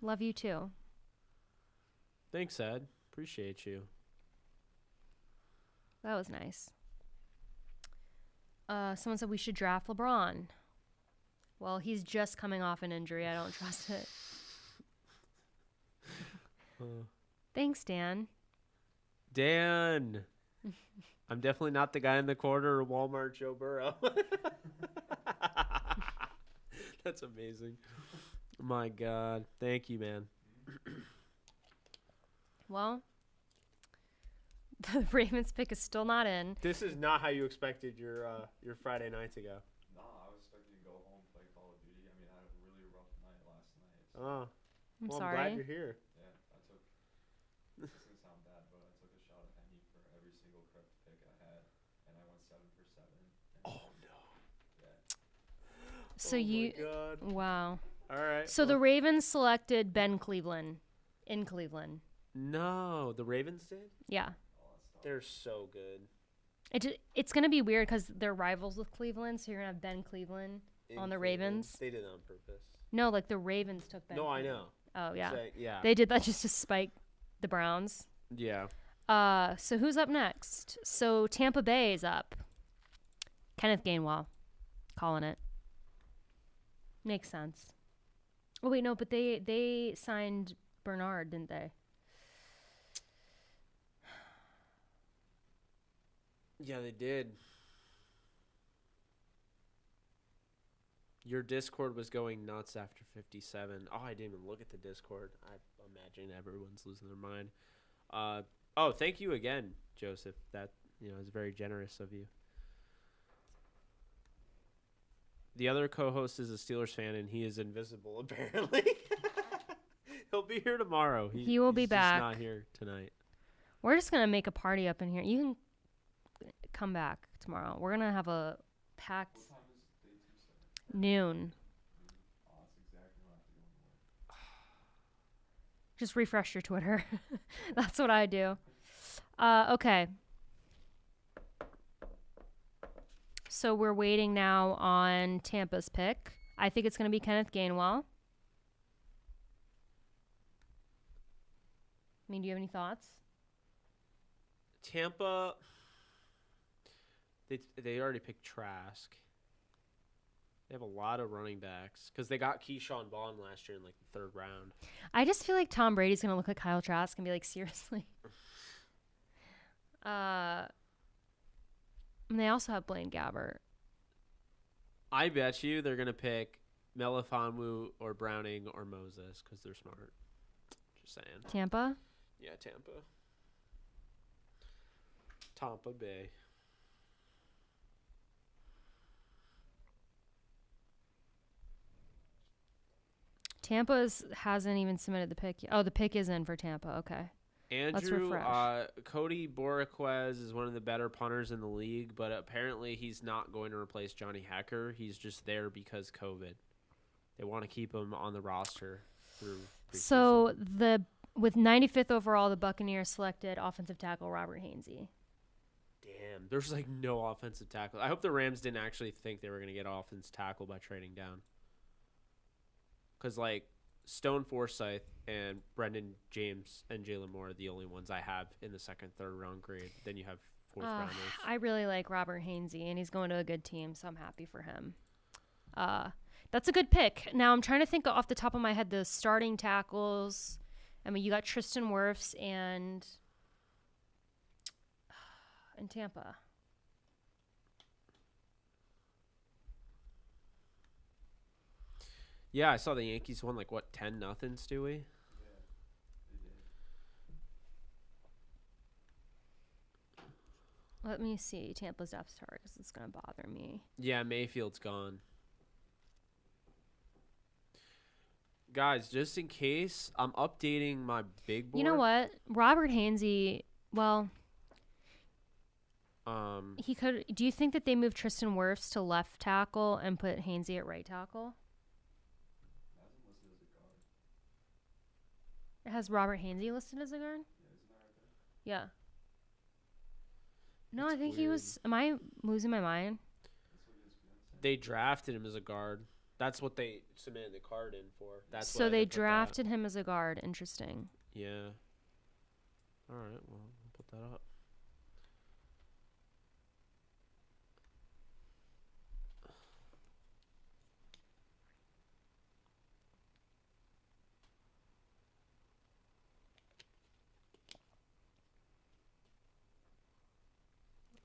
Love you too. Thanks, Ed. Appreciate you. That was nice. Someone said we should draft LeBron. Well, he's just coming off an injury. I don't trust it. Thanks, Dan. Dan. I'm definitely not the guy in the corner of Walmart, Joe Burrow. That's amazing. My God. Thank you, man. Well, The Ravens pick is still not in. This is not how you expected your Friday night to go. No, I was expecting to go home, play Call of Duty. I mean, I had a really rough night last night. So, Oh, I'm well, sorry. I'm glad you're here. yeah, I took. This is gonna sound bad, but I took a shot at Henny for every single Kraft pick I had, and I went 7 for 7. Oh no. Yeah. So you. My God. Wow. All right. So the Ravens selected Ben Cleveland in Cleveland. No, the Ravens did. Yeah. Oh, that's tough. They're so good. It's going to be weird because they're rivals with Cleveland, so you're going to have Ben Cleveland on the Ravens. They did it on purpose. No, like the Ravens took Ben No, I Cleveland. know. Oh, yeah. Yeah. They did that just to spike the Browns. Yeah. So who's up next? So Tampa Bay is up. Kenneth Gainwell. Calling it. Makes sense. Oh, wait, no, but they signed Bernard, didn't they? Yeah, they did. Your Discord was going nuts after 57. Oh, I didn't even look at the Discord. I imagine everyone's losing their mind. Oh, thank you again, Joseph. That is very generous of you. The other co-host is a Steelers fan, and he is invisible apparently. He'll be here tomorrow. He will be he's back. Just not here tonight. We're just gonna make a party up in here. You can come back tomorrow. We're gonna have a packed What time is day 2 7? noon. Oh, that's exactly when I have to go to work. Just refresh your Twitter. That's what I do. Okay. So we're waiting now on Tampa's pick. I think it's going to be Kenneth Gainwell. I mean, do you have any thoughts? Tampa, they already picked Trask. They have a lot of running backs because they got Keyshawn Vaughn last year in like the 3rd round. I just feel like Tom Brady's going to look like Kyle Trask and be like, seriously. And they also have Blaine Gabbert. I bet you they're going to pick Melifonwu or Browning or Moses because they're smart. Just saying. Tampa? Yeah, Tampa Bay. Tampa hasn't even submitted the pick yet. Oh, the pick is in for Tampa. Okay. Andrew, refresh. Cody Boriquez is one of the better punters in the league, but apparently he's not going to replace Johnny Hecker. He's just there because COVID. They want to keep him on the roster through preseason. So with 95th overall, the Buccaneers selected offensive tackle Robert Hainsey. Damn, there's like no offensive tackle. I hope the Rams didn't actually think they were going to get offensive tackle by trading down. Because like Stone Forsythe and Brendan James and Jalen Moore are the only ones I have in the 2nd, 3rd round grade. Then you have 4th rounders. I really like Robert Hainsey, and he's going to a good team, so I'm happy for him. That's a good pick. Now I'm trying to think off the top of my head the starting tackles. I mean, you got Tristan Wirfs and Tampa. Yeah, I saw the Yankees won like what 10-0, Stewie. Yeah, they did. Let me see Tampa's depth chart because it's going to bother me. Yeah, Mayfield's gone. Guys, just in case, I'm updating my big board. You know what? Robert Hainsey, well, he could. Do you think that they moved Tristan Wirfs to left tackle and put Hainsey at right tackle? Hasn't listed as a guard. It has Robert Hainsey listed as a guard? Yeah, isn't that right there? Yeah. No, That's I think he weird. was. Am I losing my mind? That's what ESPN said. They drafted him as a guard. That's what they submitted the card in for. That's So why they put that. drafted him as a guard. Interesting. Yeah. All right. Well, we'll put that up.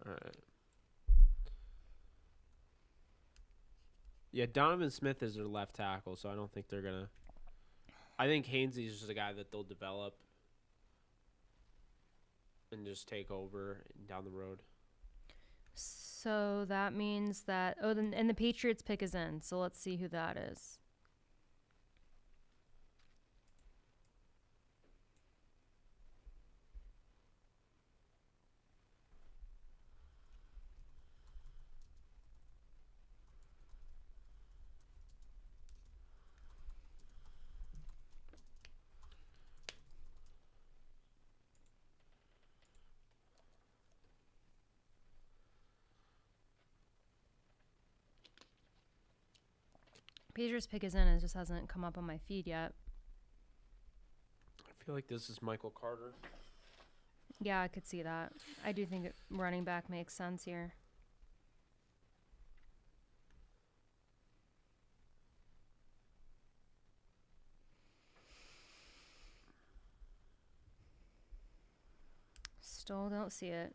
All right. Yeah, Donovan Smith is their left tackle, so I don't think they're gonna. I think Hainsey's just a guy that they'll develop and just take over down the road. So that means that and the Patriots pick is in. So let's see who that is. Patriots pick is in. It just hasn't come up on my feed yet. I feel like this is Michael Carter. Yeah, I could see that. I do think running back makes sense here. Still don't see it.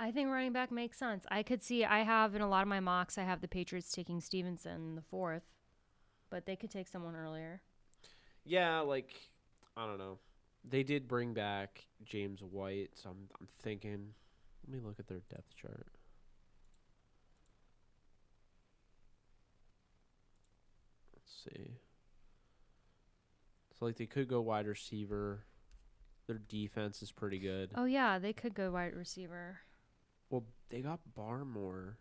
I think running back makes sense. I could see, I have in a lot of my mocks, I have the Patriots taking Stevenson in the 4th, but they could take someone earlier. Yeah, like, I don't know. They did bring back James White, so I'm thinking, let me look at their depth chart. Let's see. So, like, they could go wide receiver. Their defense is pretty good. Oh, yeah, they could go wide receiver. Well, they got Barmore,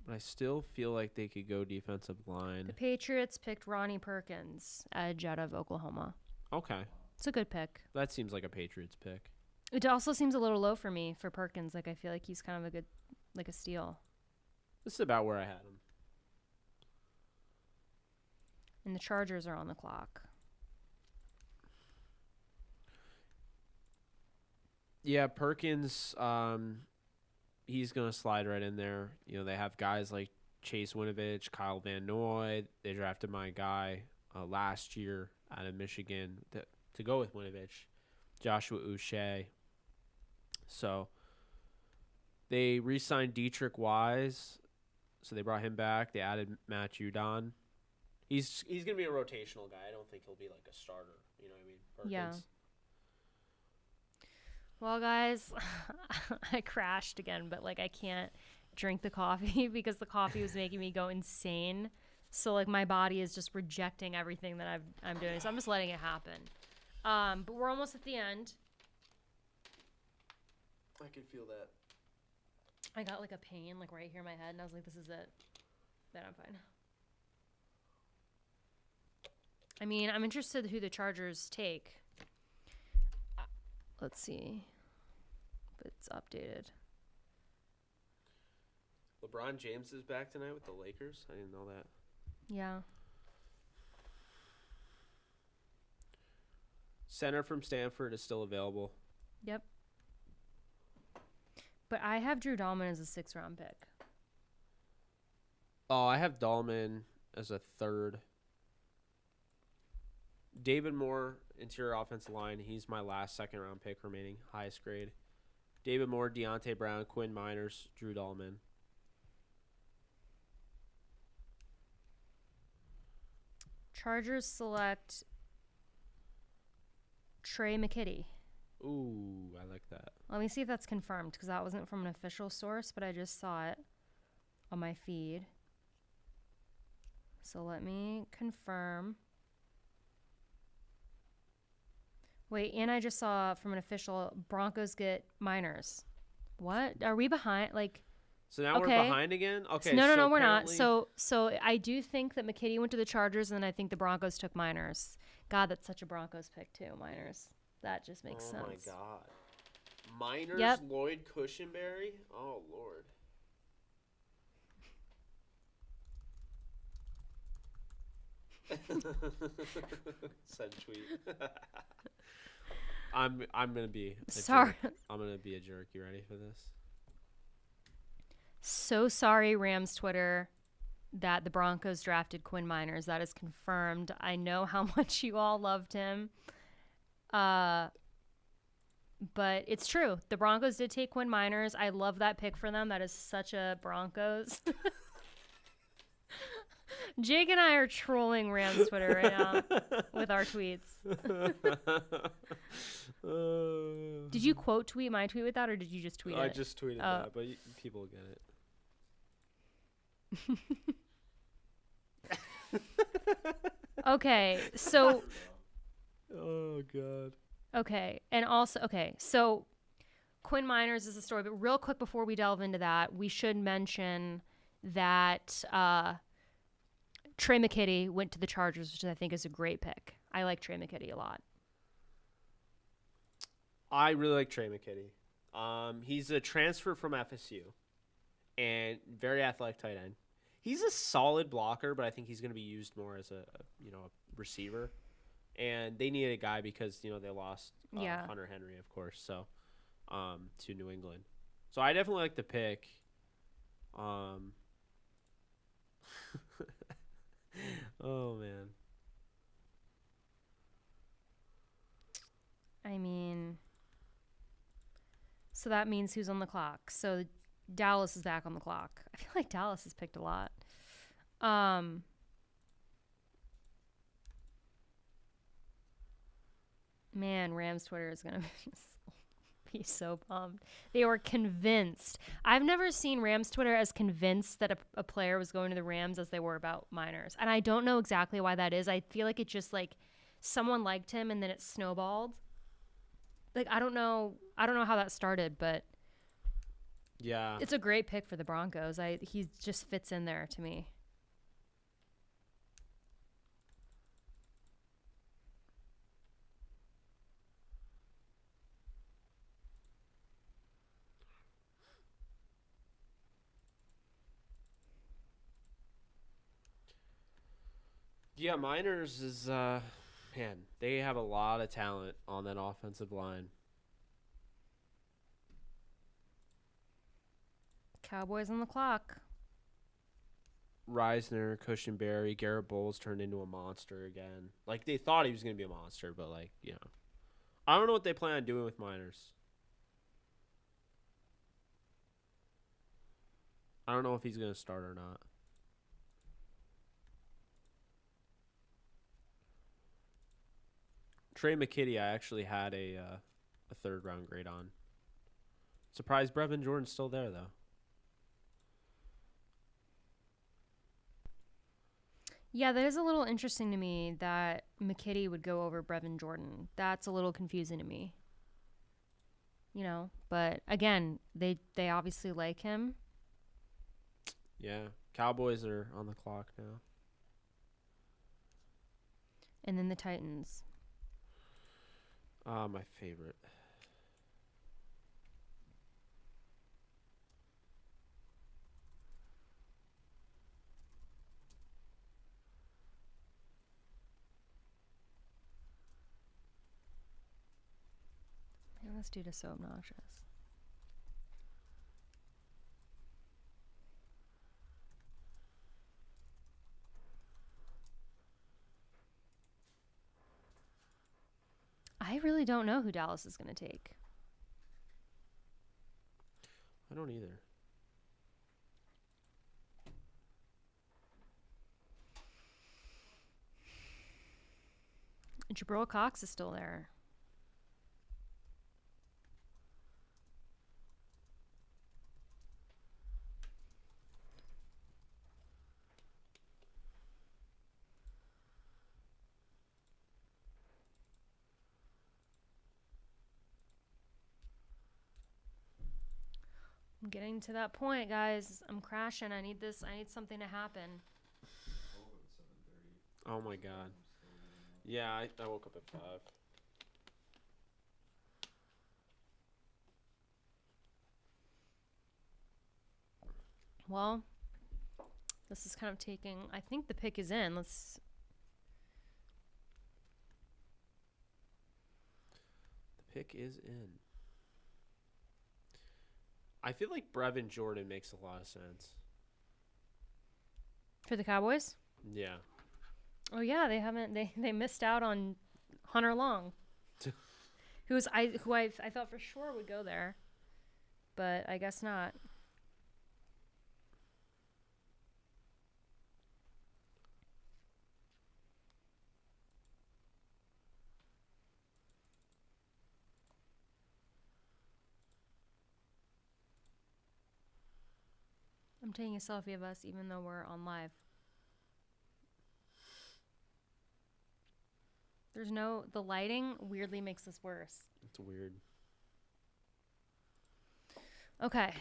but I still feel like they could go defensive line. The Patriots picked Ronnie Perkins, edge out of Oklahoma. Okay. It's a good pick. That seems like a Patriots pick. It also seems a little low for me for Perkins. Like, I feel like he's kind of a good, like a steal. This is about where I had him. And the Chargers are on the clock. Yeah, Perkins, he's going to slide right in there. You know, they have guys like Chase Winovich, Kyle Van Noy. They drafted my guy last year out of Michigan to go with Winovich, Joshua Uche. So they re-signed Dietrich Wise, so they brought him back. They added Matt Judon. He's going to be a rotational guy. I don't think he'll be like a starter. You know what I mean? Perkins. Yeah. Well, guys, I crashed again, but, like, I can't drink the coffee because the coffee was making me go insane. So, like, my body is just rejecting everything that I'm doing. So I'm just letting it happen. But we're almost at the end. I can feel that. I got, like, a pain, like, right here in my head, and I was like, this is it. Then I'm fine. I mean, I'm interested who the Chargers take. Let's see if it's updated. LeBron James is back tonight with the Lakers. I didn't know that. Yeah. Center from Stanford is still available. Yep. But I have Drew Dahlman as a 6th-round pick. Oh, I have Dahlman as a 3rd. David Moore, interior offensive line. He's my last 2nd-round pick remaining, highest grade. David Moore, Deontay Brown, Quinn Miners, Drew Dahlman. Chargers select Trey McKitty. Ooh, I like that. Let me see if that's confirmed because that wasn't from an official source, but I just saw it on my feed. So let me confirm. Wait, and I just saw from an official Broncos get Miners. What? Are we behind? Like, So now we're behind again? Okay. No, we're not. So I do think that McKitty went to the Chargers, and then I think the Broncos took Miners. God, that's such a Broncos pick too, Miners. That just makes sense. Oh my God. Miners, Yep. Lloyd Cushenberry? Oh, Lord. Send tweet. I'm gonna be Sorry. I'm gonna be a jerk. You ready for this? So sorry, Rams Twitter, that the Broncos drafted Quinn Miners. That is confirmed. I know how much you all loved him. But it's true. The Broncos did take Quinn Miners. I love that pick for them. That is such a Broncos. Jake and I are trolling Rams Twitter right now with our tweets. Did you quote tweet my tweet with that, or did you just tweet it? I just tweeted that, but people get it. Okay, so. Oh, God. Okay, and also, so Quinn Miners is the story, but real quick before we delve into that, we should mention that Trey McKitty went to the Chargers, which I think is a great pick. I like Trey McKitty a lot. I really like Trey McKitty. He's a transfer from FSU and very athletic tight end. He's a solid blocker, but I think he's going to be used more as a receiver. And they needed a guy because, they lost Hunter Henry, of course, so to New England. So I definitely like the pick. Oh, man. I mean, so that means who's on the clock? So Dallas is back on the clock. I feel like Dallas has picked a lot. Man, Rams Twitter is going to be so bummed. They were convinced. I've never seen Rams Twitter as convinced that a player was going to the Rams as they were about Miners. And I don't know exactly why that is. I feel like it just someone liked him and then it snowballed. I don't know how that started, but yeah, it's a great pick for the Broncos. He just fits in there to me. Yeah, Miners is, man, they have a lot of talent on that offensive line. Cowboys on the clock. Reisner, Cushenberry, Garrett Bowles turned into a monster again. They thought he was going to be a monster, but, I don't know what they plan on doing with Miners. I don't know if he's going to start or not. Trey McKitty, I actually had a third-round grade on. Surprised Brevin Jordan's still there, though. Yeah, that is a little interesting to me that McKitty would go over Brevin Jordan. That's a little confusing to me. But again, they obviously like him. Yeah, Cowboys are on the clock now. And then the Titans. My favorite. Man, this dude is so obnoxious. I really don't know who Dallas is going to take. I don't either. Jabril Cox is still there. I'm getting to that point, guys. I'm crashing. I need something to happen. Oh my God. Yeah, I woke up at 5. Well, this is kind of taking... I think the pick is in. The pick is in. I feel like Brevin Jordan makes a lot of sense. For the Cowboys? Yeah. Oh, yeah. They missed out on Hunter Long, who I thought for sure would go there, but I guess not. I'm taking a selfie of us even though we're on live. The lighting weirdly makes this worse. It's weird. Okay.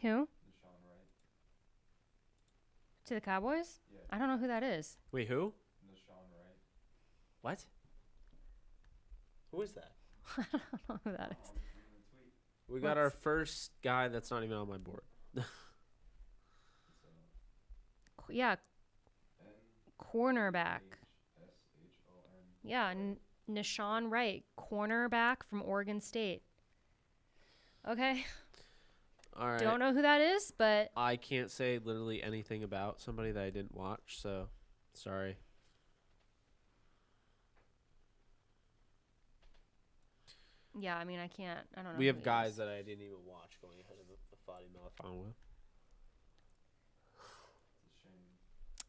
Who? Deshaun Wright. To the Cowboys? Yeah. I don't know who that is. Wait, who? Deshaun Wright. What? Who is that? I don't know who that is. We got our first guy that's not even on my board. Yeah. Cornerback. Yeah, Deshaun Wright, cornerback from Oregon State. Okay. All right. Don't know who that is, but I can't say literally anything about somebody that I didn't watch, so sorry. yeah, I mean, I don't know. We who have he guys is. that I didn't even watch going ahead of the Fadi Melifonwu. It's a shame.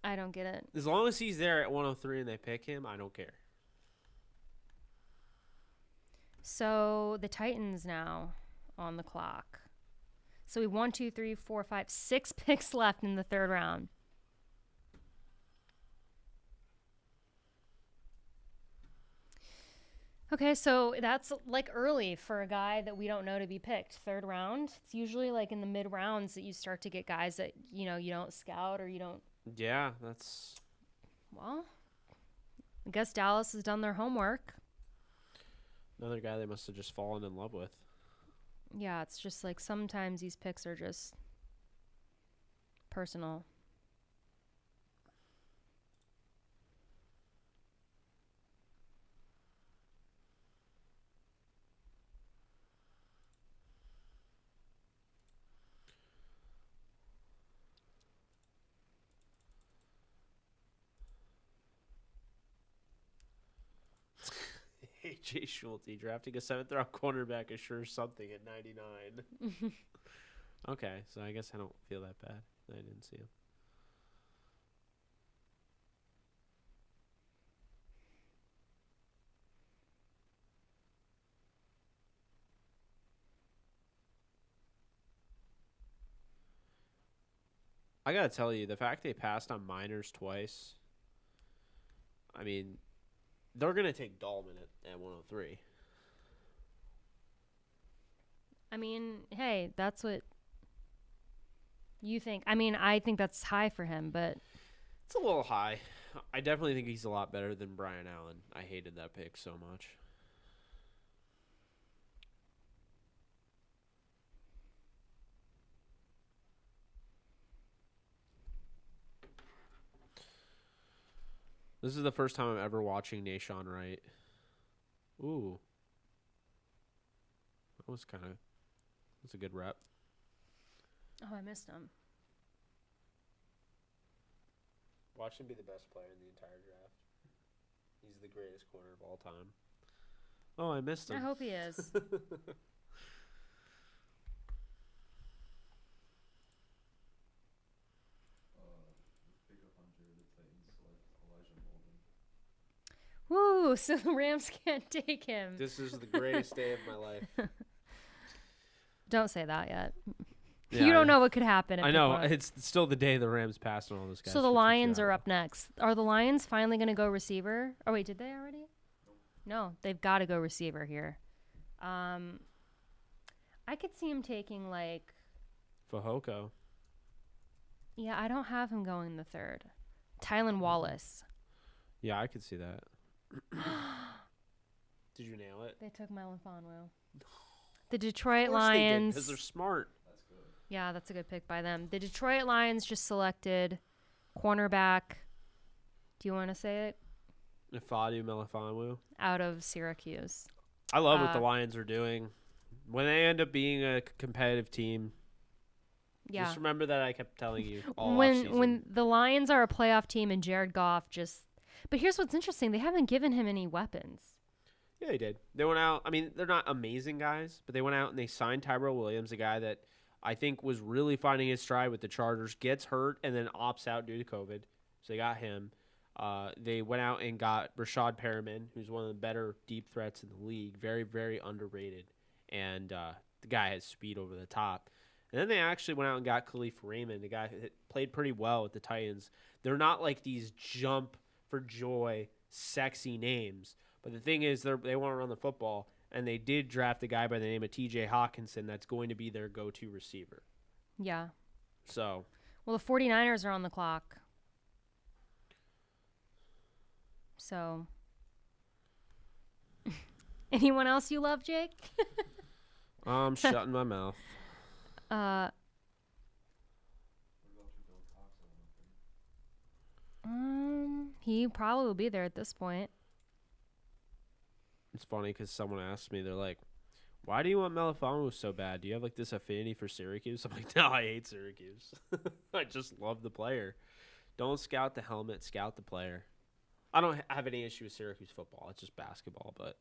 I don't get it. As long as he's there at 103 and they pick him, I don't care. So the Titans now on the clock. So we 1, 2, 3, 4, 5, 6 picks left in the third round. Okay, so that's like early for a guy that we don't know to be picked. Third round. It's usually like in the mid rounds that you start to get guys that, you don't scout or you don't. Yeah, that's... Well, I guess Dallas has done their homework. Another guy they must have just fallen in love with. Yeah, it's just like sometimes these picks are just personal. A.J. Schulte drafting a 7th-round cornerback is sure something at 99. Okay, so I guess I don't feel that bad that I didn't see him. I gotta tell you, the fact they passed on Miners twice, I mean, they're gonna take Dahlman at 103. I mean, hey, that's what you think. I mean, I think that's high for him, but It's a little high. I definitely think he's a lot better than Brian Allen. I hated that pick so much. This is the first time I'm ever watching Deshaun Wright. Ooh. That's a good rep. oh, I missed him. Watch him be the best player in the entire draft. He's the greatest corner of all time. Oh, I missed him. I hope he is. With pick 100, the Titans select Elijah Molden. Woo! So the Rams can't take him. This is the greatest day of my life. Don't say that yet. Yeah, You don't know what could happen. If I know. people are- It's still the day the Rams passed on all those guys. So the for Lions 2 are hours. up next. Are the Lions finally going to go receiver? Oh, wait, did they already? No, they've got to go receiver here. I could see him taking like, Fahoko. yeah, I don't have him going the third. Tylan Wallace. Yeah, I could see that. Did you nail it? They took Melifonwu. The Detroit Of course they did, Lions. because they're smart. That's good. Yeah, that's a good pick by them. The Detroit Lions just selected cornerback. Do you want to say it? Ifeatu Melifonwu. Out of Syracuse. I love what the Lions are doing. When they end up being a competitive team, Yeah. Just remember that I kept telling you all When the Lions are a playoff team and Jared Goff just. But here's what's interesting: they haven't given him any weapons. Yeah, they did. They went out. I mean, they're not amazing guys, but they went out and they signed Tyrell Williams, a guy that I think was really finding his stride with the Chargers, gets hurt, and then opts out due to COVID. So they got him. They went out and got Rashad Perriman, who's one of the better deep threats in the league. Very, very underrated. And the guy has speed over the top. And then they actually went out and got Khalif Raymond, the guy that played pretty well with the Titans. They're not like these jump for joy, sexy names. But the thing is, they want to run the football, and they did draft a guy by the name of T.J. Hawkinson that's going to be their go-to receiver. Yeah. So. Well, the 49ers are on the clock. So. Anyone else you love, Jake? I'm shutting my mouth. What about your Bill Cox? He probably will be there at this point. It's funny because someone asked me, they're like, why do you want Melifonwu so bad? Do you have like this affinity for Syracuse? I'm like, no, I hate Syracuse. I just love the player. Don't scout the helmet, scout the player. I don't have any issue with Syracuse football. It's just basketball, but.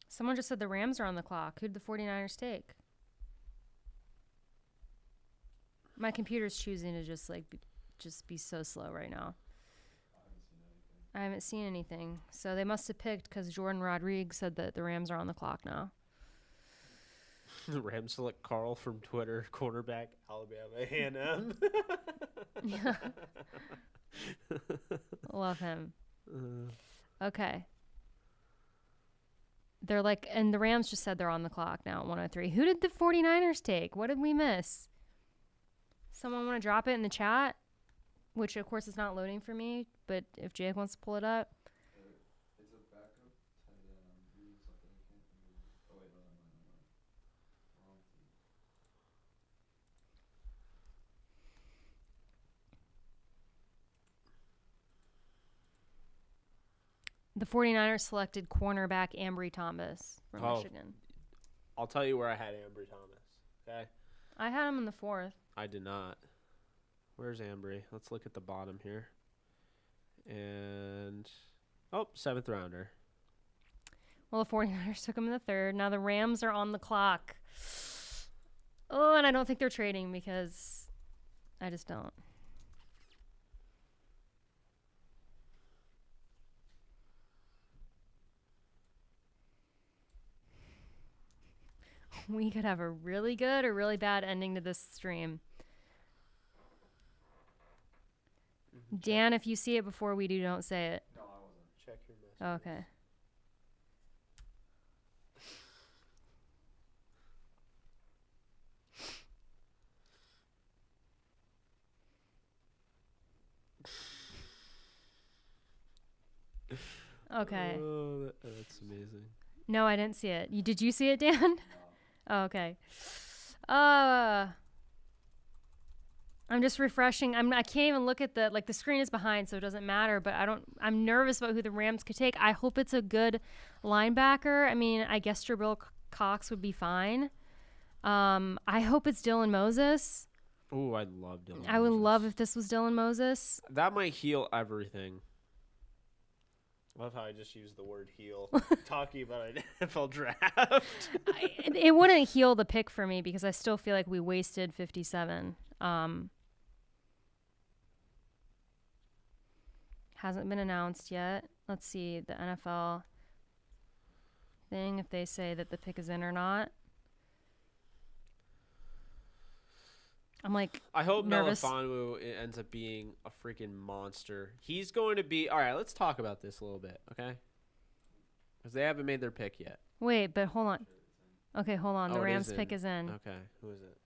Someone just said the Rams are on the clock. Who'd the 49ers take? My computer's choosing to just be so slow right now. I haven't seen anything. So they must have picked because Jordan Rodriguez said that the Rams are on the clock now. The Rams select Carl from Twitter, cornerback, Alabama A&M. Yeah. Love him. Okay. They're like, and the Rams just said they're on the clock now at 103. Who did the 49ers take? What did we miss? Someone want to drop it in the chat? Which, of course, is not loading for me, but if Jake wants to pull it up. It's a backup tight end. Who's something I can't remember. Oh, wait, no. Wrong team. The 49ers selected cornerback Ambry Thomas from Michigan. I'll tell you where I had Ambry Thomas, okay? I had him in the 4th. I did not. Where's Ambry? Let's look at the bottom here. And, 7th rounder. Well, the 49ers took him in the 3rd. Now the Rams are on the clock. Oh, and I don't think they're trading because I just don't. We could have a really good or really bad ending to this stream. Dan, if you see it before we do, don't say it. No, I wasn't. Check your message. Okay. Okay. Oh, that's amazing. No, I didn't see it. Did you see it, Dan? No. Oh, okay. I'm just refreshing. I can't even look at the screen is behind, so it doesn't matter, but I'm nervous about who the Rams could take. I hope it's a good linebacker. I mean, I guess Jabril Cox would be fine. I hope it's Dylan Moses. Ooh, I love Dylan I would Moses. love if this was Dylan Moses. That might heal everything. Love how I just used the word heal talking about an NFL draft. It wouldn't heal the pick for me because I still feel like we wasted 57. Hasn't been announced yet. Let's see the NFL thing, if they say that the pick is in or not. I'm like, I hope nervous. Melifonwu ends up being a freaking monster. He's going to be... All right, let's talk about this a little bit, okay? Because they haven't made their pick yet. Wait, but hold on. Okay, hold on. The Oh, it Rams is pick is in. Okay, who is it?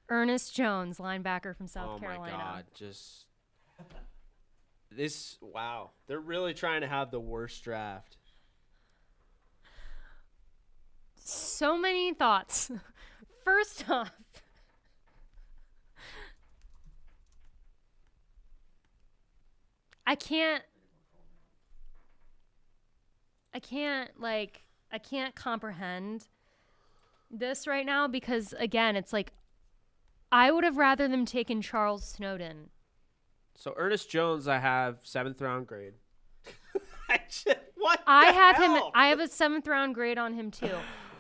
Ernest Jones, linebacker from South Carolina. Oh, my God. Just... This... Wow. They're really trying to have the worst draft. So many thoughts. First off, I can't. I can't comprehend this right now because again, it's like I would have rather them taken Charles Snowden. So Ernest Jones, I have 7th round grade. What? I have hell? him. I have a 7th round grade on him too.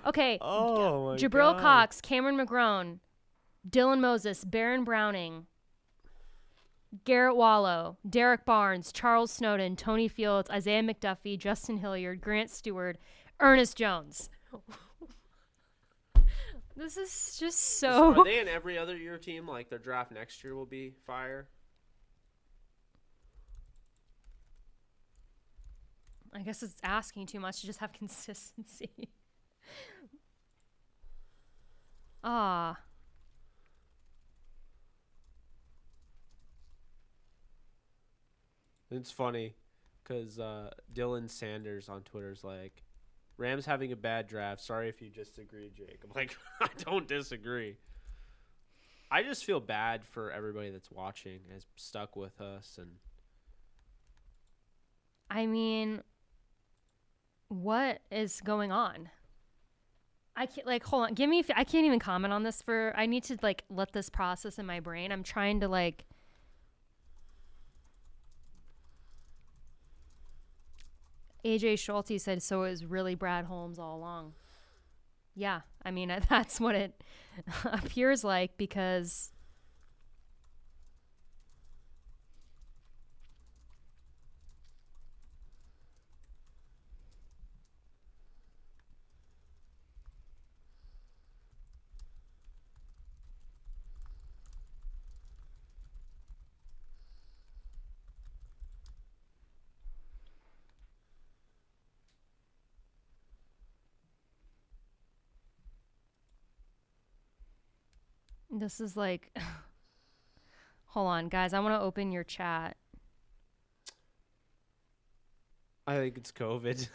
Okay. Oh my Jabril God. Cox, Cameron McGrone, Dylan Moses, Baron Browning, Garrett Wallow, Derek Barnes, Charles Snowden, Tony Fields, Isaiah McDuffie, Justin Hilliard, Grant Stewart, Ernest Jones. This is just so. Are they in every other year team? Like their draft next year will be fire? I guess it's asking too much to just have consistency. Ah. It's funny because Dylan Sanders on Twitter's like, Rams having a bad draft. Sorry if you disagree, Jake. I'm like, I don't disagree. I just feel bad for everybody that's watching, has stuck with us, and I mean, what is going on? I can't, like, hold on. I can't even comment on this I need to, like, let this process in my brain. I'm trying to, like, AJ Schulte said, so it was really Brad Holmes all along. Yeah, I mean, that's what it appears like because this is like, hold on, guys. I want to open your chat. I think it's COVID.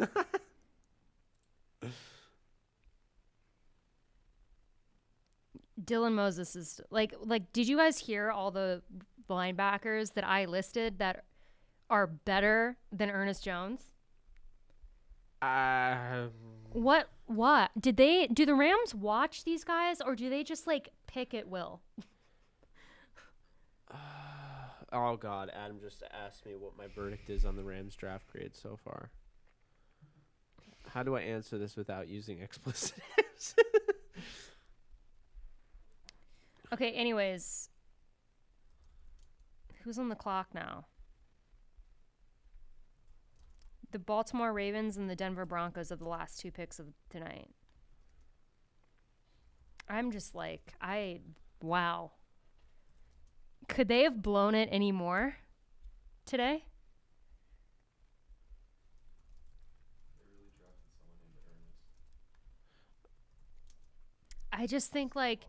Dylan Moses is like, did you guys hear all the linebackers that I listed that are better than Ernest Jones? What? Do the Rams watch these guys or do they just like pick at will? Oh God, Adam just asked me what my verdict is on the Rams draft grade so far. How do I answer this without using explicit names? Okay, anyways. Who's on the clock now? The Baltimore Ravens and the Denver Broncos are the last 2 picks of tonight. I'm just like, wow. Could they have blown it any more today? They really drafted someone named Ernest. I just think like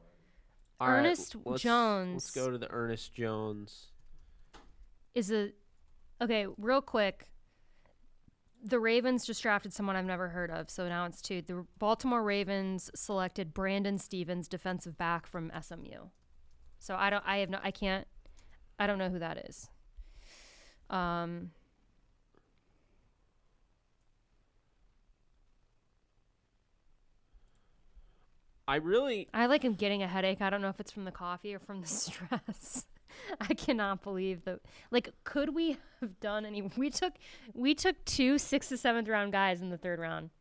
All right, Ernest Jones. Let's go to the Ernest Jones. Okay, real quick. The Ravens just drafted someone I've never heard of, so now it's 2. The Baltimore Ravens selected Brandon Stevens, defensive back from SMU. So I don't know who that is. I like him getting a headache. I don't know if it's from the coffee or from the stress. I cannot believe that. Like, could we have done any? We took 2 6th to 7th round guys in the 3rd round.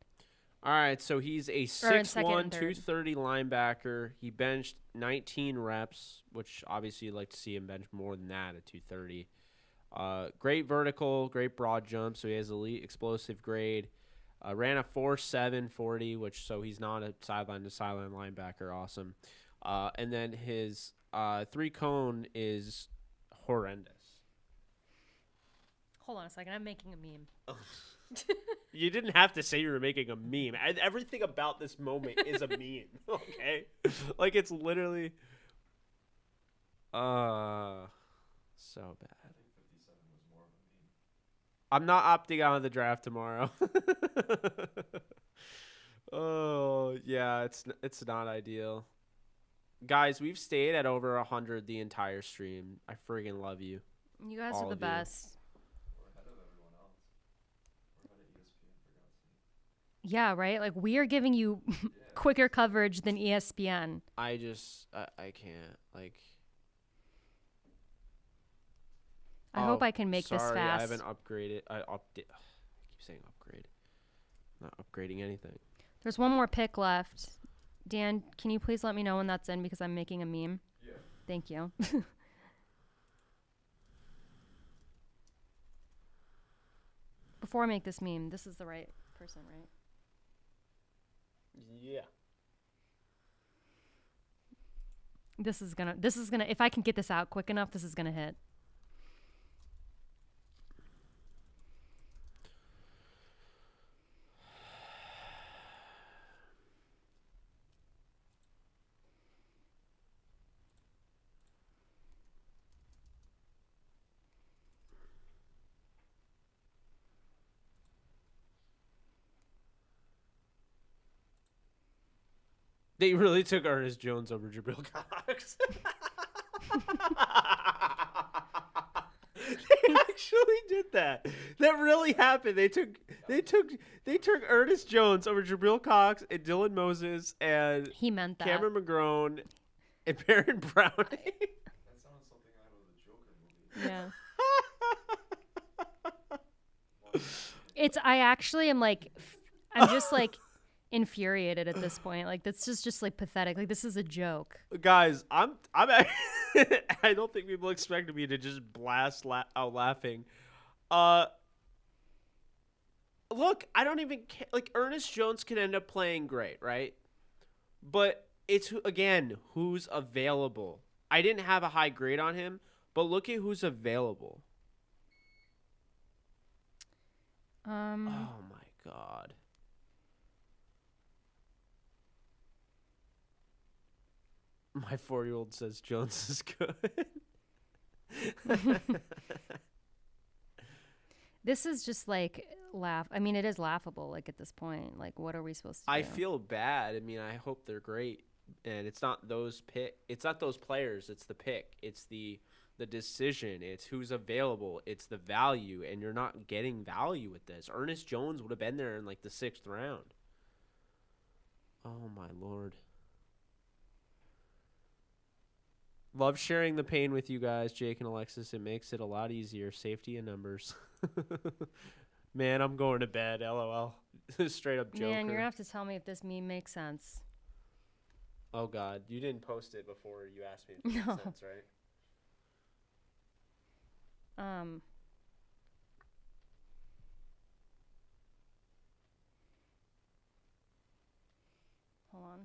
All right, so he's a 6'1", 230 linebacker. He benched 19 reps, which obviously you'd like to see him bench more than that at 230. Great vertical, great broad jump, so he has elite explosive grade. Ran a 4.7 40, so he's not a sideline-to-sideline linebacker. Awesome. And then his 3-cone is horrendous. Hold on a second. I'm making a meme. You didn't have to say you were making a meme. Everything about this moment is a meme, okay? Like, it's literally... so bad. I think 57 was more of a meme. I'm not opting out of the draft tomorrow. Oh, yeah, it's not ideal. Guys, we've stayed at over 100 the entire stream. I friggin' love you. You guys All are the of you. best. We're ahead of everyone else. We're ahead of ESPN, for God's sake. Yeah, right? Like, we are giving you quicker coverage than ESPN. I can't. Like, I hope I can make this sorry, fast. I haven't upgraded. I keep saying upgrade. I'm not upgrading anything. There's one more pick left. Dan, can you please let me know when that's in because I'm making a meme? Yeah. Thank you. Before I make this meme, this is the right person, right? Yeah. This is gonna, if I can get this out quick enough, this is gonna hit. They really took Ernest Jones over Jabril Cox. They actually did that. That really happened. They took Ernest Jones over Jabril Cox and Dylan Moses and He meant that. Cameron McGrone and Baron Browning. That sounds something out of the Joker movie. Yeah. It's, I actually am like, I'm just like infuriated at this point. Like, this is just like pathetic. Like, this is a joke. Guys, I'm I don't think people expected me to just blast out laughing. Look, I don't even care. Like, Ernest Jones can end up playing great, right? But it's, again, who's available. I didn't have a high grade on him, but look at who's available. Oh my God. My 4-year-old says Jones is good. This is just like I mean, it is laughable. Like, at this point, like, what are we supposed to do? I feel bad. I mean, I hope they're great, and it's not those It's not those players. It's the pick. It's the decision. It's who's available. It's the value, and you're not getting value with this. Ernest Jones would have been there in like the 6th round. Oh my Lord. Love sharing the pain with you guys, Jake and Alexis. It makes it a lot easier. Safety in numbers. Man, I'm going to bed. LOL. Straight up Joker. Man, you're gonna have to tell me if this meme makes sense. Oh God, you didn't post it before you asked me if it made No. sense, right? Hold on.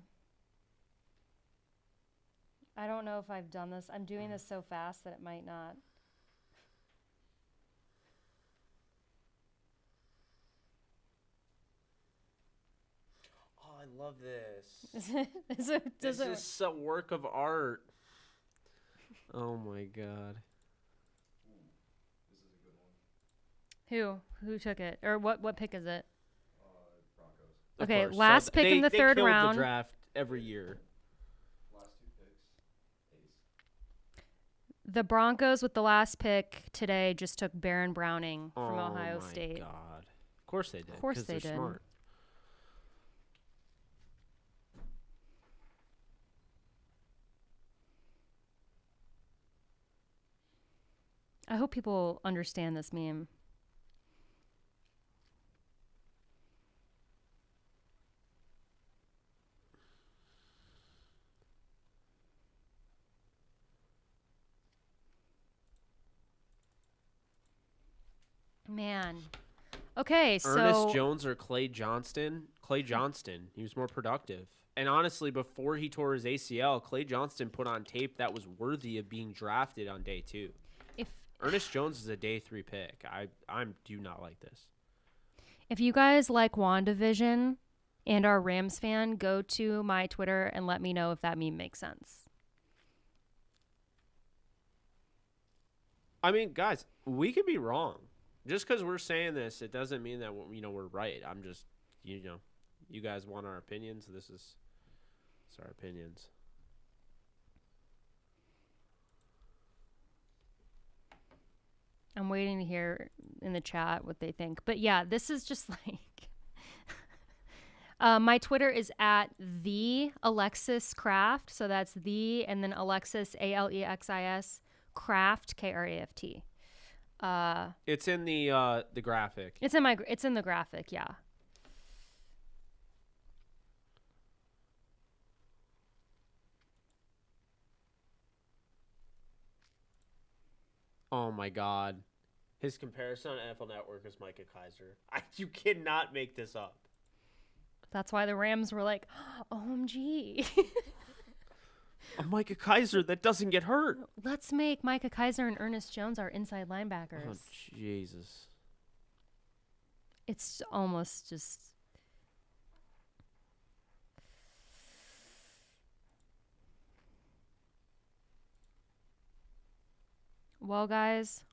I don't know if I've done this. I'm doing this so fast that it might not. Oh, I love this. Does This it? is a work of art. Oh my God. This is a good one. Who took it, or what pick is it? Broncos. Of Okay, course. last pick in the they third killed round. the draft every year. Last 2 picks. Ace. The Broncos with the last pick today just took Baron Browning from Oh Ohio my State. God. Of course they did. Of course 'cause they they're did. Smart. I hope people understand this meme. Man. Okay, so Ernest Jones or Clay Johnston? Clay Johnston. He was more productive. And honestly, before he tore his ACL, Clay Johnston put on tape that was worthy of being drafted on day 2. if Ernest Jones is a day 3 pick. I do not like this. if you guys like WandaVision and are Rams fan, go to my Twitter and let me know if that meme makes sense. I mean, guys, we could be wrong. Just because we're saying this, it doesn't mean that we're right. I'm just, you guys want our opinions. It's our opinions. I'm waiting to hear in the chat what they think. But yeah, this is just like My Twitter is at the Alexis Kraft. So that's the and then Alexis Alexis Kraft Kraft. It's in the graphic. It's in the graphic, yeah. Oh my God, his comparison on NFL Network is Micah Kaiser. You cannot make this up. That's why the Rams were like, OMG. A Micah Kaiser that doesn't get hurt. Let's make Micah Kaiser and Ernest Jones our inside linebackers. Oh, Jesus. It's almost just... Well, guys...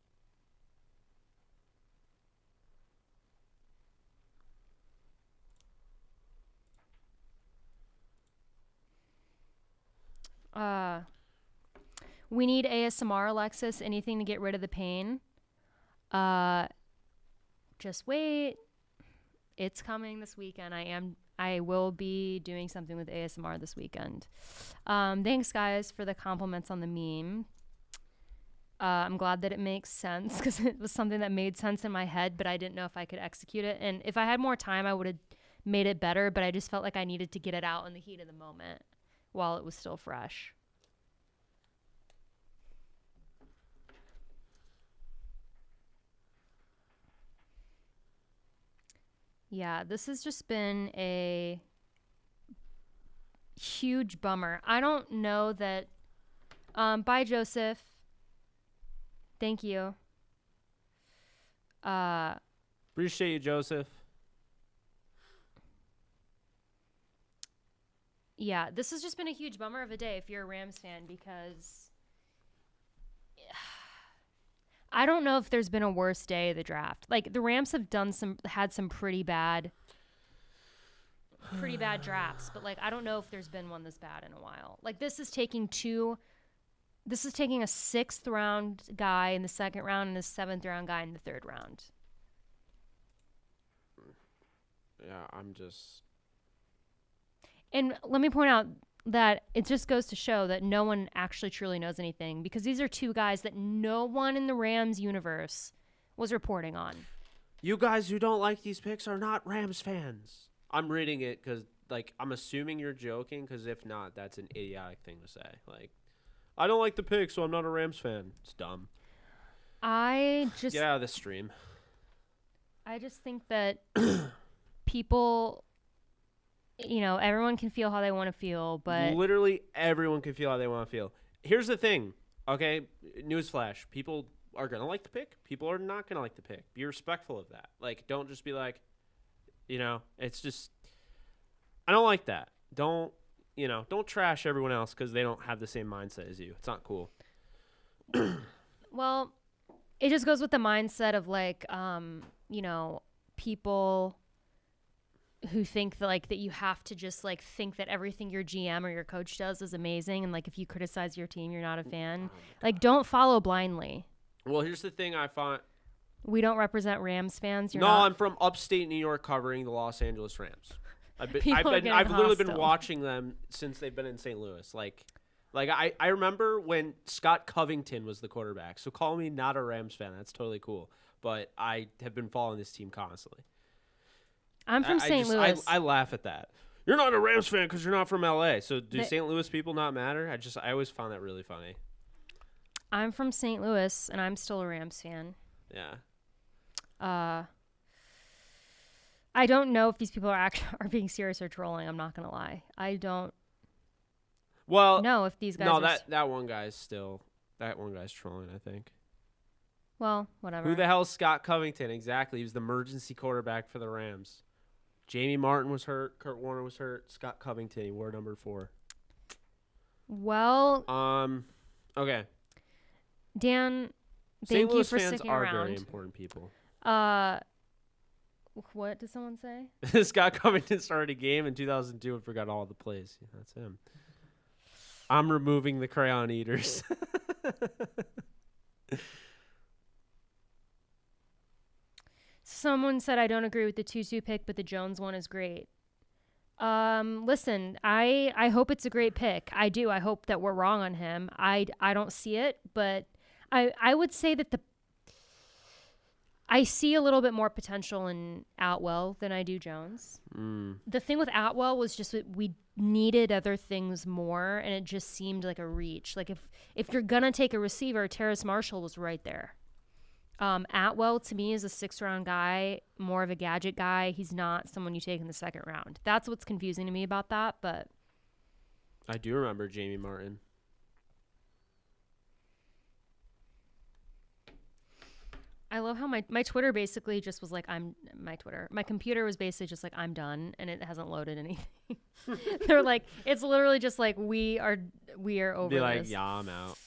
we need ASMR, Alexis. Anything to get rid of the pain. Just wait. It's coming this weekend. I will be doing something with ASMR this weekend. Thanks, guys, for the compliments on the meme. I'm glad that it makes sense because it was something that made sense in my head, but I didn't know if I could execute it. And if I had more time, I would have made it better, but I just felt like I needed to get it out in the heat of the moment while it was still fresh. Yeah, this has just been a huge bummer. I don't know that... bye, Joseph. Thank you. Appreciate you, Joseph. Yeah, this has just been a huge bummer of a day if you're a Rams fan because I don't know if there's been a worse day of the draft. Like the Rams have had some pretty bad drafts, but like I don't know if there's been one this bad in a while. Like this is taking a 6th round guy in the 2nd round and a 7th round guy in the 3rd round. Yeah, I'm just... And let me point out that it just goes to show that no one actually truly knows anything because these are 2 guys that no one in the Rams universe was reporting on. You guys who don't like these picks are not Rams fans. I'm reading it because, like, I'm assuming you're joking because if not, that's an idiotic thing to say. Like, I don't like the pick, so I'm not a Rams fan. It's dumb. Get out of this stream. I just think that people, you know, everyone can feel how they want to feel, but literally everyone can feel how they want to feel. Here's the thing, okay? Newsflash: people are gonna like the pick. People are not gonna like the pick. Be respectful of that. Like, don't just be like, you know, it's just. I don't like that. Don't trash everyone else because they don't have the same mindset as you. It's not cool. Well, it just goes with the mindset of like, you know, people who think that like that you have to just like think that everything your GM or your coach does is amazing, and like if you criticize your team, you're not a fan. Like, don't follow blindly. Well, here's the thing I find. We don't represent Rams fans. I'm from upstate New York covering the Los Angeles Rams. I've literally been watching them since they've been in St. Louis. Like I remember when Scott Covington was the quarterback. So call me not a Rams fan. That's totally cool. But I have been following this team constantly. I'm from St. Louis. I laugh at that. You're not a Rams fan because you're not from LA. So do St. Louis people not matter? I always found that really funny. I'm from St. Louis and I'm still a Rams fan. Yeah. I don't know if these people are being serious or trolling. I'm not gonna lie. I don't. Well, know if these guys. No, that one guy's trolling. I think. Well, whatever. Who the hell is Scott Covington? Exactly. He was the emergency quarterback for the Rams. Jamie Martin was hurt. Kurt Warner was hurt. Scott Covington, he wore number 4. Well. Okay. Dan, thank you for sticking around. St. Louis fans are very important people. What did someone say? Scott Covington started a game in 2002 and forgot all the plays. Yeah, that's him. I'm removing the crayon eaters. Someone said, I don't agree with the 2-2 pick, but the Jones one is great. Listen, I hope it's a great pick. I do. I hope that we're wrong on him. I don't see it, but I would say that I see a little bit more potential in Atwell than I do Jones. The thing with Atwell was just that we needed other things more, and it just seemed like a reach. Like if you're gonna take a receiver, Terrace Marshall was right there. Atwell to me is a 6th-round guy, more of a gadget guy. He's not someone you take in the 2nd round. That's what's confusing to me about that. But I do remember Jamie Martin. I love how my Twitter basically just was like, my computer was basically just like, I'm done, and it hasn't loaded anything. They're like, it's literally just like, we are over Be like, this. yeah, I'm out.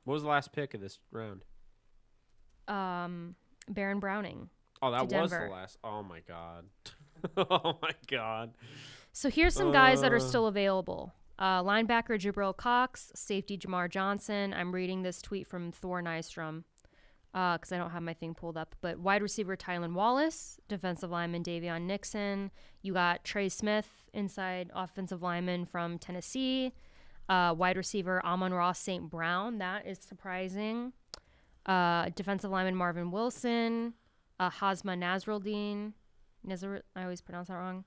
What was the last pick of this round? Baron Browning. Oh, that to was Denver. the last. Oh my god. Oh my god. So here's some guys that are still available. Linebacker Jabril Cox, safety Jamar Johnson. I'm reading this tweet from Thor Nystrom because I don't have my thing pulled up. But wide receiver Tylan Wallace, defensive lineman Davion Nixon. You got Trey Smith, inside offensive lineman from Tennessee. Wide receiver Amon-Ra St. Brown. That is surprising. Defensive lineman Marvin Wilson. Hazma Nasruddin. I always pronounce that wrong.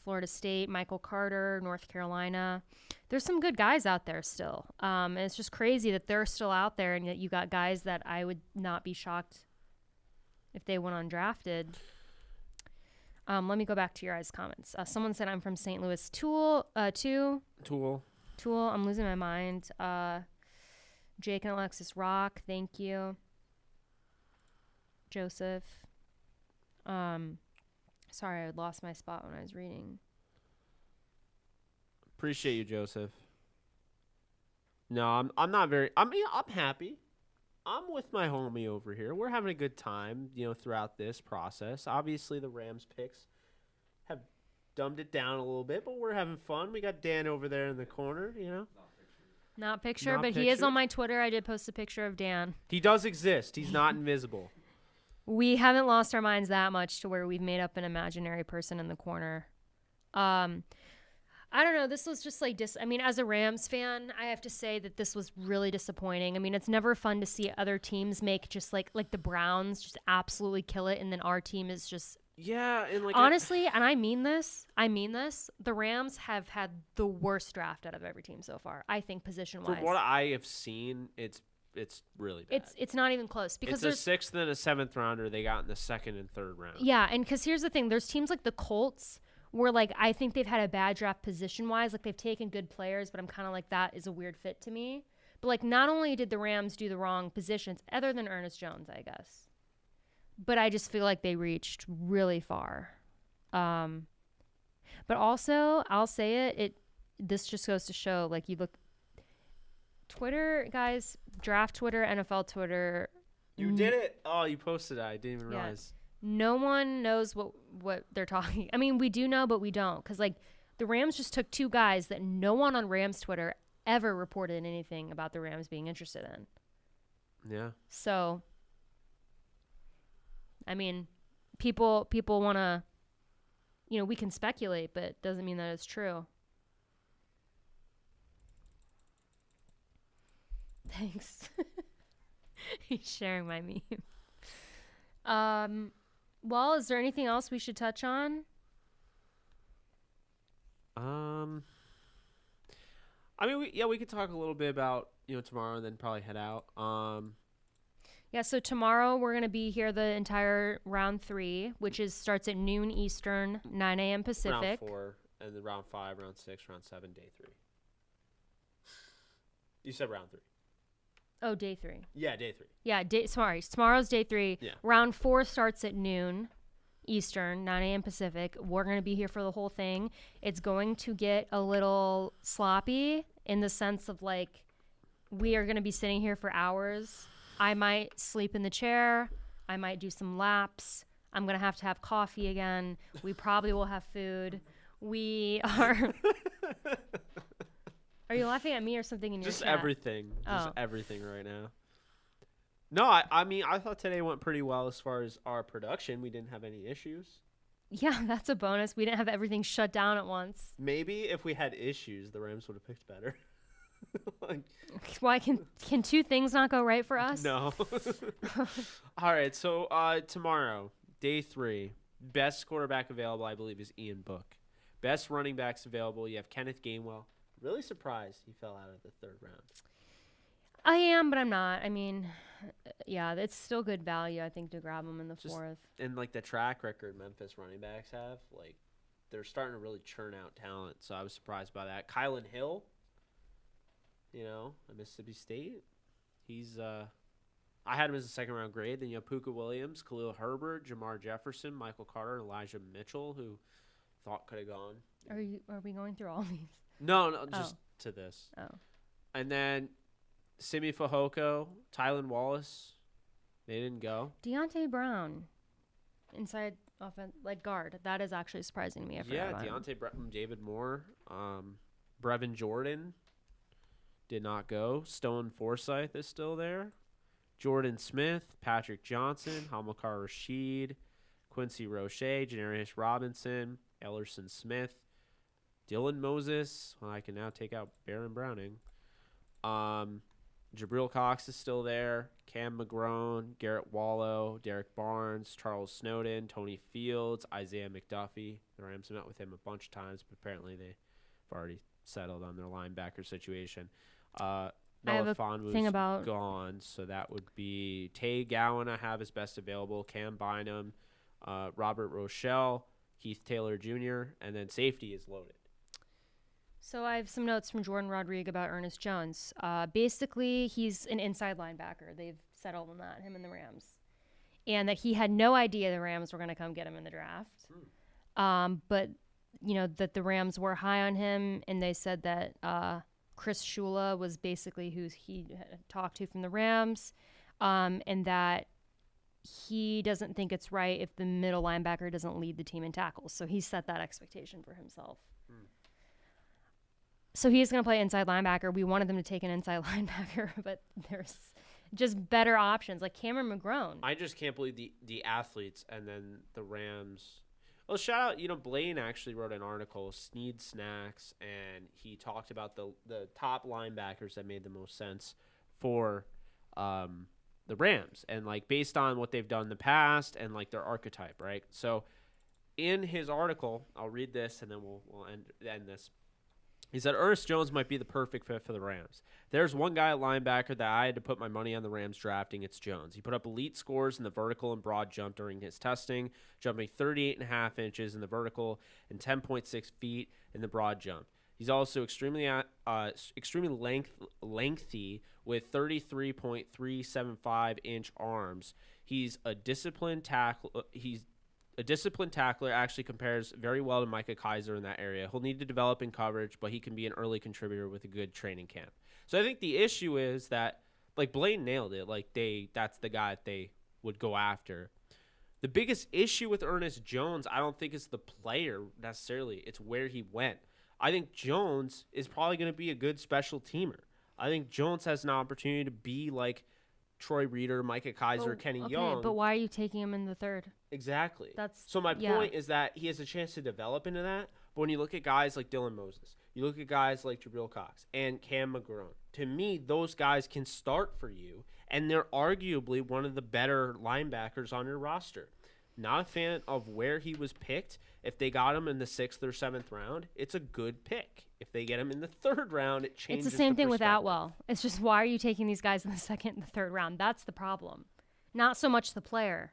Florida State, Michael Carter, North Carolina. There's some good guys out there still. And it's just crazy that they're still out there, and yet you got guys that I would not be shocked if they went undrafted. Let me go back to your guys' comments. Someone said I'm from St. Louis. Tool. I'm losing my mind. Jake and Alexis Rock. Thank you. Joseph. Sorry, I lost my spot when I was reading. Appreciate you, Joseph. No, I'm not very. I'm happy. I'm with my homie over here. We're having a good time, throughout this process. Obviously, the Rams picks have dumbed it down a little bit, but we're having fun. We got Dan over there in the corner, Not picture, Not but he is picture. on my Twitter. I did post a picture of Dan. He does exist. He's not invisible. We haven't lost our minds that much to where we've made up an imaginary person in the corner. I don't know. This was just like as a Rams fan, I have to say that this was really disappointing. I mean, it's never fun to see other teams make just like the Browns just absolutely kill it, and then our team is just Yeah, and honestly, and I mean this, the Rams have had the worst draft out of every team so far. I think position-wise. from what I have seen, it's really bad. It's not even close because it's a 6th and a 7th rounder they got in the 2nd and 3rd round. Yeah, and because here's the thing. There's teams like the Colts where, I think they've had a bad draft position-wise. They've taken good players, but I'm kind of like, that is a weird fit to me. But, not only did the Rams do the wrong positions, other than Ernest Jones, I guess, but I just feel like they reached really far. But also, I'll say it, this just goes to show, you look, Twitter, guys, draft Twitter, NFL Twitter. You did it. Oh, you posted it. I didn't even realize. No one knows what they're talking. I mean, we do know, but we don't. Because, the Rams just took 2 guys that no one on Rams Twitter ever reported anything about the Rams being interested in. Yeah. So, I mean, people want to, we can speculate, but it doesn't mean that it's true. Thanks. He's sharing my meme. Well, is there anything else we should touch on? I mean, we could talk a little bit about, tomorrow and then probably head out. Yeah, so tomorrow we're going to be here the entire round 3, which starts at noon Eastern, 9 a.m. Pacific. Round 4, and then round 5, round 6, round 7, day 3. You said round 3. Oh, day 3. Yeah, day 3. Yeah, tomorrow's day 3. Yeah. Round 4 starts at noon Eastern, 9 a.m. Pacific. We're going to be here for the whole thing. It's going to get a little sloppy in the sense of we are going to be sitting here for hours. I might sleep in the chair. I might do some laps. I'm going to have coffee again. We probably will have food. We are... Are you laughing at me or something in your Just chat? everything. Just Oh. everything right now. No, I mean, I thought today went pretty well as far as our production. We didn't have any issues. Yeah, that's a bonus. We didn't have everything shut down at once. Maybe if we had issues, the Rams would have picked better. Like, Why can two things not go right for us? no. All right, so tomorrow, day 3, best quarterback available, I believe, is Ian Book. Best running backs available, you have Kenneth Gainwell. Really surprised he fell out of the 3rd round. I am, but I'm not. I mean, yeah, it's still good value, I think, to grab him in the 4th. And like the track record Memphis running backs have, like they're starting to really churn out talent. So I was surprised by that. Kylan Hill, at Mississippi State. He's I had him as a 2nd round grade. Then you have Puka Williams, Khalil Herbert, Jamar Jefferson, Michael Carter, and Elijah Mitchell, who thought could have gone. Are we going through all these? No, just to this. Oh. And then Simi Fehoko, Tylan Wallace, they didn't go. Deontay Brown, inside offense, like guard. That is actually surprising to me. I forgot about him. Deontay Brown, David Moore, Brevin Jordan did not go. Stone Forsythe is still there. Jordan Smith, Patrick Johnson, Hamilcar Rashid, Quincy Roche, Janarius Robinson, Ellerson Smith, Dylan Moses. Well, I can now take out Baron Browning. Jabril Cox is still there. Cam McGrone, Garrett Wallow, Derek Barnes, Charles Snowden, Tony Fields, Isaiah McDuffie. The Rams met with him a bunch of times, but apparently they've already settled on their linebacker situation. Noah Fon was gone, so that would be Tay Gowan. I have as best available. Cam Bynum, Robert Rochelle, Keith Taylor Jr., and then safety is loaded. So I have some notes from Jordan Rodriguez about Ernest Jones. Basically, he's an inside linebacker. They've settled on that, him and the Rams. And that he had no idea the Rams were going to come get him in the draft. But, that the Rams were high on him, and they said that Chris Shula was basically who he had talked to from the Rams, and that he doesn't think it's right if the middle linebacker doesn't lead the team in tackles. So he set that expectation for himself. So he's going to play inside linebacker. We wanted them to take an inside linebacker, but there's just better options, like Cameron McGrone. I just can't believe the athletes and then the Rams. Well, shout out, Blaine actually wrote an article, Sneed Snacks, and he talked about the top linebackers that made the most sense for the Rams, and like based on what they've done in the past and like their archetype, right? So in his article, I'll read this and then we'll end this. He said Ernest Jones might be the perfect fit for the Rams. There's one guy at linebacker that I had to put my money on the Rams drafting. It's Jones. He put up elite scores in the vertical and broad jump during his testing, jumping 38.5 inches in the vertical and 10.6 feet in the broad jump. He's also extremely lengthy with 33.375-inch arms. He's a disciplined tackler. A disciplined tackler, actually compares very well to Micah Kaiser in that area. He'll need to develop in coverage, but he can be an early contributor with a good training camp. So I think the issue is that, like, Blaine nailed it. Like, that's the guy that they would go after. The biggest issue with Ernest Jones, I don't think it's the player necessarily. It's where he went. I think Jones is probably going to be a good special teamer. I think Jones has an opportunity to be like Troy Reeder, Micah Kaiser, Kenny Young. But why are you taking him in the 3rd? Exactly. So my point is that he has a chance to develop into that. But when you look at guys like Dylan Moses, you look at guys like Jabril Cox and Cam McGrone, to me, those guys can start for you, and they're arguably one of the better linebackers on your roster. Not a fan of where he was picked. If they got him in the 6th or 7th round, it's a good pick. If they get him in the 3rd round, it changes. It's the same thing with Atwell. It's just, why are you taking these guys in the 2nd and the 3rd round? That's the problem. Not so much the player.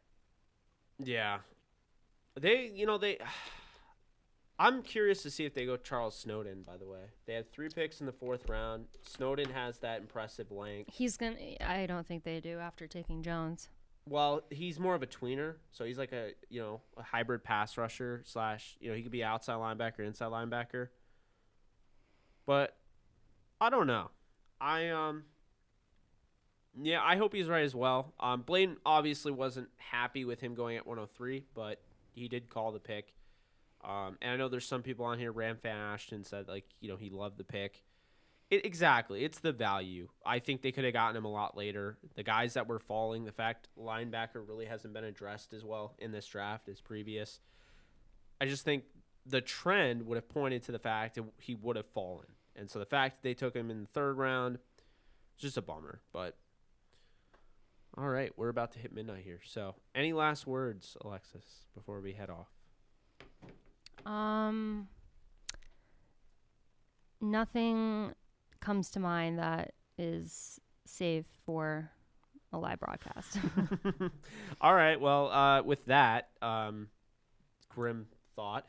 Yeah. I'm curious to see if they go Charles Snowden, by the way. They had 3 picks in the 4th round. Snowden has that impressive length. I don't think they do after taking Jones. Well, he's more of a tweener, so he's like a hybrid pass rusher / he could be outside linebacker, inside linebacker. But I don't know. I hope he's right as well. Blaine obviously wasn't happy with him going at 103, but he did call the pick. And I know there's some people on here, Ram Fan Ashton said he loved the pick. Exactly. It's the value. I think they could have gotten him a lot later. The guys that were falling, the fact linebacker really hasn't been addressed as well in this draft as previous. I just think the trend would have pointed to the fact that he would have fallen. And so the fact that they took him in the third round is just a bummer. But all right, we're about to hit midnight here. So any last words, Alexis, before we head off? Nothing comes to mind that is safe for a live broadcast. All right. Well, with that grim thought,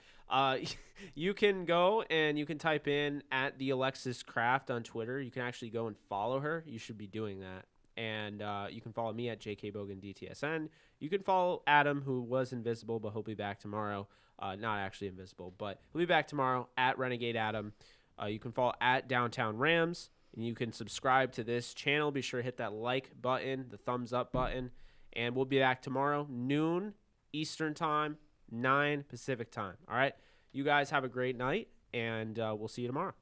you can go and you can type in at the Alexis Kraft on Twitter. You can actually go and follow her. You should be doing that. And you can follow me at Jake Ellenbogen DTSN. You can follow Adam, who was invisible, but he'll be back tomorrow. Not actually invisible, but he'll be back tomorrow at Renegade Adam. You can follow at Downtown Rams. And you can subscribe to this channel. Be sure to hit that like button, the thumbs up button. And we'll be back tomorrow, noon Eastern time, 9 Pacific time. All right? You guys have a great night, and we'll see you tomorrow.